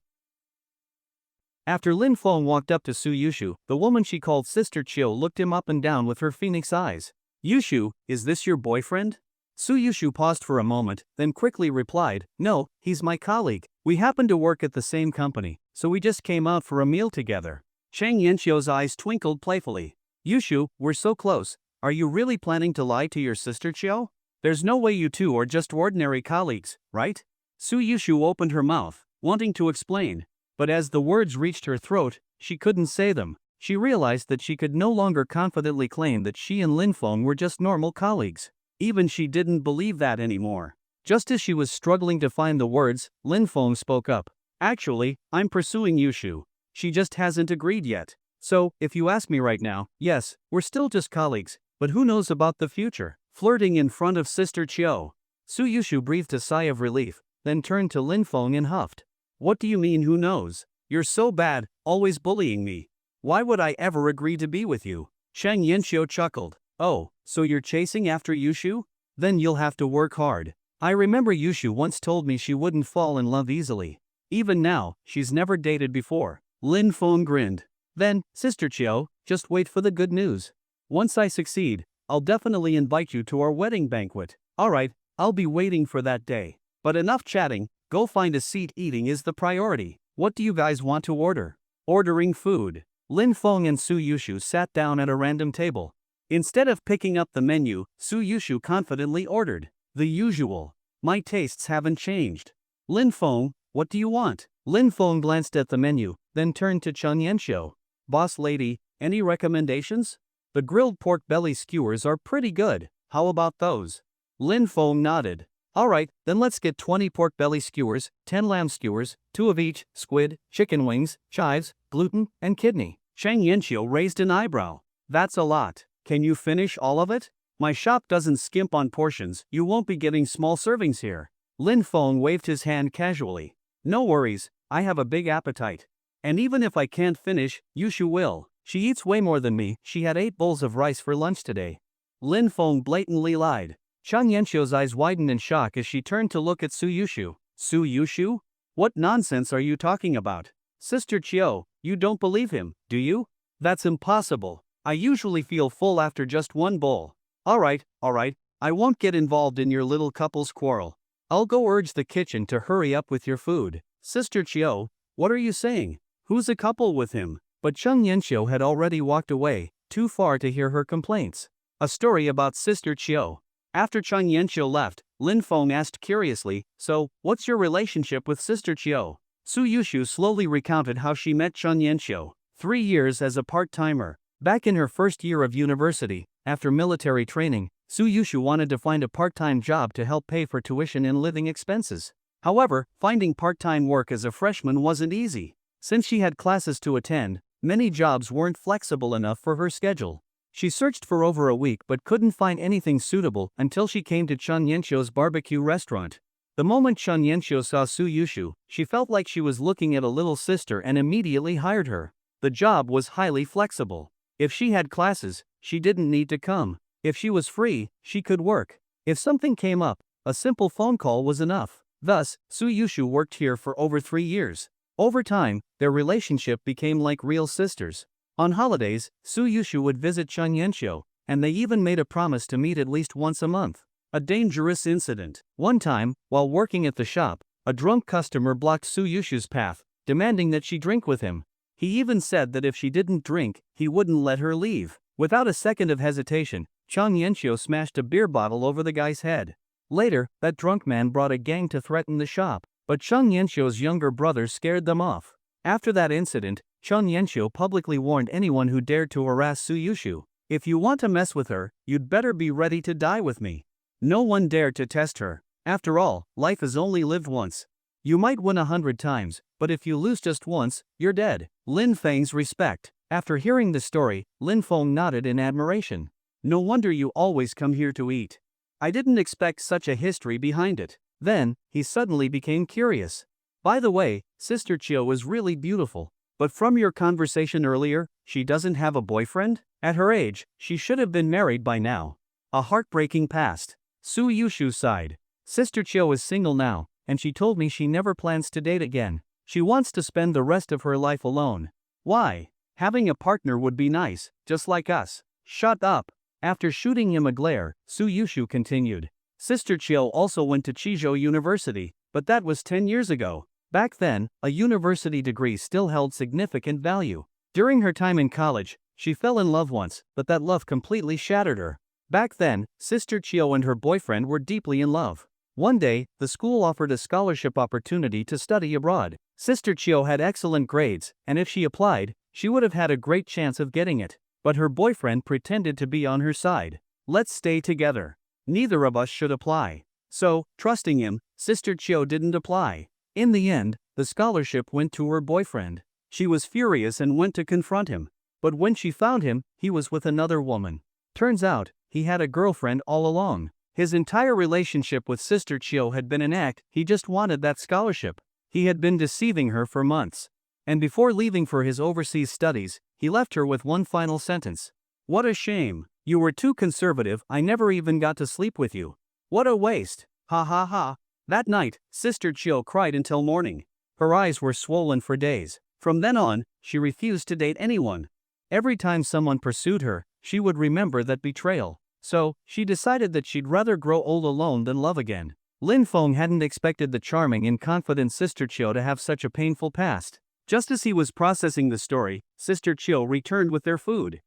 After Lin Feng walked up to Su Yushu, the woman she called Sister Chiu looked him up and down with her phoenix eyes. Yushu, is this your boyfriend? Su Yushu paused for a moment, then quickly replied, no, he's my colleague. We happen to work at the same company, so we just came out for a meal together. Chang Yanxiu's eyes twinkled playfully. Yushu, we're so close. Are you really planning to lie to your sister Chiu? There's no way you two are just ordinary colleagues, right? Su Yushu opened her mouth, wanting to explain. But as the words reached her throat, she couldn't say them. She realized that she could no longer confidently claim that she and Lin Feng were just normal colleagues. Even she didn't believe that anymore. Just as she was struggling to find the words, Lin Feng spoke up. Actually, I'm pursuing Yushu. She just hasn't agreed yet. So, if you ask me right now, yes, we're still just colleagues, but who knows about the future? Flirting in front of Sister Chiu. Su Yushu breathed a sigh of relief, then turned to Lin Feng and huffed. What do you mean who knows? You're so bad, always bullying me. Why would I ever agree to be with you? Chang Yanxiu chuckled. Oh, so you're chasing after Yushu? Then you'll have to work hard. I remember Yushu once told me she wouldn't fall in love easily. Even now, she's never dated before. Lin Feng grinned. Then, Sister Chiu, just wait for the good news. Once I succeed, I'll definitely invite you to our wedding banquet. Alright, I'll be waiting for that day. But enough chatting. Go find a seat. Eating is the priority. What do you guys want to order? Ordering food. Lin Feng and Su Yushu sat down at a random table. Instead of picking up the menu, Su Yushu confidently ordered. The usual. My tastes haven't changed. Lin Feng, what do you want? Lin Feng glanced at the menu, then turned to Chang Yanxiu. Boss lady, any recommendations? The grilled pork belly skewers are pretty good. How about those? Lin Feng nodded. Alright, then let's get 20 pork belly skewers, 10 lamb skewers, 2 of each, squid, chicken wings, chives, gluten, and kidney. Chang Yanxiu raised an eyebrow. That's a lot. Can you finish all of it? My shop doesn't skimp on portions. You won't be getting small servings here. Lin Feng waved his hand casually. No worries, I have a big appetite. And even if I can't finish, Yushu will. She eats way more than me. She had 8 bowls of rice for lunch today. Lin Feng blatantly lied. Chang Yanxiu's eyes widened in shock as she turned to look at Su Yushu. Su Yushu? What nonsense are you talking about? Sister Chiu, you don't believe him, do you? That's impossible. I usually feel full after just one bowl. Alright, I won't get involved in your little couple's quarrel. I'll go urge the kitchen to hurry up with your food. Sister Chiu, what are you saying? Who's a couple with him? But Chang Yanxiu had already walked away, too far to hear her complaints. A story about Sister Chiu. After Chang Yanxiu left, Lin Feng asked curiously, so, what's your relationship with Sister Chiu? Su Yushu slowly recounted how she met Chang Yanxiu. 3 years as a part-timer. Back in her first year of university, after military training, Su Yushu wanted to find a part-time job to help pay for tuition and living expenses. However, finding part-time work as a freshman wasn't easy. Since she had classes to attend, many jobs weren't flexible enough for her schedule. She searched for over a week but couldn't find anything suitable until she came to Chang Yanxiu's barbecue restaurant. The moment Chang Yanxiu saw Su Yushu, she felt like she was looking at a little sister and immediately hired her. The job was highly flexible. If she had classes, she didn't need to come. If she was free, she could work. If something came up, a simple phone call was enough. Thus, Su Yushu worked here for over 3 years. Over time, their relationship became like real sisters. On holidays, Su Yushu would visit Chang Yanxiu, and they even made a promise to meet at least once a month. A dangerous incident. One time, while working at the shop, a drunk customer blocked Su Yushu's path, demanding that she drink with him. He even said that if she didn't drink, he wouldn't let her leave. Without a second of hesitation, Chang Yanxiu smashed a beer bottle over the guy's head. Later, that drunk man brought a gang to threaten the shop, but Chang Yanxiu's younger brother scared them off. After that incident, Chang Yanxiu publicly warned anyone who dared to harass Su Yushu. If you want to mess with her, you'd better be ready to die with me. No one dared to test her. After all, life is only lived once. You might win 100 times, but if you lose just once, you're dead. Lin Feng's respect. After hearing the story, Lin Feng nodded in admiration. No wonder you always come here to eat. I didn't expect such a history behind it. Then, he suddenly became curious. By the way, Sister Chiu is really beautiful. But from your conversation earlier, she doesn't have a boyfriend? At her age, she should have been married by now. A heartbreaking past. Su Yushu sighed. Sister Chio is single now, and she told me she never plans to date again. She wants to spend the rest of her life alone. Why? Having a partner would be nice, just like us. Shut up. After shooting him a glare, Su Yushu continued. Sister Chio also went to Chijo University, but that was 10 years ago. Back then, a university degree still held significant value. During her time in college, she fell in love once, but that love completely shattered her. Back then, Sister Chio and her boyfriend were deeply in love. One day, the school offered a scholarship opportunity to study abroad. Sister Chio had excellent grades, and if she applied, she would have had a great chance of getting it. But her boyfriend pretended to be on her side. Let's stay together. Neither of us should apply. So, trusting him, Sister Chio didn't apply. In the end, the scholarship went to her boyfriend. She was furious and went to confront him. But when she found him, he was with another woman. Turns out, he had a girlfriend all along. His entire relationship with Sister Chio had been an act, he just wanted that scholarship. He had been deceiving her for months. And before leaving for his overseas studies, he left her with one final sentence. What a shame. You were too conservative, I never even got to sleep with you. What a waste. Ha ha ha. That night, Sister Chio cried until morning. Her eyes were swollen for days. From then on, she refused to date anyone. Every time someone pursued her, she would remember that betrayal. So, she decided that she'd rather grow old alone than love again. Lin Feng hadn't expected the charming and confident Sister Chio to have such a painful past. Just as he was processing the story, Sister Chio returned with their food.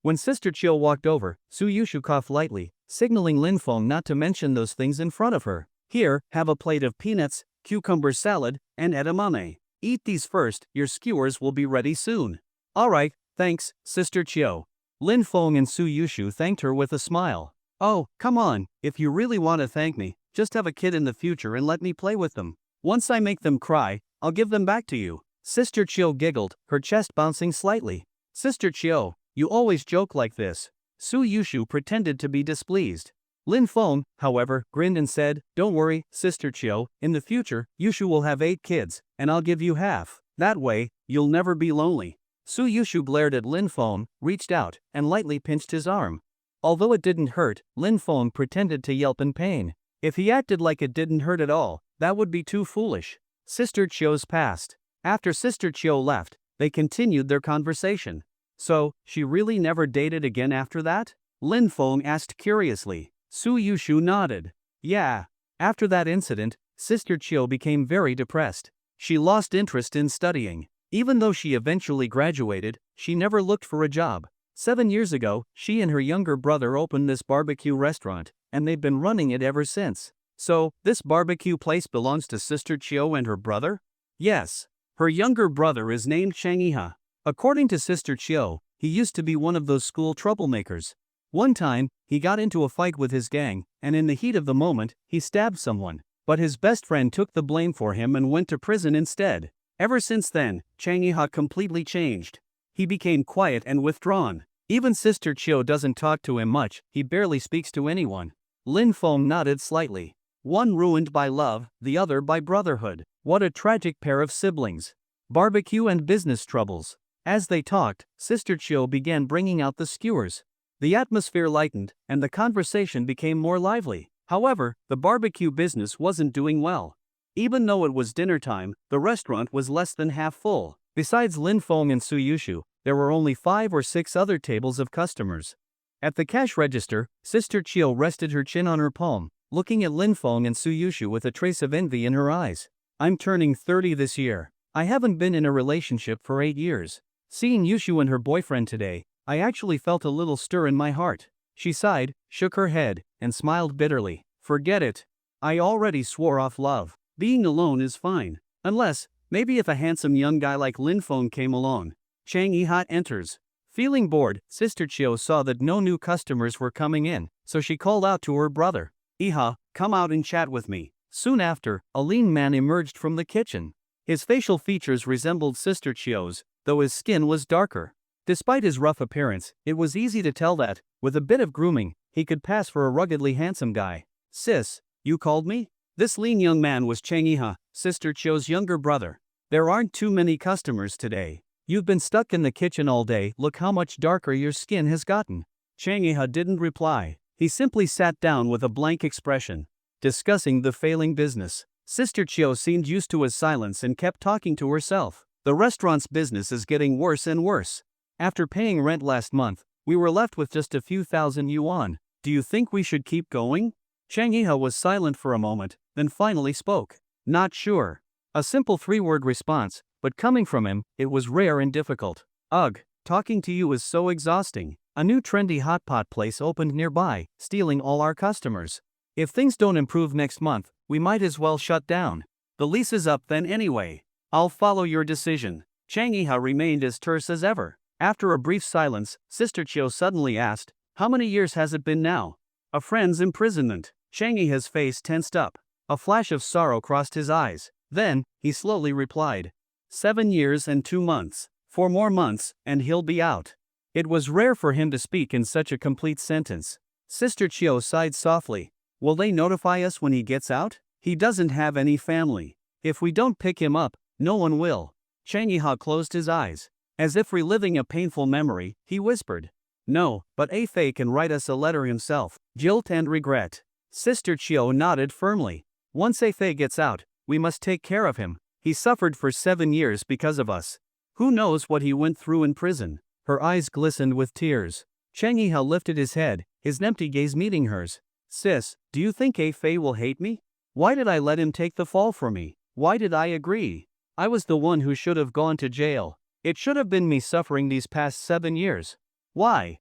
When Sister Chio walked over, Su Yushu coughed lightly, signaling Lin Feng not to mention those things in front of her. Here, have a plate of peanuts, cucumber salad, and edamame. Eat these first, your skewers will be ready soon. Alright, thanks, Sister Chio. Lin Feng and Su Yushu thanked her with a smile. Oh, come on, if you really want to thank me, just have a kid in the future and let me play with them. Once I make them cry, I'll give them back to you. Sister Chio giggled, her chest bouncing slightly. Sister Chio, you always joke like this. Su Yushu pretended to be displeased. Lin Feng, however, grinned and said, Don't worry, Sister Chio, in the future, Yushu will have 8 kids, and I'll give you half. That way, you'll never be lonely. Su Yushu glared at Lin Feng, reached out, and lightly pinched his arm. Although it didn't hurt, Lin Feng pretended to yelp in pain. If he acted like it didn't hurt at all, that would be too foolish. Sister Chio's passed. After Sister Chio left, they continued their conversation. So, she really never dated again after that? Lin Feng asked curiously. Su Yushu nodded. Yeah. After that incident, Sister Chio became very depressed. She lost interest in studying. Even though she eventually graduated, she never looked for a job. 7 years ago, she and her younger brother opened this barbecue restaurant, and they've been running it ever since. So, this barbecue place belongs to Sister Chio and her brother? Yes. Her younger brother is named Chang'iha. According to Sister Chio, he used to be one of those school troublemakers. One time, he got into a fight with his gang, and in the heat of the moment, he stabbed someone. But his best friend took the blame for him and went to prison instead. Ever since then, Chang'iha completely changed. He became quiet and withdrawn. Even Sister Chio doesn't talk to him much, he barely speaks to anyone. Lin Feng nodded slightly. One ruined by love, the other by brotherhood. What a tragic pair of siblings. Barbecue and business troubles. As they talked, Sister Chio began bringing out the skewers. The atmosphere lightened, and the conversation became more lively. However, the barbecue business wasn't doing well. Even though it was dinner time, the restaurant was less than half full. Besides Lin Feng and Su Yushu, there were only 5 or 6 other tables of customers. At the cash register, Sister Chio rested her chin on her palm, looking at Lin Feng and Su Yushu with a trace of envy in her eyes. I'm turning 30 this year. I haven't been in a relationship for 8 years. Seeing Yushu and her boyfriend today, I actually felt a little stir in my heart. She sighed, shook her head, and smiled bitterly. Forget it. I already swore off love. Being alone is fine. Unless, maybe if a handsome young guy like Lin Feng came along. Chang'iha enters. Feeling bored, Sister Chio saw that no new customers were coming in, so she called out to her brother. Iha, come out and chat with me. Soon after, a lean man emerged from the kitchen. His facial features resembled Sister Chio's, though his skin was darker. Despite his rough appearance, it was easy to tell that, with a bit of grooming, he could pass for a ruggedly handsome guy. Sis, you called me? This lean young man was Chang'iha, Sister Chio's younger brother. There aren't too many customers today. You've been stuck in the kitchen all day, look how much darker your skin has gotten. Chang Yiha didn't reply. He simply sat down with a blank expression, discussing the failing business. Sister Chiu seemed used to his silence and kept talking to herself. The restaurant's business is getting worse and worse. After paying rent last month, we were left with just a few thousand yuan. Do you think we should keep going? Chang Yiha was silent for a moment, then finally spoke. Not sure. A simple three-word response, but coming from him, it was rare and difficult. Ugh, talking to you is so exhausting. A new trendy hot pot place opened nearby, stealing all our customers. If things don't improve next month, we might as well shut down. The lease is up then anyway. I'll follow your decision. Chang Yiha remained as terse as ever. After a brief silence, Sister Chiu suddenly asked, how many years has it been now? A friend's imprisonment. Chang Yiha's face tensed up. A flash of sorrow crossed his eyes. Then, he slowly replied. 7 years and 2 months. 4 more months, and he'll be out. It was rare for him to speak in such a complete sentence. Sister Chiu sighed softly. Will they notify us when he gets out? He doesn't have any family. If we don't pick him up, no one will. Chang Yiha closed his eyes. As if reliving a painful memory, he whispered. No, but A Fei can write us a letter himself. Guilt and regret. Sister Chiu nodded firmly. Once A Fei gets out, we must take care of him. He suffered for 7 years because of us. Who knows what he went through in prison? Her eyes glistened with tears. Chang Yiha lifted his head, his empty gaze meeting hers. Sis, do you think A Fei will hate me? Why did I let him take the fall for me? Why did I agree? I was the one who should have gone to jail. It should have been me suffering these past 7 years. Why?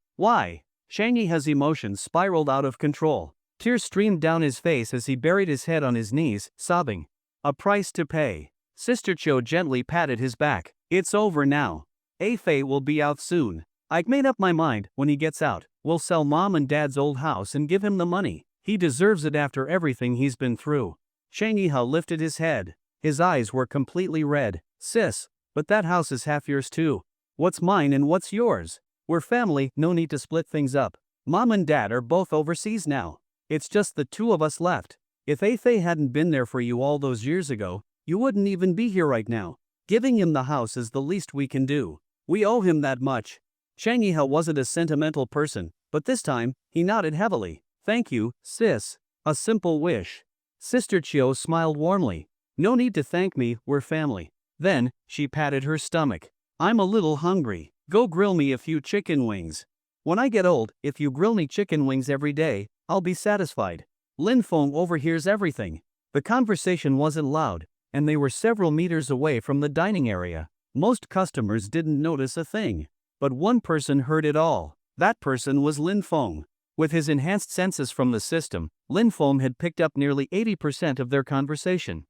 Chang Yiha's emotions spiraled out of control. Tears streamed down his face as he buried his head on his knees, sobbing. A price to pay. Sister Chiu gently patted his back. It's over now. A Fei will be out soon. I've made up my mind, when he gets out, we'll sell Mom and Dad's old house and give him the money. He deserves it after everything he's been through. Chang Yiha lifted his head. His eyes were completely red. Sis, but that house is half yours too. What's mine and what's yours? We're family, no need to split things up. Mom and Dad are both overseas now. It's just the two of us left. If A Fei hadn't been there for you all those years ago, you wouldn't even be here right now. Giving him the house is the least we can do. We owe him that much. Chang Yiha wasn't a sentimental person, but this time, he nodded heavily. Thank you, sis. A simple wish. Sister Chiu smiled warmly. No need to thank me, we're family. Then, she patted her stomach. I'm a little hungry. Go grill me a few chicken wings. When I get old, if you grill me chicken wings every day, I'll be satisfied. Lin Feng overhears everything. The conversation wasn't loud, and they were several meters away from the dining area. Most customers didn't notice a thing. But one person heard it all. That person was Lin Feng. With his enhanced senses from the system, Lin Feng had picked up nearly 80% of their conversation.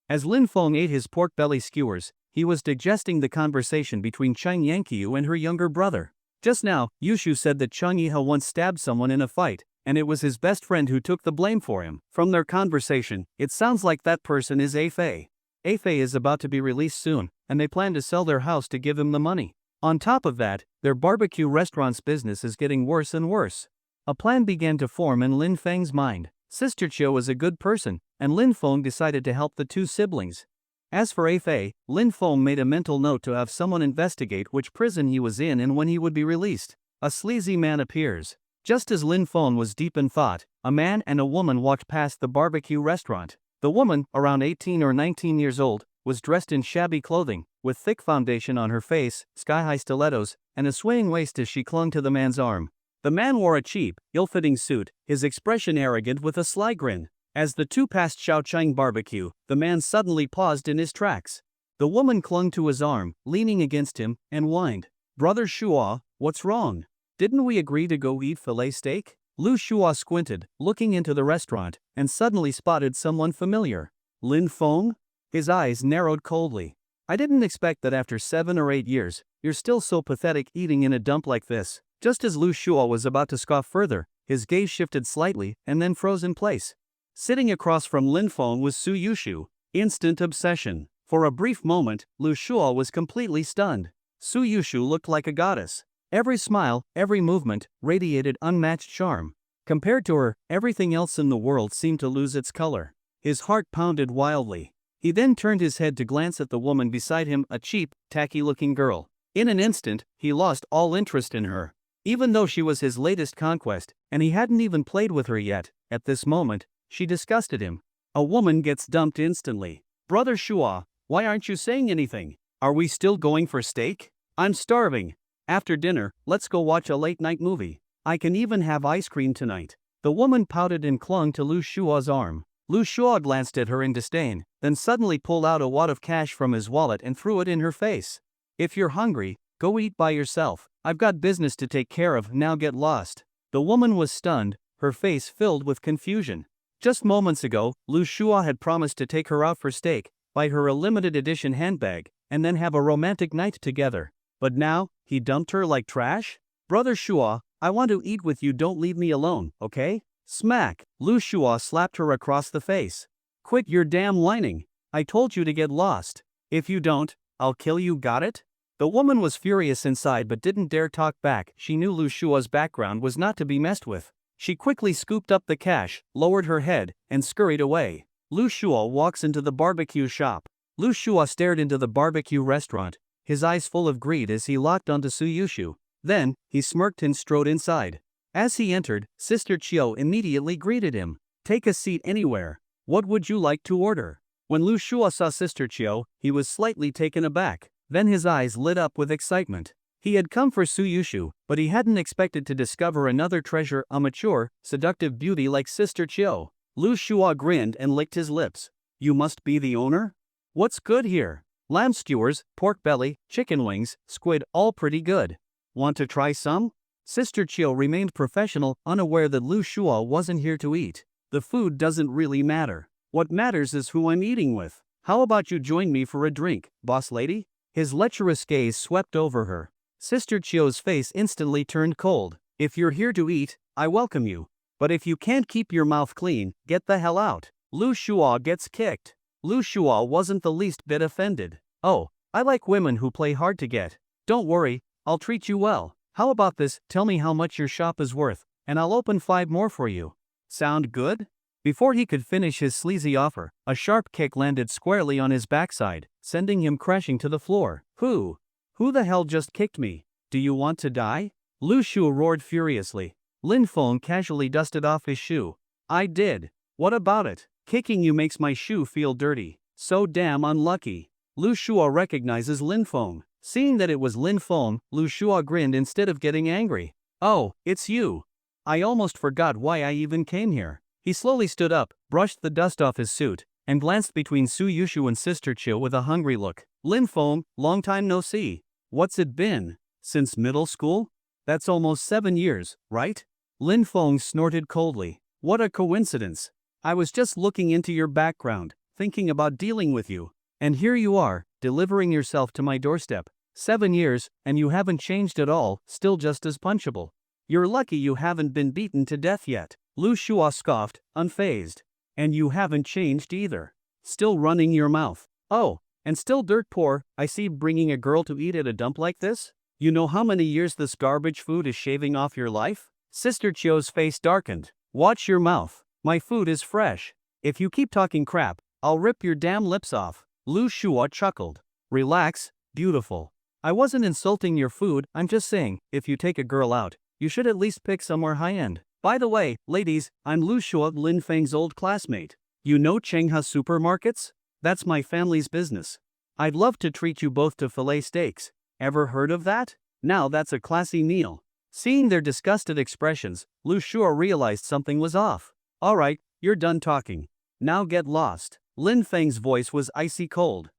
As Lin Feng ate his pork belly skewers, he was digesting the conversation between Chang Yanqiu and her younger brother. Just now, Yushu said that Chang Yiha once stabbed someone in a fight, and it was his best friend who took the blame for him. From their conversation, it sounds like that person is A Fei. A Fei is about to be released soon, and they plan to sell their house to give him the money. On top of that, their barbecue restaurant's business is getting worse and worse. A plan began to form in Lin Feng's mind. Sister Chiu is a good person, and Lin Feng decided to help the two siblings. As for A Fei, Lin Feng made a mental note to have someone investigate which prison he was in and when he would be released. A sleazy man appears. Just as Lin Feng was deep in thought, a man and a woman walked past the barbecue restaurant. The woman, around 18 or 19 years old, was dressed in shabby clothing, with thick foundation on her face, sky-high stilettos, and a swaying waist as she clung to the man's arm. The man wore a cheap, ill-fitting suit, his expression arrogant with a sly grin. As the two passed Shaochang Barbecue, the man suddenly paused in his tracks. The woman clung to his arm, leaning against him, and whined. Brother Shua, what's wrong? Didn't we agree to go eat filet steak? Lu Shua squinted, looking into the restaurant, and suddenly spotted someone familiar. Lin Feng? His eyes narrowed coldly. I didn't expect that after 7 or 8 years, you're still so pathetic eating in a dump like this. Just as Lu Shua was about to scoff further, his gaze shifted slightly and then froze in place. Sitting across from Lin Feng was Su Yushu. Instant obsession. For a brief moment, Lu Shua was completely stunned. Su Yushu looked like a goddess. Every smile, every movement, radiated unmatched charm. Compared to her, everything else in the world seemed to lose its color. His heart pounded wildly. He then turned his head to glance at the woman beside him, a cheap, tacky-looking girl. In an instant, he lost all interest in her. Even though she was his latest conquest, and he hadn't even played with her yet, at this moment, she disgusted him. A woman gets dumped instantly. Brother Shua, why aren't you saying anything? Are we still going for steak? I'm starving. After dinner, let's go watch a late-night movie. I can even have ice cream tonight. The woman pouted and clung to Lu Shua's arm. Lu Shua glanced at her in disdain, then suddenly pulled out a wad of cash from his wallet and threw it in her face. If you're hungry, go eat by yourself. I've got business to take care of, now get lost. The woman was stunned, her face filled with confusion. Just moments ago, Lu Shua had promised to take her out for steak, buy her a limited edition handbag, and then have a romantic night together. But now, he dumped her like trash? Brother Shua, I want to eat with you, don't leave me alone, okay? Smack! Lu Shua slapped her across the face. Quit your damn whining. I told you to get lost. If you don't, I'll kill you, got it? The woman was furious inside but didn't dare talk back. She knew Lu Shua's background was not to be messed with. She quickly scooped up the cash, lowered her head, and scurried away. Lu Shua walks into the barbecue shop. Lu Shua stared into the barbecue restaurant, his eyes full of greed as he locked onto Su Yushu. Then, he smirked and strode inside. As he entered, Sister Chiu immediately greeted him. Take a seat anywhere. What would you like to order? When Lu Shua saw Sister Chiu, he was slightly taken aback. Then his eyes lit up with excitement. He had come for Su Yushu, but he hadn't expected to discover another treasure, a mature, seductive beauty like Sister Chiu. Lu Shua grinned and licked his lips. You must be the owner? What's good here? Lamb skewers, pork belly, chicken wings, squid, all pretty good. Want to try some? Sister Chiu remained professional, unaware that Lu Shua wasn't here to eat. The food doesn't really matter. What matters is who I'm eating with. How about you join me for a drink, boss lady? His lecherous gaze swept over her. Sister Chiu's face instantly turned cold. If you're here to eat, I welcome you. But if you can't keep your mouth clean, get the hell out. Lu Shua gets kicked. Lu Shua wasn't the least bit offended. Oh, I like women who play hard to get. Don't worry, I'll treat you well. How about this, tell me how much your shop is worth, and I'll open 5 more for you. Sound good? Before he could finish his sleazy offer, a sharp kick landed squarely on his backside, sending him crashing to the floor. Who the hell just kicked me? Do you want to die? Lu Shu roared furiously. Lin Feng casually dusted off his shoe. I did. What about it? Kicking you makes my shoe feel dirty. So damn unlucky. Lu Shua recognizes Lin Feng. Seeing that it was Lin Feng, Lu Shua grinned instead of getting angry. Oh, it's you. I almost forgot why I even came here. He slowly stood up, brushed the dust off his suit, and glanced between Su Yushu and Sister Chiu with a hungry look. Lin Feng, long time no see. What's it been? Since middle school? That's almost 7 years, right? Lin Feng snorted coldly. What a coincidence. I was just looking into your background, thinking about dealing with you. And here you are, delivering yourself to my doorstep. 7 years, and you haven't changed at all, still just as punchable. You're lucky you haven't been beaten to death yet. Lu Shua scoffed, unfazed. And you haven't changed either. Still running your mouth. Oh, and still dirt poor, I see, bringing a girl to eat at a dump like this? You know how many years this garbage food is shaving off your life? Sister Chiu's face darkened. Watch your mouth. My food is fresh. If you keep talking crap, I'll rip your damn lips off. Lu Shua chuckled. Relax, beautiful. I wasn't insulting your food, I'm just saying, if you take a girl out, you should at least pick somewhere high-end. By the way, ladies, I'm Lu Shua, Lin Feng's old classmate. You know Chengha supermarkets? That's my family's business. I'd love to treat you both to filet steaks. Ever heard of that? Now that's a classy meal. Seeing their disgusted expressions, Lu Shua realized something was off. Alright, you're done talking. Now get lost. Lin Feng's voice was icy cold.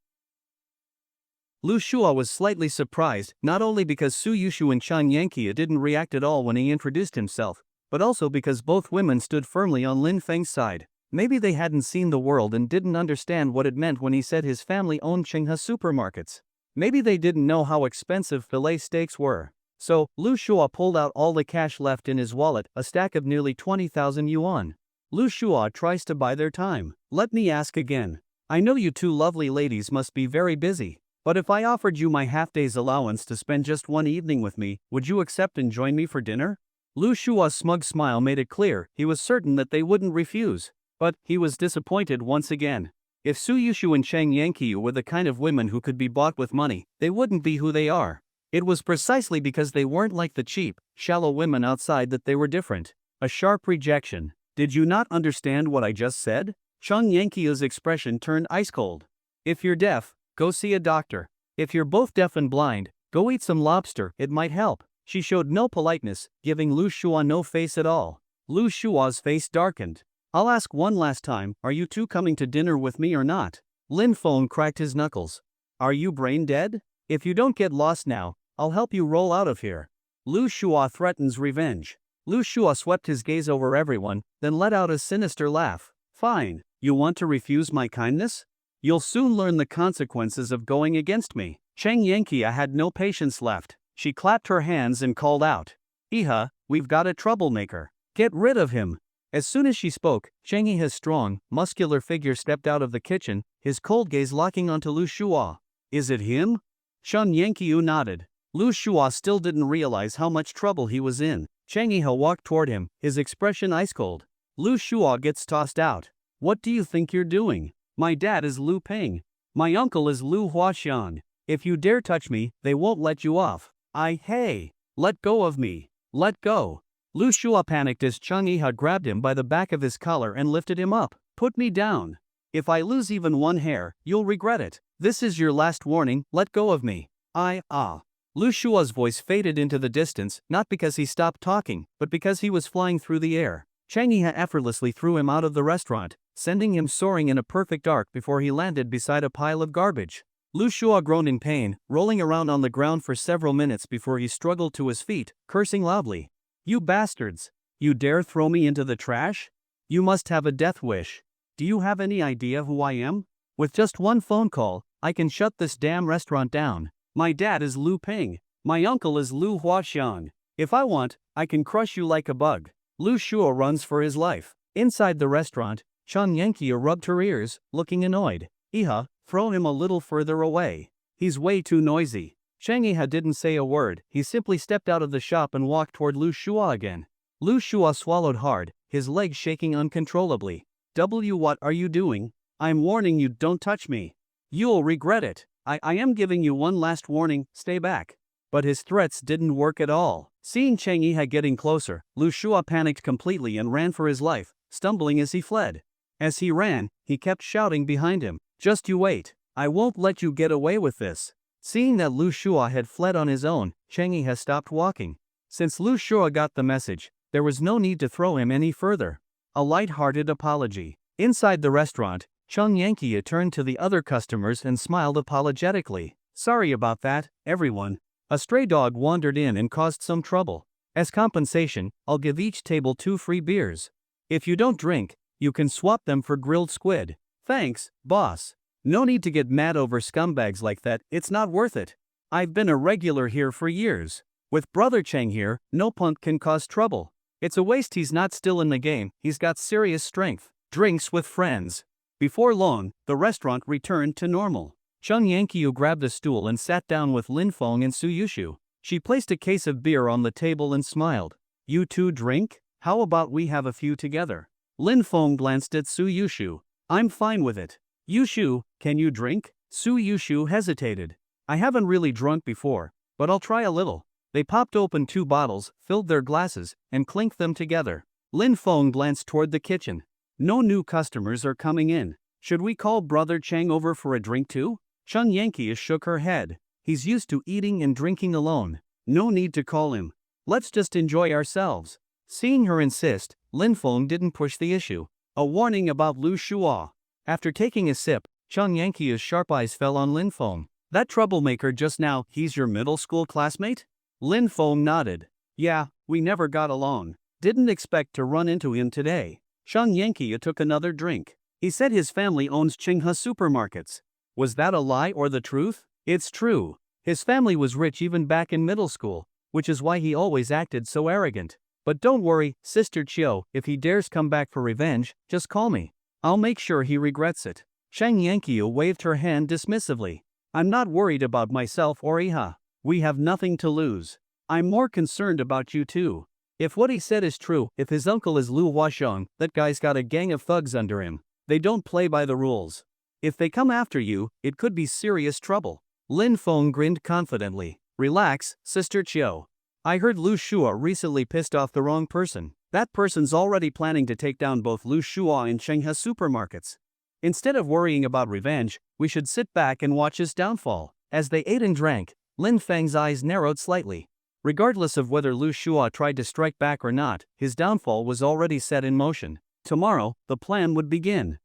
Lu Shua was slightly surprised, not only because Su Yushu and Chan Yanqia didn't react at all when he introduced himself, but also because both women stood firmly on Lin Feng's side. Maybe they hadn't seen the world and didn't understand what it meant when he said his family owned Chengha supermarkets. Maybe they didn't know how expensive filet steaks were. So, Lu Shua pulled out all the cash left in his wallet, a stack of nearly 20,000 yuan. Lu Shua tries to buy their time. Let me ask again. I know you two lovely ladies must be very busy, but if I offered you my half-day's allowance to spend just one evening with me, would you accept and join me for dinner? Lu Shua's smug smile made it clear he was certain that they wouldn't refuse. But he was disappointed once again. If Su Yushu and Chang Yanqiu were the kind of women who could be bought with money, they wouldn't be who they are. It was precisely because they weren't like the cheap, shallow women outside that they were different. A sharp rejection. Did you not understand what I just said? Chang Yanqiu's expression turned ice cold. If you're deaf, go see a doctor. If you're both deaf and blind, go eat some lobster, it might help. She showed no politeness, giving Lu Shua no face at all. Lu Shua's face darkened. I'll ask one last time, are you two coming to dinner with me or not? Lin Feng cracked his knuckles. Are you brain dead? If you don't get lost now, I'll help you roll out of here. Lu Shua threatens revenge. Lu Shua swept his gaze over everyone, then let out a sinister laugh. Fine, you want to refuse my kindness? You'll soon learn the consequences of going against me. Chang Yanqiu had no patience left. She clapped her hands and called out. Iha, we've got a troublemaker. Get rid of him. As soon as she spoke, Chang Iha's strong, muscular figure stepped out of the kitchen, his cold gaze locking onto Lu Shua. Is it him? Chang Yanqiu nodded. Lu Shua still didn't realize how much trouble he was in. Chang Iha walked toward him, his expression ice cold. Lu Shua gets tossed out. What do you think you're doing? My dad is Lu Peng. My uncle is Lu Huaxiang. If you dare touch me, they won't let you off. Hey, let go of me. Let go. Lu Shua panicked as Chang Iha grabbed him by the back of his collar and lifted him up. Put me down. If I lose even one hair, you'll regret it. This is your last warning, let go of me. Lu Shua's voice faded into the distance, not because he stopped talking, but because he was flying through the air. Chang Iha effortlessly threw him out of the restaurant, sending him soaring in a perfect arc before he landed beside a pile of garbage. Lu Shua groaned in pain, rolling around on the ground for several minutes before he struggled to his feet, cursing loudly. You bastards! You dare throw me into the trash? You must have a death wish. Do you have any idea who I am? With just one phone call, I can shut this damn restaurant down. My dad is Lu Peng. My uncle is Lu Huaxiang. If I want, I can crush you like a bug. Lu Shua runs for his life. Inside the restaurant, Chang Yanqiu rubbed her ears, looking annoyed. Iha, throw him a little further away. He's way too noisy. Chang Iha didn't say a word, he simply stepped out of the shop and walked toward Lu Shua again. Lu Shua swallowed hard, his legs shaking uncontrollably. What are you doing? I'm warning you, don't touch me. You'll regret it. I am giving you one last warning, stay back. But his threats didn't work at all. Seeing Chang Iha getting closer, Lu Shua panicked completely and ran for his life, stumbling as he fled. As he ran, he kept shouting behind him, just you wait, I won't let you get away with this. Seeing that Lu Shua had fled on his own, Chang Iha stopped walking. Since Lu Shua got the message, there was no need to throw him any further. A light-hearted apology. Inside the restaurant, Chang Yanqiu turned to the other customers and smiled apologetically. Sorry about that, everyone. A stray dog wandered in and caused some trouble. As compensation, I'll give each table 2 free beers. If you don't drink, you can swap them for grilled squid. Thanks, boss. No need to get mad over scumbags like that, it's not worth it. I've been a regular here for years. With Brother Chang here, no punk can cause trouble. It's a waste he's not still in the game, he's got serious strength. Drinks with friends. Before long, the restaurant returned to normal. Chang Yanqiu grabbed a stool and sat down with Lin Feng and Su Yushu. She placed a case of beer on the table and smiled. You two drink? How about we have a few together? Lin Feng glanced at Su Yushu. I'm fine with it. Yushu, can you drink? Su Yushu hesitated. I haven't really drunk before, but I'll try a little. They popped open 2 bottles, filled their glasses, and clinked them together. Lin Feng glanced toward the kitchen. No new customers are coming in. Should we call Brother Chang over for a drink too? Chang Yanqiu shook her head. He's used to eating and drinking alone. No need to call him. Let's just enjoy ourselves. Seeing her insist, Lin Feng didn't push the issue. A warning about Lu Shua. After taking a sip, Chang Yanqiu's sharp eyes fell on Lin Feng. That troublemaker just now, he's your middle school classmate? Lin Feng nodded. Yeah, we never got along. Didn't expect to run into him today. Chang Yanqiu took another drink. He said his family owns Qinghe supermarkets. Was that a lie or the truth? It's true. His family was rich even back in middle school, which is why he always acted so arrogant. But don't worry, Sister Chiu, if he dares come back for revenge, just call me. I'll make sure he regrets it. Chang Yanqiu waved her hand dismissively. I'm not worried about myself or Iha. We have nothing to lose. I'm more concerned about you two. If what he said is true, if his uncle is Lu Huaxiang, that guy's got a gang of thugs under him. They don't play by the rules. If they come after you, it could be serious trouble. Lin Feng grinned confidently. Relax, Sister Chiu. I heard Lu Shua recently pissed off the wrong person. That person's already planning to take down both Lu Shua and Chenghe supermarkets. Instead of worrying about revenge, we should sit back and watch his downfall. As they ate and drank, Lin Feng's eyes narrowed slightly. Regardless of whether Lu Shua tried to strike back or not, his downfall was already set in motion. Tomorrow, the plan would begin.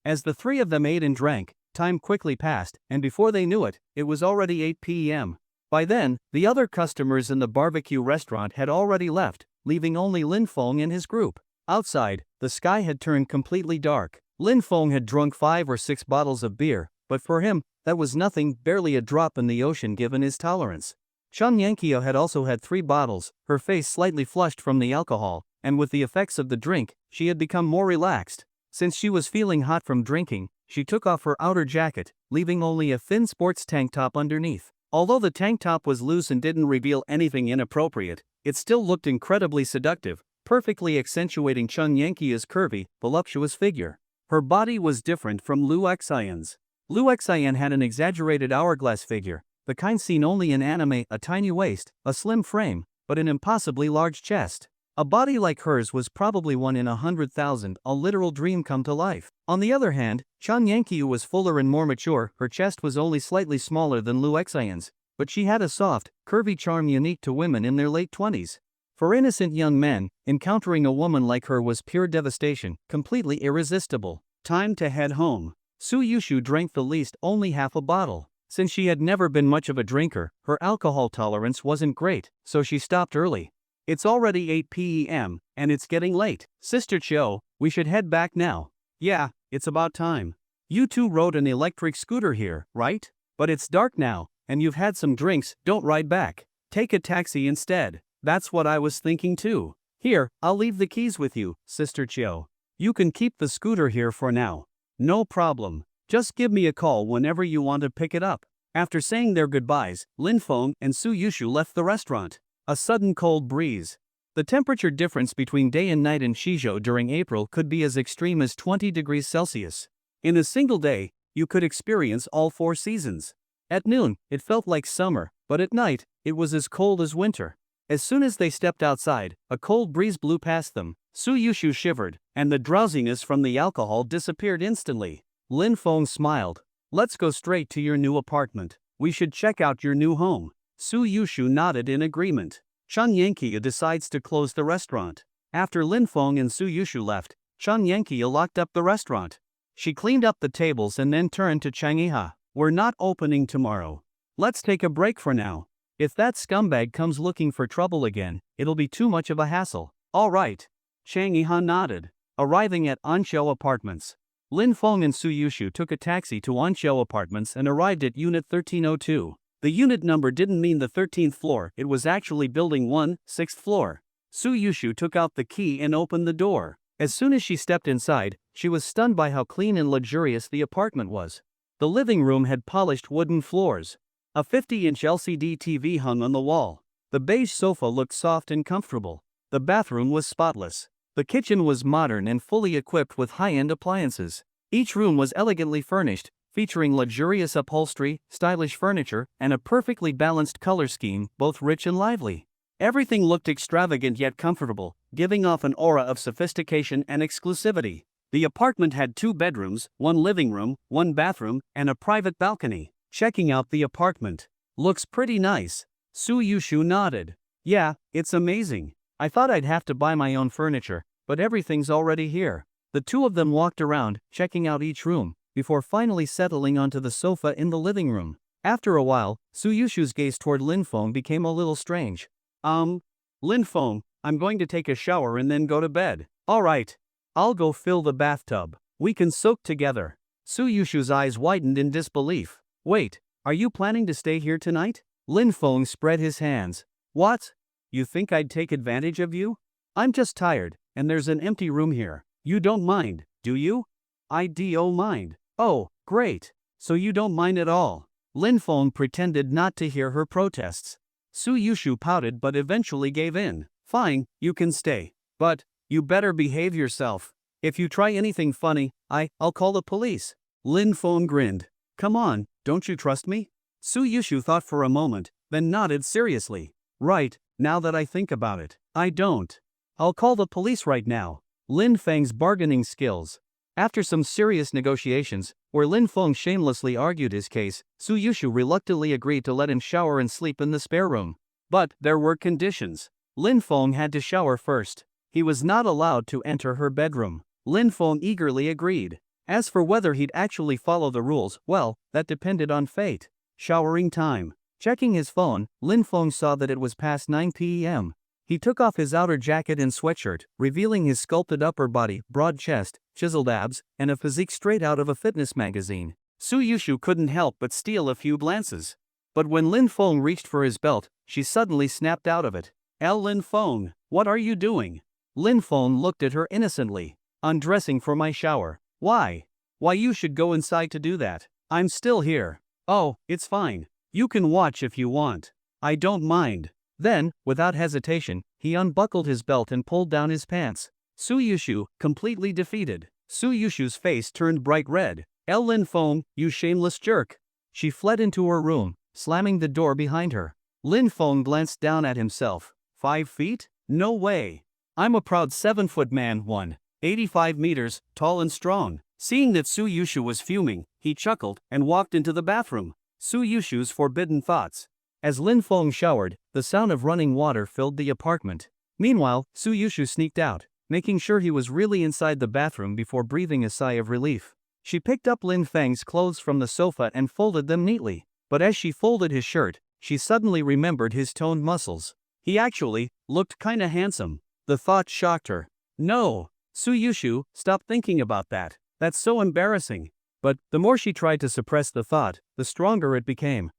As the three of them ate and drank, time quickly passed, and before they knew it, it was already 8 p.m. By then, the other customers in the barbecue restaurant had already left, leaving only Lin Feng and his group. Outside, the sky had turned completely dark. Lin Feng had drunk 5 or 6 bottles of beer, but for him, that was nothing, barely a drop in the ocean given his tolerance. Chen Yanqio had also had 3 bottles, her face slightly flushed from the alcohol, and with the effects of the drink, she had become more relaxed. Since she was feeling hot from drinking, she took off her outer jacket, leaving only a thin sports tank top underneath. Although the tank top was loose and didn't reveal anything inappropriate, it still looked incredibly seductive, perfectly accentuating Chen Yanqia's curvy, voluptuous figure. Her body was different from Lu Xian's. Lu Xian had an exaggerated hourglass figure, the kind seen only in anime, a tiny waist, a slim frame, but an impossibly large chest. A body like hers was probably 1 in 100,000, a literal dream come to life. On the other hand, Chen Yanqiu was fuller and more mature, her chest was only slightly smaller than Lu Xian's, but she had a soft, curvy charm unique to women in their late 20s. For innocent young men, encountering a woman like her was pure devastation, completely irresistible. Time to head home. Su Yushu drank the least, only half a bottle. Since she had never been much of a drinker, her alcohol tolerance wasn't great, so she stopped early. It's already 8 p.m., and it's getting late. Sister Chiu, we should head back now. Yeah, it's about time. You two rode an electric scooter here, right? But it's dark now, and you've had some drinks, don't ride back. Take a taxi instead. That's what I was thinking too. Here, I'll leave the keys with you, Sister Chiu. You can keep the scooter here for now. No problem. Just give me a call whenever you want to pick it up. After saying their goodbyes, Lin Feng and Su Yushu left the restaurant. A sudden cold breeze. The temperature difference between day and night in Shizhou during April could be as extreme as 20 degrees Celsius. In a single day, you could experience all 4 seasons. At noon, it felt like summer, but at night, it was as cold as winter. As soon as they stepped outside, a cold breeze blew past them. Su Yushu shivered, and the drowsiness from the alcohol disappeared instantly. Lin Feng smiled. Let's go straight to your new apartment. We should check out your new home. Su Yushu nodded in agreement. Chen Yanqia decides to close the restaurant. After Lin Feng and Su Yushu left, Chen Yanqia locked up the restaurant. She cleaned up the tables and then turned to Chang'eha. We're not opening tomorrow. Let's take a break for now. If that scumbag comes looking for trouble again, it'll be too much of a hassle. All right. Chang'eha nodded. Arriving at Anqiu Apartments, Lin Feng and Su Yushu took a taxi to Anqiu Apartments and arrived at Unit 1302. The unit number didn't mean the 13th floor, it was actually Building 1, 6th floor. Su Yushu took out the key and opened the door. As soon as she stepped inside, she was stunned by how clean and luxurious the apartment was. The living room had polished wooden floors. A 50-inch LCD TV hung on the wall. The beige sofa looked soft and comfortable. The bathroom was spotless. The kitchen was modern and fully equipped with high-end appliances. Each room was elegantly furnished, featuring luxurious upholstery, stylish furniture, and a perfectly balanced color scheme, both rich and lively. Everything looked extravagant yet comfortable, giving off an aura of sophistication and exclusivity. The apartment had 2 bedrooms, 1 living room, 1 bathroom, and a private balcony. Checking out the apartment. Looks pretty nice. Su Yushu nodded. Yeah, it's amazing. I thought I'd have to buy my own furniture, but everything's already here. The two of them walked around, checking out each room, before finally settling onto the sofa in the living room. After a while, Su Yushu's gaze toward Lin Feng became a little strange. Lin Feng, I'm going to take a shower and then go to bed. Alright. I'll go fill the bathtub. We can soak together. Su Yushu's eyes widened in disbelief. Wait, are you planning to stay here tonight? Lin Feng spread his hands. What? You think I'd take advantage of you? I'm just tired, and there's an empty room here. You don't mind, do you? I do mind. Oh, great. So you don't mind at all. Lin Feng pretended not to hear her protests. Su Yushu pouted but eventually gave in. Fine, you can stay. But, you better behave yourself. If you try anything funny, I'll call the police. Lin Feng grinned. Come on, don't you trust me? Su Yushu thought for a moment, then nodded seriously. Right, now that I think about it, I don't. I'll call the police right now. Lin Feng's bargaining skills. After some serious negotiations, where Lin Feng shamelessly argued his case, Su Yushu reluctantly agreed to let him shower and sleep in the spare room. But there were conditions. Lin Feng had to shower first. He was not allowed to enter her bedroom. Lin Feng eagerly agreed. As for whether he'd actually follow the rules, well, that depended on fate. Showering time. Checking his phone, Lin Feng saw that it was past 9 p.m. He took off his outer jacket and sweatshirt, revealing his sculpted upper body, broad chest, chiseled abs, and a physique straight out of a fitness magazine. Su Yushu couldn't help but steal a few glances. But when Lin Feng reached for his belt, she suddenly snapped out of it. Lin Feng, what are you doing? Lin Feng looked at her innocently. Undressing for my shower. Why? Why you should go inside to do that. I'm still here. Oh, it's fine. You can watch if you want. I don't mind. Then, without hesitation, he unbuckled his belt and pulled down his pants. Su Yushu, completely defeated. Su Yushu's face turned bright red. Lin Feng, you shameless jerk. She fled into her room, slamming the door behind her. Lin Feng glanced down at himself. 5 feet? No way. I'm a proud 7-foot man, 185 meters, tall and strong. Seeing that Su Yushu was fuming, he chuckled and walked into the bathroom. Su Yushu's forbidden thoughts. As Lin Feng showered, the sound of running water filled the apartment. Meanwhile, Su Yushu sneaked out, making sure he was really inside the bathroom before breathing a sigh of relief. She picked up Lin Feng's clothes from the sofa and folded them neatly. But as she folded his shirt, she suddenly remembered his toned muscles. He actually looked kinda handsome. The thought shocked her. No, Su Yushu, stop thinking about that. That's so embarrassing. But the more she tried to suppress the thought, the stronger it became.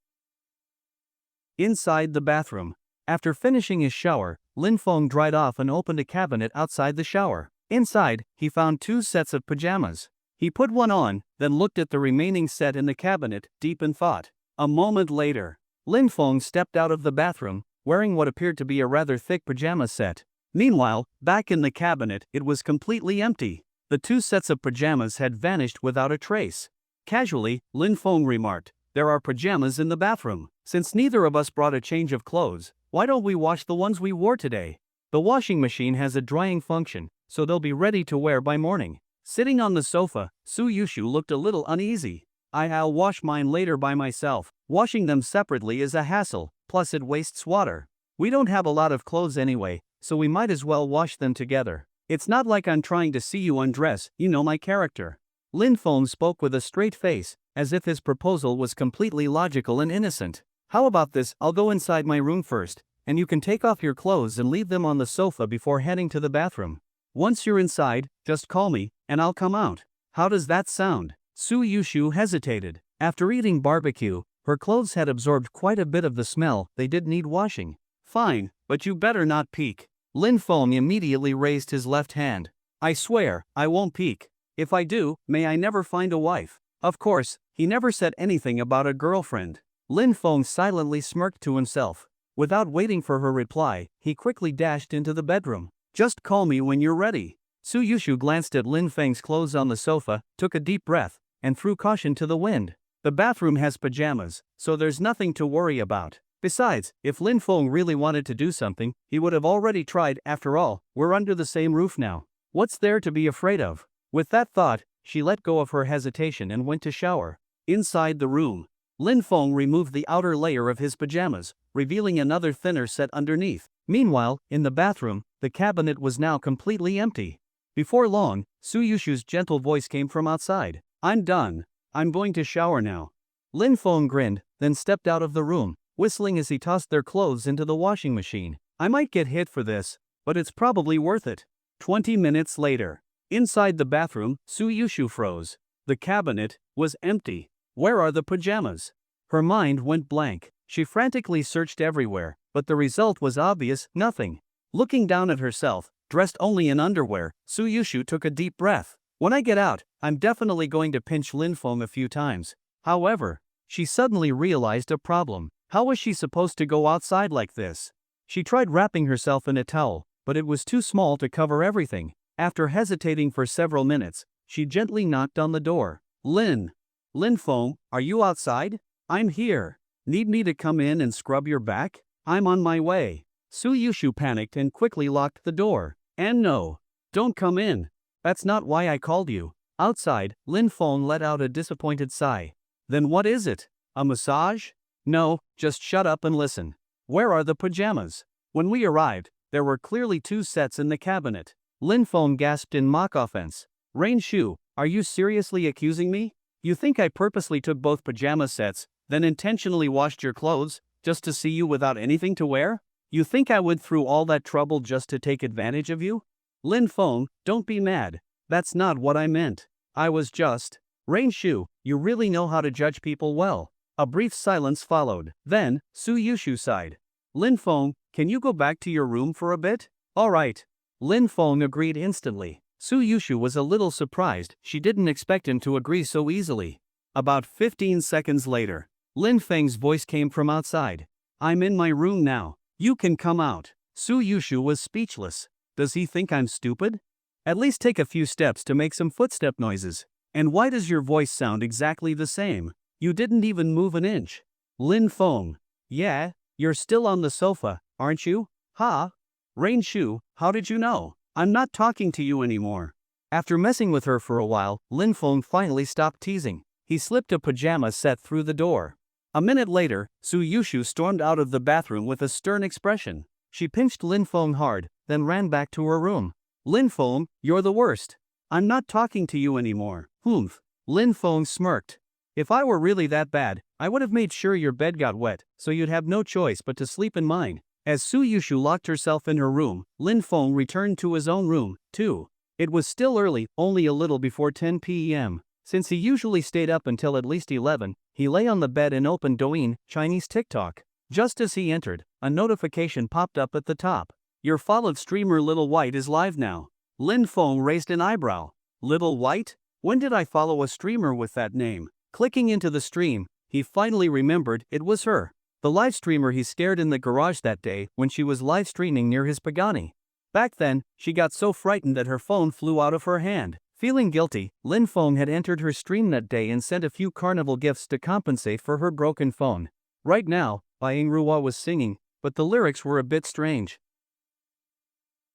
Inside the bathroom. After finishing his shower, Lin Feng dried off and opened a cabinet outside the shower. Inside, he found 2 sets of pajamas. He put one on, then looked at the remaining set in the cabinet, deep in thought. A moment later, Lin Feng stepped out of the bathroom, wearing what appeared to be a rather thick pajama set. Meanwhile, back in the cabinet, it was completely empty. The 2 sets of pajamas had vanished without a trace. Casually, Lin Feng remarked, there are pajamas in the bathroom. Since neither of us brought a change of clothes, why don't we wash the ones we wore today? The washing machine has a drying function, so they'll be ready to wear by morning. Sitting on the sofa, Su Yushu looked a little uneasy. I'll wash mine later by myself. Washing them separately is a hassle, plus it wastes water. We don't have a lot of clothes anyway, so we might as well wash them together. It's not like I'm trying to see you undress, you know my character. Lin Feng spoke with a straight face, as if his proposal was completely logical and innocent. How about this, I'll go inside my room first, and you can take off your clothes and leave them on the sofa before heading to the bathroom. Once you're inside, just call me, and I'll come out. How does that sound? Su Yushu hesitated. After eating barbecue, her clothes had absorbed quite a bit of the smell, they did need washing. Fine, but you better not peek. Lin Feng immediately raised his left hand. I swear, I won't peek. If I do, may I never find a wife. Of course, he never said anything about a girlfriend. Lin Feng silently smirked to himself. Without waiting for her reply, he quickly dashed into the bedroom. Just call me when you're ready. Su Yushu glanced at Lin Feng's clothes on the sofa, took a deep breath, and threw caution to the wind. The bathroom has pajamas, so there's nothing to worry about. Besides, if Lin Feng really wanted to do something, he would have already tried. After all, we're under the same roof now. What's there to be afraid of? With that thought, she let go of her hesitation and went to shower. Inside the room, Lin Feng removed the outer layer of his pajamas, revealing another thinner set underneath. Meanwhile, in the bathroom, the cabinet was now completely empty. Before long, Su Yushu's gentle voice came from outside. I'm done. I'm going to shower now. Lin Feng grinned, then stepped out of the room, whistling as he tossed their clothes into the washing machine. I might get hit for this, but it's probably worth it. 20 minutes later. Inside the bathroom, Su Yushu froze. The cabinet was empty. Where are the pajamas? Her mind went blank. She frantically searched everywhere, but the result was obvious, nothing. Looking down at herself, dressed only in underwear, Su Yushu took a deep breath. When I get out, I'm definitely going to pinch Lin Feng a few times. However, she suddenly realized a problem. How was she supposed to go outside like this? She tried wrapping herself in a towel, but it was too small to cover everything. After hesitating for several minutes, she gently knocked on the door. Lin Feng, are you outside? I'm here. Need me to come in and scrub your back? I'm on my way. Su Yushu panicked and quickly locked the door. And no. Don't come in. That's not why I called you. Outside, Lin Feng let out a disappointed sigh. Then what is it? A massage? No, just shut up and listen. Where are the pajamas? When we arrived, there were clearly 2 sets in the cabinet. Lin Feng gasped in mock offense. Rain Shu, are you seriously accusing me? You think I purposely took both pajama sets, then intentionally washed your clothes, just to see you without anything to wear? You think I went through all that trouble just to take advantage of you? Lin Feng, don't be mad. That's not what I meant. I was just… Rain Shu, you really know how to judge people well. A brief silence followed. Then, Su Yushu sighed. Lin Feng, can you go back to your room for a bit? All right. Lin Feng agreed instantly. Su Yushu was a little surprised. She didn't expect him to agree so easily. About 15 seconds later, Lin Feng's voice came from outside. I'm in my room now. You can come out. Su Yushu was speechless. Does he think I'm stupid? At least take a few steps to make some footstep noises. And why does your voice sound exactly the same? You didn't even move an inch. Lin Feng. Yeah, you're still on the sofa, aren't you? Ha? Rain Shu, how did you know? I'm not talking to you anymore. After messing with her for a while, Lin Feng finally stopped teasing. He slipped a pajama set through the door. A minute later, Su Yushu stormed out of the bathroom with a stern expression. She pinched Lin Feng hard, then ran back to her room. Lin Feng, you're the worst. I'm not talking to you anymore. Humph. Lin Feng smirked. If I were really that bad, I would have made sure your bed got wet, so you'd have no choice but to sleep in mine. As Su Yushu locked herself in her room, Lin Feng returned to his own room, too. It was still early, only a little before 10 p.m. Since he usually stayed up until at least 11, he lay on the bed and opened Douyin, Chinese TikTok. Just as he entered, a notification popped up at the top. Your followed streamer Little White is live now. Lin Feng raised an eyebrow. Little White? When did I follow a streamer with that name? Clicking into the stream, he finally remembered it was her. The live streamer he scared in the garage that day when she was live streaming near his Pagani. Back then, she got so frightened that her phone flew out of her hand. Feeling guilty, Lin Feng had entered her stream that day and sent a few carnival gifts to compensate for her broken phone. Right now, Manhwa was singing, but the lyrics were a bit strange.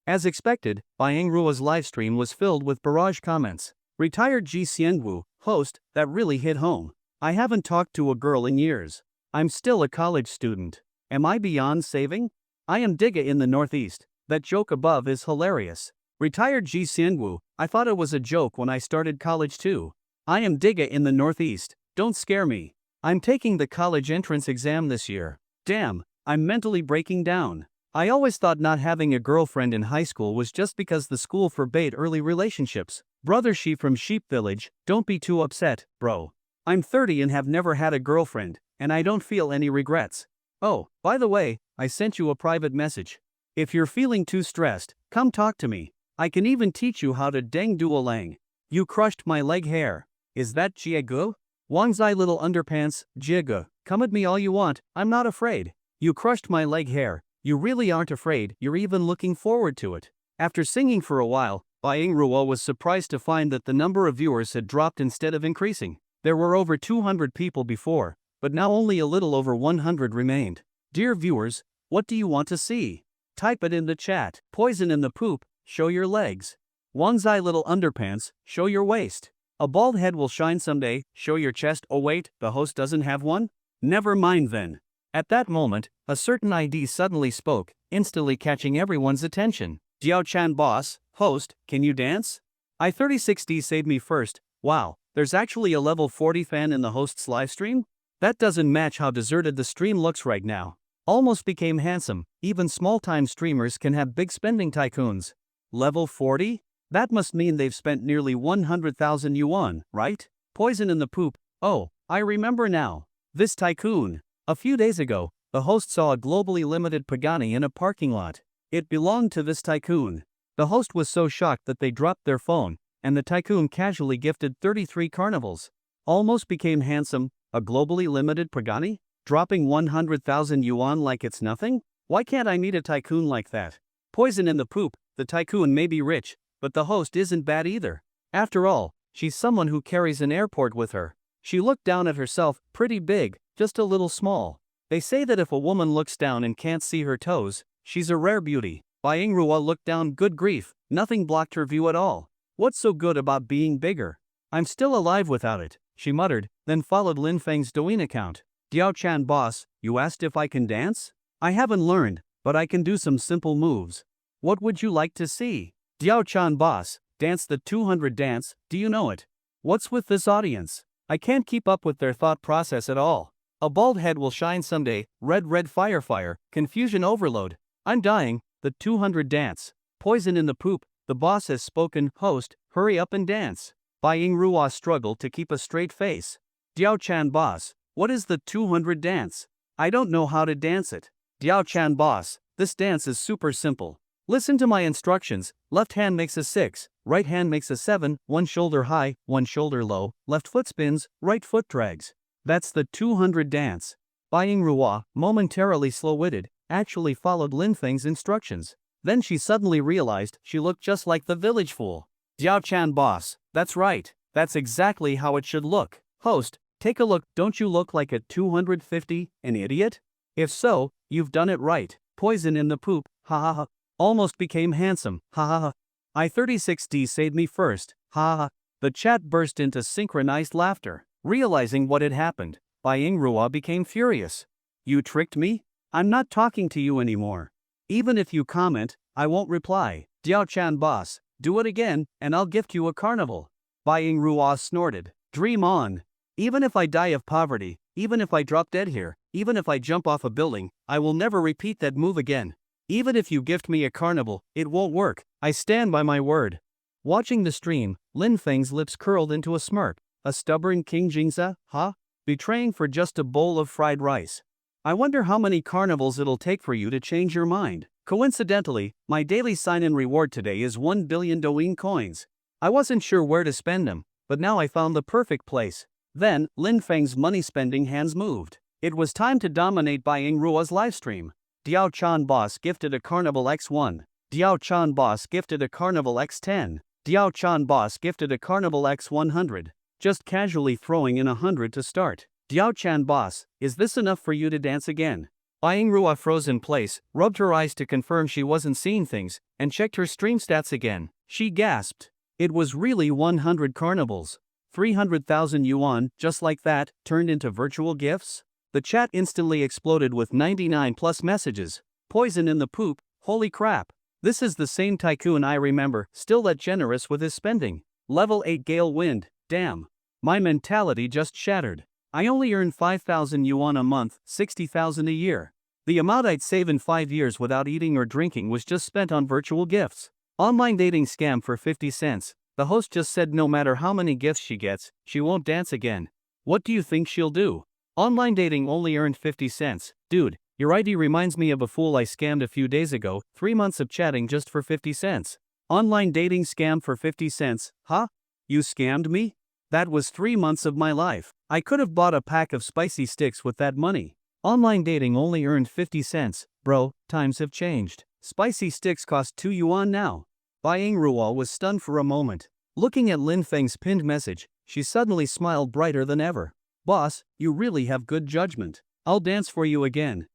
As expected, Manhwa's livestream was filled with barrage comments. Retired Ji Xianwu, host, that really hit home. I haven't talked to a girl in years. I'm still a college student. Am I beyond saving? I am Digga in the Northeast. That joke above is hilarious. Retired Ji Xianwu, I thought it was a joke when I started college too. I am Digga in the Northeast. Don't scare me. I'm taking the college entrance exam this year. Damn, I'm mentally breaking down. I always thought not having a girlfriend in high school was just because the school forbade early relationships. Brother She from Sheep Village, don't be too upset, bro. I'm 30 and have never had a girlfriend, and I don't feel any regrets. Oh, by the way, I sent you a private message. If you're feeling too stressed, come talk to me. I can even teach you how to deng duolang. You crushed my leg hair. Is that jiegu? Wangzai little underpants, jiegu. Come at me all you want, I'm not afraid. You crushed my leg hair. You really aren't afraid, you're even looking forward to it. After singing for a while, Manhwa was surprised to find that the number of viewers had dropped instead of increasing. There were over 200 people before, but now only a little over 100 remained. Dear viewers, what do you want to see? Type it in the chat. Poison in the poop, show your legs. Wangzai little underpants, show your waist. A bald head will shine someday, show your chest. Oh wait, the host doesn't have one? Never mind then. At that moment, a certain ID suddenly spoke, instantly catching everyone's attention. Jiao-chan boss, host, can you dance? I36D saved me first. Wow, there's actually a level 40 fan in the host's livestream? That doesn't match how deserted the stream looks right now. Almost became handsome, even small-time streamers can have big spending tycoons. Level 40? That must mean they've spent nearly 100,000 yuan, right? Poison in the poop. Oh, I remember now. This Tycoon. A few days ago, the host saw a globally limited Pagani in a parking lot. It belonged to this Tycoon. The host was so shocked that they dropped their phone, and the Tycoon casually gifted 33 carnivals. Almost became handsome, a globally limited Pagani? Dropping 100,000 yuan like it's nothing? Why can't I meet a Tycoon like that? Poison in the poop, the Tycoon may be rich, but the host isn't bad either. After all, she's someone who carries an airport with her. She looked down at herself, pretty big, just a little small. They say that if a woman looks down and can't see her toes, she's a rare beauty. Rua looked down, good grief, nothing blocked her view at all. What's so good about being bigger? I'm still alive without it, she muttered, then followed Lin Feng's Douyin account. Diao-chan boss, you asked if I can dance? I haven't learned, but I can do some simple moves. What would you like to see? Diao-chan boss, dance the 200 dance, do you know it? What's with this audience? I can't keep up with their thought process at all. A bald head will shine someday, red fire, confusion overload. I'm dying, the 200 dance. Poison in the poop, the boss has spoken, host, hurry up and dance. Rua struggled to keep a straight face. Diao-chan boss, what is the 200 dance? I don't know how to dance it. Diao-chan boss, this dance is super simple. Listen to my instructions, left hand makes a 6, right hand makes a 7, one shoulder high, one shoulder low, left foot spins, right foot drags. That's the 200 dance. Rua, momentarily slow-witted, actually followed Lin Feng's instructions. Then she suddenly realized she looked just like the village fool. Diao-chan boss, that's right, that's exactly how it should look. Host, take a look, don't you look like a 250, an idiot? If so, you've done it right. Poison in the poop, ha ha ha. Almost became handsome, ha ha ha. I-36D saved me first, ha ha ha. The chat burst into synchronized laughter. Realizing what had happened, Rua became furious. You tricked me? I'm not talking to you anymore. Even if you comment, I won't reply. Diao-chan boss, do it again, and I'll gift you a carnival. Rua snorted. Dream on. Even if I die of poverty, even if I drop dead here, even if I jump off a building, I will never repeat that move again. Even if you gift me a carnival, it won't work. I stand by my word. Watching the stream, Lin Feng's lips curled into a smirk. A stubborn King Jingza, huh? Betraying for just a bowl of fried rice. I wonder how many carnivals it'll take for you to change your mind. Coincidentally, my daily sign-in reward today is 1 billion Douyin coins. I wasn't sure where to spend them, but now I found the perfect place. Then, Lin Feng's money-spending hands moved. It was time to dominate Rua's livestream. Diao-chan boss gifted a Carnival X1. Diao-chan boss gifted a Carnival X10. Diao-chan boss gifted a Carnival X100. Just casually throwing in 100 to start. Diao-chan boss, is this enough for you to dance again? Rua froze in place, rubbed her eyes to confirm she wasn't seeing things, and checked her stream stats again. She gasped. It was really 100 carnivals. 300,000 yuan, just like that, turned into virtual gifts? The chat instantly exploded with 99 plus messages. Poison in the poop, holy crap. This is the same Tycoon I remember, still that generous with his spending. Level 8 gale wind, damn. My mentality just shattered. I only earn 5,000 yuan a month, 60,000 a year. The amount I'd save in 5 years without eating or drinking was just spent on virtual gifts. Online dating scam for 50 cents. The host just said no matter how many gifts she gets, she won't dance again. What do you think she'll do? Online dating only earned 50 cents. Dude, your ID reminds me of a fool I scammed a few days ago, 3 months of chatting just for 50 cents. Online dating scam for 50 cents, huh? You scammed me? That was 3 months of my life. I could have bought a pack of spicy sticks with that money. Online dating only earned 50 cents. Bro, times have changed. Spicy sticks cost 2 yuan now. Rua was stunned for a moment. Looking at Lin Feng's pinned message, she suddenly smiled brighter than ever. Boss, you really have good judgment. I'll dance for you again.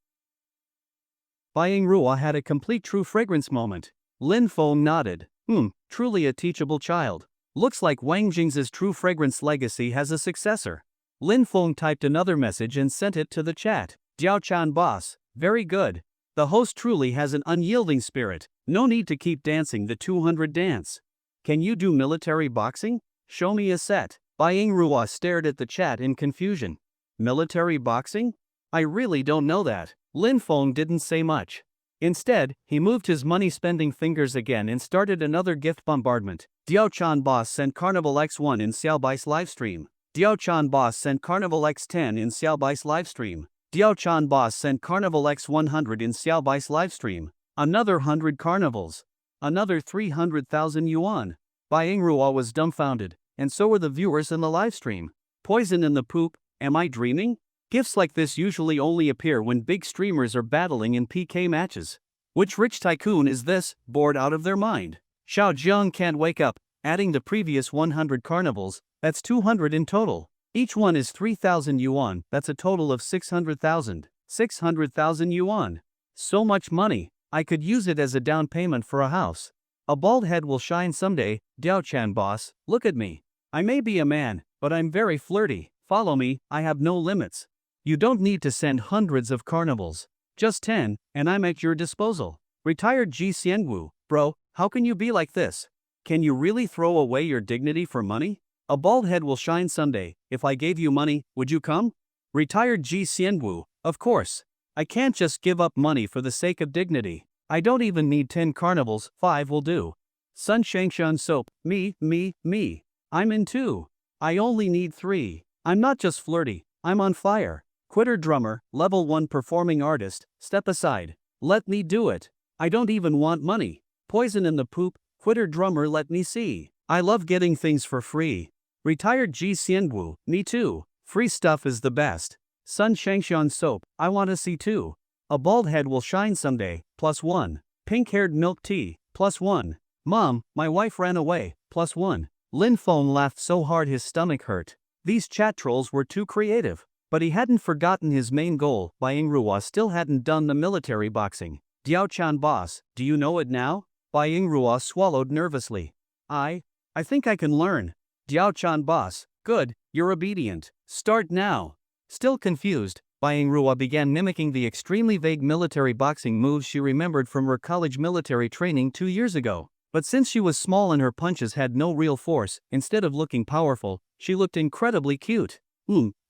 Rua had a complete true fragrance moment. Lin Feng nodded. Truly a teachable child. Looks like Wang Jing's true fragrance legacy has a successor. Lin Feng typed another message and sent it to the chat. Diao-chan boss, very good. The host truly has an unyielding spirit. No need to keep dancing the 200 dance. Can you do military boxing? Show me a set. Rua stared at the chat in confusion. Military boxing? I really don't know that. Lin Feng didn't say much. Instead, he moved his money-spending fingers again and started another gift bombardment. Diao-chan boss sent Carnival X1 in Xiaobai's livestream. Diao-chan boss sent Carnival X10 in Xiaobai's livestream. Diao-chan boss sent Carnival X100 in Xiaobai's livestream. Another 100 carnivals. Another 300,000 yuan. Rua was dumbfounded, and so were the viewers in the livestream. Poison in the poop, am I dreaming? Gifts like this usually only appear when big streamers are battling in PK matches. Which rich tycoon is this, bored out of their mind? Xiao Jiang can't wake up. Adding the previous 100 carnivals, that's 200 in total. Each one is 3,000 yuan, that's a total of 600,000. 600,000 yuan. So much money, I could use it as a down payment for a house. A bald head will shine someday, Diao-chan boss, look at me. I may be a man, but I'm very flirty. Follow me, I have no limits. You don't need to send hundreds of carnivals. Just 10, and I'm at your disposal. Retired Ji Xiangu, bro, how can you be like this? Can you really throw away your dignity for money? A bald head will shine someday. If I gave you money, would you come? Retired Ji Xianwu, of course. I can't just give up money for the sake of dignity. I don't even need 10 carnivals, 5 will do. Sun Shangshan soap, me. I'm in 2. I only need 3. I'm not just flirty, I'm on fire. Quitter drummer, level 1 performing artist, step aside. Let me do it. I don't even want money. Poison in the poop, quitter drummer let me see. I love getting things for free. Retired Ji Xianwu, me too. Free stuff is the best. Sun Shangshan soap, I want to see too. A bald head will shine someday, +1. Pink-haired milk tea, +1. Mom, my wife ran away, +1. Lin Feng laughed so hard his stomach hurt. These chat trolls were too creative. But he hadn't forgotten his main goal. Bai Ruo still hadn't done the military boxing. Diao-chan boss, do you know it now? Bai Ruo swallowed nervously. I think I can learn. Diao-chan boss, good, you're obedient. Start now. Still confused, Bai Ruo began mimicking the extremely vague military boxing moves she remembered from her college military training 2 years ago. But since she was small and her punches had no real force, instead of looking powerful, she looked incredibly cute.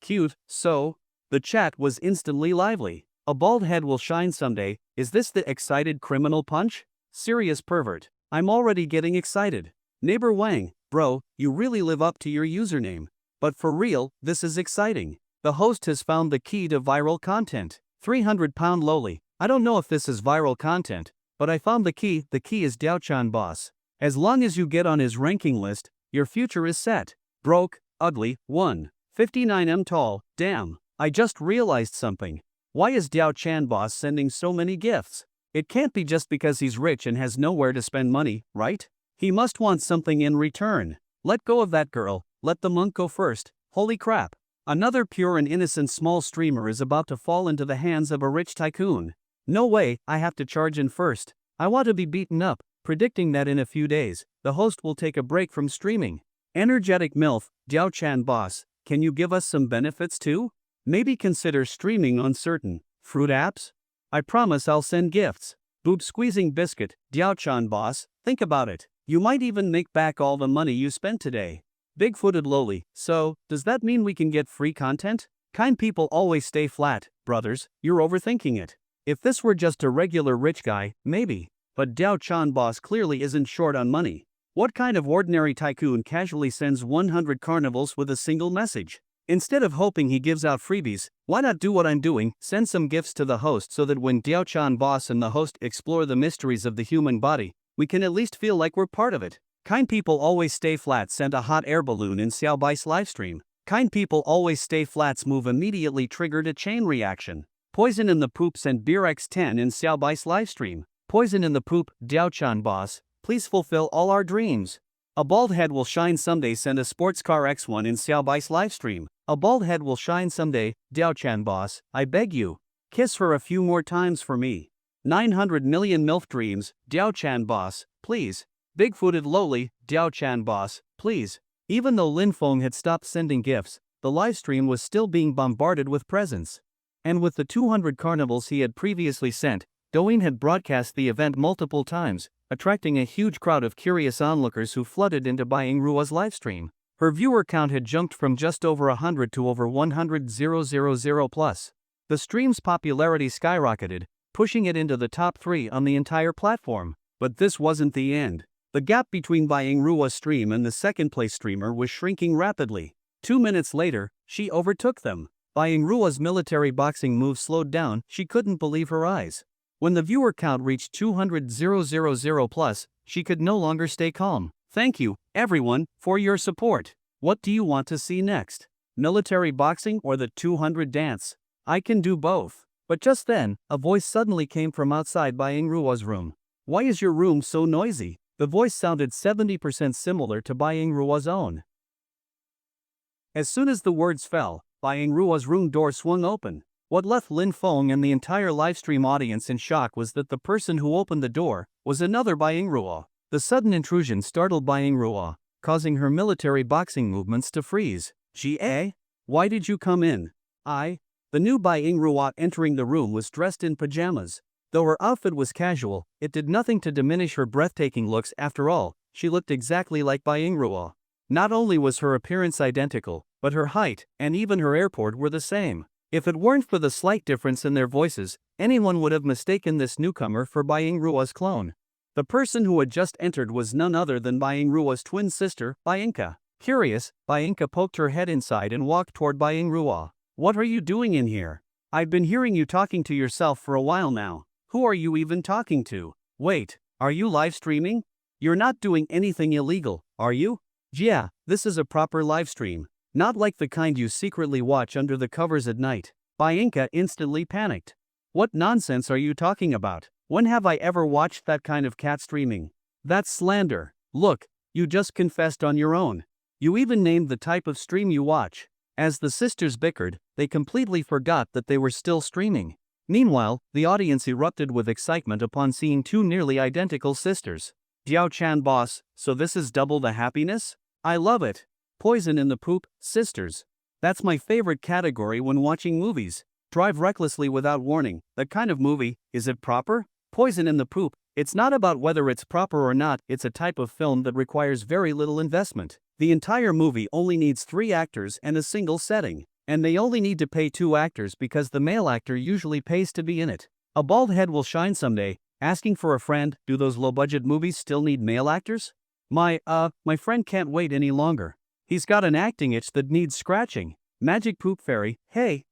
Cute, so? The chat was instantly lively. A bald head will shine someday, is this the excited criminal punch? Serious pervert. I'm already getting excited. Neighbor Wang, bro, you really live up to your username. But for real, this is exciting. The host has found the key to viral content. 300-pound lowly. I don't know if this is viral content, but I found the key is Diao-chan boss. As long as you get on his ranking list, your future is set. Broke, ugly, 159 tall, damn. I just realized something. Why is Diao-chan boss sending so many gifts? It can't be just because he's rich and has nowhere to spend money, right? He must want something in return. Let go of that girl, let the monk go first. Holy crap. Another pure and innocent small streamer is about to fall into the hands of a rich tycoon. No way, I have to charge in first. I want to be beaten up, predicting that in a few days, the host will take a break from streaming. Energetic MILF, Diao-chan boss, can you give us some benefits too? Maybe consider streaming on certain fruit apps? I promise I'll send gifts. Boob squeezing biscuit, Diao-chan boss, think about it. You might even make back all the money you spent today. Big-footed lowly, so, does that mean we can get free content? Kind people always stay flat, brothers, you're overthinking it. If this were just a regular rich guy, maybe. But Diao-chan boss clearly isn't short on money. What kind of ordinary tycoon casually sends 100 carnivals with a single message? Instead of hoping he gives out freebies, why not do what I'm doing, send some gifts to the host so that when Diao-chan boss and the host explore the mysteries of the human body, we can at least feel like we're part of it. Kind people always stay flat sent a hot air balloon in Xiao Bai's livestream. Kind people always stay flat's move immediately triggered a chain reaction. Poison in the poop sent Beer X10 in Xiao Bai's livestream. Poison in the poop, Diao-chan boss, please fulfill all our dreams. A bald head will shine someday send a sports car X1 in Xiao Bai's livestream. A bald head will shine someday, Diao-chan boss, I beg you. Kiss her a few more times for me. 900 million MILF dreams, Diao-chan boss, please. Big-footed lowly, Diao-chan boss, please. Even though Lin Feng had stopped sending gifts, the livestream was still being bombarded with presents. And with the 200 carnivals he had previously sent, Douyin had broadcast the event multiple times, attracting a huge crowd of curious onlookers who flooded into Bai Ruo's livestream. Her viewer count had jumped from just over 100 to over 100,000 plus. The stream's popularity skyrocketed, pushing it into the top 3 on the entire platform. But this wasn't the end. The gap between Bai Ruo's stream and the second-place streamer was shrinking rapidly. 2 minutes later, she overtook them. Bai Ruo's military boxing move slowed down, she couldn't believe her eyes. When the viewer count reached 200,000 plus, she could no longer stay calm. Thank you, everyone, for your support. What do you want to see next? Military boxing or the 200 dance? I can do both. But just then, a voice suddenly came from outside Bai Ruo's room. Why is your room so noisy? The voice sounded 70% similar to Bai Yingruo's own. As soon as the words fell, Bai Yingruo's room door swung open. What left Lin Feng and the entire livestream audience in shock was that the person who opened the door was another Bai Yingruo. The sudden intrusion startled Bai Yingruo, causing her military boxing movements to freeze. Why did you come in? The new Bai Yingruo entering the room was dressed in pajamas. Though her outfit was casual, it did nothing to diminish her breathtaking looks. After all, she looked exactly like Bai Yingruo. Not only was her appearance identical, but her height and even her airport were the same. If it weren't for the slight difference in their voices, anyone would have mistaken this newcomer for Bai Yingruo's clone. The person who had just entered was none other than Bai Yingruo's twin sister, Bai Yinka. Curious, Bai Yinka poked her head inside and walked toward Bai Yingruo. What are you doing in here? I've been hearing you talking to yourself for a while now. Who are you even talking to? Wait, are you live streaming? You're not doing anything illegal, are you? Yeah, this is a proper live stream. Not like the kind you secretly watch under the covers at night. Bai Yinka instantly panicked. What nonsense are you talking about? When have I ever watched that kind of cat streaming? That's slander. Look, you just confessed on your own. You even named the type of stream you watch. As the sisters bickered, they completely forgot that they were still streaming. Meanwhile, the audience erupted with excitement upon seeing two nearly identical sisters. Diao-chan boss, so this is double the happiness? I love it. Poison in the poop, sisters. That's my favorite category when watching movies. Drive recklessly without warning, that kind of movie. Is it proper? Poison in the poop. It's not about whether it's proper or not, it's a type of film that requires very little investment. The entire movie only needs 3 actors and a single setting. And they only need to pay 2 actors because the male actor usually pays to be in it. A bald head will shine someday. Asking for a friend, do those low-budget movies still need male actors? My friend can't wait any longer. He's got an acting itch that needs scratching. Magic Poop Fairy, hey,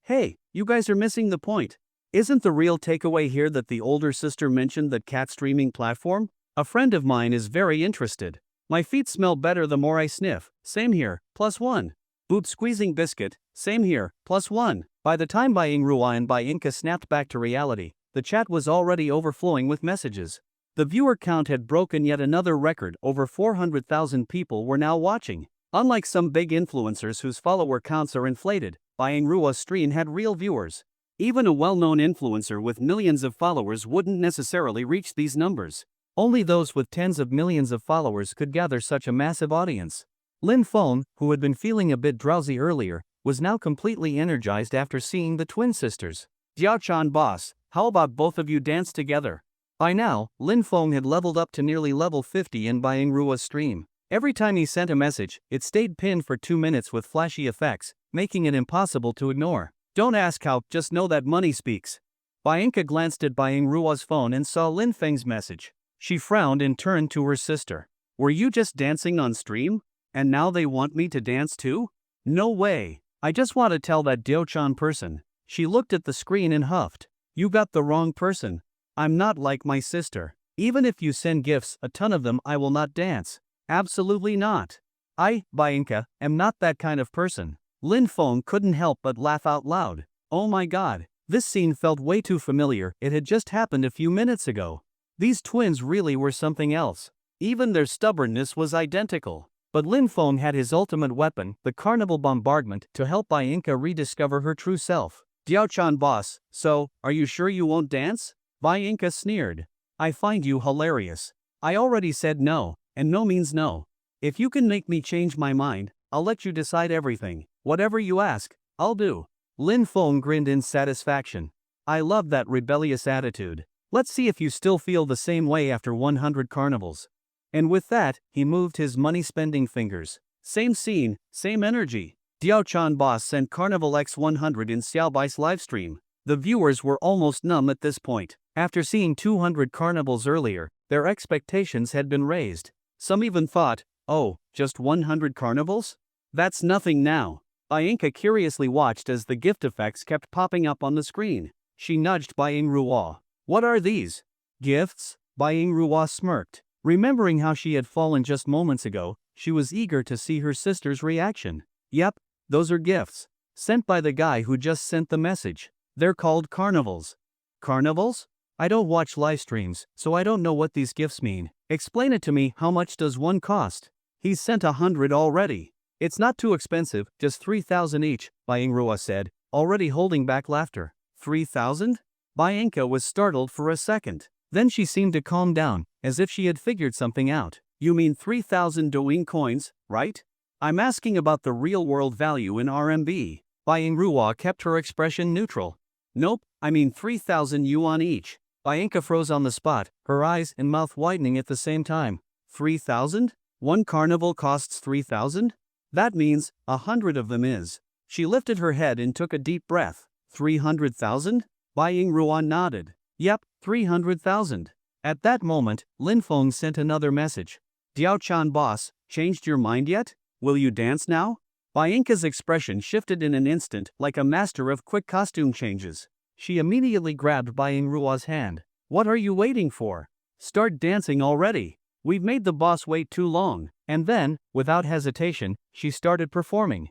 you guys are missing the point. Isn't the real takeaway here that the older sister mentioned that cat streaming platform? A friend of mine is very interested. My feet smell better the more I sniff. Same here, +1. Boob squeezing biscuit, same here, +1. By the time Bai Yingruo and Bai Yinka snapped back to reality, the chat was already overflowing with messages. The viewer count had broken yet another record. Over 400,000 people were now watching. Unlike some big influencers whose follower counts are inflated, Bai Yingruo's stream had real viewers. Even a well-known influencer with millions of followers wouldn't necessarily reach these numbers. Only those with tens of millions of followers could gather such a massive audience. Lin Feng, who had been feeling a bit drowsy earlier, was now completely energized after seeing the twin sisters. Diao-chan boss, how about both of you dance together? By now, Lin Feng had leveled up to nearly level 50 in Bai Yingruo's stream. Every time he sent a message, it stayed pinned for 2 minutes with flashy effects, making it impossible to ignore. Don't ask how, just know that money speaks. Bai Yinka glanced at Bai Yingruo's phone and saw Lin Feng's message. She frowned and turned to her sister. Were you just dancing on stream? And now they want me to dance too? No way. I just want to tell that Diao-chan person. She looked at the screen and huffed. You got the wrong person. I'm not like my sister. Even if you send gifts, a ton of them, I will not dance. Absolutely not. Bai Yinka, am not that kind of person. Lin Feng couldn't help but laugh out loud. Oh my god. This scene felt way too familiar. It had just happened a few minutes ago. These twins really were something else. Even their stubbornness was identical. But Lin Feng had his ultimate weapon, the carnival bombardment, to help Bai Yinka rediscover her true self. Diao-chan boss, so, are you sure you won't dance? Bai Yinka sneered. I find you hilarious. I already said no, and no means no. If you can make me change my mind, I'll let you decide everything. Whatever you ask, I'll do. Lin Feng grinned in satisfaction. I love that rebellious attitude. Let's see if you still feel the same way after 100 carnivals. And with that, he moved his money-spending fingers. Same scene, same energy. Diao-chan boss sent Carnival X100 in Xiaobai's livestream. The viewers were almost numb at this point. After seeing 200 carnivals earlier, their expectations had been raised. Some even thought, oh, just 100 carnivals? That's nothing now. Bai Yinka curiously watched as the gift effects kept popping up on the screen. She nudged Bai Yingruo. What are these? Gifts? Bai Yingruo smirked. Remembering how she had fallen just moments ago, she was eager to see her sister's reaction. Yep, those are gifts. Sent by the guy who just sent the message. They're called carnivals. Carnivals? I don't watch live streams, so I don't know what these gifts mean. Explain it to me. How much does one cost? He's sent 100 already. It's not too expensive, just 3,000 each, Manhwa said, already holding back laughter. 3,000? Bianca was startled for a second. Then she seemed to calm down, as if she had figured something out. You mean 3,000 Douyin coins, right? I'm asking about the real-world value in RMB. Manhwa kept her expression neutral. Nope, I mean 3,000 yuan each. Bianca froze on the spot, her eyes and mouth widening at the same time. 3,000? One carnival costs 3,000? That means 100 of them is. She lifted her head and took a deep breath. 300,000? Manhwa nodded. Yep, 300,000. At that moment, Lin Feng sent another message. Diao-chan boss, changed your mind yet? Will you dance now? Bianca's expression shifted in an instant, like a master of quick costume changes. She immediately grabbed Manhwa's hand. What are you waiting for? Start dancing already. We've made the boss wait too long. And then, without hesitation, she started performing.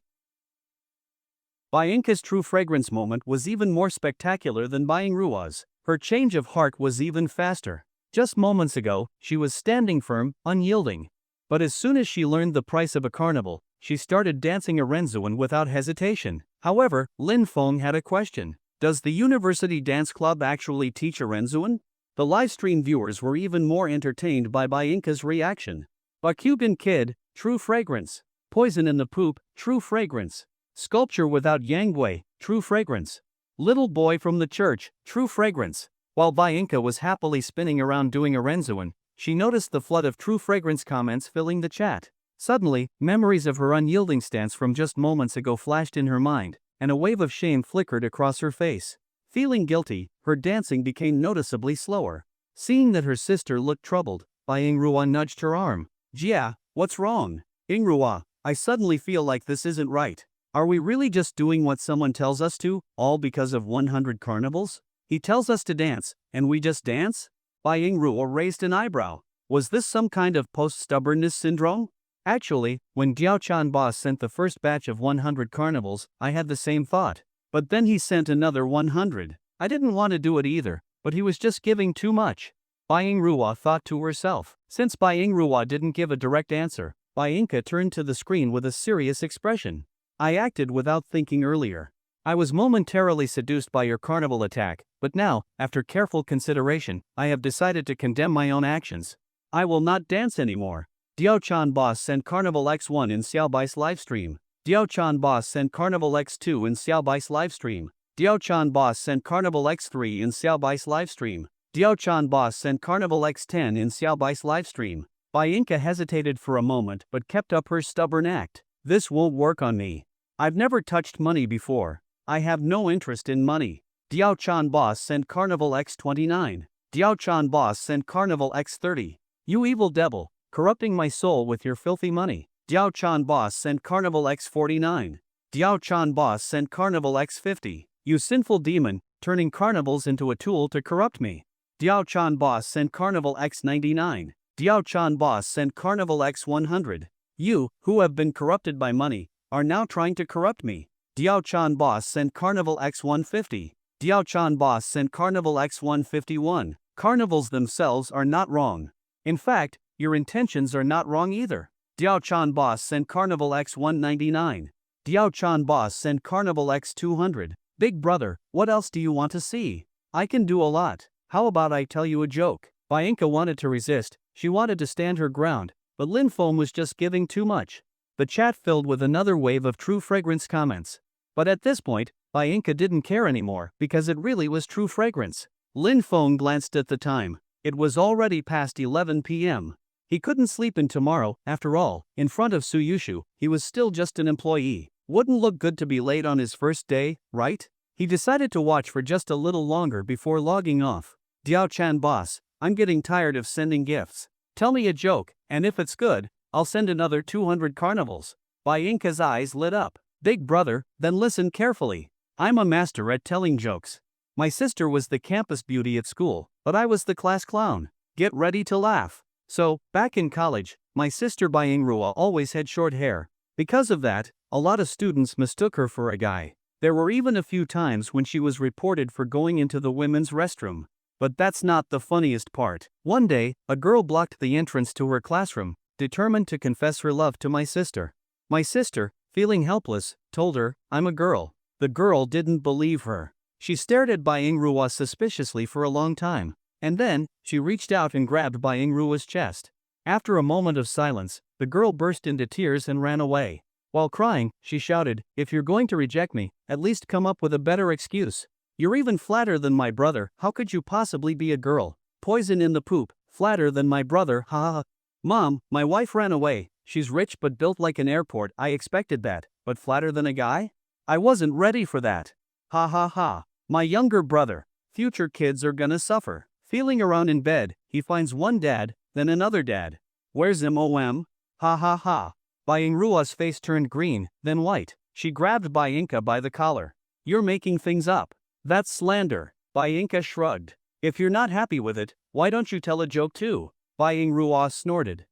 Bianca's true fragrance moment was even more spectacular than Manhwa's. Her change of heart was even faster. Just moments ago, she was standing firm, unyielding. But as soon as she learned the price of a carnival, she started dancing a renzuan without hesitation. However, Lin Feng had a question. Does the University Dance Club actually teach a renzuan? The livestream viewers were even more entertained by Bianca's reaction. Bakugan Kid, true fragrance. Poison in the poop, true fragrance. Sculpture without yangwei, true fragrance. Little boy from the church, true fragrance. While Bianca was happily spinning around doing a renzuan, she noticed the flood of true fragrance comments filling the chat. Suddenly, memories of her unyielding stance from just moments ago flashed in her mind, and a wave of shame flickered across her face. Feeling guilty, her dancing became noticeably slower. Seeing that her sister looked troubled, Manhwa nudged her arm. Jia, what's wrong? Manhwa, I suddenly feel like this isn't right. Are we really just doing what someone tells us to, all because of 100 carnivals? He tells us to dance, and we just dance? Manhwa raised an eyebrow. Was this some kind of post-stubbornness syndrome? Actually, when Diao-chan boss sent the first batch of 100 carnivals, I had the same thought. But then he sent another 100. I didn't want to do it either, but he was just giving too much. Manhwa thought to herself. Since Manhwa didn't give a direct answer, Bianca turned to the screen with a serious expression. I acted without thinking earlier. I was momentarily seduced by your carnival attack, but now, after careful consideration, I have decided to condemn my own actions. I will not dance anymore. Diao-chan boss sent Carnival X1 in Xiaobai's livestream. Diao-chan boss sent Carnival X2 in Xiaobai's livestream. Diao-chan boss sent Carnival X3 in Xiaobai's livestream. Diao-chan boss sent Carnival X10 in Xiaobai's livestream. Bianca hesitated for a moment but kept up her stubborn act. This won't work on me. I've never touched money before. I have no interest in money. Diao-chan boss sent Carnival X29. Diao-chan boss sent Carnival X30. You evil devil, corrupting my soul with your filthy money. Diao-chan boss sent Carnival X49. Diao-chan boss sent Carnival X50. You sinful demon, turning carnivals into a tool to corrupt me. Diao-chan boss sent Carnival X99. Diao-chan boss sent Carnival X100. You, who have been corrupted by money, are now trying to corrupt me. Diao-chan boss sent Carnival X150. Diao-chan boss sent Carnival X151. Carnivals themselves are not wrong. In fact, your intentions are not wrong either. Diao-chan boss sent Carnival X199. Diao-chan boss sent Carnival X200. Big brother, what else do you want to see? I can do a lot. How about I tell you a joke? Bianca wanted to resist, she wanted to stand her ground, but Lin Feng was just giving too much. The chat filled with another wave of true fragrance comments. But at this point, Bianca didn't care anymore because it really was true fragrance. Lin Feng glanced at the time. It was already past 11 p.m. He couldn't sleep in tomorrow, after all, in front of Suyushu, he was still just an employee. Wouldn't look good to be late on his first day, right? He decided to watch for just a little longer before logging off. Diao-chan boss, I'm getting tired of sending gifts. Tell me a joke, and if it's good, I'll send another 200 carnivals. Bianca's eyes lit up. Big brother, then listen carefully. I'm a master at telling jokes. My sister was the campus beauty at school, but I was the class clown. Get ready to laugh. So, back in college, my sister Manhwa always had short hair. Because of that, a lot of students mistook her for a guy. There were even a few times when she was reported for going into the women's restroom. But that's not the funniest part. One day, a girl blocked the entrance to her classroom, determined to confess her love to my sister. My sister, feeling helpless, told her, "I'm a girl." The girl didn't believe her. She stared at Byingruwa suspiciously for a long time, and then, she reached out and grabbed Byingruwa's chest. After a moment of silence, the girl burst into tears and ran away. While crying, she shouted, "If you're going to reject me, at least come up with a better excuse. You're even flatter than my brother, how could you possibly be a girl? Poison in the poop, flatter than my brother, ha ha." "Mom, my wife ran away. She's rich but built like an airport, I expected that, but flatter than a guy? I wasn't ready for that. Ha ha ha. My younger brother. Future kids are gonna suffer." Feeling around in bed, he finds one dad, then another dad. "Where's MOM? Ha ha ha." Byingrua's face turned green, then white. She grabbed Byinka by the collar. "You're making things up. That's slander." Byinka shrugged. "If you're not happy with it, why don't you tell a joke too?" Byingrua snorted.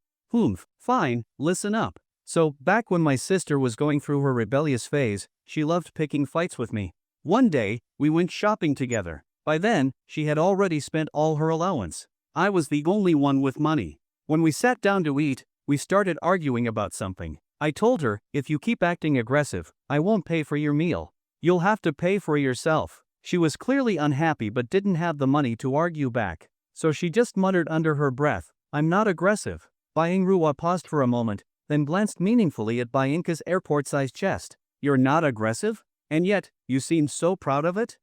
Fine, listen up. So, back when my sister was going through her rebellious phase, she loved picking fights with me. One day, we went shopping together. By then, she had already spent all her allowance. I was the only one with money. When we sat down to eat, we started arguing about something. I told her, "If you keep acting aggressive, I won't pay for your meal. You'll have to pay for yourself." She was clearly unhappy but didn't have the money to argue back. So she just muttered under her breath, "I'm not aggressive." Byingruwa paused for a moment, then glanced meaningfully at Byinka's airport-sized chest. "You're not aggressive? And yet, you seem so proud of it?"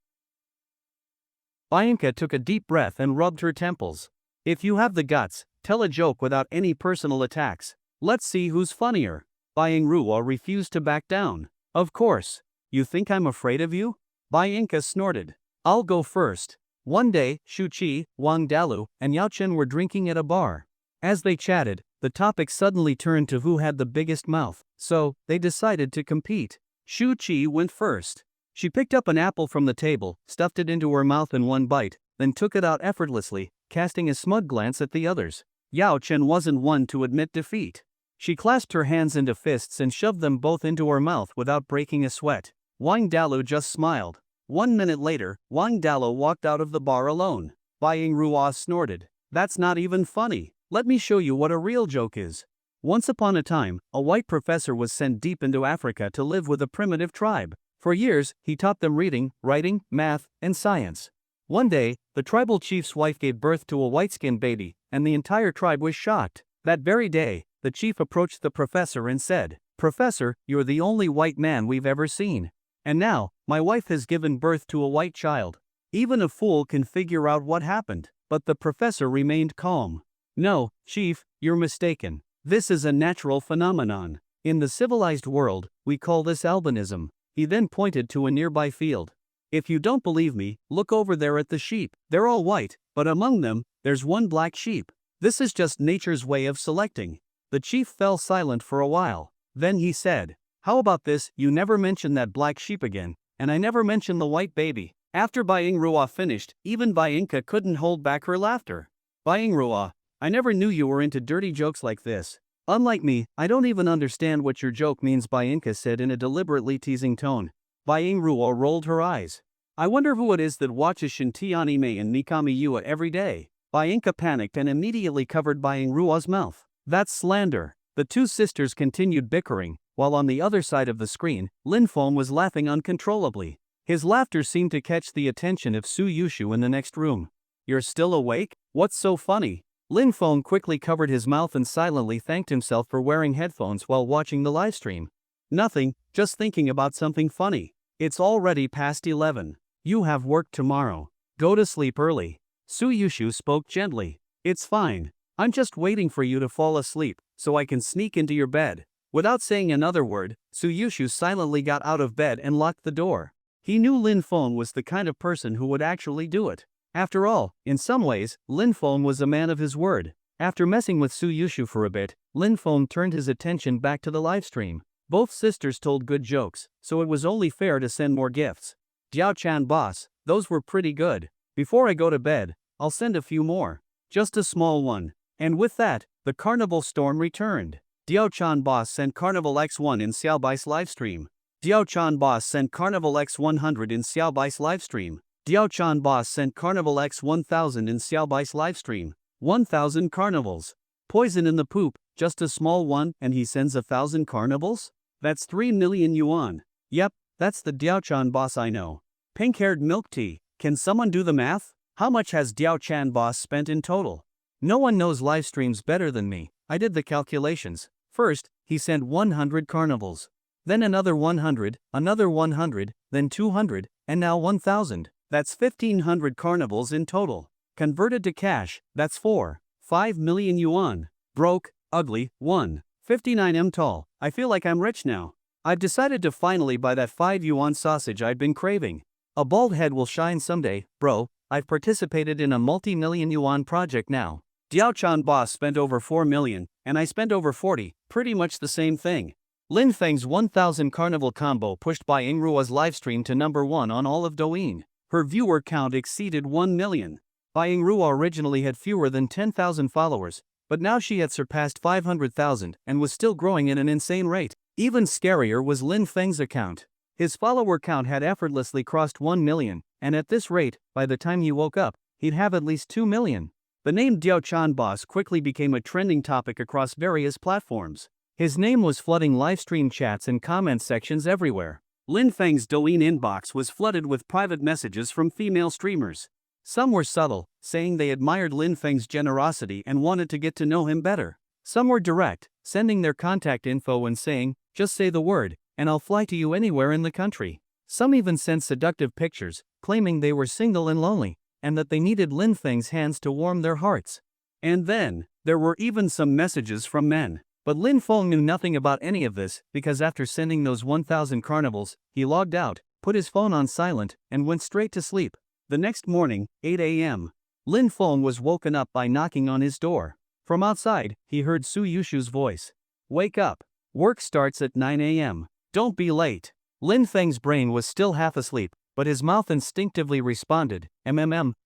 Byinka took a deep breath and rubbed her temples. "If you have the guts, tell a joke without any personal attacks. Let's see who's funnier." Byingruwa refused to back down. "Of course. You think I'm afraid of you?" Byinka snorted. "I'll go first." One day, Shuchi, Wang Dalu, and Yaochen were drinking at a bar. As they chatted, the topic suddenly turned to who had the biggest mouth, so they decided to compete. Shuchi went first. She picked up an apple from the table, stuffed it into her mouth in one bite, then took it out effortlessly, casting a smug glance at the others. Yao Chen wasn't one to admit defeat. She clasped her hands into fists and shoved them both into her mouth without breaking a sweat. Wang Dalu just smiled. 1 minute later, Wang Dalu walked out of the bar alone. Byingruwa snorted. "That's not even funny. Let me show you what a real joke is." Once upon a time, a white professor was sent deep into Africa to live with a primitive tribe. For years, he taught them reading, writing, math, and science. One day, the tribal chief's wife gave birth to a white-skinned baby, and the entire tribe was shocked. That very day, the chief approached the professor and said, "Professor, you're the only white man we've ever seen. And now, my wife has given birth to a white child. Even a fool can figure out what happened." But the professor remained calm. "No, chief, you're mistaken. This is a natural phenomenon. In the civilized world, we call this albinism." He then pointed to a nearby field. "If you don't believe me, look over there at the sheep. They're all white, but among them, there's one black sheep. This is just nature's way of selecting." The chief fell silent for a while. Then he said, "How about this, you never mention that black sheep again, and I never mention the white baby." After Byingruwa finished, even Byinka couldn't hold back her laughter. "Byingruwa, I never knew you were into dirty jokes like this." "Unlike me, I don't even understand what your joke means," Byinka said in a deliberately teasing tone. Byingruwa rolled her eyes. "I wonder who it is that watches Shinti anime and Nikami Yua every day." Byinka panicked and immediately covered Byingruwa's mouth. "That's slander." The two sisters continued bickering, while on the other side of the screen, Linfeng was laughing uncontrollably. His laughter seemed to catch the attention of Su Yushu in the next room. "You're still awake? What's so funny?" Linfeng quickly covered his mouth and silently thanked himself for wearing headphones while watching the livestream. "Nothing, just thinking about something funny. It's already past 11. You have work tomorrow. Go to sleep early." Su Yushu spoke gently. "It's fine. I'm just waiting for you to fall asleep, so I can sneak into your bed." Without saying another word, Su Yushu silently got out of bed and locked the door. He knew Linfeng was the kind of person who would actually do it. After all, in some ways, Linfeng was a man of his word. After messing with Su Yushu for a bit, Linfeng turned his attention back to the livestream. Both sisters told good jokes, so it was only fair to send more gifts. "Diao-chan boss, those were pretty good. Before I go to bed, I'll send a few more. Just a small one." And with that, the Carnival Storm returned. Diao-chan boss sent Carnival X1 in Xiaobai's livestream. Diao-chan boss sent Carnival X100 in Xiaobai's livestream. Diao-chan boss sent Carnival X 1000 in Xiaobai's livestream. 1000 carnivals. Poison in the poop, just a small one, and he sends 1000 carnivals? That's 3 million yuan. Yep, that's the Diao-chan boss I know. Pink-haired milk tea. Can someone do the math? How much has Diao-chan boss spent in total? No one knows live streams better than me. I did the calculations. First, he sent 100 carnivals. Then another 100, another 100, then 200, and now 1000. That's 1500 carnivals in total. Converted to cash, that's 5 million yuan. Broke, ugly, 59 tall. I feel like I'm rich now. I've decided to finally buy that 5 yuan sausage I've been craving. A bald head will shine someday, bro. I've participated in a multi-million yuan project now. Diao-chan boss spent over 4 million, and I spent over 40, pretty much the same thing. Lin Feng's 1000 carnival combo pushed by Ingrua's livestream to number 1 on all of Douyin. Her viewer count exceeded 1 million. Bai Ingrua originally had fewer than 10,000 followers, but now she had surpassed 500,000 and was still growing at an insane rate. Even scarier was Lin Feng's account. His follower count had effortlessly crossed 1 million, and at this rate, by the time he woke up, he'd have at least 2 million. The name Diao-chan boss quickly became a trending topic across various platforms. His name was flooding livestream chats and comment sections everywhere. Lin Feng's Douyin inbox was flooded with private messages from female streamers. Some were subtle, saying they admired Lin Feng's generosity and wanted to get to know him better. Some were direct, sending their contact info and saying, "Just say the word, and I'll fly to you anywhere in the country." Some even sent seductive pictures, claiming they were single and lonely, and that they needed Lin Feng's hands to warm their hearts. And then, there were even some messages from men. But Lin Feng knew nothing about any of this, because after sending those 1000 carnivals, he logged out, put his phone on silent, and went straight to sleep. The next morning, 8 a.m., Lin Feng was woken up by knocking on his door. From outside, he heard Su Yushu's voice. "Wake up. Work starts at 9 a.m. Don't be late." Lin Feng's brain was still half asleep, but his mouth instinctively responded,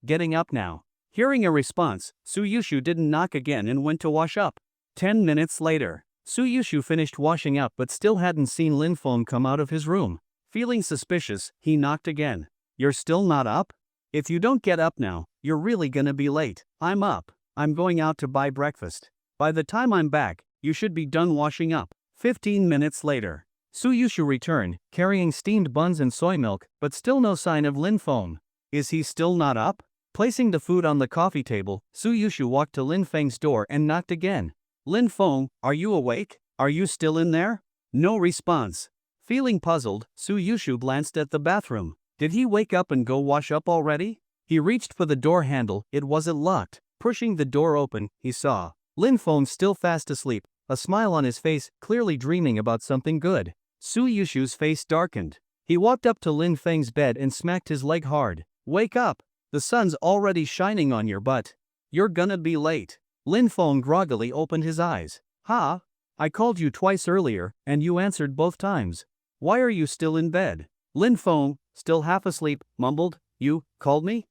getting up now." Hearing a response, Su Yushu didn't knock again and went to wash up. 10 minutes later, Su Yushu finished washing up but still hadn't seen Lin Feng come out of his room. Feeling suspicious, he knocked again. "You're still not up? If you don't get up now, you're really gonna be late." "I'm up. I'm going out to buy breakfast. By the time I'm back, you should be done washing up." 15 minutes later, Su Yushu returned, carrying steamed buns and soy milk, but still no sign of Lin Feng. Is he still not up? Placing the food on the coffee table, Su Yushu walked to Lin Feng's door and knocked again. "Lin Feng, are you awake? Are you still in there?" No response. Feeling puzzled, Su Yushu glanced at the bathroom. Did he wake up and go wash up already? He reached for the door handle, it wasn't locked. Pushing the door open, he saw Lin Feng still fast asleep, a smile on his face, clearly dreaming about something good. Su Yushu's face darkened. He walked up to Lin Feng's bed and smacked his leg hard. "Wake up! The sun's already shining on your butt. You're gonna be late." Lin Feng groggily opened his eyes. "Ha? I called you twice earlier, and you answered both times. Why are you still in bed?" Lin Feng, still half asleep, mumbled, "You called me?"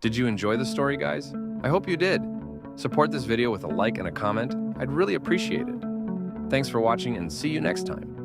Did you enjoy the story, guys? I hope you did. Support this video with a like and a comment. I'd really appreciate it. Thanks for watching and see you next time.